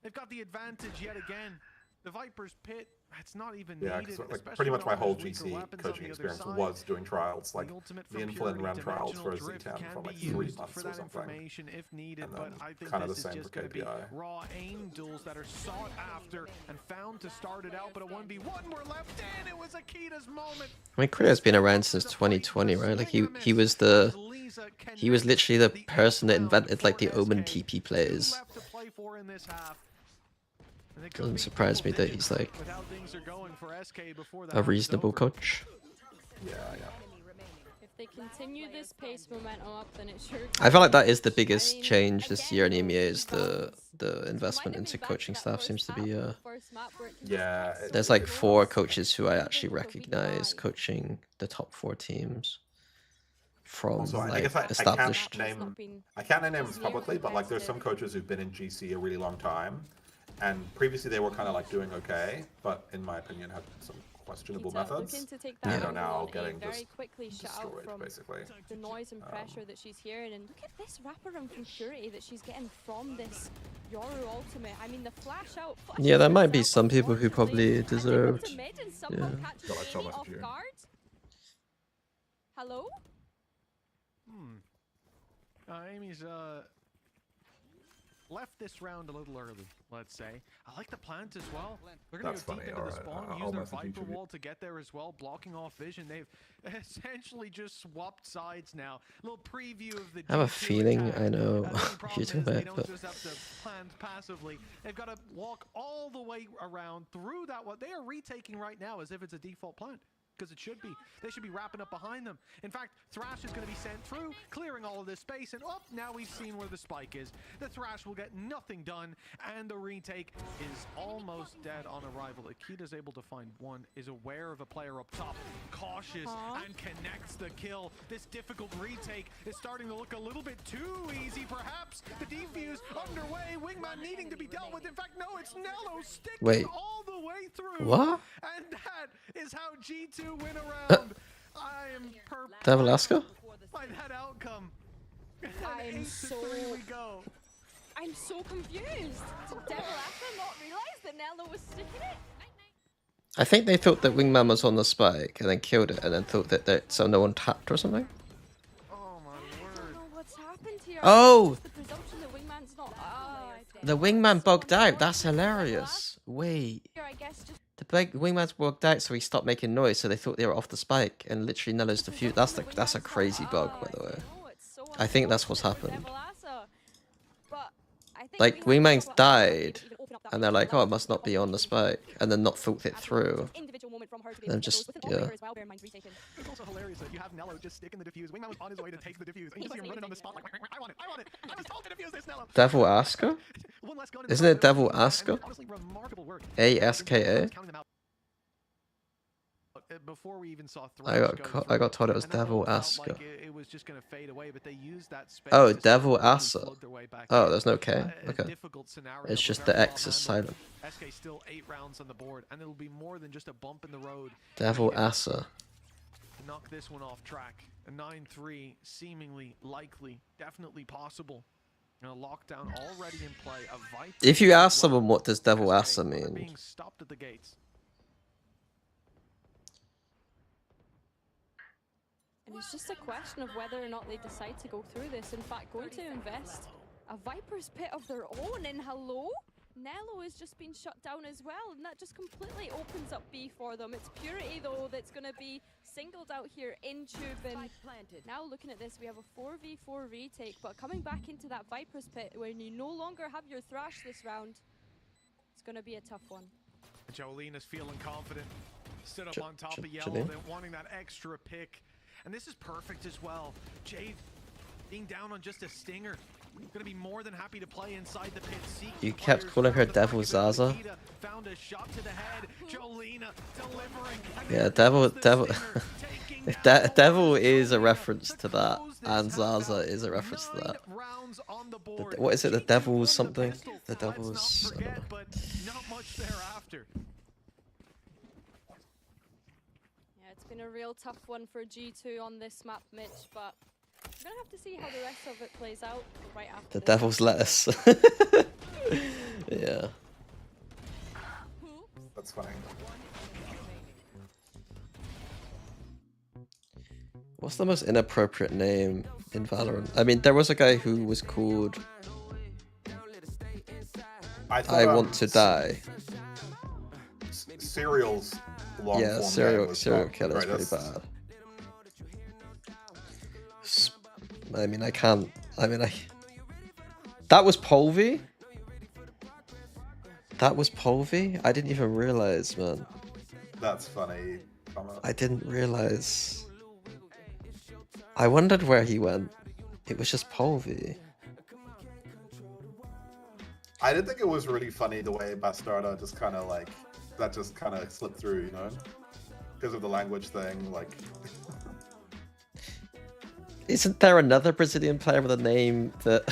They've got the advantage yet again. The Viper's Pit, it's not even needed. Like pretty much my whole GC coaching experience was doing trials. Like me and Flynn ran trials for a Z10 for like 3 months or something. And then kind of the same for KPI. Raw aim duels that are sought after and found to start it out, but a 1v1 were left in. It was Akita's moment. I mean, Korea's been around since 2020, right? Like he was literally the person that invented like the Omen TP plays. Doesn't surprise me that he's like a reasonable coach. Yeah. If they continue this pace momentum up, then it sure. I feel like that is the biggest change this year in EMEA is the investment into coaching staff seems to be yeah. There's like 4 coaches who I actually recognize coaching the top 4 teams from also, like established. I can't name names publicly, but like there's some coaches who've been in GC a really long time. And previously they were kind of like doing okay, but in my opinion had some questionable methods. And are now getting just destroyed, basically. The noise and pressure that she's hearing, and look at this wraparound from Purity that she's getting from this Yoru ultimate. I mean, the flash out. Yeah, there might be some people who probably deserved. Yeah. Hello? Amy's left this round a little early, let's say. I like the plant as well. They're going to go deep into the spawn, use their Viper wall to get there as well, blocking off vision. They've essentially just swapped sides now. A little preview of the I have a feeling I know what you're talking about, they don't but just have to plant passively. They've got to walk all the way around through that. What they are retaking right now as if it's a default plant. Because it should be. They should be wrapping up behind them. In fact, Thrash is going to be sent through, clearing all of this space, and now we've seen where the spike is. The Thrash will get nothing done, and the retake is almost dead on arrival. Akita's able to find one, is aware of a player up top, cautious, and connects the kill. This difficult retake is starting to look a little bit too easy, perhaps. The defuse underway, Wingman needing to be dealt with. In fact, no, it's Nello sticking all the way through. What? And that is how G2 win around. I am Devil Alaska? by that outcome. I'm so confused. Did Devil After not realize that Nello was sticking it? I think they thought that Wingman was on the spike and then killed it and then thought that so no one tapped or something. What's happened here? Oh! The presumption that Wingman's not. The Wingman bugged out. That's hilarious. Wait. The Wingman's bugged out, so he stopped making noise. So they thought they were off the spike, and literally Nello's defused. That's a crazy bug, by the way. I think that's what's happened. Like Wingman's died, and they're like, "Oh, it must not be on the spike," and then not thought it through. from her to be I'm able to get just- those with an yeah. operator as well. Bear in mind retaken. It's also hilarious that you have Nello just sticking the defuse. Wingman was on his way to take the defuse. And you just see him running on the spot like, I want it. I just told you to defuse this, Nello. Devil Asker? One less gun in the Isn't front it row. Devil And Asker? honestly, remarkable work. ASKA? Counting them out. Before we even saw I got Thresh co- go I got through, told it was and that Devil one felt Asker. like it was just going to fade away, but they used that space Oh, to Devil slowly Asa. flood their way back Oh, in. there's no K. A Okay. difficult scenario, It's but just very the well X is handled. silent. SK still 8 rounds on the board, and it'll be more than just a bump in the road. Devil here Asa. to knock this one off track. A 9-3 seemingly likely, definitely possible. And a lockdown already in play. A Viper If you as ask well. someone what does Devil SK Asa are mean, being stopped at the gates. And it's just a question of whether or not they decide to go through this. In fact, going to invest a Viper's Pit of their own in Hello. Nello has just been shut down as well, and that just completely opens up B for them. It's Purity, though, that's going to be singled out here in Tube. And now looking at this, we have a 4v4 retake, but coming back into that Viper's Pit, when you no longer have your Thrash this round, it's going to be a tough one. Jolene feeling confident. Stood up on top of Yellow, Jolene? then wanting that extra pick. And this is perfect as well. Jade being down on just a stinger. Gonna be more than happy to play inside the pit. you kept calling her Devil Zaza. Found a shot to the head. Jolena delivering. Yeah, Devil Devil is a reference to that, and Zaza is a reference to that. What is it? The Devil's something? The Devil's. I don't know. But not much thereafter. Yeah, it's been a real tough one for G2 on this map, Mitch, but we're going to have to see how the rest of it plays out right after The this. Devil's lettuce. Yeah. That's funny. What's the most inappropriate name in Valorant? I mean, there was a guy who was called I Want to Die. Serial's long Yeah, form serial name was killer is right, pretty that's- bad. I mean, I can't. I mean, that was Polvi. That was Polvi. I didn't even realize, man. That's funny. I didn't realize. I wondered where he went. It was just Polvi. I did think it was really funny the way Bastarda just kind of like that just kind of slipped through, you know, because of the language thing. Like, Isn't there another Brazilian player with a name that?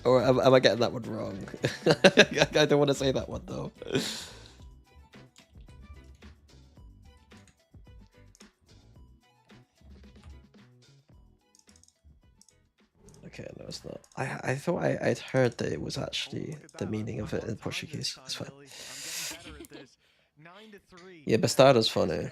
Or am I getting that one wrong? I don't want to say that one though. Okay, no, it's not. I thought I'd heard that it was actually the meaning of it in Portuguese. It's fine. Yeah, Bastardo's funny.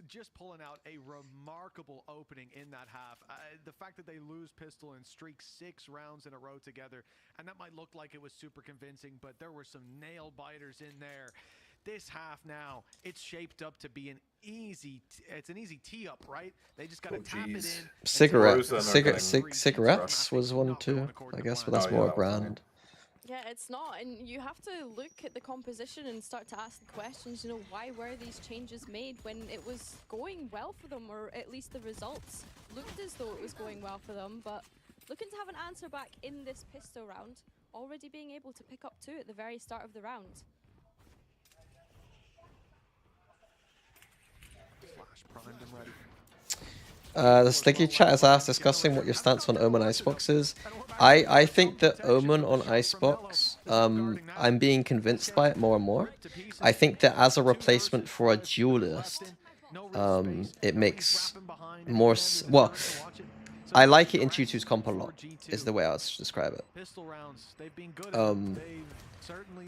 Just pulling out a remarkable opening in that half. The fact that they lose pistol and streak 6 rounds in a row together, and that might look like it was super convincing, but there were some nail biters in there. This half now, it's shaped up to be an easy. It's an easy tee up, right? They just got to tap it in. Cigarettes was one too, I guess, but that's more brand. Yeah, it's not, and you have to look at the composition and start to ask the questions, you know, why were these changes made when it was going well for them, or at least the results looked as though it was going well for them, but looking to have an answer back in this pistol round, already being able to pick up 2 at the very start of the round. Primed and ready. The Sticky chat has asked, discussing what your stance on Omen Icebox is. I think that Omen on Icebox, I'm being convinced by it more and more. I think that as a replacement for a duelist, it makes more... Well, I like it in G2's comp a lot, is the way I would describe it.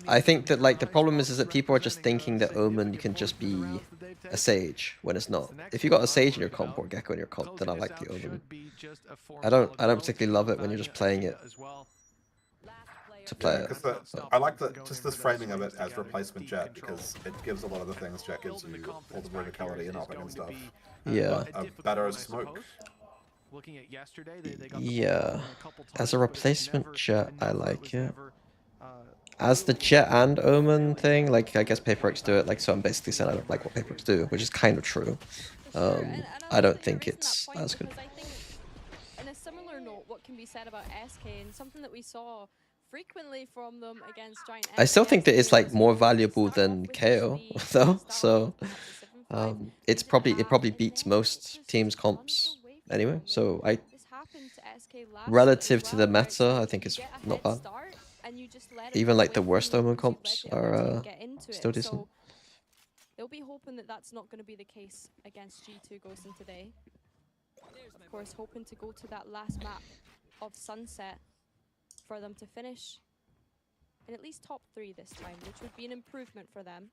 I think that like the problem is that people are just thinking that Omen can just be a Sage when it's not. If you got a Sage in your comp or Gecko in your comp, then I like the Omen. I don't particularly love it when you're just playing it to play it. I like just this framing of it as replacement Jet, because it gives a lot of the things Jet gives you, all the verticality and hopping and stuff. Yeah. A better smoke. Yeah. As a replacement Jet, I like it. As the Jet and Omen thing, like I guess PaperX do it, like so I'm basically saying I don't like what PaperX do, which is kind of true. I don't think it's as good. Because I think, in a similar note, what can be said about SK and something that we saw frequently from them against Giant. I still think that it's like more valuable than KO though, so it probably beats most teams comps anyway. So relative to the meta, I think it's not bad. Even like the worst Omen comps are still decent. They'll be hoping that that's not going to be the case against G2 Ghosting today. Of course, hoping to go to that last map of Sunset for them to finish in at least top 3 this time, which would be an improvement for them.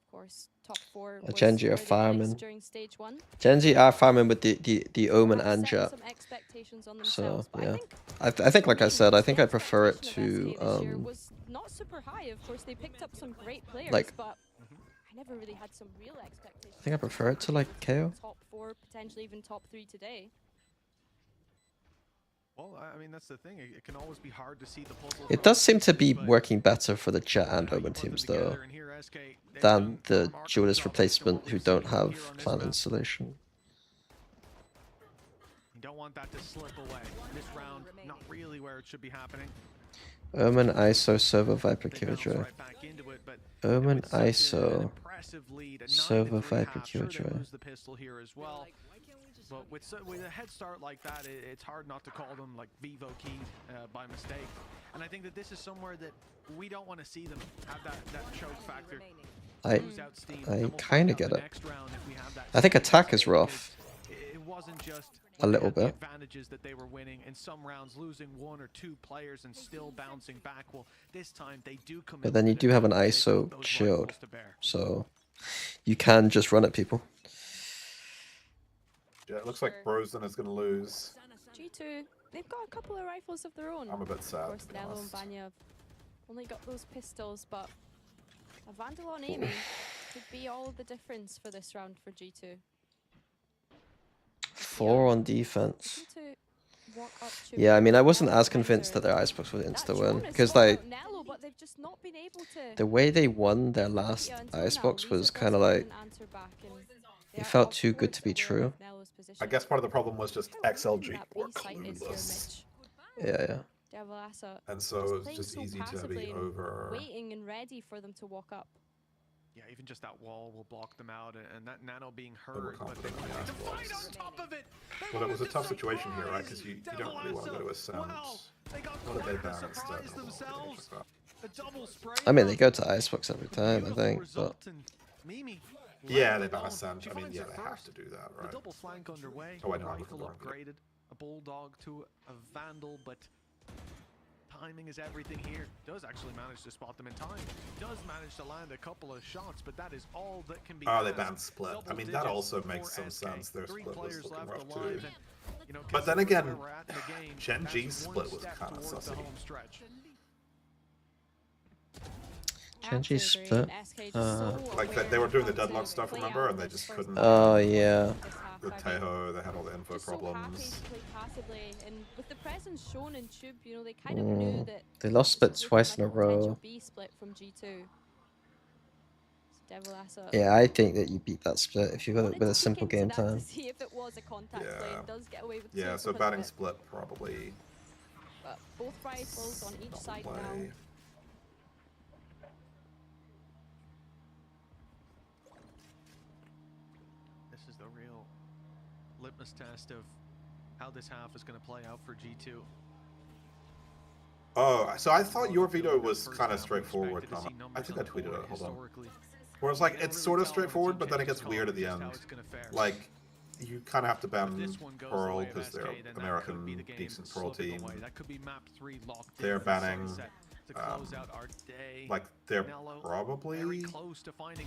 Of course, top 4 was Genji are where they farming. placed during stage 1. Genji are farming with the Omen and Jet. So yeah, I think like I said, I think I prefer it to was not super high. Of course, they picked up some great players, like but I never really had some real expectations. I think I prefer it to like KO. Top 4, potentially even top 3 today. Well, I mean, that's the thing. It can always be hard to see the puzzle. It does seem to be working better for the Jet and Omen teams though, than the Duelist replacement who don't have clan installation. You don't want that to slip away. This round, not really where it should be happening. Omen ISO Server Viper Killjoy. Omen ISO Server Viper Killjoy. But with a head start like that, it's hard not to call them like Vivo keyed by mistake. And I think that this is somewhere that we don't want to see them have that choke factor. I kind of get it. I think attack is rough. It wasn't just a little bit. Advantages that they were winning in some rounds, losing 1 or 2 players and still bouncing back. Well, this time they do come. But then you do have an ISO shield, so you can just run at people. Yeah, it looks like Brozen is going to lose. G2, they've got a couple of rifles of their own. I'm a bit sad. Of course, Nello and Banya have only got those pistols, but a Vandal on Amy could be all the difference for this round for G2. 4 on defense. Yeah, I mean, I wasn't as convinced that their Icebox would insta-win, because like, the way they won their last Icebox was kind of like, it felt too good to be true. I guess part of the problem was just XLG were clueless. Yeah. And so it's just easy to be over. Waiting and ready for them to walk up. Yeah, even just that wall will block them out, and that Nano being hurt, but they wanted to fight on top of it. Well, it was a tough situation here, right? Because you don't really want to go to Ascent. What did they ban instead? I mean, they go to Icebox every time, I think, but... Yeah, they ban Ascent. I mean, yeah, they have to do that, right? The double flank underway. Oh, I know. Rifle upgraded. A Bulldog to a Vandal, but timing is everything here. Does actually manage to spot them in time. Does manage to land a couple of shots, but that is all that can be. Oh, they banned Split. I mean, that also makes some sense. Their Split was looking rough too. But then again, Genji's Split was kind of sussy. Genji's Split. Like they were doing the deadlock stuff, remember? And they just couldn't. Oh yeah. With Taeho, they had all the info problems. And with the presence shown in Tube, you know, they kind of knew that they lost Split twice in a row. Split from G2. Yeah, I think that you beat that Split if you got it with a simple game time. See if it was a contact play, does get away with yeah, so batting Split probably. But both rifles on each side now. Litmus test of how this half is going to play out for G2. Oh, so I thought your veto was kind of straightforward. I think I tweeted it. Hold on. Where it's like it's sort of straightforward, but then it gets weird at the end. Like you kind of have to ban Pearl because they're American decent Pearl team. They're banning. Like they're probably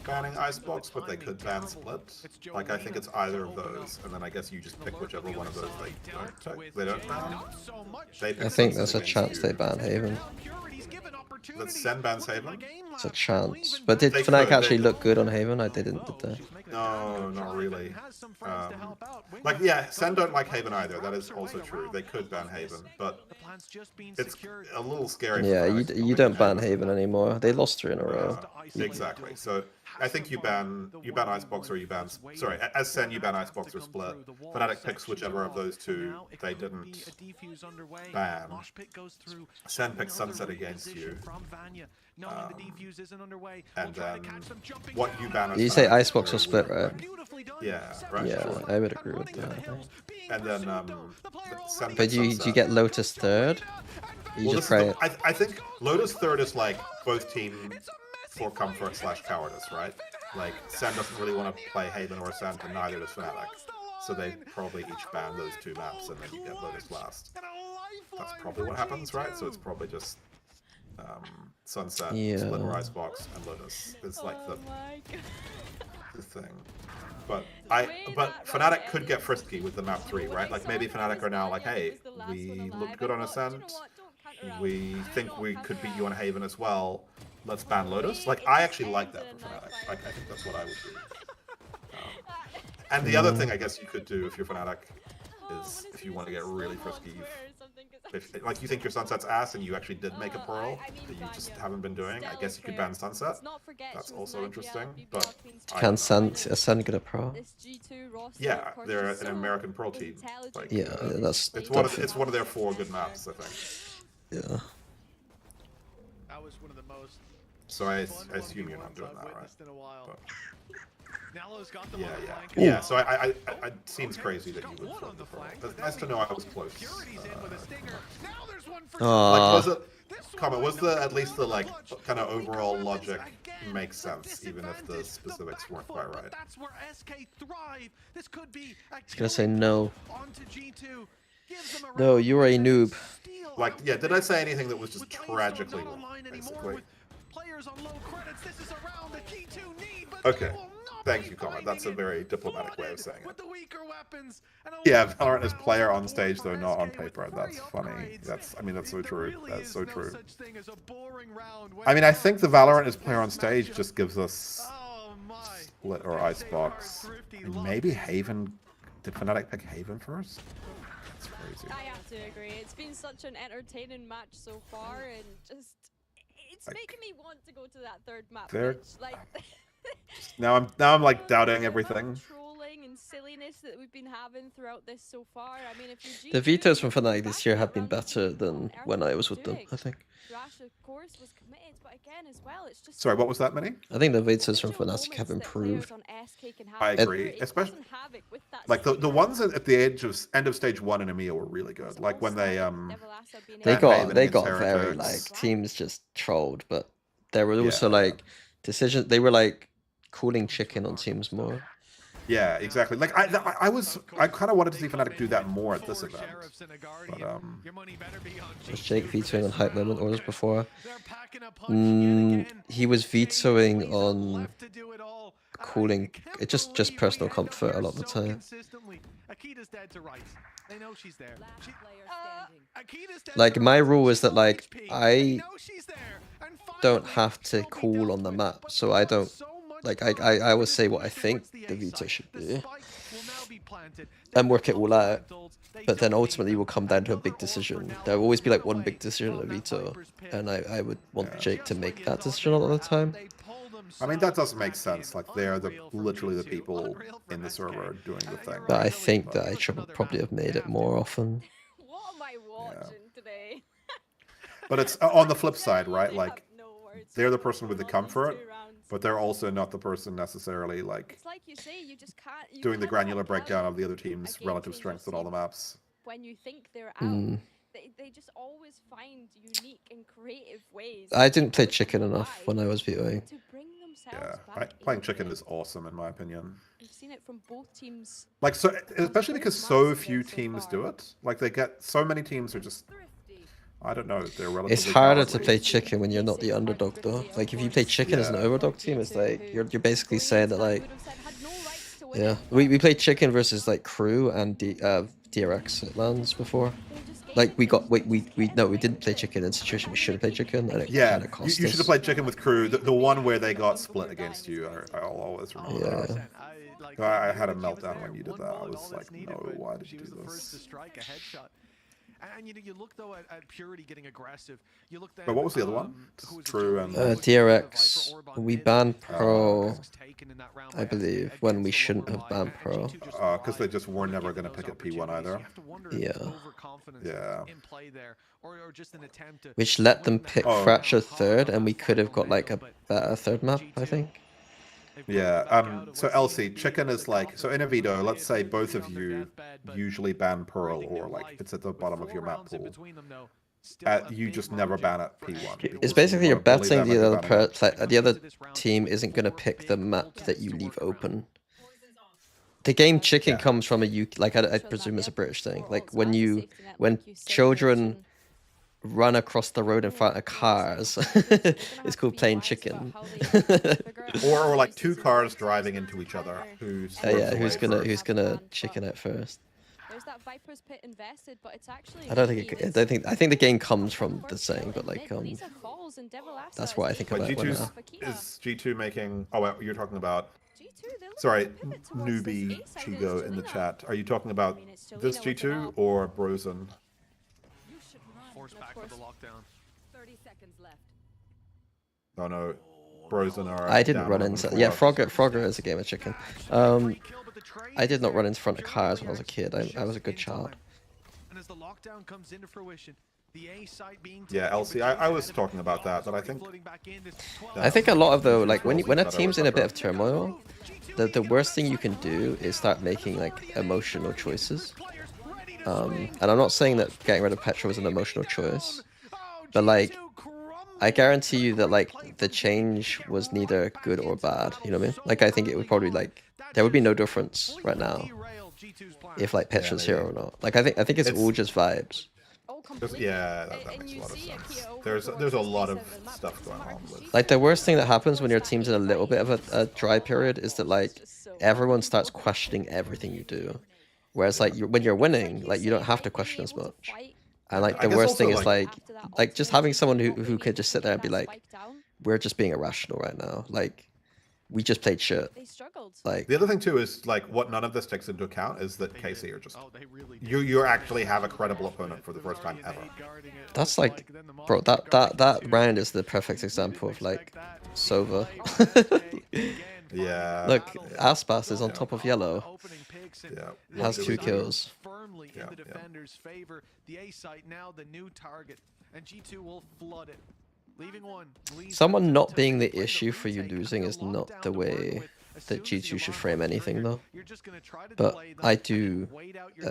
banning Icebox, but they could ban Split. Like I think it's either of those, and then I guess you just pick whichever one of those they don't ban. I think there's a chance they ban Haven. That Sen bans Haven? It's a chance. But did Fnatic actually look good on Haven? I didn't, did they? No, not really. Like, yeah, Sen don't like Haven either. That is also true. They could ban Haven, but it's a little scary. Yeah, for Fnatic you don't ban Haven anymore. They lost 3 in a row. Exactly. So I think you ban Icebox or you ban. Sorry, as Sen you ban Icebox or Split. Fnatic picks whichever of those two they didn't ban. Sen picks Sunset against you. And then what you ban as You say Fnatic Icebox or is Split, very right? Yeah, right. Yeah, Sure. I would agree with that. And then Sen But picks do you Sunset. get Lotus third? You Well, just pray. I think Lotus third is like both team for comfort / cowardice, right? Like Sen doesn't really want to play Haven or Ascent, and neither does Fnatic. So they probably each ban those 2 maps, and then you get Lotus last. That's probably what happens, right? So it's probably just Sunset, Yeah. Split or Icebox, and Lotus is like the thing. But Fnatic could get frisky with the map 3, right? Like maybe Fnatic are now like, hey, we looked good on Ascent. We think we could beat you on Haven as well. Let's ban Lotus. Like I actually like that for Fnatic. Like I think that's what I would do. And the other thing I guess you could do if you're Fnatic is if you want to get really frisky. Like you think your Sunset's ass and you actually did make a Pearl that you just haven't been doing, I guess you could ban Sunset. That's also interesting. But Can Ascend get a pro? yeah, they're an American Pearl team. Like, Yeah, that's it's one of their 4 good maps, I think. Yeah. So I assume you're not doing that, right? But, Ooh. yeah. So it seems crazy that you would flip the Pearl. It's nice to know I was close. Aww. Was the at least the like kind of overall logic makes sense, even if the specifics weren't quite right. He's gonna say no. No, you're a noob. Like, yeah, did I say anything that was just tragically wrong, basically? Okay. Thank you, Comment. That's a very diplomatic way of saying it. Yeah, Valorant is player on stage, though not on paper. That's funny. That's so true. That's so true. I mean, I think the Valorant is player on stage just gives us Split or Icebox. And maybe Haven. Did Fnatic pick Haven first? That's crazy. I have to agree. It's been such an entertaining match so far, and just it's making me want to go to that 3rd map. Like now I'm like doubting everything. Trolling and silliness that we've been having throughout this so far. I mean, if you The vetoes from Fnatic this year have been better than when I was with them, I think. Thrash, of course, was committed, but again, as well, it's just. Sorry, what was that, Minnie? I think the vetoes from Fnatic have improved. I agree, especially like the ones at the end of stage 1 in EMEA were really good. Like when they got very like teams just trolled, but there were also like decisions. They were like cooling chicken on teams more. Yeah, exactly. Like I kind of wanted to see Fnatic do that more at this event. But Was Jake vetoing on hype moment orders before? He was vetoing on cooling. It just personal comfort a lot of the time. Like my rule is that like I don't have to cool on the map, so I don't. Like, I always say what I think the veto should be, and work it all out, but then ultimately will come down to a big decision. There will always be like one big decision on a veto, and I would want Jake to make that decision all the time. I mean, that doesn't make sense. Like, they're literally the people in the server doing the thing. But I think that I should probably have made it more often. What am I watching today? But it's on the flip side, right? Like, they're the person with the comfort, but they're also not the person necessarily like you say, you just can't, doing the granular breakdown of the other team's relative strengths on all the maps. When you think they're out, they just always find unique and creative ways. I didn't play chicken enough when I was vetoing. Yeah, playing chicken is awesome in my opinion. We've seen it from both teams. Like, so especially because so few teams do it. Like, they get so many teams are just. I don't know. They're relatively. It's harder to play chicken when you're not the underdog, though. Like if you play chicken as an overdog team, it's like you're basically saying that like. Yeah, we played chicken versus like Crew and DRX at LANs before. Like we didn't play chicken in a situation we should have played chicken, and it kind of cost us. You should have played chicken with Crew. The one where they got split against you. I'll always remember. Yeah. That. Like, I had a she was meltdown there. when you did One that. I bullet, was all like, that's needed, no, but why did she you was do the first to this? strike a headshot. And you know, you look though at Purity getting aggressive. You look then, But what was the other one? who was it, True Jolene? and Who was DRX. Viper Orb on We mid? banned Three Pro, risks taken in that round I by SK believe, when we against the shouldn't lower have line, banned and Pro. G2 just because they just were were never given going to those pick at P1 opportunities. either. You have to wonder if it's Yeah. overconfidence Yeah. in play there, or just an attempt to Which let them win the pick Oh. Fracture third, and we could have got like a better third map, I think. Yeah, so Elsie, chicken is like, so in a veto, let's say both of you usually ban Pearl, or like if it's at the bottom of your map pool, you just never ban at P1. It's basically you're wanna bully betting them the into other banning it. the other team isn't going to pick the map that you leave open. The game chicken comes from a UK, like I presume it's a British thing. Like when children run across the road in front of cars, it's called playing chicken. or like two cars driving into each other. Who's who's gonna chicken it first? There's that Viper's Pit invested, but it's actually. I think the game comes from the saying, but like that's what I think But about it when is G2 making? Oh, well, you're talking about. Sorry, newbie Chigo in the chat. Are you talking about this G2 or Brozen? Force back for the lockdown. 30 seconds left. Oh no, Brozen are. I didn't down run 11 into. Yeah, for us. Frogger is a game of chicken. I did not run in front of cars when I was a kid. I was a good child. And as the lockdown comes into fruition, the A site being Yeah, Elsie, I was talking about that, but I think. I think a lot of though, like when a team's in a bit of turmoil, the worst thing you can do is start making like emotional choices. And I'm not saying that getting rid of Petra was an emotional choice, but like I guarantee you that like the change was neither good or bad. You know what I mean? Like I think it would probably like there would be no difference right now if like Petra's here or not. Like I think it's all just vibes. Yeah, that makes a lot of sense. There's a lot of stuff going on with. Like the worst thing that happens when your team's in a little bit of a dry period is that like everyone starts questioning everything you do, whereas like when you're winning, like you don't have to question as much. And like the worst thing is like just having someone who could just sit there and be like, we're just being irrational right now. Like we just played shit. Like the other thing too is like what none of this takes into account is that KC are just you actually have a credible opponent for the first time ever. That's like, bro, that round is the perfect example of like Sova. Yeah. Look, Aspas is on top of yellow. Yeah. Has 2 kills. Firmly in the defender's favor. The A site now the new target, and G2 will flood it. Leaving one. Someone not being the issue for you losing is not the way that G2 should frame anything, though. But I do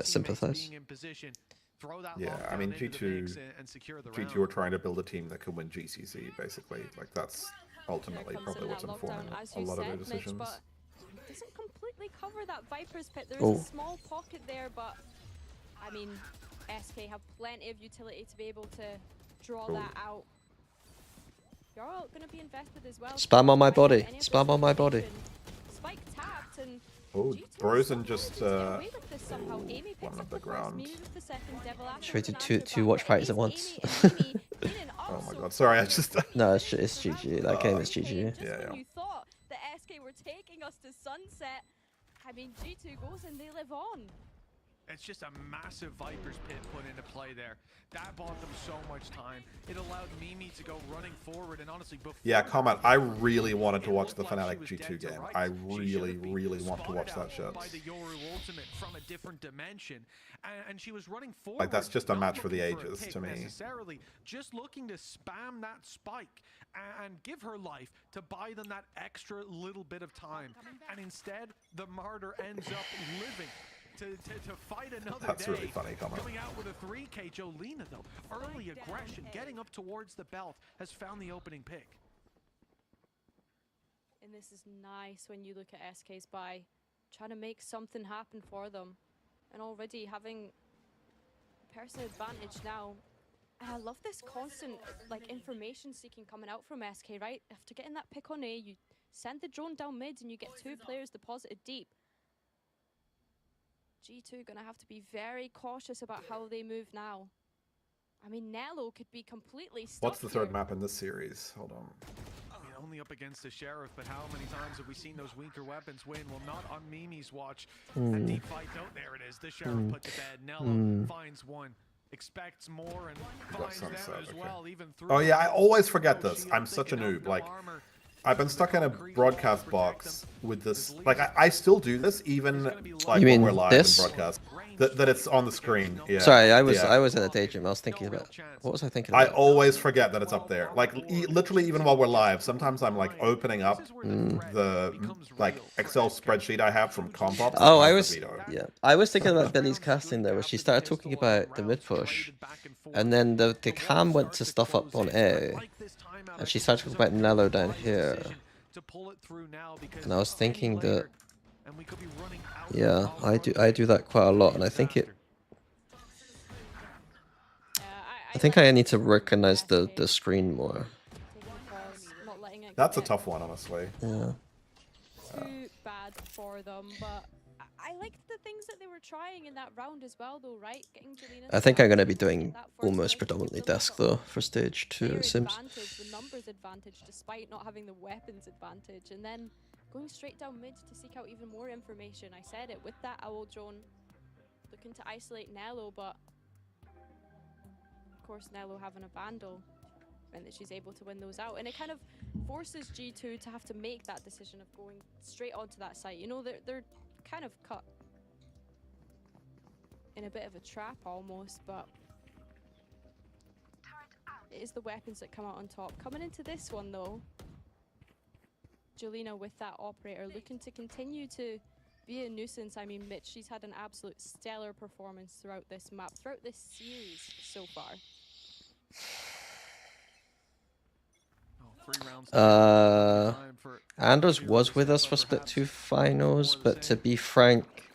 sympathize. Yeah, I mean G2 are trying to build a team that can win GCC, basically. Like that's ultimately probably what's informing a lot of their decisions. It doesn't completely cover that Viper's Pit. There's a small pocket there, but I mean, SK have plenty of utility to be able to draw that out. You're all going to be invested as well. Spam on my body. Spam on my body. Spike tapped and oh, Brozen just one of the ground. Should we do two watch parties at once? Oh my god, sorry, I just no, it's GG. That game is GG. Yeah. You thought the SK were taking us to sunset. I mean, G2 goes and they live on. It's just a massive Viper's Pit put into play there. That bought them so much time. It allowed Mimi to go running forward, and honestly, before yeah, comment. I really wanted to watch the Fnatic G2 game. I really want to watch that shit. By the Yoru ultimate from a different dimension, and she was running forward. Like that's just a match for the ages to me. Necessarily, just looking to spam that spike and give her life to buy them that extra little bit of time, and instead, the martyr ends up living. To fight another That's day. Really funny comment. Coming out with a 3K. Jolena, though, early aggression, getting up towards the belt, has found the opening pick. And this is nice when you look at SK's buy, trying to make something happen for them, and already having personal advantage now. And I love this constant like information seeking coming out from SK, right? After getting that pick on A, you send the drone down mid and you get 2 players deposited deep. G2 gonna have to be very cautious about how they move now. I mean, Nello could be completely stuck. What's the third map in this series? Hold on. only up against a Sheriff, but how many times have we seen those weaker weapons win? Well, not on Mimi's watch. That deep fight, no, there it is. The Sheriff put to bed. Nello finds one, expects more, and finds them as well. Even through Oh yeah, I always forget this. I'm such a noob. Like, I've been stuck in a broadcast box with this. Like, I still do this even like You when mean we're live this? in broadcast. That it's on the screen. Yeah. Sorry, I was yeah. in a daydream. I was thinking about what was I thinking I about? always forget that it's up there. Like literally, even while we're live, sometimes I'm like opening up the like Excel spreadsheet I have from comp ops. Oh, I was thinking about Billy's casting there, where she started talking about the mid push, and then the cam went to stuff up on A, and she started talking about Nello down here, and I was thinking that. Yeah, I do that quite a lot, and I think I need to recognize the screen more. That's a tough one, honestly. Yeah. Too bad for them, but I liked the things that they were trying in that round as well, though, right? Getting Jelena I think I'm gonna be doing almost predominantly desk though for stage 2 it seems. The numbers advantage despite not having the weapons advantage, and then going straight down mid to seek out even more information. I said it with that owl drone, looking to isolate Nello, but of course Nello having a vandal meant that she's able to win those out, and it kind of forces G2 to have to make that decision of going straight onto that site. You know, they're kind of cut in a bit of a trap almost, but it is the weapons that come out on top. Coming into this one though, Jelena with that operator looking to continue to be a nuisance. I mean, Mitch, she's had an absolute stellar performance throughout this map, throughout this series so far. Anders was with us for Split 2 finals, but to be frank,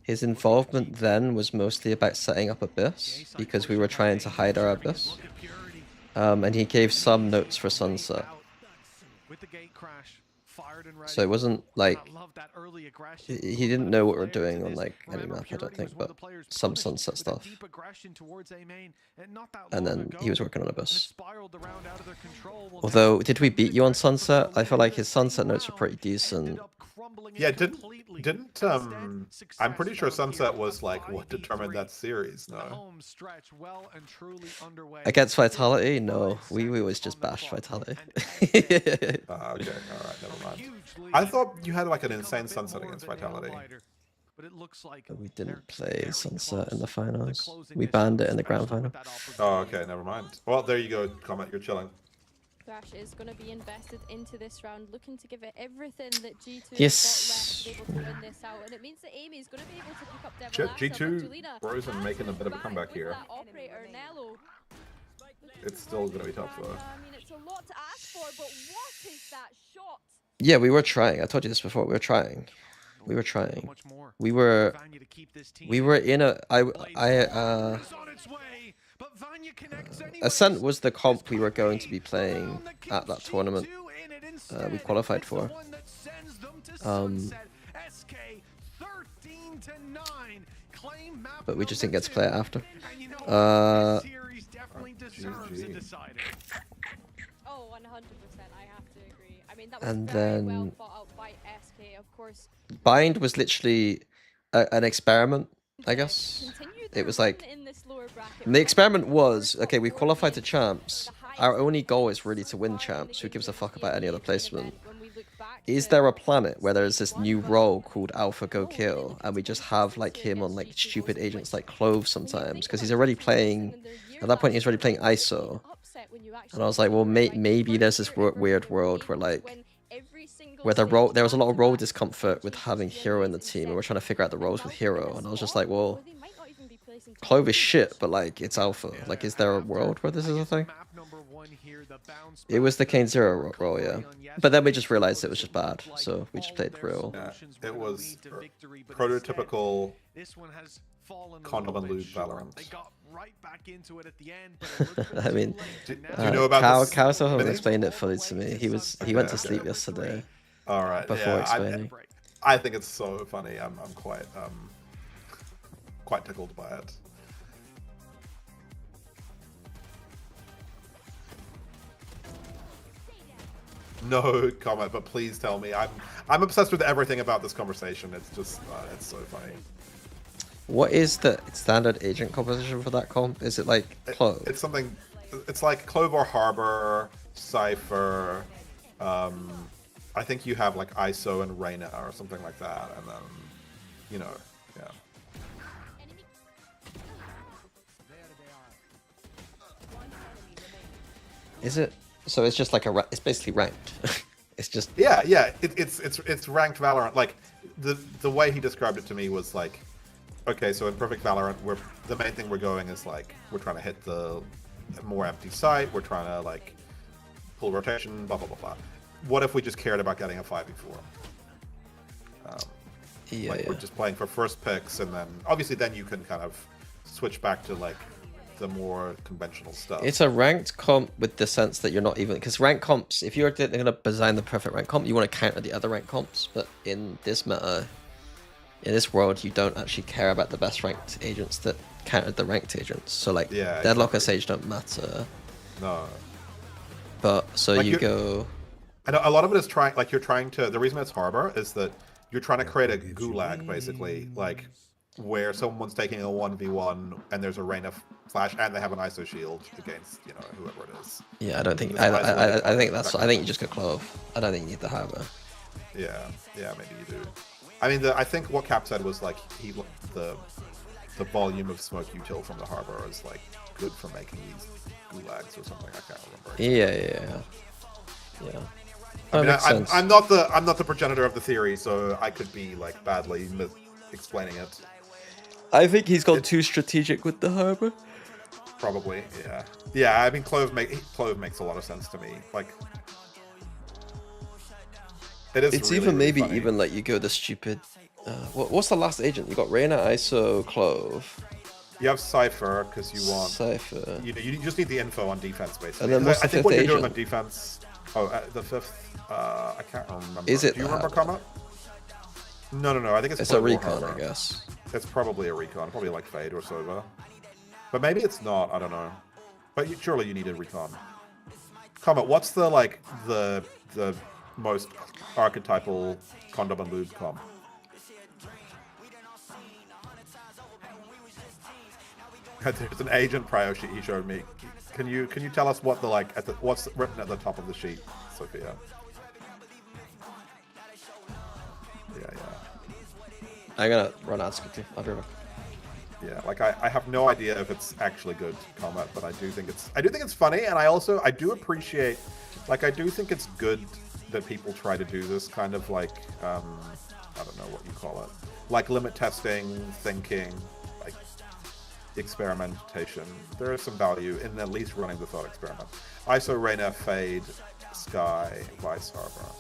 his involvement then was mostly about setting up Abyss, because we were trying to hide our Abyss. And he gave some notes for Sunset. So it wasn't like he didn't know what we were doing on like any map, I don't think, but some Sunset stuff. And then he was working on Abyss. Although, did we beat you on Sunset? I feel like his Sunset notes were pretty decent. Yeah, didn't I'm pretty sure Sunset was like what determined that series, no? Against Vitality? No, we was just bashed Vitality. Okay, alright, never mind. I thought you had like an insane Sunset against Vitality. But we didn't play Sunset in the finals. We banned it in the grand final. Oh, okay, never mind. Well, there you go, Comet, you're chilling. Thrash is going to be invested into this round, looking to give it everything that G2 yes. got left, able to win this out, and it means that EMEA is going to be able to pick up Devil G2 Rosen making a bit of a comeback here. It's still going to be tough though. I mean, it's a lot to ask for, but what is that shot? Yeah, we were trying. I told you this before. We were trying. We were trying. We were in a Ascent was the comp we were going to be playing at that tournament we qualified for. But we just didn't get to play it after. Oh, 100%, I have to agree. I mean, that was very well thought out by SK, of course. Bind was literally an experiment, I guess. It was like, the experiment was, okay, we've qualified to champs. Our only goal is really to win champs. Who gives a fuck about any other placement? Is there a planet where there's this new role called Alpha Go Kill, and we just have like him on like stupid agents like Clove sometimes? Because he's already playing, at that point he's already playing ISO. And I was like, well, maybe there's this weird world where like, where there was a lot of role discomfort with having Hero in the team, and we're trying to figure out the roles with Hero. And I was just like, well, Clove is shit, but like, it's Alpha. Like, is there a world where this is a thing? It was the Kane Zero role, yeah. But then we just realized it was just bad, so we just played real. Yeah, it was prototypical condom and lube Valorant. I mean, do you know about Kao still hasn't explained it fully to me. He went to sleep yesterday. All right, before explaining. I think it's so funny. I'm quite tickled by it. no comment, but please tell me. I'm obsessed with everything about this conversation. It's just it's so funny. What is the standard agent composition for that comp? Is it like Clove? It's something. It's like Clove or Harbor, Cypher. I think you have like ISO and Reyna or something like that, and then you know, yeah. Is it? So it's just like it's basically ranked. It's just yeah. It's ranked Valorant. Like the way he described it to me was like, okay, so in Perfect Valorant, the main thing we're going is like we're trying to hit the more empty site. We're trying to like pull rotation, blah blah blah blah. What if we just cared about getting a 5v4? We're just playing for first picks, and then obviously then you can kind of switch back to like the more conventional stuff. It's a ranked comp with the sense that you're not even, because ranked comps, if you're going to design the perfect ranked comp, you want to counter the other ranked comps, but in this meta, in this world, you don't actually care about the best ranked agents that countered the ranked agents. So like Deadlock or Sage don't matter. No. But so like you go. And a lot of it is you're trying to. The reason it's Harbor is that you're trying to create a gulag, basically, like where someone's taking a 1v1 and there's a Reyna flash and they have an ISO shield against whoever it is. Yeah, I don't think. I think that's. I think you just go Clove. I don't think you need the Harbor. Yeah, maybe you do. I mean, I think what Cap said was like the volume of smoke util from the Harbor is like good for making these gulags or something. I can't remember. Yeah. I mean, I'm not the progenitor of the theory, so I could be like badly explaining it. I think he's gone too strategic with the Harbor. Probably, yeah. Yeah, I mean, Clove makes a lot of sense to me. Like, It's really, even really maybe funny. even like you go the stupid. What's the last agent? You got Reyna, ISO, Clove. You have Cypher because you want Cypher. You just need the info on defense, basically. And then what's I the think what fifth you're doing on agent? defense. Oh, the fifth. I can't remember. Is it Do you the remember, Harbor? Comment? No. I think it's a Clove or recon, Harbor. I guess. It's probably a recon, probably like Fade or Sova. But maybe it's not. I don't know. But surely you need a recon. Comment. What's the the most archetypal condom and lube comp? There's an agent prio sheet he showed me. Can you tell us what what's written at the top of the sheet, Sophia? Yeah. I'm gonna run ads quickly. I'll be right back. Yeah, like I have no idea if it's actually good comment, but I do think it's funny, and I do appreciate, like, I do think it's good that people try to do this kind of like I don't know what you call it, like limit testing, thinking, like experimentation. There is some value in at least running the thought experiment. ISO, Reyna, Fade, Sky, Vice, Harbor.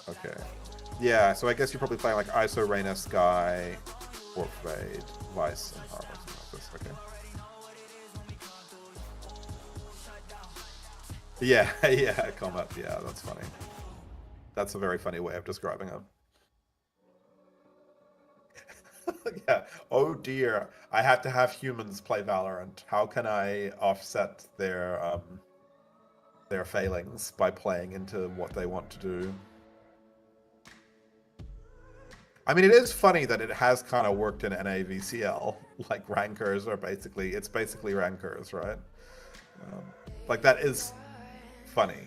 Okay. Yeah, so I guess you're probably playing like ISO, Reyna, Sky, or Fade, Vice, and Harbor. Something like this. Okay. Yeah, comment. Yeah, that's funny. That's a very funny way of describing it. Yeah. Oh dear, I had to have humans play Valorant. How can I offset their failings by playing into what they want to do? I mean, it is funny that it has kind of worked in NAVCL. Like rankers are basically rankers, right? Like that is funny.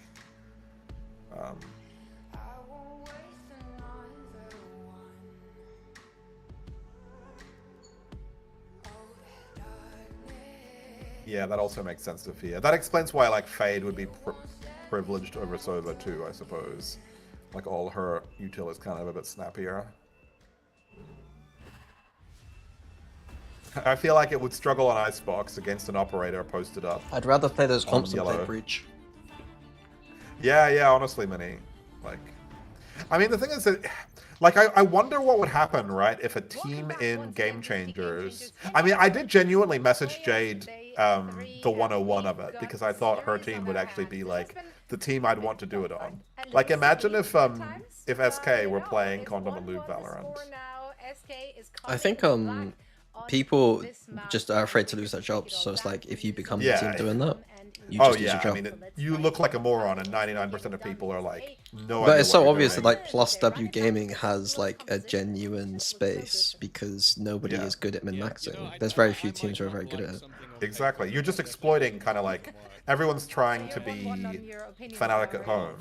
Yeah, that also makes sense, Sophia. That explains why like Fade would be privileged over Sova too, I suppose. Like all her util is kind of a bit snappier. I feel like it would struggle on Icebox against an operator posted up. I'd rather play those comps than play yellow. Breach. Yeah, honestly, Minnie. Like, I mean, the thing is that, like, I wonder what would happen, right, if a team in Game Changers... I mean, I did genuinely message Jade the 101 of it, because I thought her team would actually be, like, the team I'd want to do it on. Like, imagine if SK were playing Condom and Lube Valorant. I think people just are afraid to lose their jobs, so it's like if you become the team doing that. You Oh just lose yeah, your job. I mean, you look like a moron, and 99% of people are like, no But idea it's what so you're obvious that doing. like Plus W Gaming has like a genuine space because nobody Yeah. is good at min-maxing. There's very few teams who are very good at it. Exactly. You're just exploiting kind of like everyone's trying to be Fnatic at home,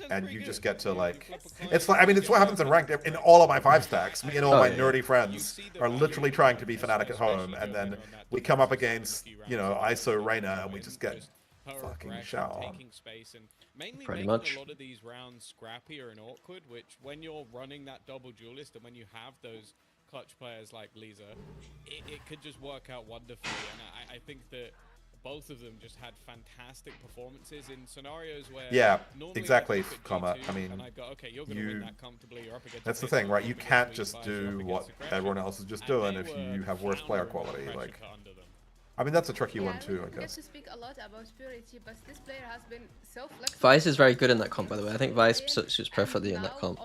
and you just get to like. It's like, I mean, it's what happens in ranked. In all of my 5 stacks, me and all my nerdy friends are literally trying to be Fnatic at home, and then we come up against, you know, ISO Reyna, and we just get fucking shot on. Mainly Pretty making much. a lot of these rounds scrappier and awkward, which when you're running that double duelist and when you have those clutch players like Lisa, it could just work out wonderfully. And I think that both of them just had fantastic performances in scenarios where exactly, comma. I mean, and I go, okay, you're gonna win that comfortably. You're up against that's the thing, right? You can't just do what everyone else is just doing if you have worse player quality. Like, I mean, that's a tricky one too, I guess. To speak a lot about Purity, but this player has been so flexible. Vice is very good in that comp, by the way. I think Vice suits perfectly in that comp.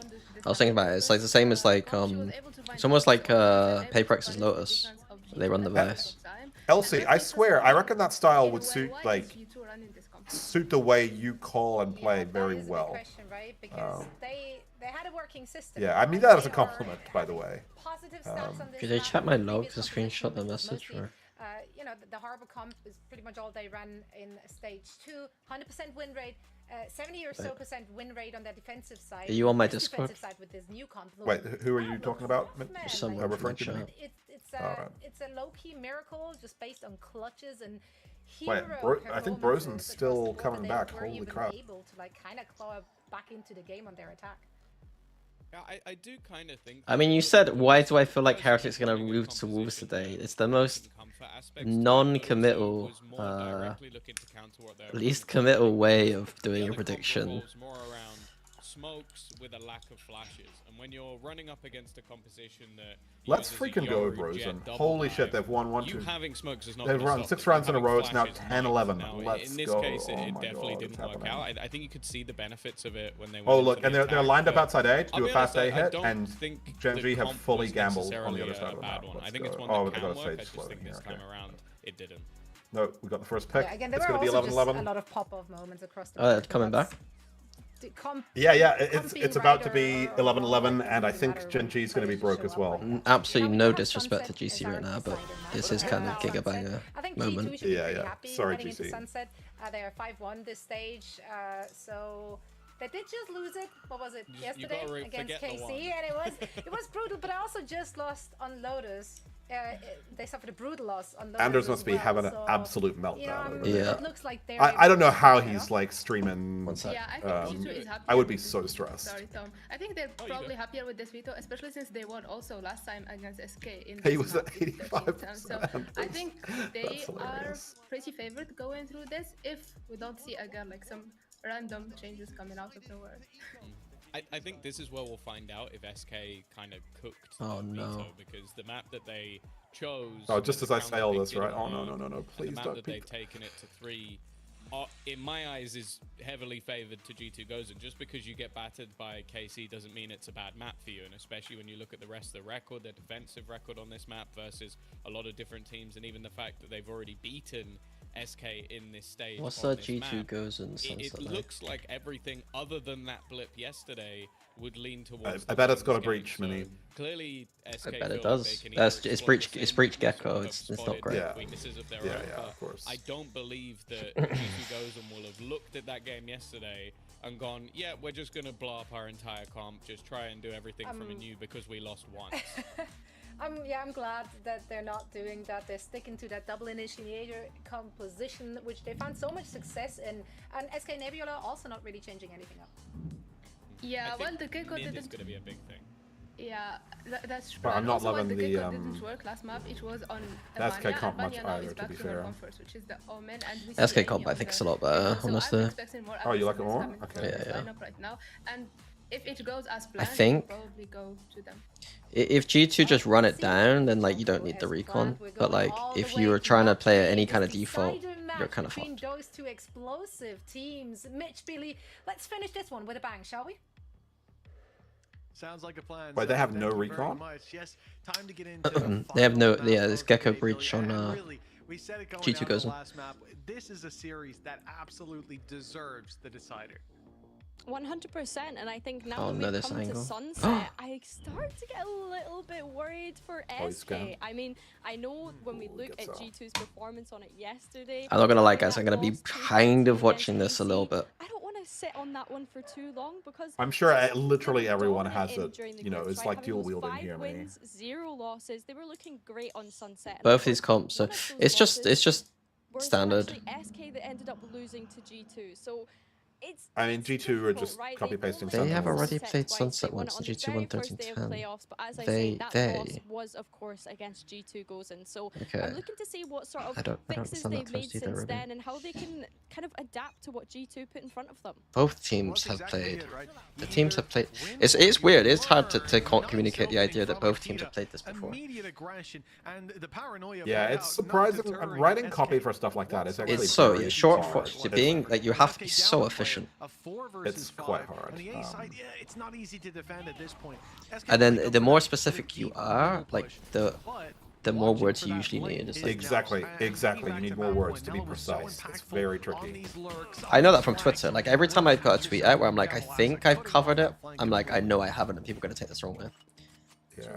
I was thinking about it. It's like the same as like it's almost like Paperx's Lotus. They run the Vice. Elsie, I swear, I reckon that style would suit the way you call and play very well. Because they had a working system. Yeah, I mean that as a compliment, by the way. Positive stats on this Could they chat my log to screenshot the message? Or? You know, the Harbor comp is pretty much all they ran in stage 2. 100% win rate, 70 or so percent win rate on the defensive side. Are you on my This Discord? defensive side with this new comp. Wait, who are you talking about? Someone referring to me? It's a low-key miracle just based on clutches and Wait, I think Brosen's still coming back. Holy crap! Able to like kind of claw back into the game on their attack. Yeah, I do kind of think. I mean, you said, why do I feel like Heretic's gonna move to Wolves today? It's the most non-committal, least committal way of doing a prediction. Smokes with a lack of flashes, and when you're running up against a composition that Let's freaking go, Brosen. Holy shit, they've won 1-2. You having smokes is not They've run 6 rounds in a row. It's now 10-11. Now, Let's in this go. case, it Oh my definitely God, didn't it's work happening. out. I think you could see the benefits of it when they went Oh into look, the and they're attack, lined up but outside A to do I'll a be fast honest, A I hit, don't and think Gen the G have comp fully was gambled on the necessarily other side a of the bad map. one. I Let's think it's go. one Oh, that they can got a work. I stage just floating think here. this Okay. time around it didn't. No, we got the first pick. Yeah, again, there it's were going to be also just 11-11. a lot of pop-off moments across the Oh, board, coming but back? Yeah, comp being it's about right to be or 11-11, wrong, and I doesn't think matter Gen when G is going to be players broke show as up well. like that. Absolutely Now, no we have disrespect to Sunset GC as our right now, but decider map. this is kind of Sunset. gigabanger I think moment. G2 should be pretty Yeah. happy Sorry, heading into GC. Sunset. They are 5-1 this stage, so they did just lose it. What was it yesterday against KC? And it was brutal. But I also just lost on Lotus. They suffered a brutal loss on Lotus. Anders must be having an so, absolute meltdown. you know, over Yeah. there. It looks like they're I don't know able to how pick it he's up. like streaming. One sec. Yeah, I think G2 is happy. I would be with so this- stressed. Sorry, Tom. I think they're probably happier with this veto, especially since they won also last time against SK in He this was map at with 85%. So I think they That's are hilarious. pretty favored going through this if we don't see again like some random changes coming out of nowhere. I think this is where we'll find out if SK kind of cooked Oh, the no. veto, because the map that they chose. Oh, just as I say all this, counterpicked it right? on Oh, no, home, no, no, no. and Please the map don't that peek. they've taken it to 3, in my eyes, is heavily favored to G2 Gozen. Just because you get battered by KC doesn't mean it's a bad map for you, and especially when you look at the rest of the record, their defensive record on this map versus a lot of different teams, and even the fact that they've already beaten SK in this stage. What's on that this G2 map. goes in It Sunset like? looks like everything other than that blip yesterday would lean towards. I the bet it's got a Wings game. breach, So Mini. clearly, SK I bet it feel like does. they can That's- either it's exploit breach- the it's same breach things Gecko, or have it's not spotted great. Yeah. weaknesses of their Yeah, own, yeah, but of course. I don't believe that G2 Gozen will have looked at that game yesterday and gone, yeah, we're just going to blow up our entire comp, just try and do everything from a new because we lost once. I'm glad that they're not doing that. They're sticking to that double initiator composition, which they found so much success in. And SK Nebula also not really changing anything up. Yeah, I well, think the Gecko mid is didn't. going to be a big thing. Yeah, that's true. But I'm And not also, when loving the the, Gecko didn't work last map, it was on That's Albania. SK comp much Albania now either, is to back be to fair. her comfort, which is the Omen, and we SK see comp, Amy I on think, the is a lot Gecko. better, So honestly. I'm expecting more Oh, you like it aggressiveness more? coming from Okay. this Yeah, yeah. lineup right now, and if it goes as planned, think- we'll probably go to them. If G2 just run it down, then like you don't need the recon. But like if you were trying to play any kind of default, you're kind of between fucked. those two explosive teams. Mitch, Billy, let's finish this one with a bang, shall we? Sounds like a plan. Wait, they so have no thank you very recon? much. Yes, time to get into They have no, final yeah, this map Gecko of the day, breach on and really, We said it going G2 out goes the in. last map. This is a series that absolutely deserves the decider. 100%, and I think now Oh, that no, we've this come angle. to Sunset, I start to get a little bit worried for he's SK. scammed. I mean, I know when we look gets at out. G2's performance on it yesterday, I'm not gonna lie, having guys. I'm that gonna be loss 2-13 kind of against watching this a KC, little bit. I don't want to sit on that one for too long because I'm sure GT was literally looking everyone dominant has it. during the You know, games, it's right? like Having dual those wielding 5 here, man. wins, 0 losses. They were looking great on Sunset. And I Both thought these comps. one of those It's losses just were standard. actually SK that ended up losing to G2. So I mean, it's G2 are difficult, just right? copy They've pasting only They won have Sentinels. already Sunset played twice. Sunset They won once it in on the G2 very won first day of 13-10. playoffs, but as I say, that loss They. was, of course, against G2 goes in. So Okay. I'm looking to see what sort of I don't fixes understand that they've made toast either, since really. then and how they can kind of adapt to what G2 put in front of them. Both teams have played. The teams have played. It's weird. It's hard to communicate the idea that both teams have played this before. Immediate aggression and the paranoia. Yeah, it's surprising. Writing copy for stuff like that is actually It's so very short hard. for being like you have to be so efficient. It's quite hard. On the A side, yeah, it's not easy to defend at this point. And then the more specific you are, like the more words you usually need. It's like, Exactly. You need more words to be precise. It's very tricky. I know that from Twitter. Like every time I put a tweet out where I'm like, I think I've covered it, I'm like, I know I haven't, and people are gonna take this wrong way.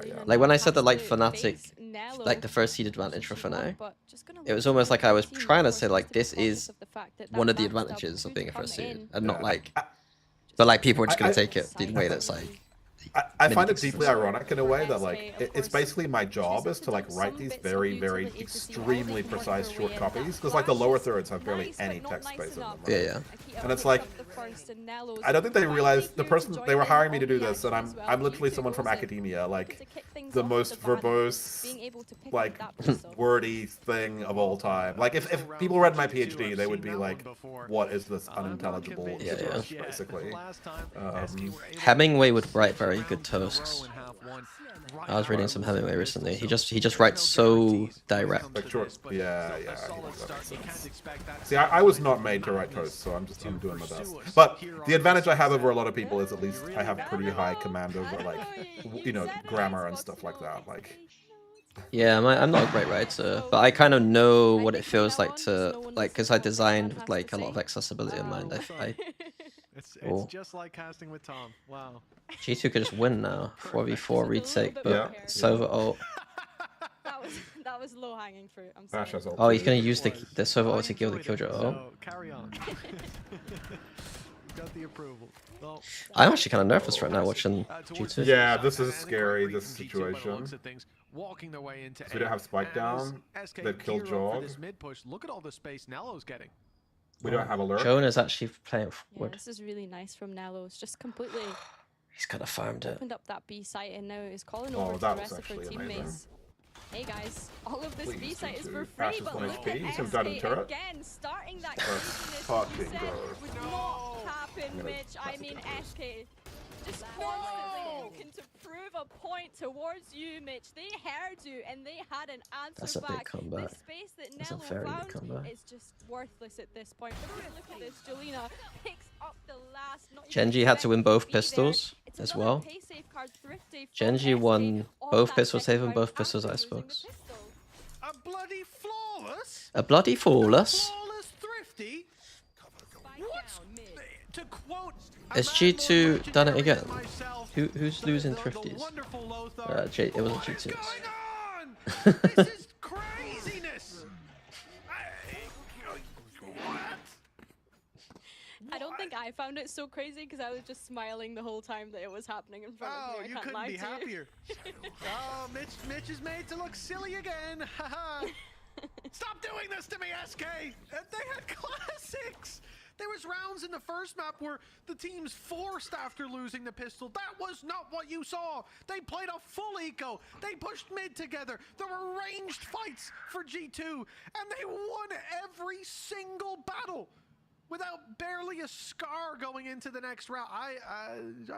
Yeah. Like when I said that like Fnatic, like the first seed advantage for Fnatic, it was almost like I was trying to say like this is one of the advantages of being a first seed, and not like, but like people are just gonna take it the way that's like. I find it deeply ironic in a way that like it's basically my job is to like write these very extremely precise short copies because like the lower thirds have barely any text space in them. Right? Yeah. And it's like I don't think they realized the person they were hiring me to do this, and I'm literally someone from academia, like the most verbose, like wordy thing of all time. Like if people read my PhD, they would be like, "What is this unintelligible gibberish?" Basically. Hemingway would write very good toasts. I was reading some Hemingway recently. He just writes so direct. Like short, yeah. See, I was not made to write toasts, so I'm doing my best. But the advantage I have over a lot of people is at least I have pretty high command over like, you know, grammar and stuff like that. Like. Yeah, I'm not a great writer, but I kind of know what it feels like to like because I designed with like a lot of accessibility in mind. It's just like casting with Tom. Wow. G2 could just win now. 4v4 retake, but Sova ult. That was low hanging fruit. I'm sorry. Oh, he's gonna use the Sova ult to kill the Killjoy ult. So, carry on. Got the approval. Well, I'm actually kind of nervous right now watching G2. Yeah, this is scary. This situation. Walking their way into we don't have spike down. They've killed Jog. Look at all the space Nello's getting. We don't have alert. Joan is actually playing Yeah, forward. this is really nice from Nello. It's just completely He's kind of farmed it. opened up that B site and now is calling Oh, over to that the was rest of her actually teammates. amazing. Hey guys, all of this Please B site is do for too. free, Ashes but on look HP, at some diamond SK turret. again, starting that Let's craziness fucking that you said go. would not happen, Mitch. I mean, SK just constantly looking to prove a point towards you, Mitch. They heard you and they had an answer That's a big back. comeback. The space that That's a Nello very big found comeback. is just worthless at this point. But look at this, Jelena picks up the last. Not even Genji had to win both be there. pistols It's as another well. pay safe card thrifty from Genji SK won on both that pistols, second saving round both pistols after losing the icebox. pistol. A bloody flawless. A bloody flawless. Flawless thrifty. What? To quote. Has G2 done it again? Who's losing thrifties? It wasn't G2. This is craziness. I don't think I found it so crazy because I was just smiling the whole time that it was happening in front of me. I You can't couldn't lie be to you. happier. Oh, Mitch is made to look silly again. Stop doing this to me, SK. They had classics. There was rounds in the first map where the teams forced after losing the pistol. That was not what you saw. They played a full eco. They pushed mid together. There were ranged fights for G2, and they won every single battle without barely a scar going into the next round. I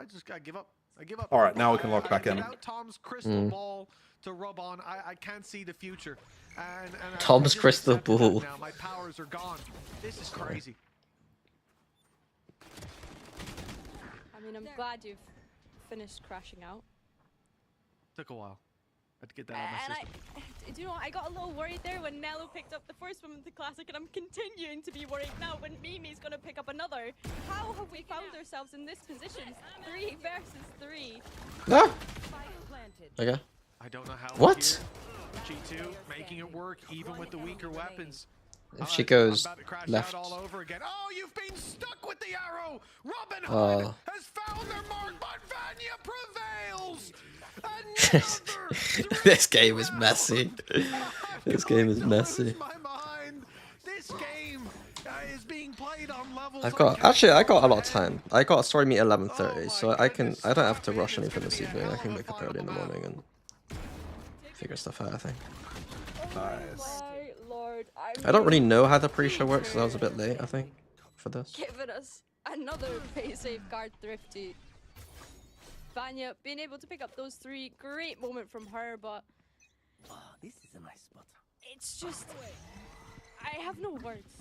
just gotta give up. I give up. All right, now we can lock back in. Without Tom's crystal ball to rub on, I can't see the future. And Tom's I just crystal accepted that ball. now. My powers are gone. This is crazy. I mean, I'm glad you've finished crashing out. Took a while. I'd get that on my system. Do you know, I got a little worried there when Nello picked up the first one with the Classic, and I'm continuing to be worried now when Mimi's going to pick up another. How have we found ourselves in this position? 3 versus 3. No. Okay. I don't know how. What? G2 making it work even with the weaker weapons. If she goes I'm about to crash left. out all over again. Oh, you've been stuck with the arrow. Robin Hood has found their mark, but Vanya prevails. This game is messy. This game is messy. This game is being played on levels. I got a lot of time. I got a story meet 11:30, so I don't have to rush anything this evening. I can wake up early in the morning and figure stuff out, I think. Nice. Lord, I don't really know how the pre-show works, so I was a bit late, I think, for this. Giving us another pay safe card thrifty. Vanya being able to pick up those 3, great moment from her, but this is a nice spot. it's just, I have no words.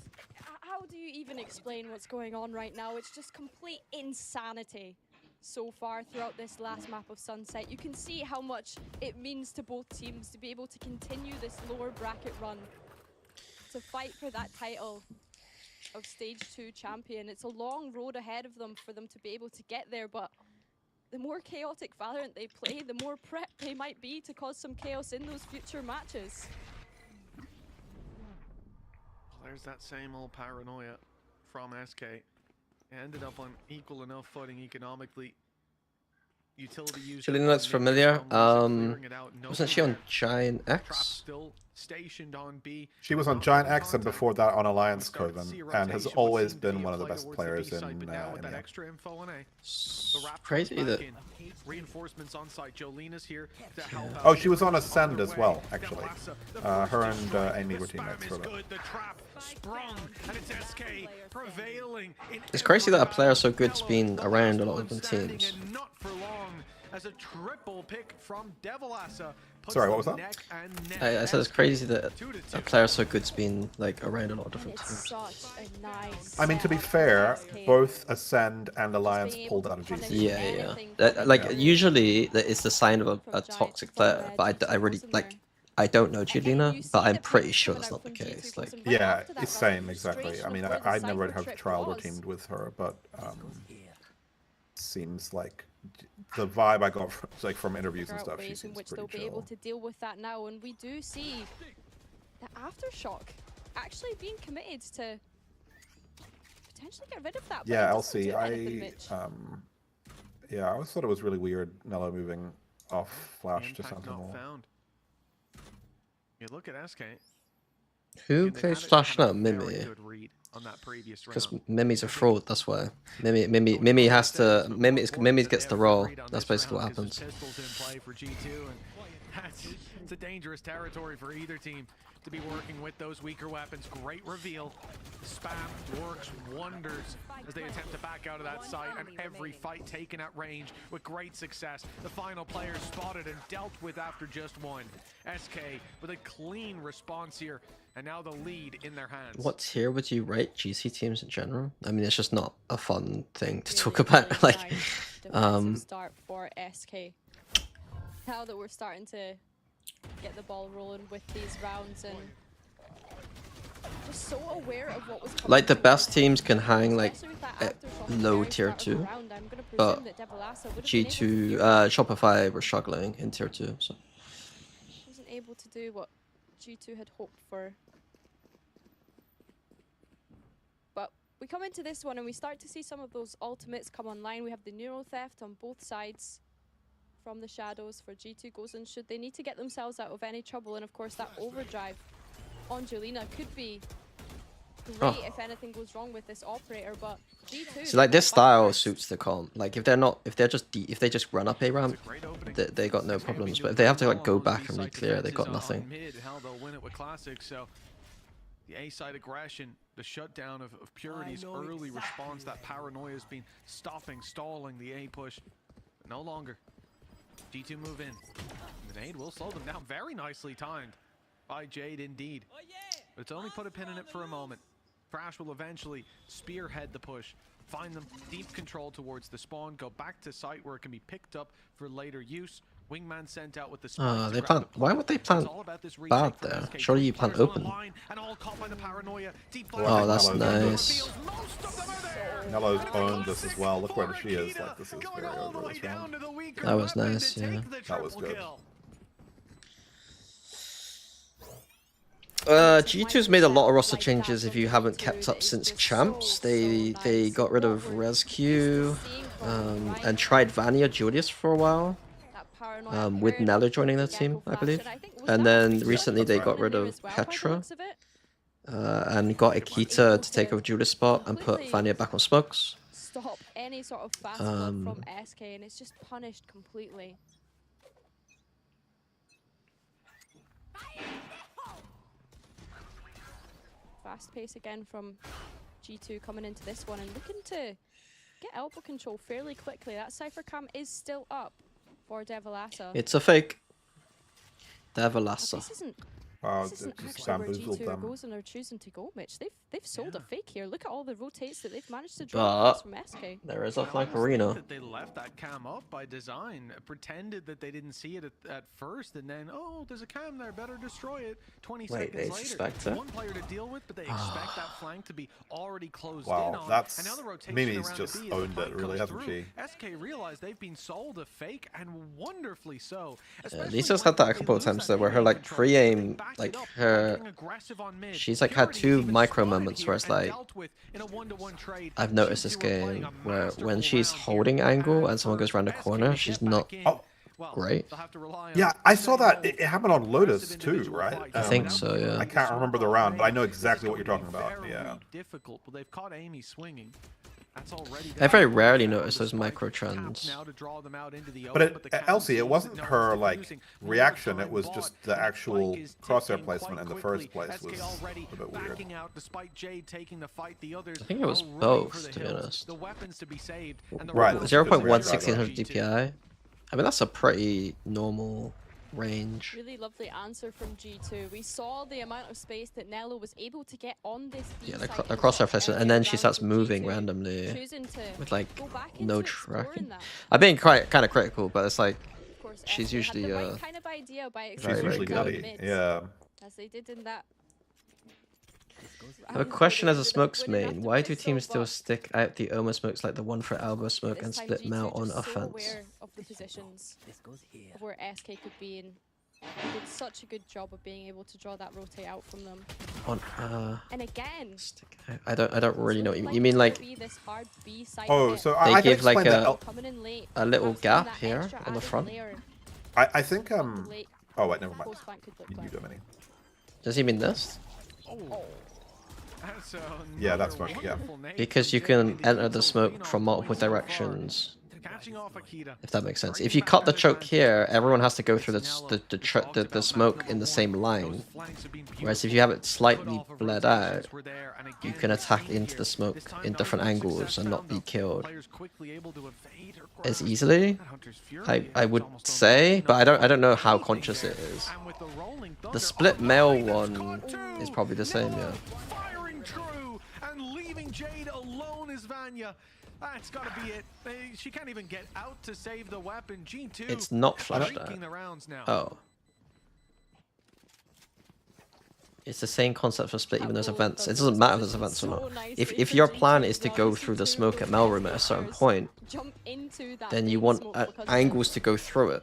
How do you even explain what's going on right now? It's just complete insanity so far throughout this last map of Sunset. You can see how much it means to both teams to be able to continue this lower bracket run, to fight for that title of Stage 2 champion. It's a long road ahead of them for them to be able to get there, but the more chaotic Valorant they play, the more prep they might be to cause some chaos in those future matches. There's that same old paranoia from SK. Ended up on equal enough footing economically. Utility use. Actually, that's familiar. Wasn't she on Giant X? Still stationed on B. She was on Giant X and before that on Alliance Coven, and has always been one of the best players in EMEA. Crazy that. Reinforcements on site. Jolina's here to help. Oh, she was on Ascend as well, actually. Her and Amy were teammates for that. The trap sprung, and it's SK prevailing. It's crazy that a player so good's been around a lot of different teams. Not for long, as a triple pick from Devilassa. Sorry, what was that? I said it's crazy that a player so good's been like around a lot of different It's teams. such a nice. I mean, to be fair, both Ascend and Alliance pulled out of GC. Yeah. Like usually it's the sign of a toxic player, but I really like. I don't know Julina, but I'm pretty sure that's not the case. Like, yeah, it's same exactly. I mean, I never have trialed or teamed with her, but seems like the vibe I got from interviews and stuff. She seems pretty they'll be able to deal with that now, and we do see the Aftershock actually being committed to potentially get rid of that. Yeah, LC, yeah, I always thought it was really weird Nello moving off Flash to Sentinel. You look at SK. who plays Flash now? Mimi. Because Mimi's a fraud, that's why. Mimi has to. Mimi gets the role. That's basically what happens. It's a dangerous territory for either team to be working with those weaker weapons. Great reveal. Spam works wonders as they attempt to back out of that site, and every fight taken at range with great success. The final player spotted and dealt with after just one. SK with a clean response here, and now the lead in their hands. What tier would you rate GC teams in general? I mean, it's just not a fun thing to talk about. Like, start for SK. Now that we're starting to get the ball rolling with these rounds, and just so aware of what was coming. Like the best teams can hang like at low tier 2, but G2, Shopify were struggling in tier 2, so wasn't able to do what G2 had hoped for. But we come into this one and we start to see some of those ultimates come online. We have the Neuro Theft on both sides from the shadows for G2 goes in should they need to get themselves out of any trouble, and of course that overdrive on Julina could be great if anything goes wrong with this operator, but G2 so like this style suits the comp. Like if they just run up a ramp, they got no problems, but if they have to like go back and re-clear, they got nothing. The A-side aggression, the shutdown of Purity's early response, that paranoia has been stalling the A push, but no longer. G2 move in. The nade will slow them down. Very nicely timed by Jade indeed. But it's only put a pin in it for a moment. Crash will eventually spearhead the push, find them deep control towards the spawn, go back to site where it can be picked up for later use. Wingman sent out with the Oh, they plant. Why would they plant bad there? Surely you plant open. Oh, that's nice. Nello's owned this as well. Look where she is. Like, this is very over this round. That was nice, yeah. That was good. G2's made a lot of roster changes if you haven't kept up since Champs. They got rid of ResQ and tried Vanya Julius for a while. With Nello joining the team, I believe. And then recently they got rid of Petra. And got Akita to take over Julius' spot and put Vanya back on smokes. Stop any sort of fast from SK, and it's just punished completely. Fast pace again from G2 coming into this one and looking to get elbow control fairly quickly. That Cypher cam is still up for Devilassa. It's a fake. Devilassa. This isn't Wow, this isn't just actually where bamboozled G2 them. goes and they're choosing to go, Mitch. They've sold a fake here. Look at all the rotates that they've managed to draw from SK. There is a flank arena. They left that cam up by design, pretended that they didn't see it at first, and then, oh, there's a cam there, better destroy it. 20 Wait, they seconds suspect later, it? one player to deal with, but they expect that flank to be already closed in Wow, on. that's And now the rotation Mimi's around just B as the owned fight it, really, comes hasn't through. she? SK realized they've been sold a fake, and wonderfully so. Lisa's had that a couple of times though, where her like pre-aim, like her, she's like had two micro moments where it's like, I've noticed this game where when she's holding angle and someone goes around a corner, she's not great. Yeah, I saw that. It happened on Lotus too, right? I think so, yeah. I can't remember the round, but I know exactly what you're talking about. Yeah. Difficult, but they've caught Amy swinging. That's already I very rarely notice those micro trends. But Elsie, it wasn't her like reaction. It was just the actual crosshair placement in the first place was a bit weird. I think it was both, to be honest. Right. 0.1 1600 DPI. I mean, that's a pretty normal range. Really lovely answer from G2. We saw the amount of space that Nello was able to get on this B Yeah, side the crosshair placement, and then she starts moving randomly choosing to with like go back no into exploring tracking. that. I'm being quite kind of critical, but it's like Of course, she's SK had usually the right kind of idea by She's exploring usually down gutty. mid, Yeah. as they did in that. I have a question as a smokes main. Why do teams still stick out the Oma smokes like the one for elbow smoke and split Mel on So offense? aware of the positions of where SK could be in. They did such a good job of being able to draw that rotate out from them. On And again, I don't really know what you mean. Like Oh, so they I can give like explain that. a little gap here on the front. I think Oh wait, never mind. You do many. Does he mean this? Yeah, that's fine. Yeah. Because you can enter the smoke from multiple directions. If that makes sense. If you cut the choke here, everyone has to go through the smoke in the same line. Whereas if you have it slightly bled out, you can attack into the smoke in different angles and not be killed as easily. I would say, but I don't know how conscious it is. The split male one is probably the same, yeah. Jade alone is Vanya. That's got to be it. She can't even get out to save the weapon. G2. It's not flashed out. The rounds now. Oh. It's the same concept for split, even though there's events. It doesn't matter if there's events or not. If your plan is to go through the smoke at Mel room at a certain point, then you want angles to go through it.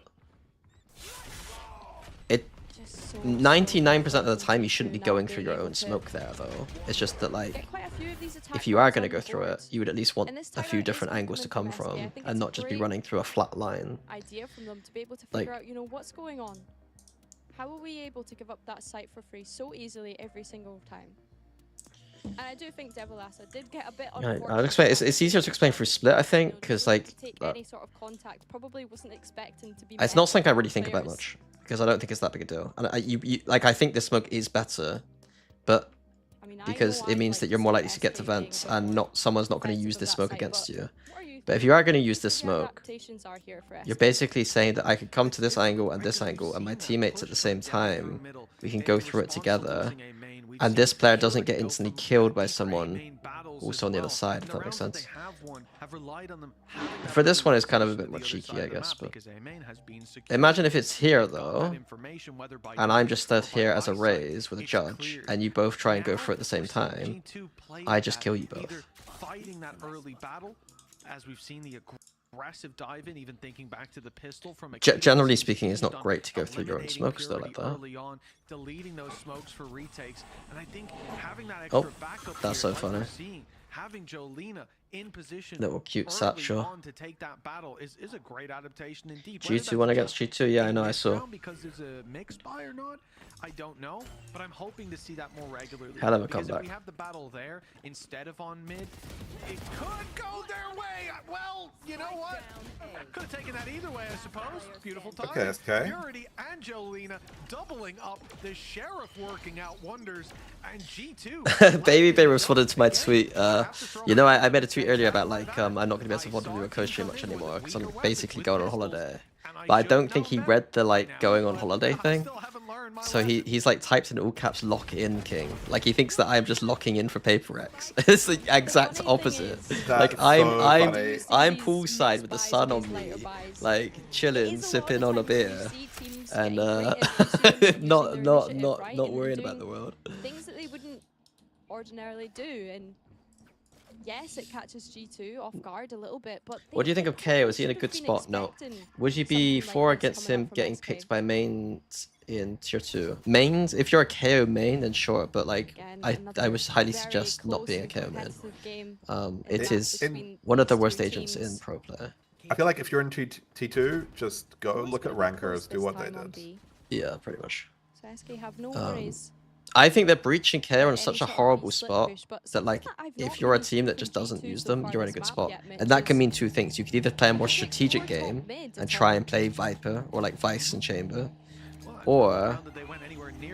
99% of the time, you shouldn't be going through your own smoke there, though. It's just that, like, if you are going to go through it, you would at least want a few different angles to come from, and not just be running through a flat line. Idea from them to be able to figure out, you know, what's going on. How are we able to give up that site for free so easily every single time? And I do think Devilassa did get a bit unfortunate. I'll explain. It's easier to explain through split, I think, because like any sort of contact, probably wasn't expecting to be. It's not something I really think about much because I don't think it's that big a deal. And I think the smoke is better, but because it means that you're more likely to get to vents and someone's not going to use this smoke against you. But if you are going to use this smoke, you're basically saying that I could come to this angle and my teammates at the same time, we can go through it together, and this player doesn't get instantly killed by someone also on the other side, if And the that makes rounds that sense. they have won have relied on them having that For this early one, it's kind of a rotation bit to more the other cheeky, side I of the guess. map But because EMEA has been secure. imagine if it's here They've got that though, information, whether by and I'm deep just or stood by here as a eyesight, raise with a it's judge, cleared. and you both try and go Now, for it at the same we're seeing time. G2 play I with just that, kill you both. either fighting that early battle, as we've seen the aggressive dive in, even thinking back to the pistol from Generally speaking, it's not great to go through your own smokes though like that. early on, deleting those smokes for retakes, and I think having that Oh, extra backup that's here, so like funny. we're seeing, having Jolina in position Little cute early satchel. on to take that battle is a great adaptation indeed. G2 won against G2, yeah, I know, I saw. Because there's a mixed buy or not, I don't know, but I'm hoping to see that more regularly. Hell of a because if comeback. we have the battle there instead of on mid, it could go their way. Well, you know what? Could have taken that either way, I suppose. Beautiful time. Okay, SK. Purity and Jolina doubling up. The Sheriff working out wonders, and G2. Baby Bay responded to my tweet. You know, I made a tweet earlier about like I'm not gonna be able to afford to do a coach stream much anymore because I'm basically going on holiday. But I don't think he read the like going on holiday thing. So he's like typed in all caps "lock in king." Like he thinks that I'm just locking in for Paper X. It's the exact opposite. Like I'm poolside with the sun on me, like chilling, sipping on a beer, and not worrying about the world. Things that they wouldn't ordinarily do, and yes, it catches G2 off guard a little bit, but What do you think of KO? Is he in a good spot? No. Would you be for or against him getting picked by mains in tier 2? Mains? If you're a KO main, then sure, but like I would highly suggest not being a KO main. It is one of the worst agents in pro player. I feel like if you're in T2, just go look at rankers, do what they did. Yeah, pretty much. So SK have no worries. I think they're breaching KO in such a horrible spot that like if you're a team that just doesn't use them, you're in a good spot. And that can mean two things. You could either play a more strategic game and try and play Viper or like Vice and Chamber, or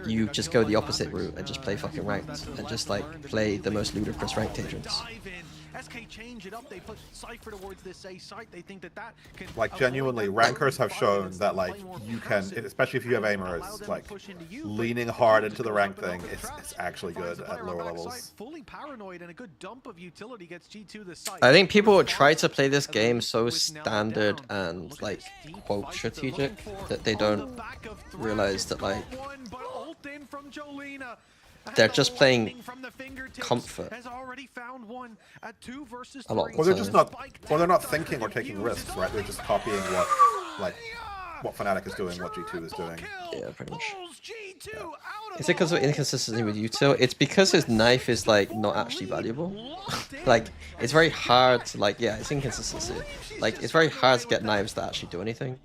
you just go the opposite route and just play fucking ranked and just like play the most ludicrous ranked agents. SK change it up. They put Cypher towards this A site. They think that can like genuinely, rankers have shown that like you can, especially if you have aimers, like leaning hard into the rank thing. It's actually good at lower levels. Fully paranoid and a good dump of utility gets G2 the site. I think people try to play this game so standard and like quote strategic that they don't realize that like they're just playing comfort a lot of the Well, they're time. just not. Well, they're not thinking or taking risks, right? They're just copying what Fnatic is doing, what G2 is doing. Yeah, pretty much. Is it because of inconsistency with Util? It's because his knife is like not actually valuable. Like it's very hard to like it's inconsistency. Like it's very hard to get knives that actually do anything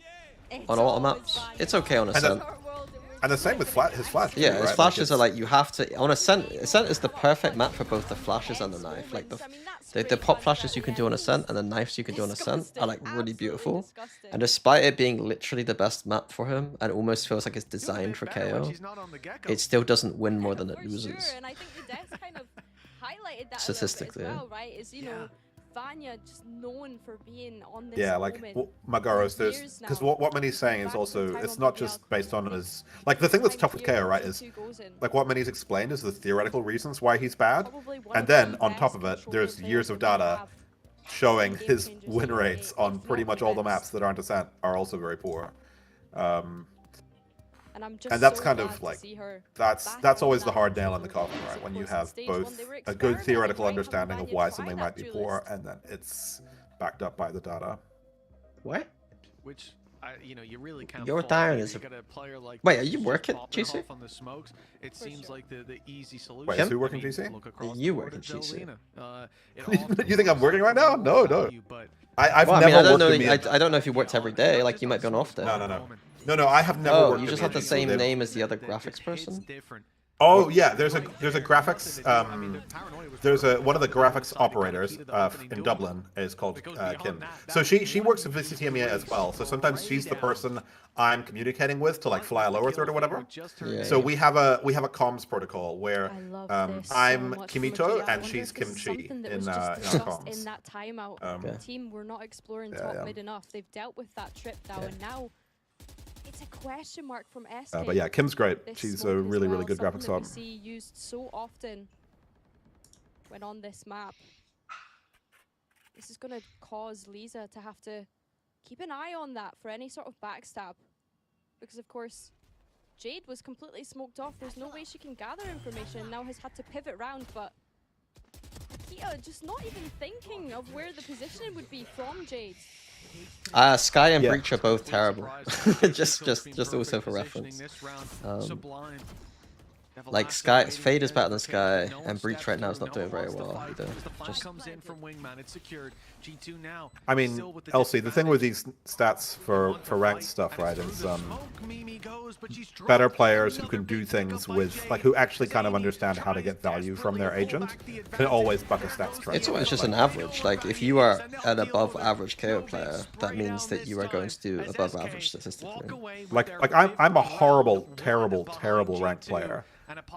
on auto maps. It's okay on Ascent. And the same with his flash. Yeah, his right? flashes are like you have to on Ascent. Ascent is the perfect map for both the flashes and the knife. Like the pop flashes you can do on Ascent and the knives you can do on Ascent are like really beautiful. And despite it being literally the best map for him and almost feels like it's designed for KO, it still doesn't win more than it loses. And I think the devs kind of highlighted that Statistically, a little bit as well, right? Is, you know, Vanya just known for being on this like moment Magoros, for there's years because now. what Mini's saying is also it's not just based on his like the thing that's tough with KO, right? Is like what Mini's explained is the theoretical reasons why he's bad, and then on top of it, there's years of data showing his win rates on pretty much all the maps that aren't Ascent are also very poor. And that's kind of like that's always the hard nail in the coffin, right? When you have both a good theoretical understanding of why something might be poor, and then it's backed up by the data. What? Which you really can't. Your fault Darren it. is You a... got a player like Wait, are this you who's working, popping GC? off on the smokes. It seems like the easy solution. Wait, is who working I mean, GC? look across You the board working at GC? Jolina. You think I'm working right now? No. I've Well, I never mean, I don't worked know. in I don't know if you worked every day. Like you might be on off day. No. I have never. Oh, worked you just in have the Magic, same so name as the other graphics person. Oh yeah, there's a graphics there's one of the graphics operators in Dublin is called Kim. So she works at EMEA as well. So sometimes she's the person I'm communicating with to like fly a lower third or whatever. Yeah. So we have a comms protocol where I'm Kimito and she's Kimchi in our comms. In that timeout, the team were not exploring top mid enough. They've dealt with that trip now, and now it's a question mark from SK. But yeah, Kim's great. This She's smoke a as really well, good something graphics that we op. see used so often. when on this map. This is going to cause Lisa to have to keep an eye on that for any sort of backstab. Because, of course, Jade was completely smoked off. There's no way she can gather information. Now has had to pivot round, but Akita just not even thinking of where the positioning would be from Jade. Sky and Breach are both terrible. just also for reference. Like Sky, Fade is better than Sky, and Breach right now is not doing very well either. Just I mean, LC, the thing with these stats for ranked stuff, right, is better players who can do things with, like, who actually kind of understand how to get value from their agent can always buck a stats trend. It's always just an average. Like, if you are an above average KO player, that means that you are going to do above average statistically. Like I'm a horrible, terrible ranked player.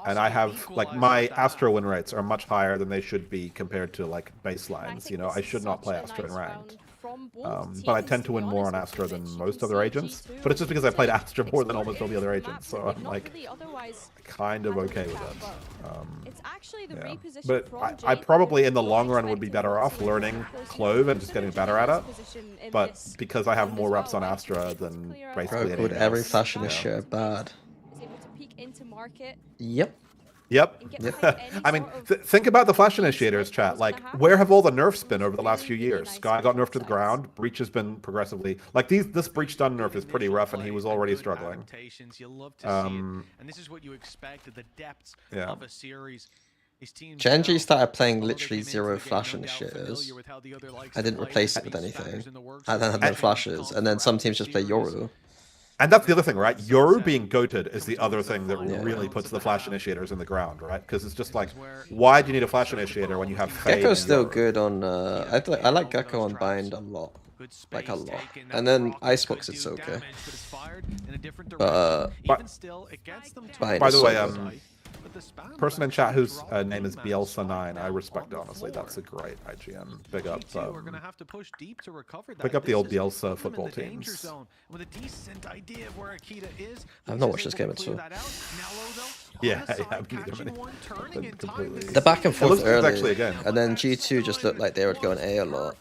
And I have, like, my Astro win rates are much higher than they should be compared to, like, baselines. You know, I should not play Astro in ranked. But I tend to win more on Astro than most other agents. But it's just because I played Astro more than almost all the other agents. So I'm, like, kind of okay with it. Yeah. But I probably, in the long run, would be better off learning Clove and just getting better at it. But because I have more reps on Astra than basically anything else, every fashion is share bad. Into market. Yep. I mean, think about the flash initiators, chat. Like, where have all the nerfs been over the last few years? Sky got nerfed to the ground. Breach has been progressively, like, this Breach stun nerf is pretty rough, and he was already struggling. And this is what you expect at the depths of a series. Genji started playing literally 0 flash initiators. I didn't replace it with anything. I then had no flashes, and then some teams just play Yoru. And that's the other thing, right? Yoru being goated is the other thing that really puts the flash initiators in the ground, right? Because it's just like, why do you need a flash initiator when you have Fade? Gecko's still good on, I like Gecko on Bind a lot. Like a lot. And then Icebox it's okay. But, Bind by is the so way, good. person in chat whose name is Bielsa9, I respect, honestly. That's a great IGN. Big up. Big up the old Bielsa football teams. I've not watched this game at all. Yeah, completely. The back and forth early, actually a game. and then G2 just looked like they would go on A a lot.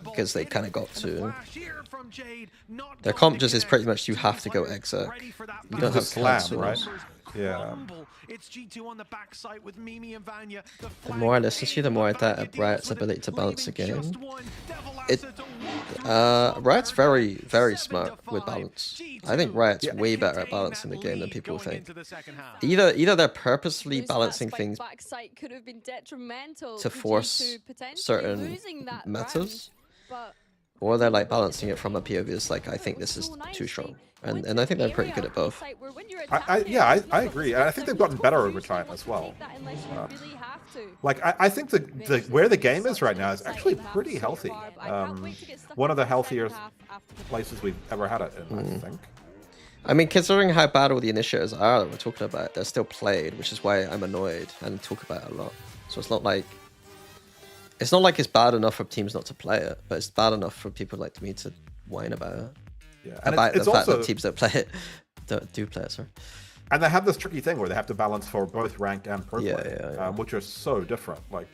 Because they kind of got to. Their comp just is pretty much you have to go exec. You don't have slam, cancels. right? Yeah. The more I listen to you, the more I doubt Riot's ability to balance the game. Riot's very, very smart with balance. I think Riot's way better at balancing the game than people think. Either they're purposely balancing things to force certain metas, or they're like balancing it from a POV as like, I think this is too strong. And I think they're pretty good at both. I agree. And I think they've gotten better over time as well. Like, I think where the game is right now is actually pretty healthy. One of the healthier places we've ever had it in, I think. I mean, considering how bad all the initiators are that we're talking about, they're still played, which is why I'm annoyed and talk about it a lot. So it's not like it's bad enough for teams not to play it, but it's bad enough for people like me to whine about it. Yeah, and about it's the fact also, that teams that play it do play it, sorry. And they have this tricky thing where they have to balance for both ranked and pro play, yeah. Which are so different, like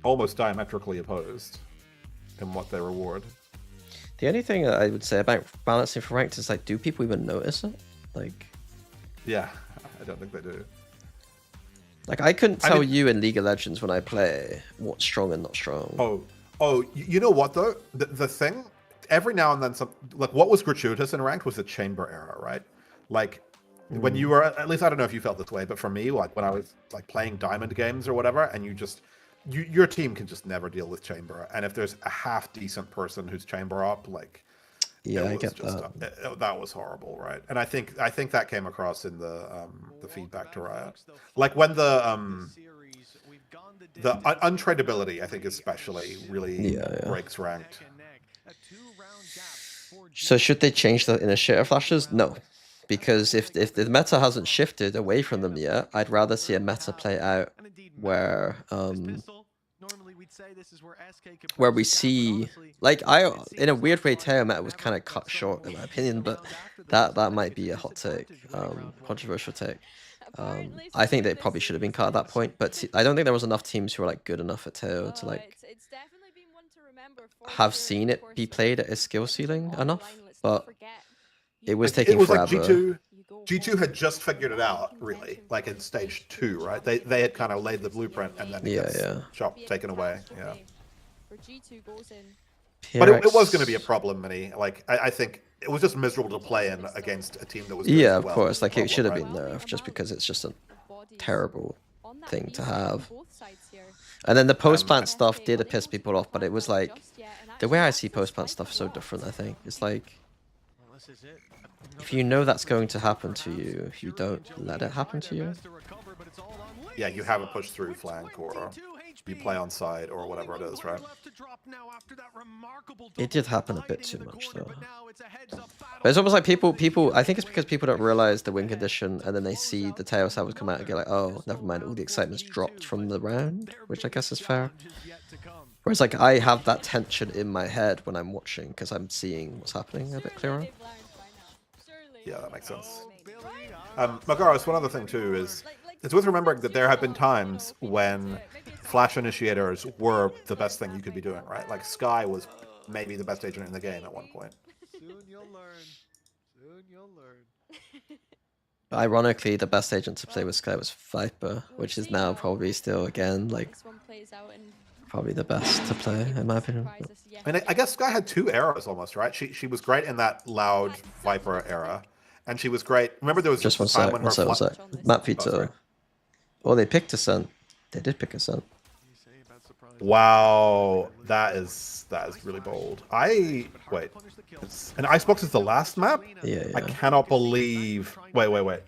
almost diametrically opposed in what they reward. The only thing I would say about balancing for ranked is like, do people even notice it? Like, yeah, I don't think they do. Like, I couldn't tell you in League of Legends when I play what's strong and not strong. Oh, you know what though? The thing, every now and then, like what was gratuitous in ranked was the chamber era, right? Like when you were, at least I don't know if you felt this way, but for me, like when I was like playing diamond games or whatever, and your team can just never deal with chamber, and if there's a half decent person who's chamber up, like I get that. That was horrible, right? And I think that came across in the feedback to Riot, like when the untradability, I think especially really breaks ranked. So should they change the initiator flashes? No, because if the meta hasn't shifted away from them yet, I'd rather see a meta play out where we see, like, in a weird way, Teo meta was kind of cut short in my opinion, but that might be a hot take, controversial take. I think they probably should have been cut at that point, but I don't think there was enough teams who were like good enough at Teo to like It's definitely been one to remember for have sure, seen of it course, be like, played at its skill ceiling enough. online, let's But not forget. it was It taking was forever. like G2 had just figured it out, really, like in stage 2, right? They had kind of laid the blueprint and then it gets chopped, taken away. Yeah. For G2 goes in. But it was going to be a problem, Minnie. Like I think it was just miserable to play in against a team that was good Yeah, as of well. course. Like it should have Right? been nerfed just because it's just a terrible thing to have. And then the post-plant stuff did piss people off, but it was like the way I see post-plant stuff is so different. I think it's like if you know that's going to happen to you, you don't let it happen to you. Yeah, you have a push through flank or you play on side or whatever it is, right? It did happen a bit too much though. But it's almost like people. I think it's because people don't realize the win condition, and then they see the tail salvos come out and get like, oh, never mind, all the excitement's dropped from the round, which I guess is fair. Whereas like I have that tension in my head when I'm watching because I'm seeing what's happening a bit clearer. Yeah, that makes sense. Magaros, one other thing too is it's worth remembering that there have been times when flash initiators were the best thing you could be doing, right? Like Sky was maybe the best agent in the game at one point. Soon you'll learn. Soon you'll learn. Ironically, the best agent to play with Sky was Viper, which is now probably still again like probably the best to play in my opinion. I mean, I guess Sky had 2 eras almost, right? She was great in that loud Viper era, and she was great. Remember there was Just one a time sec, when one her sec. Map veto. Oh, they picked Ascent. They did pick Ascent. Wow, that is really bold. Wait, and Icebox is the last map? Yeah. I cannot believe. Wait.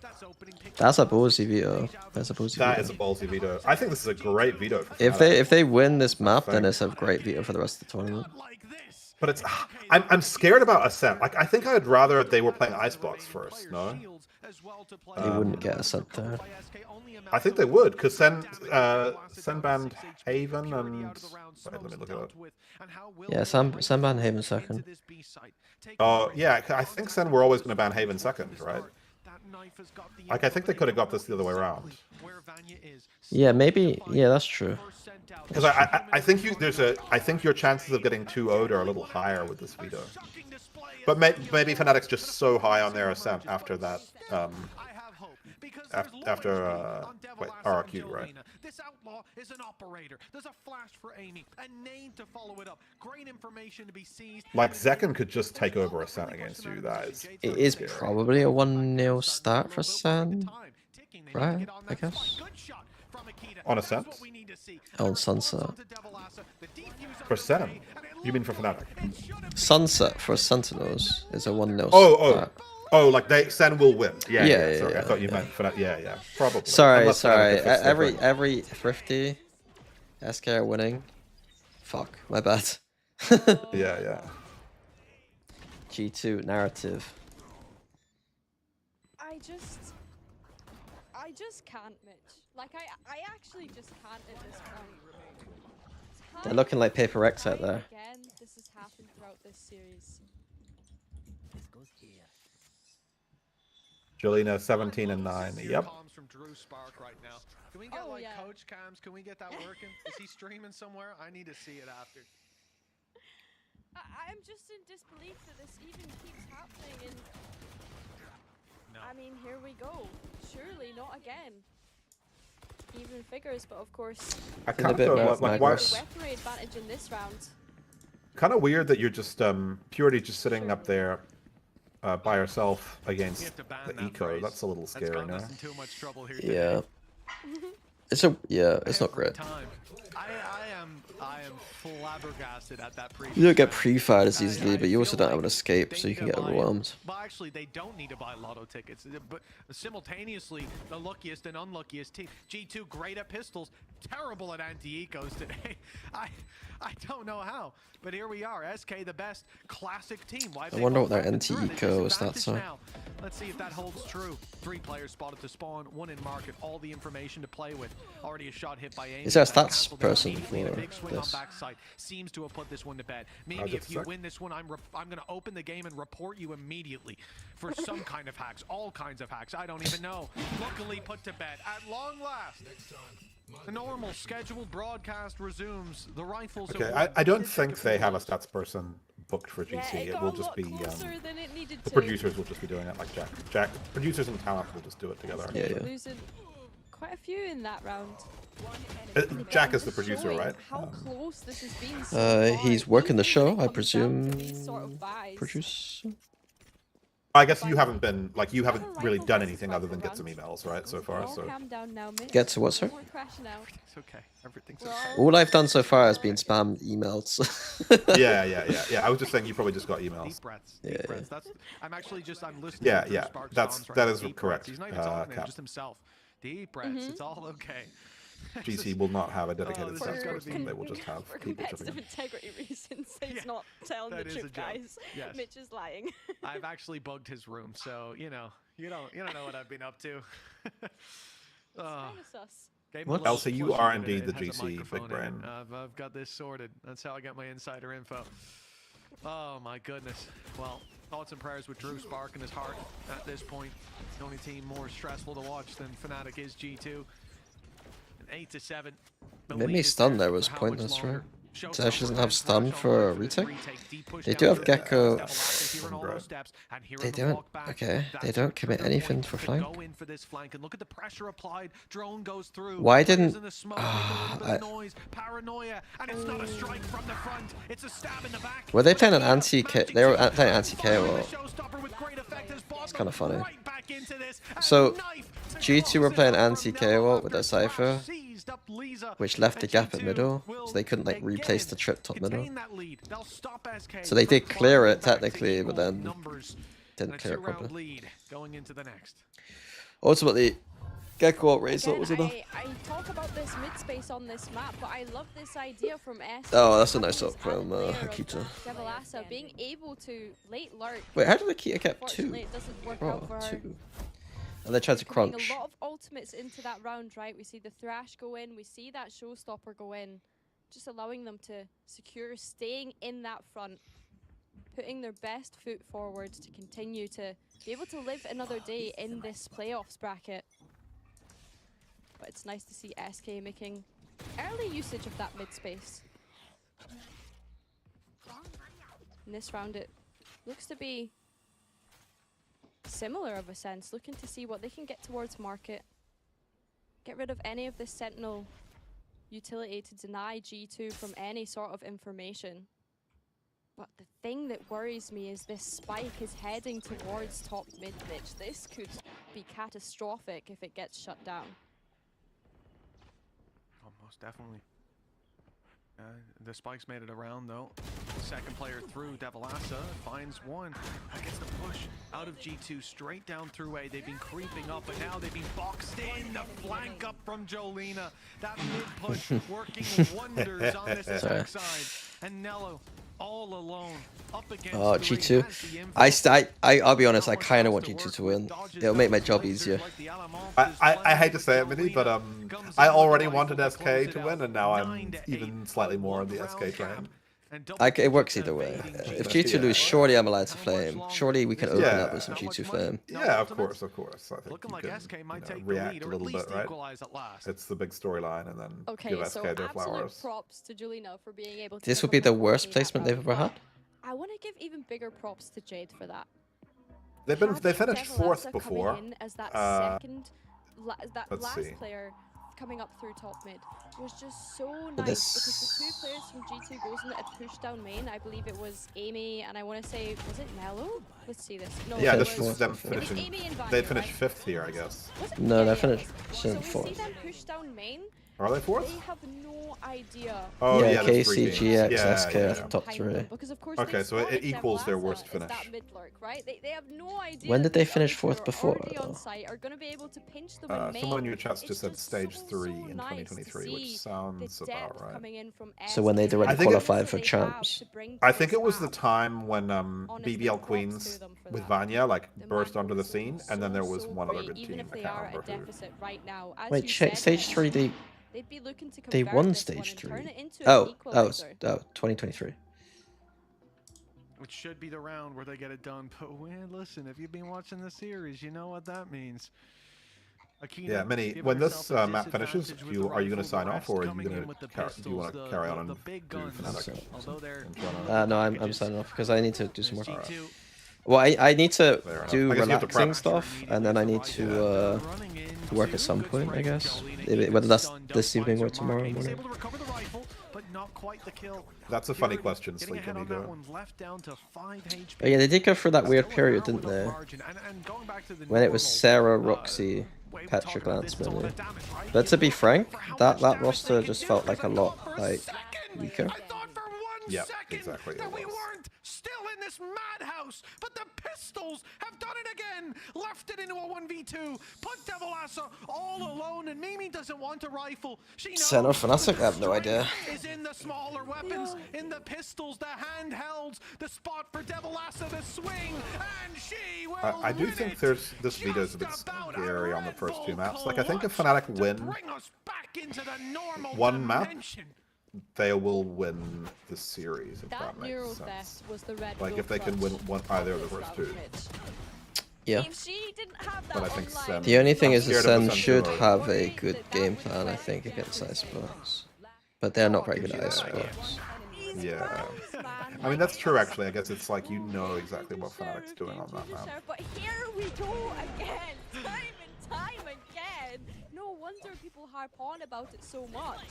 That's a ballsy veto. That's a ballsy veto. That is a ballsy veto. I think this is a great veto. For If they win this map, then it's a great veto for the rest of the tournament. But it's I'm scared about Ascent. Like I think I'd rather they were playing Icebox first. No. They wouldn't get Ascent there. I think they would, because Sen banned Haven and... Wait, let me look it up. Yeah, Sen banned Haven second. Oh, yeah, I think Sen were always going to ban Haven second, right? Like, I think they could have got this the other way around. Yeah, maybe. Yeah, that's true. Because I think I think your chances of getting 2-0'd are a little higher with this veto. But maybe Fnatic's just so high on their Ascent after that... after RRQ, right? This outlaw is an operator. There's a flash for aiming, a name to follow it up. Great information to be seized. Like Zekken could just take over Ascent against you. That is. It is probably a 1-0 start for Sen, right? I guess. On Ascent? On Sunset. For Sen? You mean for Fnatic? Sunset for Sentinels is a 1-0 start. Oh, like Sen will win. Yeah. Sorry, I thought you meant for that. Yeah, probably. Sorry. Unless Every thrifty SK are winning. Fuck, my bad. Yeah. G2 narrative. I just can't, Mitch. Like I actually just can't at this point. They're looking like Paper X out there. Again, this has happened throughout this series. Jolina 17 and 9. Yep. From Drew Spark right now. Can we get coach cams? Can we get that working? Is he streaming somewhere? I need to see it after. I'm just in disbelief that this even keeps happening. And I mean, here we go. Surely not again. Even figures, but of course. I kind of like why? Weaponry advantage in this round. Kind of weird that you're just Purity just sitting up there. By herself against the eco. That's a little scary now. Yeah. It's not great. I am flabbergasted at that pre. You don't get pre-fired as easily, but you also don't have an escape, so you can get overwhelmed. But actually, they don't need to buy lotto tickets. But simultaneously, the luckiest and unluckiest team. G2 great at pistols, terrible at anti-ecos today. I don't know how, but here we are. SK the best classic team. I wonder what their anti-eco stats are. Let's see if that holds true. 3 players spotted to spawn, 1 in market, all the information to play with. Already a shot hit by aim. Is there a stats person for this? side seems to have put this one to bed. Maybe just if a you sec. win this one, I'm going to open the game and report you immediately for some kind of hacks, all kinds of hacks. I don't even know. Luckily put to bed at long last. The normal scheduled broadcast resumes. The rifles. Okay, are I don't think they have a stats person booked for Yeah, GC. it It got will a just lot be closer than it needed the to. producers will just be doing it like Jack. Producers and talent will just do it together. Yeah, yeah. Losing quite a few in that round. Jack is the Just producer, showing right? How close this has been so far. He's working the Usually when show, it I comes down to presume. these sort of buys, Producer. I guess you haven't been you haven't really done anything other than get some emails, right, so far. all So calm down now, Mitch. Get to what, sir? No more crashing out. It's okay. Everything's We're okay. All I've done so far has been spam emails. yeah. I was just saying you probably just got emails. Deep breaths. Yeah, Deep yeah. breaths. That's. I'm listening. Yeah, to yeah. Sparks That right is now. Deep correct. breaths. He's not even talking to him, Cap. just himself. Deep breaths. It's all okay. GC will not have a dedicated this stats is gonna person. be- They will just have For people chipping competitive in. integrity reasons, he's not telling that the is a truth, joke. guys. Yes. Mitch is lying. I've actually bugged his room, so you don't know what I've been up to. Oh. Kind of sus. Gave him a What? little Elsa, you plushie are that indeed it the has a GC big microphone in it. brain. I've got this sorted. That's how I get my insider info. Oh my goodness. Well, thoughts and prayers with Drew Spark in his heart at this point. The only team more stressful to watch than Fnatic is G2. An 8-7. The Maybe lead is stun there there was for how much pointless, longer? right? Dash doesn't have stun Showstopper for a has retake? Deep push They down do have through. Gecko. Step Alaska hearing all those steps and hearing They them don't. walk back. Okay, they That's don't your commit trigger anything point for to flank. Go in for this flank and look at the pressure applied. Drone goes through. Why Players didn't- in the smoke, making a little bit of noise, paranoia, and it's not a strike from the front. It's a stab in the back. Were they playing an anti-K? They were playing anti-KO. Showstopper with great effect as Bob It's kind of funny. right back into this. So, G2 were playing anti-KO with their Cypher, Seized up Lisa, which left a and gap at G2 middle, will so they couldn't like replace the trip top middle. contain that lead. They'll stop SK So they from did clear climbing it back to technically, but equal then numbers. didn't And a clear it two-round properly. lead going into the next. Ultimately, Gecko outraised what Again, was enough. I talk about this mid space on this map, but I love this idea from S. Oh, that's a nice having up this added from layer of Akita. Devilassa being able to late lurk. Wait, how did Akita get Unfortunately, two? it doesn't work Oh, out for her. two. And they tried to Putting crunch. a lot of ultimates into that round, right? We see the Thrash go in, we see that Showstopper go in, just allowing them to secure, staying in that front, putting their best foot forward to continue to be able to live another day in this playoffs bracket. But it's nice to see SK making early usage of that mid space. In this round, it looks to be similar of a sense, looking to see what they can get towards market. Get rid of any of this Sentinel utility to deny G2 from any sort of information. But the thing that worries me is this spike is heading towards top mid pitch. This could be catastrophic if it gets shut down. Oh, most definitely. The spikes made it around though. Second player through, Devilassa finds one. Gets the push out of G2 straight down through A. They've been creeping up, but now they've been boxed in. The flank up from Jolina. That mid push working wonders on this attack side. And Nello all alone up against Oh, three, G2. has the info. I'll be honest, I kind of want G2 to win. It'll make my job easier. I hate to say it, Mini, but I already wanted SK to win, and now I'm even slightly more on the SK train. It works either way. If G2 lose, surely I'm allowed to flame. Surely we can open up with some G2 flame. Yeah, of course. I think Looking you like can, SK might take the react lead, a or little at least bit, right? equalize at last. It's the big storyline, and then Okay, give so SK their absolute flowers. props to Julina for being able to This pick would be up the on worst 14 that placement they've round, ever had. but I want to give even bigger props to Jade for that. They finished Devilassa fourth coming before. in as that that let's last see. player coming up through top mid was just so nice this- because the two players from G2 goes in at push down main. I believe it was EMEA and I want to say, was it Nello? Let's see this. No, Yeah, it this was, was them it was finishing. EMEA and Vanya, They finished right? fifth here, I guess. Was it? No, Yeah, they yeah, finished it was. in So we see fourth. them push down main. Are they fourth? They have no idea. Oh, Yeah, yeah, there's three KC, teams. GX, Yeah, SK yeah, are yeah. top Behind three. them, because of course Okay, they so it spotted equals their Devilassa worst as finish. that mid lurk, right? They have no idea. When did that they the finish other fourth two are before, already on though? site, are going to be able to pinch them in main. Someone in your chat's It's just said stage so, 3 so in nice to 2023, which see sounds the about depth right. coming in from So when they SK, already I think it- qualified for that they have champs. to bring to I think this it was the map. time when Honestly, BBL props Queens to them for with that. Vanya like The burst map onto the was scene, and then there was so one other great, good even team. if I they can't are at a remember who. deficit right now. As Wait, you said, stage 3 they they'd be looking to They convert won this stage one and turn 3. it into Oh, an equalizer. 2023. Which should be the round where they get it done. But listen, if you've been watching the series, you know what that means. Akina, Yeah, Minnie, giving when this herself a map finishes, disadvantage with the are you going to rifle, sign the off, or are you rest going coming in to with the do you want pistols, to carry on the and big do guns, Fnatic? although they're No, I'm signing off because I need to do some more. G2. Well, I need to Fair enough. do I guess you have to relaxing prep. stuff, and then I need to work at some point, I guess. Whether that's this evening or tomorrow morning. Able to recover the rifle, but not quite the kill. That's a funny question, Getting Sleep ahead on that Amigo. one, left down to 5 HP. Oh, yeah, they did go through that weird period, didn't they? And going back to the When it was normal, Sarah, Roxy, Petra, Glance, Minnie. But to be frank, that roster just felt like a lot weaker. Yeah, exactly. That we weren't still in this madhouse, but the pistols have done it again. Left it into a 1v2. Put Devilassa all alone, and Mimi doesn't want a rifle. She knows Center Fnatic, I have no idea. is in the smaller weapons, in the pistols, the handhelds, the spot for Devilassa, the swing, and she will I do think this veto is a bit scary on the first two maps. Like, I think if Fnatic win one map, they will win the series, if that makes sense. Was the red Like, if they can win either of the first two. Yeah. If she didn't have that But I think Sen, The only thing is that scared of Sen the should Sen have a good game plan, I think, against Icebox. But they're not very good at Icebox. Yeah. I mean, that's true, actually. I guess it's like you know exactly what Fnatic's doing on that map. But here we go again, time and time again. No wonder people harp on about it so much.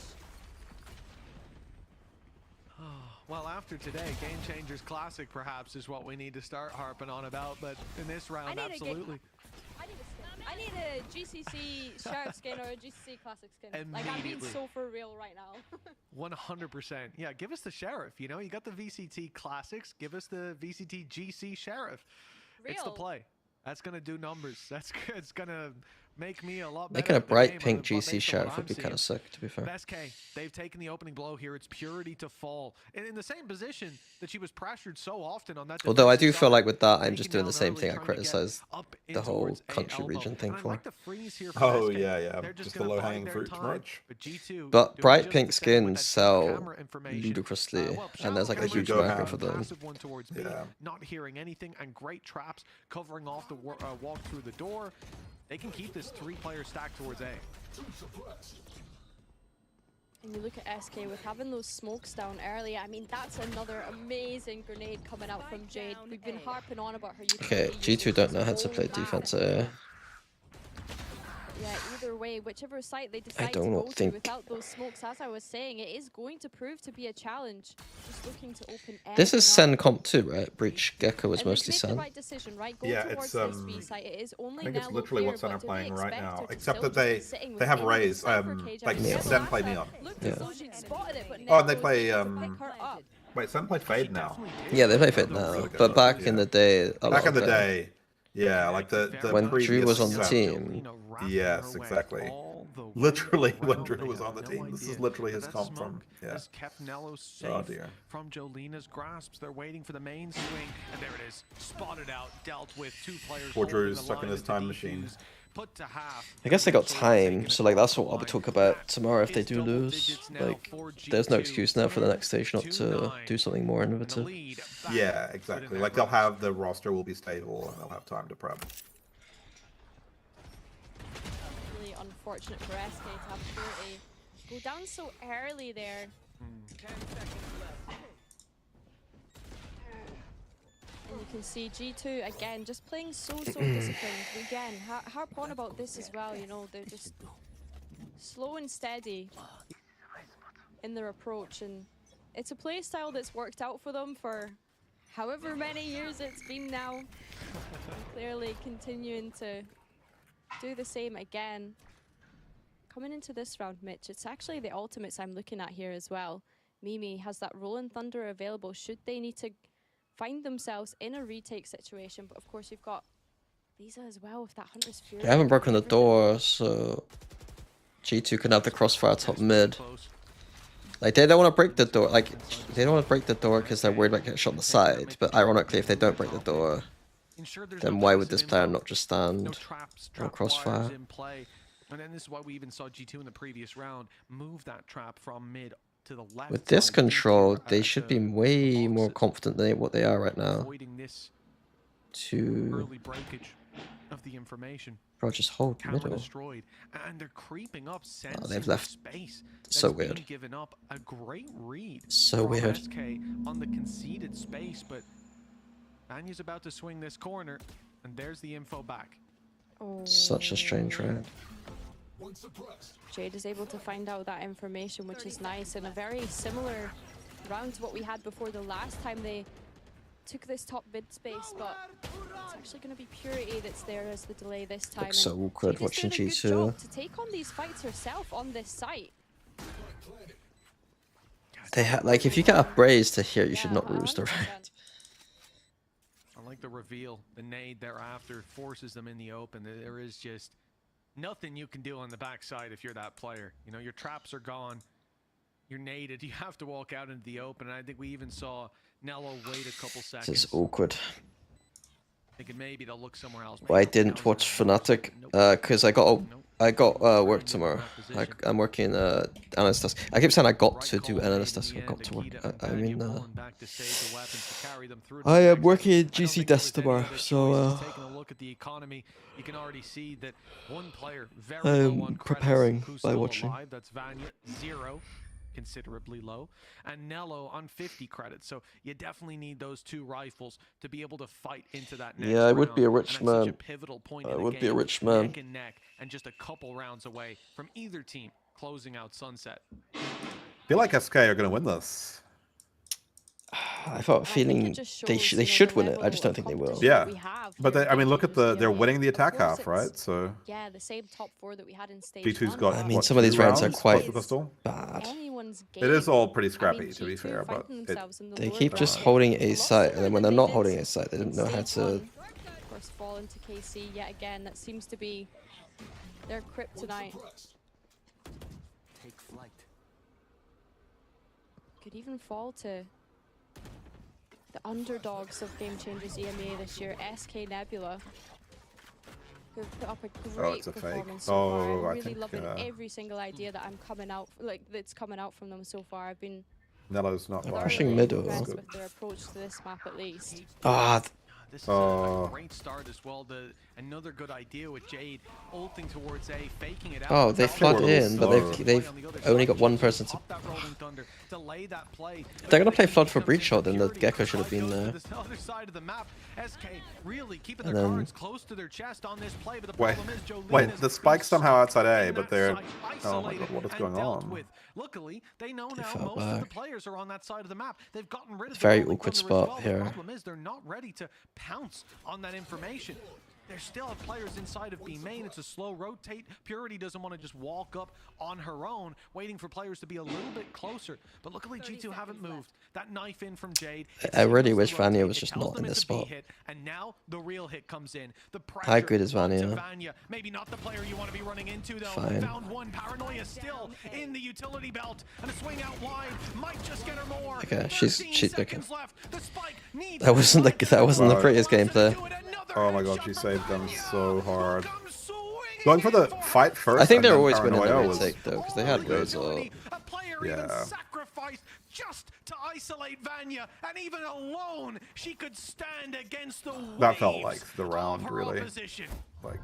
Well, after today, Game Changers Classic perhaps is what we need to start harping on about, but in this round, absolutely. I need a GCC Sheriff skin or a GCC Classic skin. Like, I'm being so for real right now. 100%. Yeah, give us the Sheriff, you know? You got the VCT Classics, give us the VCT GC Sheriff. It's the play. That's going to do numbers. That's good. It's going to make me a lot better. Making a bright pink GC Sheriff would be kind of sick, to be fair. SK, they've taken the opening blow here. It's Purity to fall. And in the same position that she was pressured so often on that. Although I do feel like with that, I'm just doing the same thing I criticized the whole country region thing for. Oh, yeah. Just the low-hanging fruit too much. But bright pink skins sell ludicrously, and there's like a huge market for them. Yeah. Not hearing anything, and great traps covering off the walk through the door. They can keep this three-player stack towards A. And you look at SK with having those smokes down early. I mean, that's another amazing grenade coming out from Jade. We've been harping on about her. Okay, G2 don't know how to play defense. Yeah, either way, whichever site they decide to go to without those smokes, as I was saying, it is going to prove to be a challenge. Just looking to open This is Sen comp 2, right? Breach Gecko was mostly Sen. Right decision, right? Go yeah, it's I think it's literally what Sen are playing right now, except that they have Raze. Like Sen play Neon. Yeah. Oh, and they play wait, Sen play Fade now. Yeah, they play Fade now, but back in the day, back in the day. Yeah, like the when Drew was on the team. Yes, exactly. Literally when Drew was on the team. This is literally his comp from. Yeah. Kept Nello safe from Jolina's grasps. They're waiting for the main swing, and there it is. Spotted out, dealt with 2 players. Poor Drew's stuck in his time machine. Put to half. I guess they got time, so like that's what I'll be talking about tomorrow if they do lose. Like, there's no excuse now for the next stage not to do something more innovative. Yeah, exactly. Like they'll have the roster will be stable and they'll have time to prep. Really unfortunate for SK to have Purity go down so early there. 10 seconds left. And you can see G2 again just playing so disciplined. Again, harp on about this as well, you know, they're just slow and steady in their approach, and it's a play style that's worked out for them for however many years it's been now. And clearly continuing to do the same again. Coming into this round, Mitch, it's actually the ultimates I'm looking at here as well. Mimi has that Rolling Thunder available should they need to find themselves in a retake situation, but of course you've got Lisa as well with that Hunter's Fury. They haven't broken the door, so G2 can have the crossfire top mid. Like, they don't want to break the door, like, they don't want to break the door because they're worried about getting shot on the side, but ironically, if they don't break the door, then why would this player not just stand on crossfire? And then this is why we even saw G2 in the previous round move that trap from mid to the left. With this side control, into, they should be way more confident than what they are right now. avoiding this To early breakage of the information. bro, just hold Camera middle. destroyed, and they're creeping up, sensing they've the left. space So that's being weird. given up. A great read So from weird. SK on the conceded space, but Vanya's about to swing this corner, and there's the info back. Such a strange round. Jade is able to find out that information, which is nice, and a very similar round to what we had before the last time they took this top mid space, but it's actually going to be Purity that's there as the delay this time. Looks so awkward Jade is watching doing a good G2. job to take on these fights herself on this site. They like if you get upraised to here, you should not lose the round. I like the reveal. The nade thereafter forces them in the open. There is just nothing you can do on the backside if you're that player. You know, your traps are gone. You're naded. You have to walk out into the open. And I think we even saw Nello wait a couple seconds. This is awkward. Thinking maybe they'll look somewhere else. Well, I didn't watch Fnatic because I got work tomorrow. I'm working analyst task. I keep saying I got to do analyst task. I got to work. I mean, I am working in GC desk tomorrow, so taking a look at the economy, you can already see that one player very low on preparing credits, who's by still watching. alive. That's Vanya, 0, considerably low, and Nello on 50 credits. So you definitely need those two rifles to be able to fight into that next yeah, I would be a round. rich And that's such man. a pivotal point I in the would be a game, rich man. neck and neck, and just a couple rounds away from either team closing out Sunset. I feel like SK are going to win this. I've got a feeling they should win it. I just don't think they will. Yeah, but I mean, look at they're winning the attack half, right? So yeah, the same top 4 that we had in stage G2's 1. got. I mean, what, some of these 2 rounds are rounds quite plus the pistol? bad. Anyone's game. It is all pretty I scrappy, mean, to be G2 fair, but fighting themselves in the They lower keep just bracket. holding A a lot site, and then when they're than not they holding did a site, they in didn't know how stage to. 1. Of course, fall into KC yet again. That seems to be their kryptonite. Take flight. Could even fall to the underdogs of Game Changers EMEA this year, SK Nebula, who've put up a great it's a fake. performance so far. I'm I really think, loving every single idea that I'm coming out, that's coming out from them so far. I've been Nello's not Pushing lying. middle. impressed with their approach to this map at least. Ah, This is a great start as well. Another good idea with Jade ulting towards A, faking it out. oh, they flood in, but they've only got one person to. Delay that play. If they're gonna play flood for breach shot, then the Gecko should have been there. The other side of the map, SK really keeping And their then- cards close to their chest on this play, but the Wait, problem is Jolene wait, is the spike's somehow outside A, but they're. side Oh my god, what is isolated going and dealt on? with. Luckily, they know now fell most of the back. players are on that side of the map. They've gotten rid of the Very rolling awkward thunder as spot well. The here. problem is they're not ready to pounce on that information. There's still players inside of B main. It's a slow rotate. Purity doesn't want to just walk up on her own, waiting for players to be a little bit closer. But luckily, G2 haven't moved. That knife in from Jade. I really wish Vanya was just not in this spot. And now the real hit comes in. The How good is onto Vanya? Vanya. Maybe not the player you want to be running into though. Fine. Found one. Paranoia still in the utility belt, and a swing out wide might just get her more. Okay, she's 13 okay. seconds left. The spike needs That wasn't the Wow. prettiest gameplay. Oh my god, she saved them so hard. Going for the fight first. I think and they're then always winning Paranoia the was- retake though, because they had ways of. A player even Yeah. sacrificed just to isolate Vanya, and even alone she could stand against the That felt waves like the of round, her really. opposition. Like,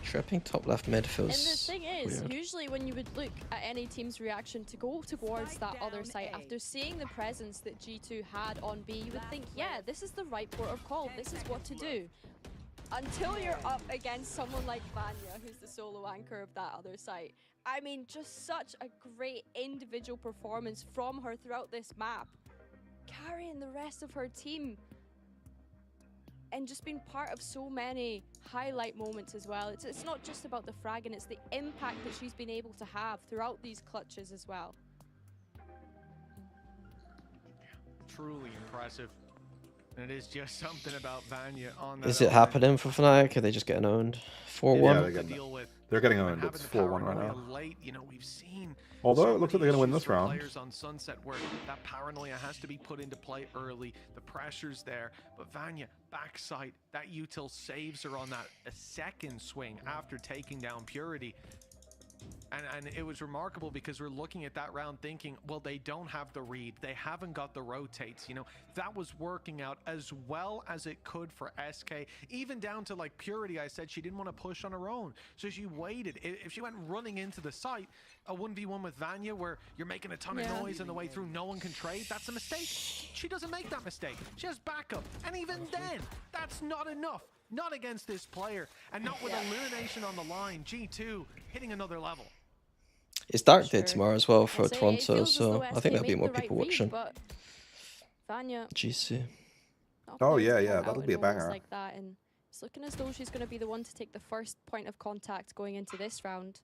Tripping top left mid And the feels thing is, weird. usually when you would look at any team's reaction to go towards that other site, after seeing the presence that G2 had on B, you would think, yeah, this is the right port of call, this is what to do. Until you're up against someone like Vanya, who's the solo anchor of that other site. I mean, just such a great individual performance from her throughout this map. Carrying the rest of her team. And just being part of so many highlight moments as well. It's not just about the frag, and it's the impact that she's been able to have throughout these clutches as well. Truly impressive. And it is just something about Vanya on that Is it element. happening for Fnatic? Are they just getting owned? 4-1? Yeah, they're getting owned. It's 4-1 right now. Late, you know, we've seen Although it looks like they're going to win this for round. players on Sunset where that paranoia has to be put into play early. The pressure's there, but Vanya backside that util saves her on that a second swing after taking down Purity. And it was remarkable because we're looking at that round thinking, well, they don't have the read. They haven't got the rotates. You know, that was working out as well as it could for SK. Even down to like Purity, I said she didn't want to push on her own. So she waited. If she went running into the site, a 1v1 with Vanya where you're making a ton of noise on the way through, no one can trade, that's a mistake. She doesn't make that mistake. She has backup. And even then, that's not enough. Not against this player. And not with elimination on the line. G2 hitting another level. It's Dark Day tomorrow as well for Toronto, so I think there'll be more people watching. Vanya, GC. Oh yeah, that'll be a banger. Like that, and it's looking as though she's going to be the one to take the first point of contact going into this round.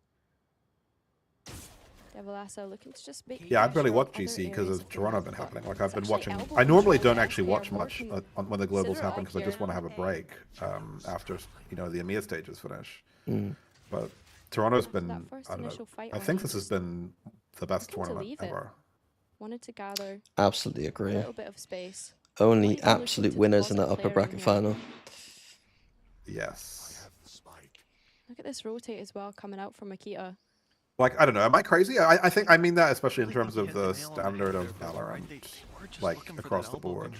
Devilassa looking to just make. Yeah, I've barely watched GC because of Toronto been happening. Like I've been watching. I normally don't actually watch much when the globals happen because I just want to have a break after the EMEA stages finish. But Toronto's been. I don't know. I think this has been the best tournament ever. Wanted to gather. Absolutely agree. A little bit of space. Only absolute winners in that upper bracket final. Yes. Look at this rotate as well coming out from Akita. Like, I don't know, am I crazy? I mean that especially in terms of the standard of Valorant, like, across the board.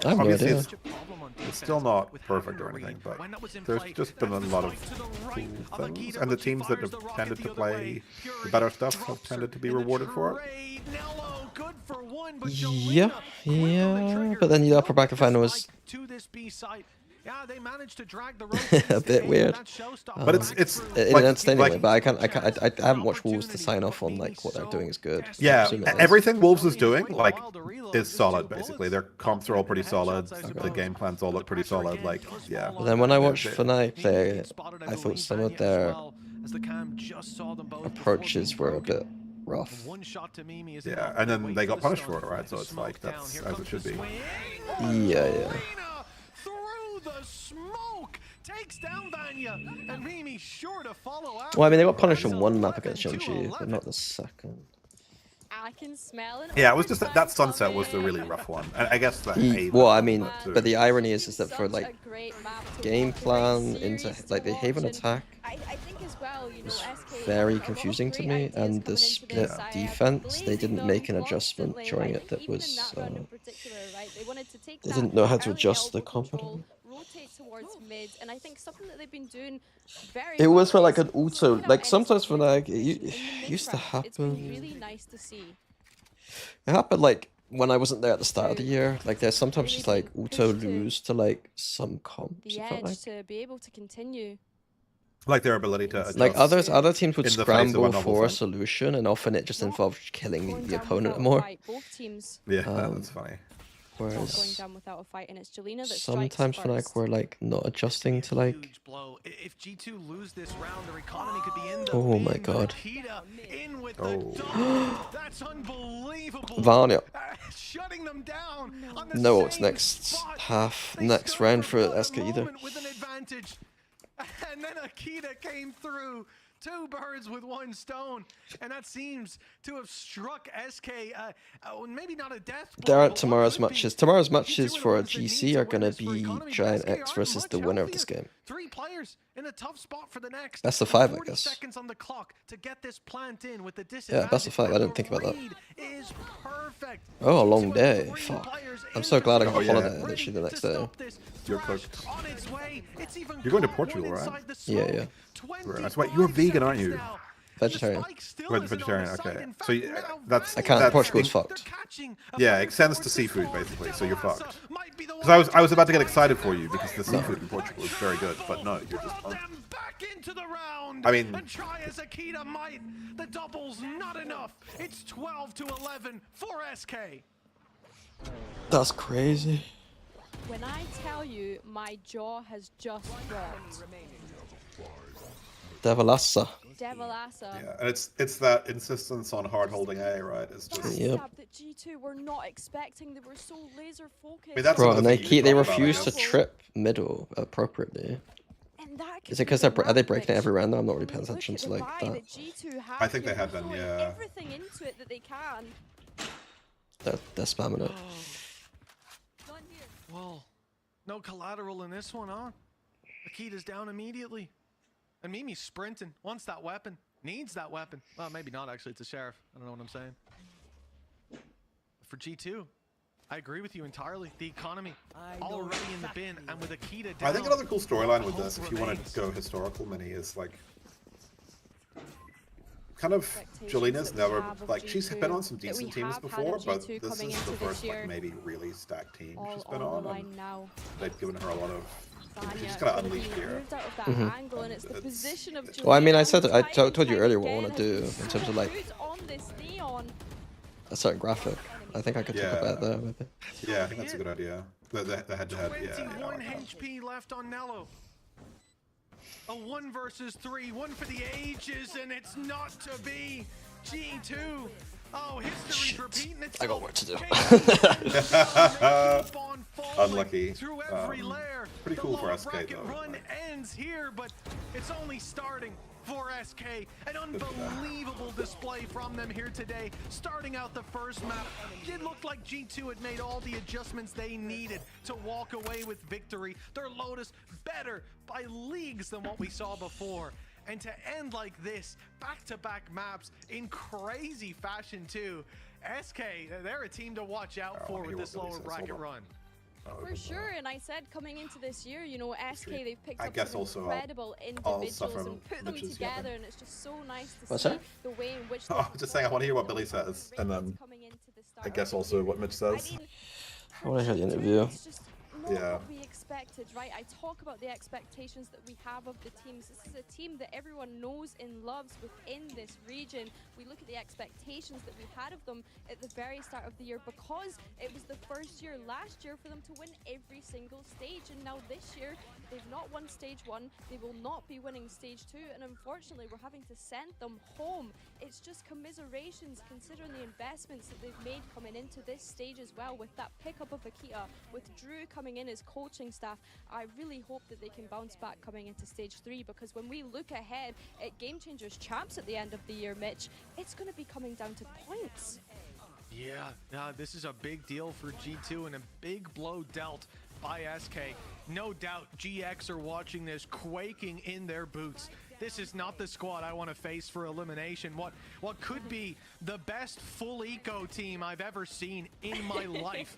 Obviously, it's still not perfect or anything, but there's just been a lot of cool things, and the teams that have tended to play the better stuff have tended to be rewarded for it. Yeah, but then the upper bracket final was Yeah, they managed to drag the a bit weird. But it's like, entertaining, but I haven't watched Wolves to sign off on like what they're doing is good. Yeah, everything Wolves is doing like is solid basically. Their comps are all pretty solid. The game plans all look pretty solid. Like yeah. But then when I watched Fnatic play, I thought some of their approaches were a bit rough. Yeah, and then they got punished for it, right? So it's like that's as it should be. Yeah. The smoke takes down Vanya, and Mimi sure to follow out. Well, I mean, they got punished on one map against Youngji, but not the second. I can smell it. Yeah, it was just that sunset was the really rough one. And I guess that. Well, I mean, but the irony is that for like game plan into like the Haven attack was very confusing to me, and the split defense they didn't make an adjustment during it that was. They didn't know how to adjust the component. Rotate towards mid, and I think something that they've been doing very It was for like is an auto, like sometimes for like it used to It's been happen. really nice to see. It happened like when I wasn't there at the start of the year. Like there's sometimes just like auto lose to like some comps. The It felt edge like. to be able to continue. Like their ability to adjust Like other teams would in the face of scramble a novel for a thing. solution, and often it just involved killing Going the down opponent without a more. fight. Both teams Yeah, that's funny. going Whereas down without a fight, and it's Jelena that sometimes strikes Fnatic first. were like not adjusting to like. If G2 lose this round, their economy could be in the Oh my god. in with Oh. That's unbelievable. Vanya. Shutting them down on the No, it's same next spot. half, next round for SK either. Moment with an advantage. And then Akita came through. 2 birds with 1 stone, and that seems to have struck SK. Maybe not a death blow. There aren't tomorrow's matches. Tomorrow's matches for a GC are gonna be Giant X versus the winner of this game. 3 players in a tough spot for the next. Best of 5, I 40 guess. seconds on the clock to get this plant in with the Yeah, best of 5. I didn't think about that. is perfect. Oh, a long day. Fuck. I'm so glad I got a yeah. holiday literally the next day. You're cooked. On its way. It's even You're going to caught Portugal, one right? inside the Yeah, smoke. yeah. Right, that's right. You're vegan, aren't you? Vegetarian. Wait, vegetarian. Okay. So that's. I can't. that's Portugal's in- fucked. Yeah, it extends to seafood basically. So you're fucked. Because I was about to get excited for you because the seafood in Portugal is very good, but no, you're just. Back into the round. I mean- and try as Akita might. The double's not enough. It's 12-11 for SK. That's crazy. When I tell you my jaw has just dropped. Devalasa. Devalasa. Yeah, and it's that insistence on hard holding A, right? It's just Stab that G2 were not expecting. They were so laser focused. I mean, that's Bro, another and thing you they talk about, I refuse to guess. trip middle appropriately. And that Is it because are they breaking it every round? I'm not really paying attention to like that. I think they have been, throwing yeah. everything into it that they can. They're spamming it. Well, no collateral in this one, huh? Akita's down immediately. And Mimi's sprinting. Wants that weapon. Needs that weapon. Well, maybe not, actually. It's a sheriff. I don't know what I'm saying. For G2, I agree with you entirely. The economy already in the bin, and with Akita down... I think another cool storyline with this, if you want to go historical mini, is like... kind of Jolina's never like she's been on some decent teams before, but this is the first like maybe really stacked team she's been on. And they've given her a lot of she's just kind of unleashed here. Well, I mean, I told you earlier what I want to do in terms of like a certain graphic. I think I could talk about that maybe. Yeah, I think that's a good idea. The head-to-head, yeah. 21 HP left on Nello. A 1 versus 3, one for the ages, and it's not to be. G2. Oh, history's repeating itself. I got work to do. Unlucky. Through every layer. Pretty cool for SK though. Run ends here, but it's only starting for SK. An unbelievable display from them here today. Starting out the first map, it looked like G2 had made all the adjustments they needed to walk away with victory. Their Lotus better by leagues than what we saw before. And to end like this, back-to-back maps in crazy fashion too. SK, they're a team to watch out for with this lower bracket run. For sure, and I said coming into this year, you know, SK, they've picked up guess some also incredible individuals and put them together, and it's just so nice to see the way in which Oh, just saying, I want to hear what Billy says, and then I guess also what Mitch says. I want to hear the interview. What we expected, right? I talk about the expectations that we have of the teams. This is a team that everyone knows and loves within this region. We look at the expectations that we had of them at the very start of the year because it was the first year last year for them to win every single stage, and now this year they've not won stage 1, they will not be winning stage 2, and unfortunately we're having to send them home. It's just commiserations considering the investments that they've made coming into this stage as well, with that pickup of Akita, with Drew coming in as coaching staff. I really hope that they can bounce back coming into stage 3, because when we look ahead at Game Changers champs at the end of the year, Mitch, it's going to be coming down to points. Yeah, this is a big deal for G2 and a big blow dealt by SK. No doubt GX are watching this, quaking in their boots. This is not the squad I want to face for elimination. What could be the best full eco team I've ever seen in my life.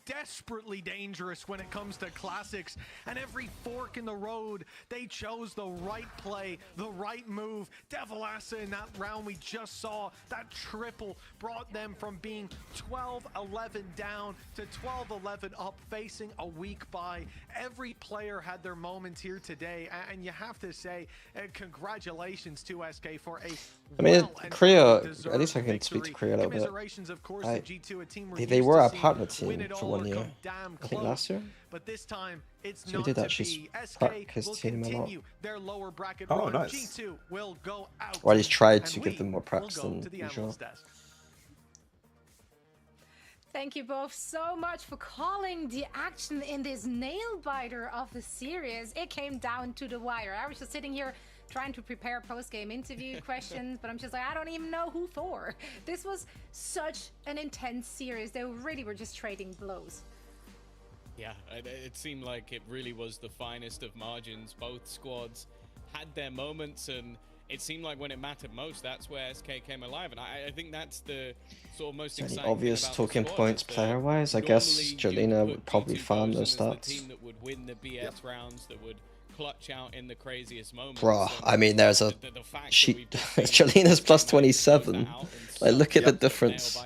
Desperately dangerous when it comes to classics, and every fork in the road they chose the right play, the right move. Devalasa in that round we just saw, that triple brought them from being 12-11 down to 12-11 up, facing a weak bye. Every player had their moment here today, and you have to say congratulations to SK for a I mean, Korea, at least I can speak to Korea a little bit. They were our partner team for 1 year. I think last year. But this time it's so we did actually park his team a lot. Oh, nice. G2 will go out, or at least tried to give them more practice than usual. Thank you both so much for calling the action in this nail biter of the series. It came down to the wire. I was just sitting here trying to prepare post-game interview questions, but I'm just like, I don't even know who for. This was such an intense series. They really were just trading blows. Yeah, it seemed like it really was the finest of margins. Both squads had their moments, and it seemed like when it mattered most, that's where SK came alive. And I think that's the sort of most exciting Any obvious thing about talking the squad, points player-wise? I guess Jolina would probably farm those stats. The team that would win the BS rounds, that would clutch out in the craziest moments. Bruh, I mean, there's a Jolina's plus 27. Like, look at the difference.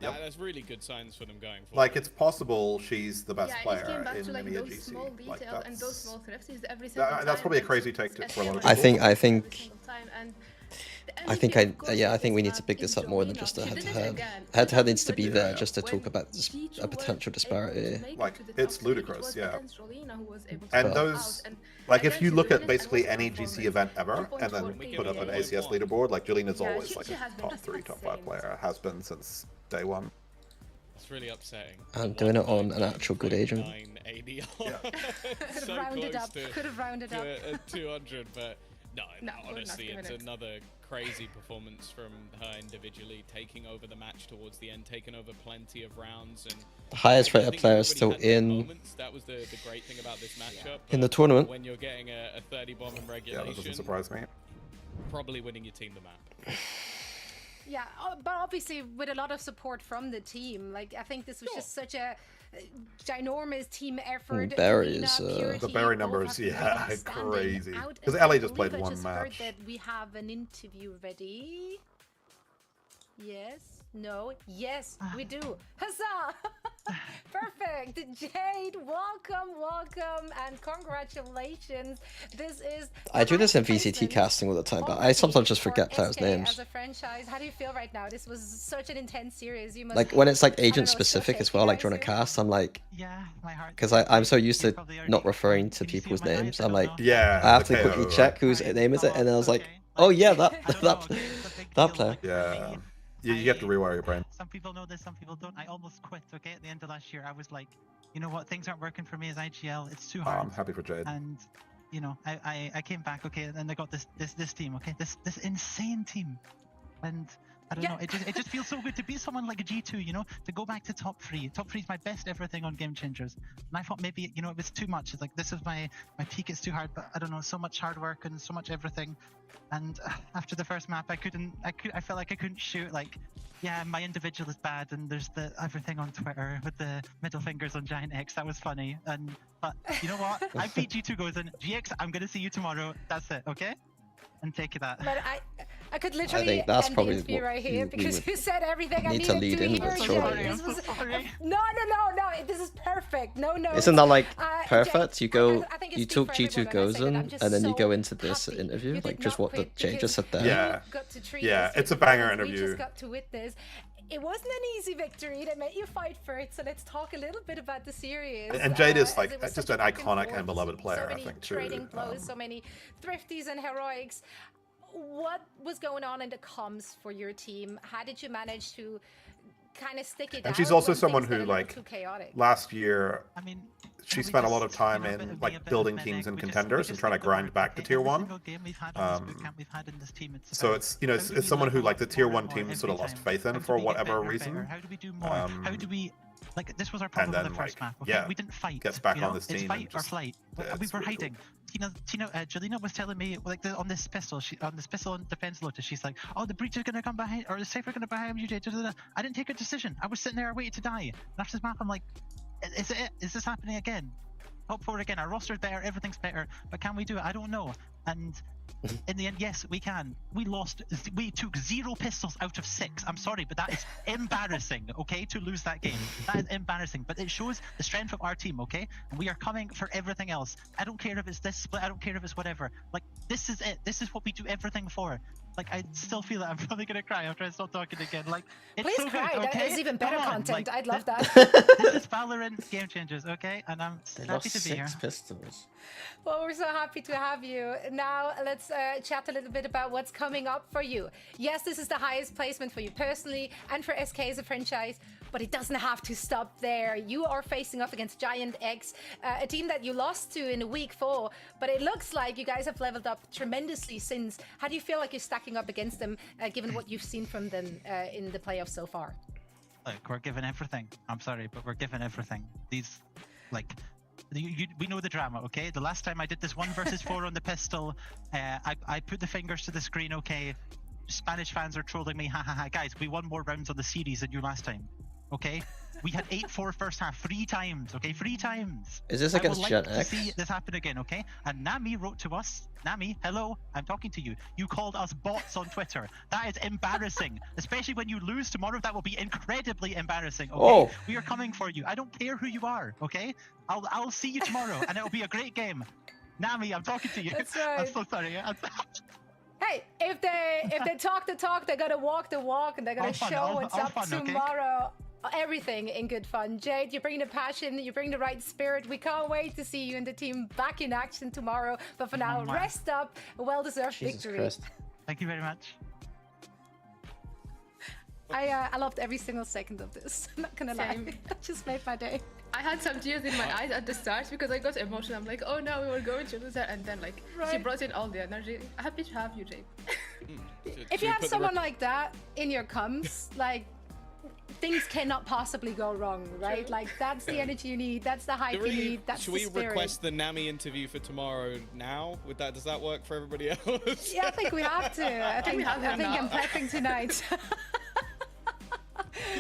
That's really good signs for them going forward. Like, it's possible she's the best player came back in to, like, EMEA those small GC. Like, details and those small thrifties every single that's time. probably a crazy take for a lot of people. I think I think I think we need to pick this up more than just a head-to-head. Head-to-head needs to be there just to talk about a potential disparity. Like, it's ludicrous, yeah. And those, like, if you look at basically any GC event ever, and then put up an ACS leaderboard, like, Jillian is always like a top 3, top 5 player. Has been since day one. It's really upsetting. I'm doing it on an actual good agent. ADR. Could So have rounded close up. to- Could have rounded up. to 200, but no, No, we're not honestly, doing it's it. another crazy performance from her individually, taking over the match towards the end, taking over plenty of rounds, and The highest I rated think player is everybody still had their in moments. That was the great thing about this matchup. in the but tournament. when you're getting a 30 bomb in Yeah, regulation, that doesn't surprise me. probably winning your team the map. Yeah, but obviously with a lot of support from the team. Like, I think this was just such a ginormous team effort. Barry Karina, is, Purity, The Barry both numbers, have yeah, really standing crazy. out. Because And LA I just played believe I one just match. heard that we have an interview ready. Yes. No. Yes, we do. Huzzah! Perfect. Jade, welcome, and congratulations. This is. I do this in VCT casting all the time, but I sometimes just forget players' SK names. As a franchise, how do you feel right now? This was such an intense series. You must Like when it's like I don't agent know, specific still as well, like shaking, during a I assume? cast, I'm like, Yeah, my heart. because I'm so used to not referring to people's names. I'm like, Yeah, I have the to quickly KO, check whose name is it, and then I was like, oh yeah, that player. Yeah. You get to rewire your brain. Some people know this, some people don't. I almost quit, okay? At the end of last year, I was like, you know what, things aren't working for me as IGL. It's too hard. I'm happy for Jade. And, you know, I came back, okay, and then I got this team, okay? This insane team. And I don't know, it just feels so good to be someone like a G2, you know, to go back to top 3. Top 3 is my best ever thing on Game Changers. And I thought maybe, you know, it was too much. It's like, this is my peak, it's too hard, but I don't know, so much hard work and so much everything. And after the first map, I felt like I couldn't shoot. Like, yeah, my individual is bad, and there's the everything on Twitter with the middle fingers on Giant X. That was funny. But you know what? I beat G2 goes in. GX, I'm gonna see you tomorrow. That's it, okay? And take that. But I could literally think that's end probably the interview what right here we because would you said everything I need needed to lead in hear. with, Jay. surely. This was no. This is perfect. No. Isn't that like Jay, perfect? You go, I think you it's talk speak for G2 everyone when I goes say that in, I'm just and then you so go into this happy interview, you like did just not what the quit Jay because just said there. Yeah. you got to treat Yeah, us it's a because banger We interview. just got to witness. It wasn't an easy victory. They made you fight for it. So let's talk a little bit about the series. And Jade is as like it was just such an a back and iconic forth, and beloved player, so I many think, too. trading blows, so many thrifties and heroics. What was going on in the comms for your team? How did you manage to kind of stick it And out she's also when someone things got who, a little like, too chaotic? last year, I mean, she spent a lot of time in like building teams and contenders and trying to grind back to tier 1. So it's, you know, it's someone who, like, the tier 1 team sort of lost faith in for whatever reason. How do we do more? How do we, like, this was our problem and with then, the first like, map, okay? yeah, We didn't fight. gets back you on know? this It's team fight and or just- flight. yeah, We it's were really hiding. Jelena was telling me, like, on this pistol, on this pistol and defense Lotus, she's like, oh, the breach is going to come behind, or the Cypher going to behind you. I didn't take a decision. I was sitting there, I waited to die. And after this map, I'm like, is it? Is this happening again? Top 4 again. Our roster's better, everything's better, but can we do it? I don't know. And in the end, yes, we can. We took 0 pistols out of 6. I'm sorry, but that is embarrassing, okay, to lose that game. That is embarrassing, but it shows the strength of our team, okay? And we are coming for everything else. I don't care if it's this split, I don't care if it's whatever. Like, this is it. This is what we do everything for. Like, I still feel that I'm probably gonna cry after I start talking again. Like, it's Please so cry. good, okay? That is even better Come on, content. like, I'd love that. This is Valorant Game Changers, okay? And I'm They happy lost to be here. 6 pistols. Well, we're so happy to have you. Now, let's chat a little bit about what's coming up for you. Yes, this is the highest placement for you personally and for SK as a franchise, but it doesn't have to stop there. You are facing off against Giant X, a team that you lost to in week 4, but it looks like you guys have leveled up tremendously since. How do you feel like you're stacking up against them, given what you've seen from them in the playoffs so far? Look, we're giving everything. I'm sorry, but we're giving everything. These, like, we know the drama, okay? The last time I did this 1 versus 4 on the pistol, I put the fingers to the screen, okay? Spanish fans are trolling me, ha ha ha. Guys, we won more rounds on the series than you last time, okay? We had 8-4 first half 3 times, okay? 3 times. Is this I against would Gen like to X? see this happen again, okay? And Nami wrote to us. Nami, hello, I'm talking to you. You called us bots on Twitter. That is embarrassing. Especially when you lose tomorrow, that will be incredibly embarrassing, okay? Oh. We are coming for you. I don't care who you are, okay? I'll see you tomorrow, and it'll be a great game. Nami, I'm talking to you. That's right. I'm so sorry. Hey, if they talk the talk, they're gonna walk the walk, and they're gonna show what's up tomorrow. Everything in good fun. Jade, you bring the passion, you bring the right spirit. We can't wait to see you and the team back in action tomorrow. But for now, rest up. A well-deserved victory. Christ. Thank you very much. I loved every single second of this. I'm not gonna lie. That just made my day. I had some tears in my eyes at the start because I got emotional. I'm like, oh no, we were going to lose her, and then like she brought in all the energy. Happy to have you, Jade. If you have someone like that in your comms, like things cannot possibly go wrong, right? Like that's the energy you need. That's the hype you need. That's should the spirit. we request the Nami interview for tomorrow now? Does that work for everybody else? Yeah, I think we have to. I think I'm prepping tonight.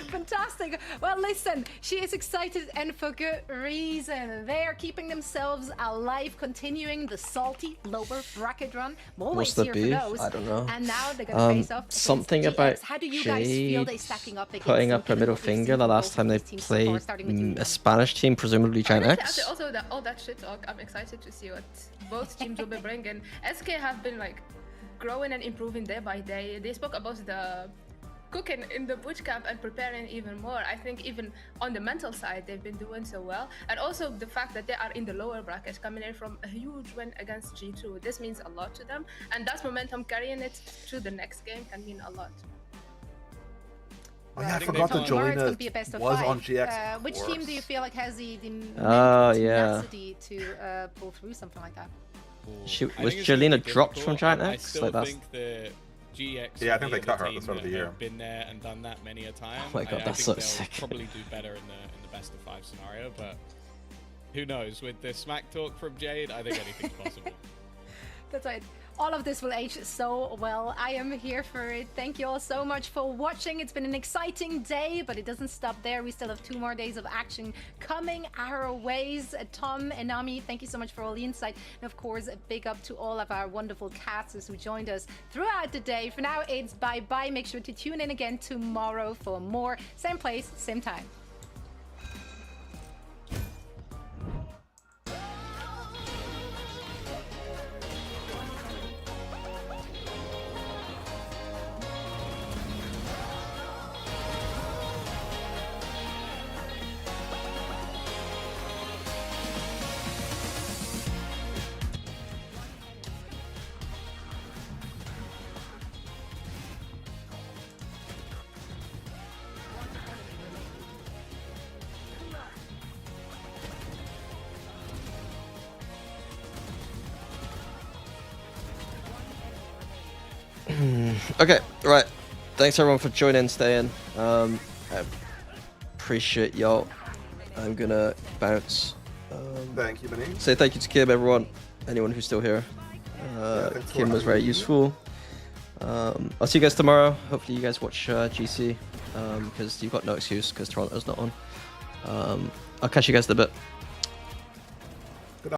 Fantastic. Well, listen, she is excited and for good reason. They are keeping themselves alive, continuing the salty lower bracket run. More What's ways the here beef? for those. I don't know. And now they're going to face off something against about GX. How do you guys feel they Jade stacking up against putting them, up a given middle what we've seen finger the from last both time of they these teams so far, played starting with you, a Spanish team, presumably Giant X. After also all that shit talk, I'm excited to see what both teams will be bringing. SK have been like growing and improving day by day. They spoke about the cooking in the boot camp and preparing even more. I think even on the mental side, they've been doing so well. And also the fact that they are in the lower bracket, coming in from a huge win against G2. This means a lot to them. And that momentum carrying it to the next game can mean a lot. Oh yeah, I forgot that Jolina was on GX. Which team do you feel like has the Oh, mental yeah. tenacity to pull through something like that? Was Jolina dropped from Giant I X? still Like that's. think the GX. Yeah, I think they the cut her at team the start of the that year. have Been there and done that many a time. Oh my God, I that's think so they'll sick. probably do better in the best of 5 scenario, but who knows? With the smack talk from Jade, I think anything's possible. That's right. All of this will age so well. I am here for it. Thank you all so much for watching. It's been an exciting day, but it doesn't stop there. We still have 2 more days of action coming our ways. Tom and Nami, thank you so much for all the insight. And of course, a big up to all of our wonderful casters who joined us throughout the day. For now, it's bye-bye. Make sure to tune in again tomorrow for more. Same place, same time. Okay, right. Thanks everyone for joining, staying. I appreciate y'all. I'm gonna bounce. Thank you, Benny. Say thank you to Kim, everyone. Anyone who's still here. Kim was very useful. I'll see you guys tomorrow. Hopefully you guys watch GC because you've got no excuse because Toronto's not on. I'll catch you guys in a bit.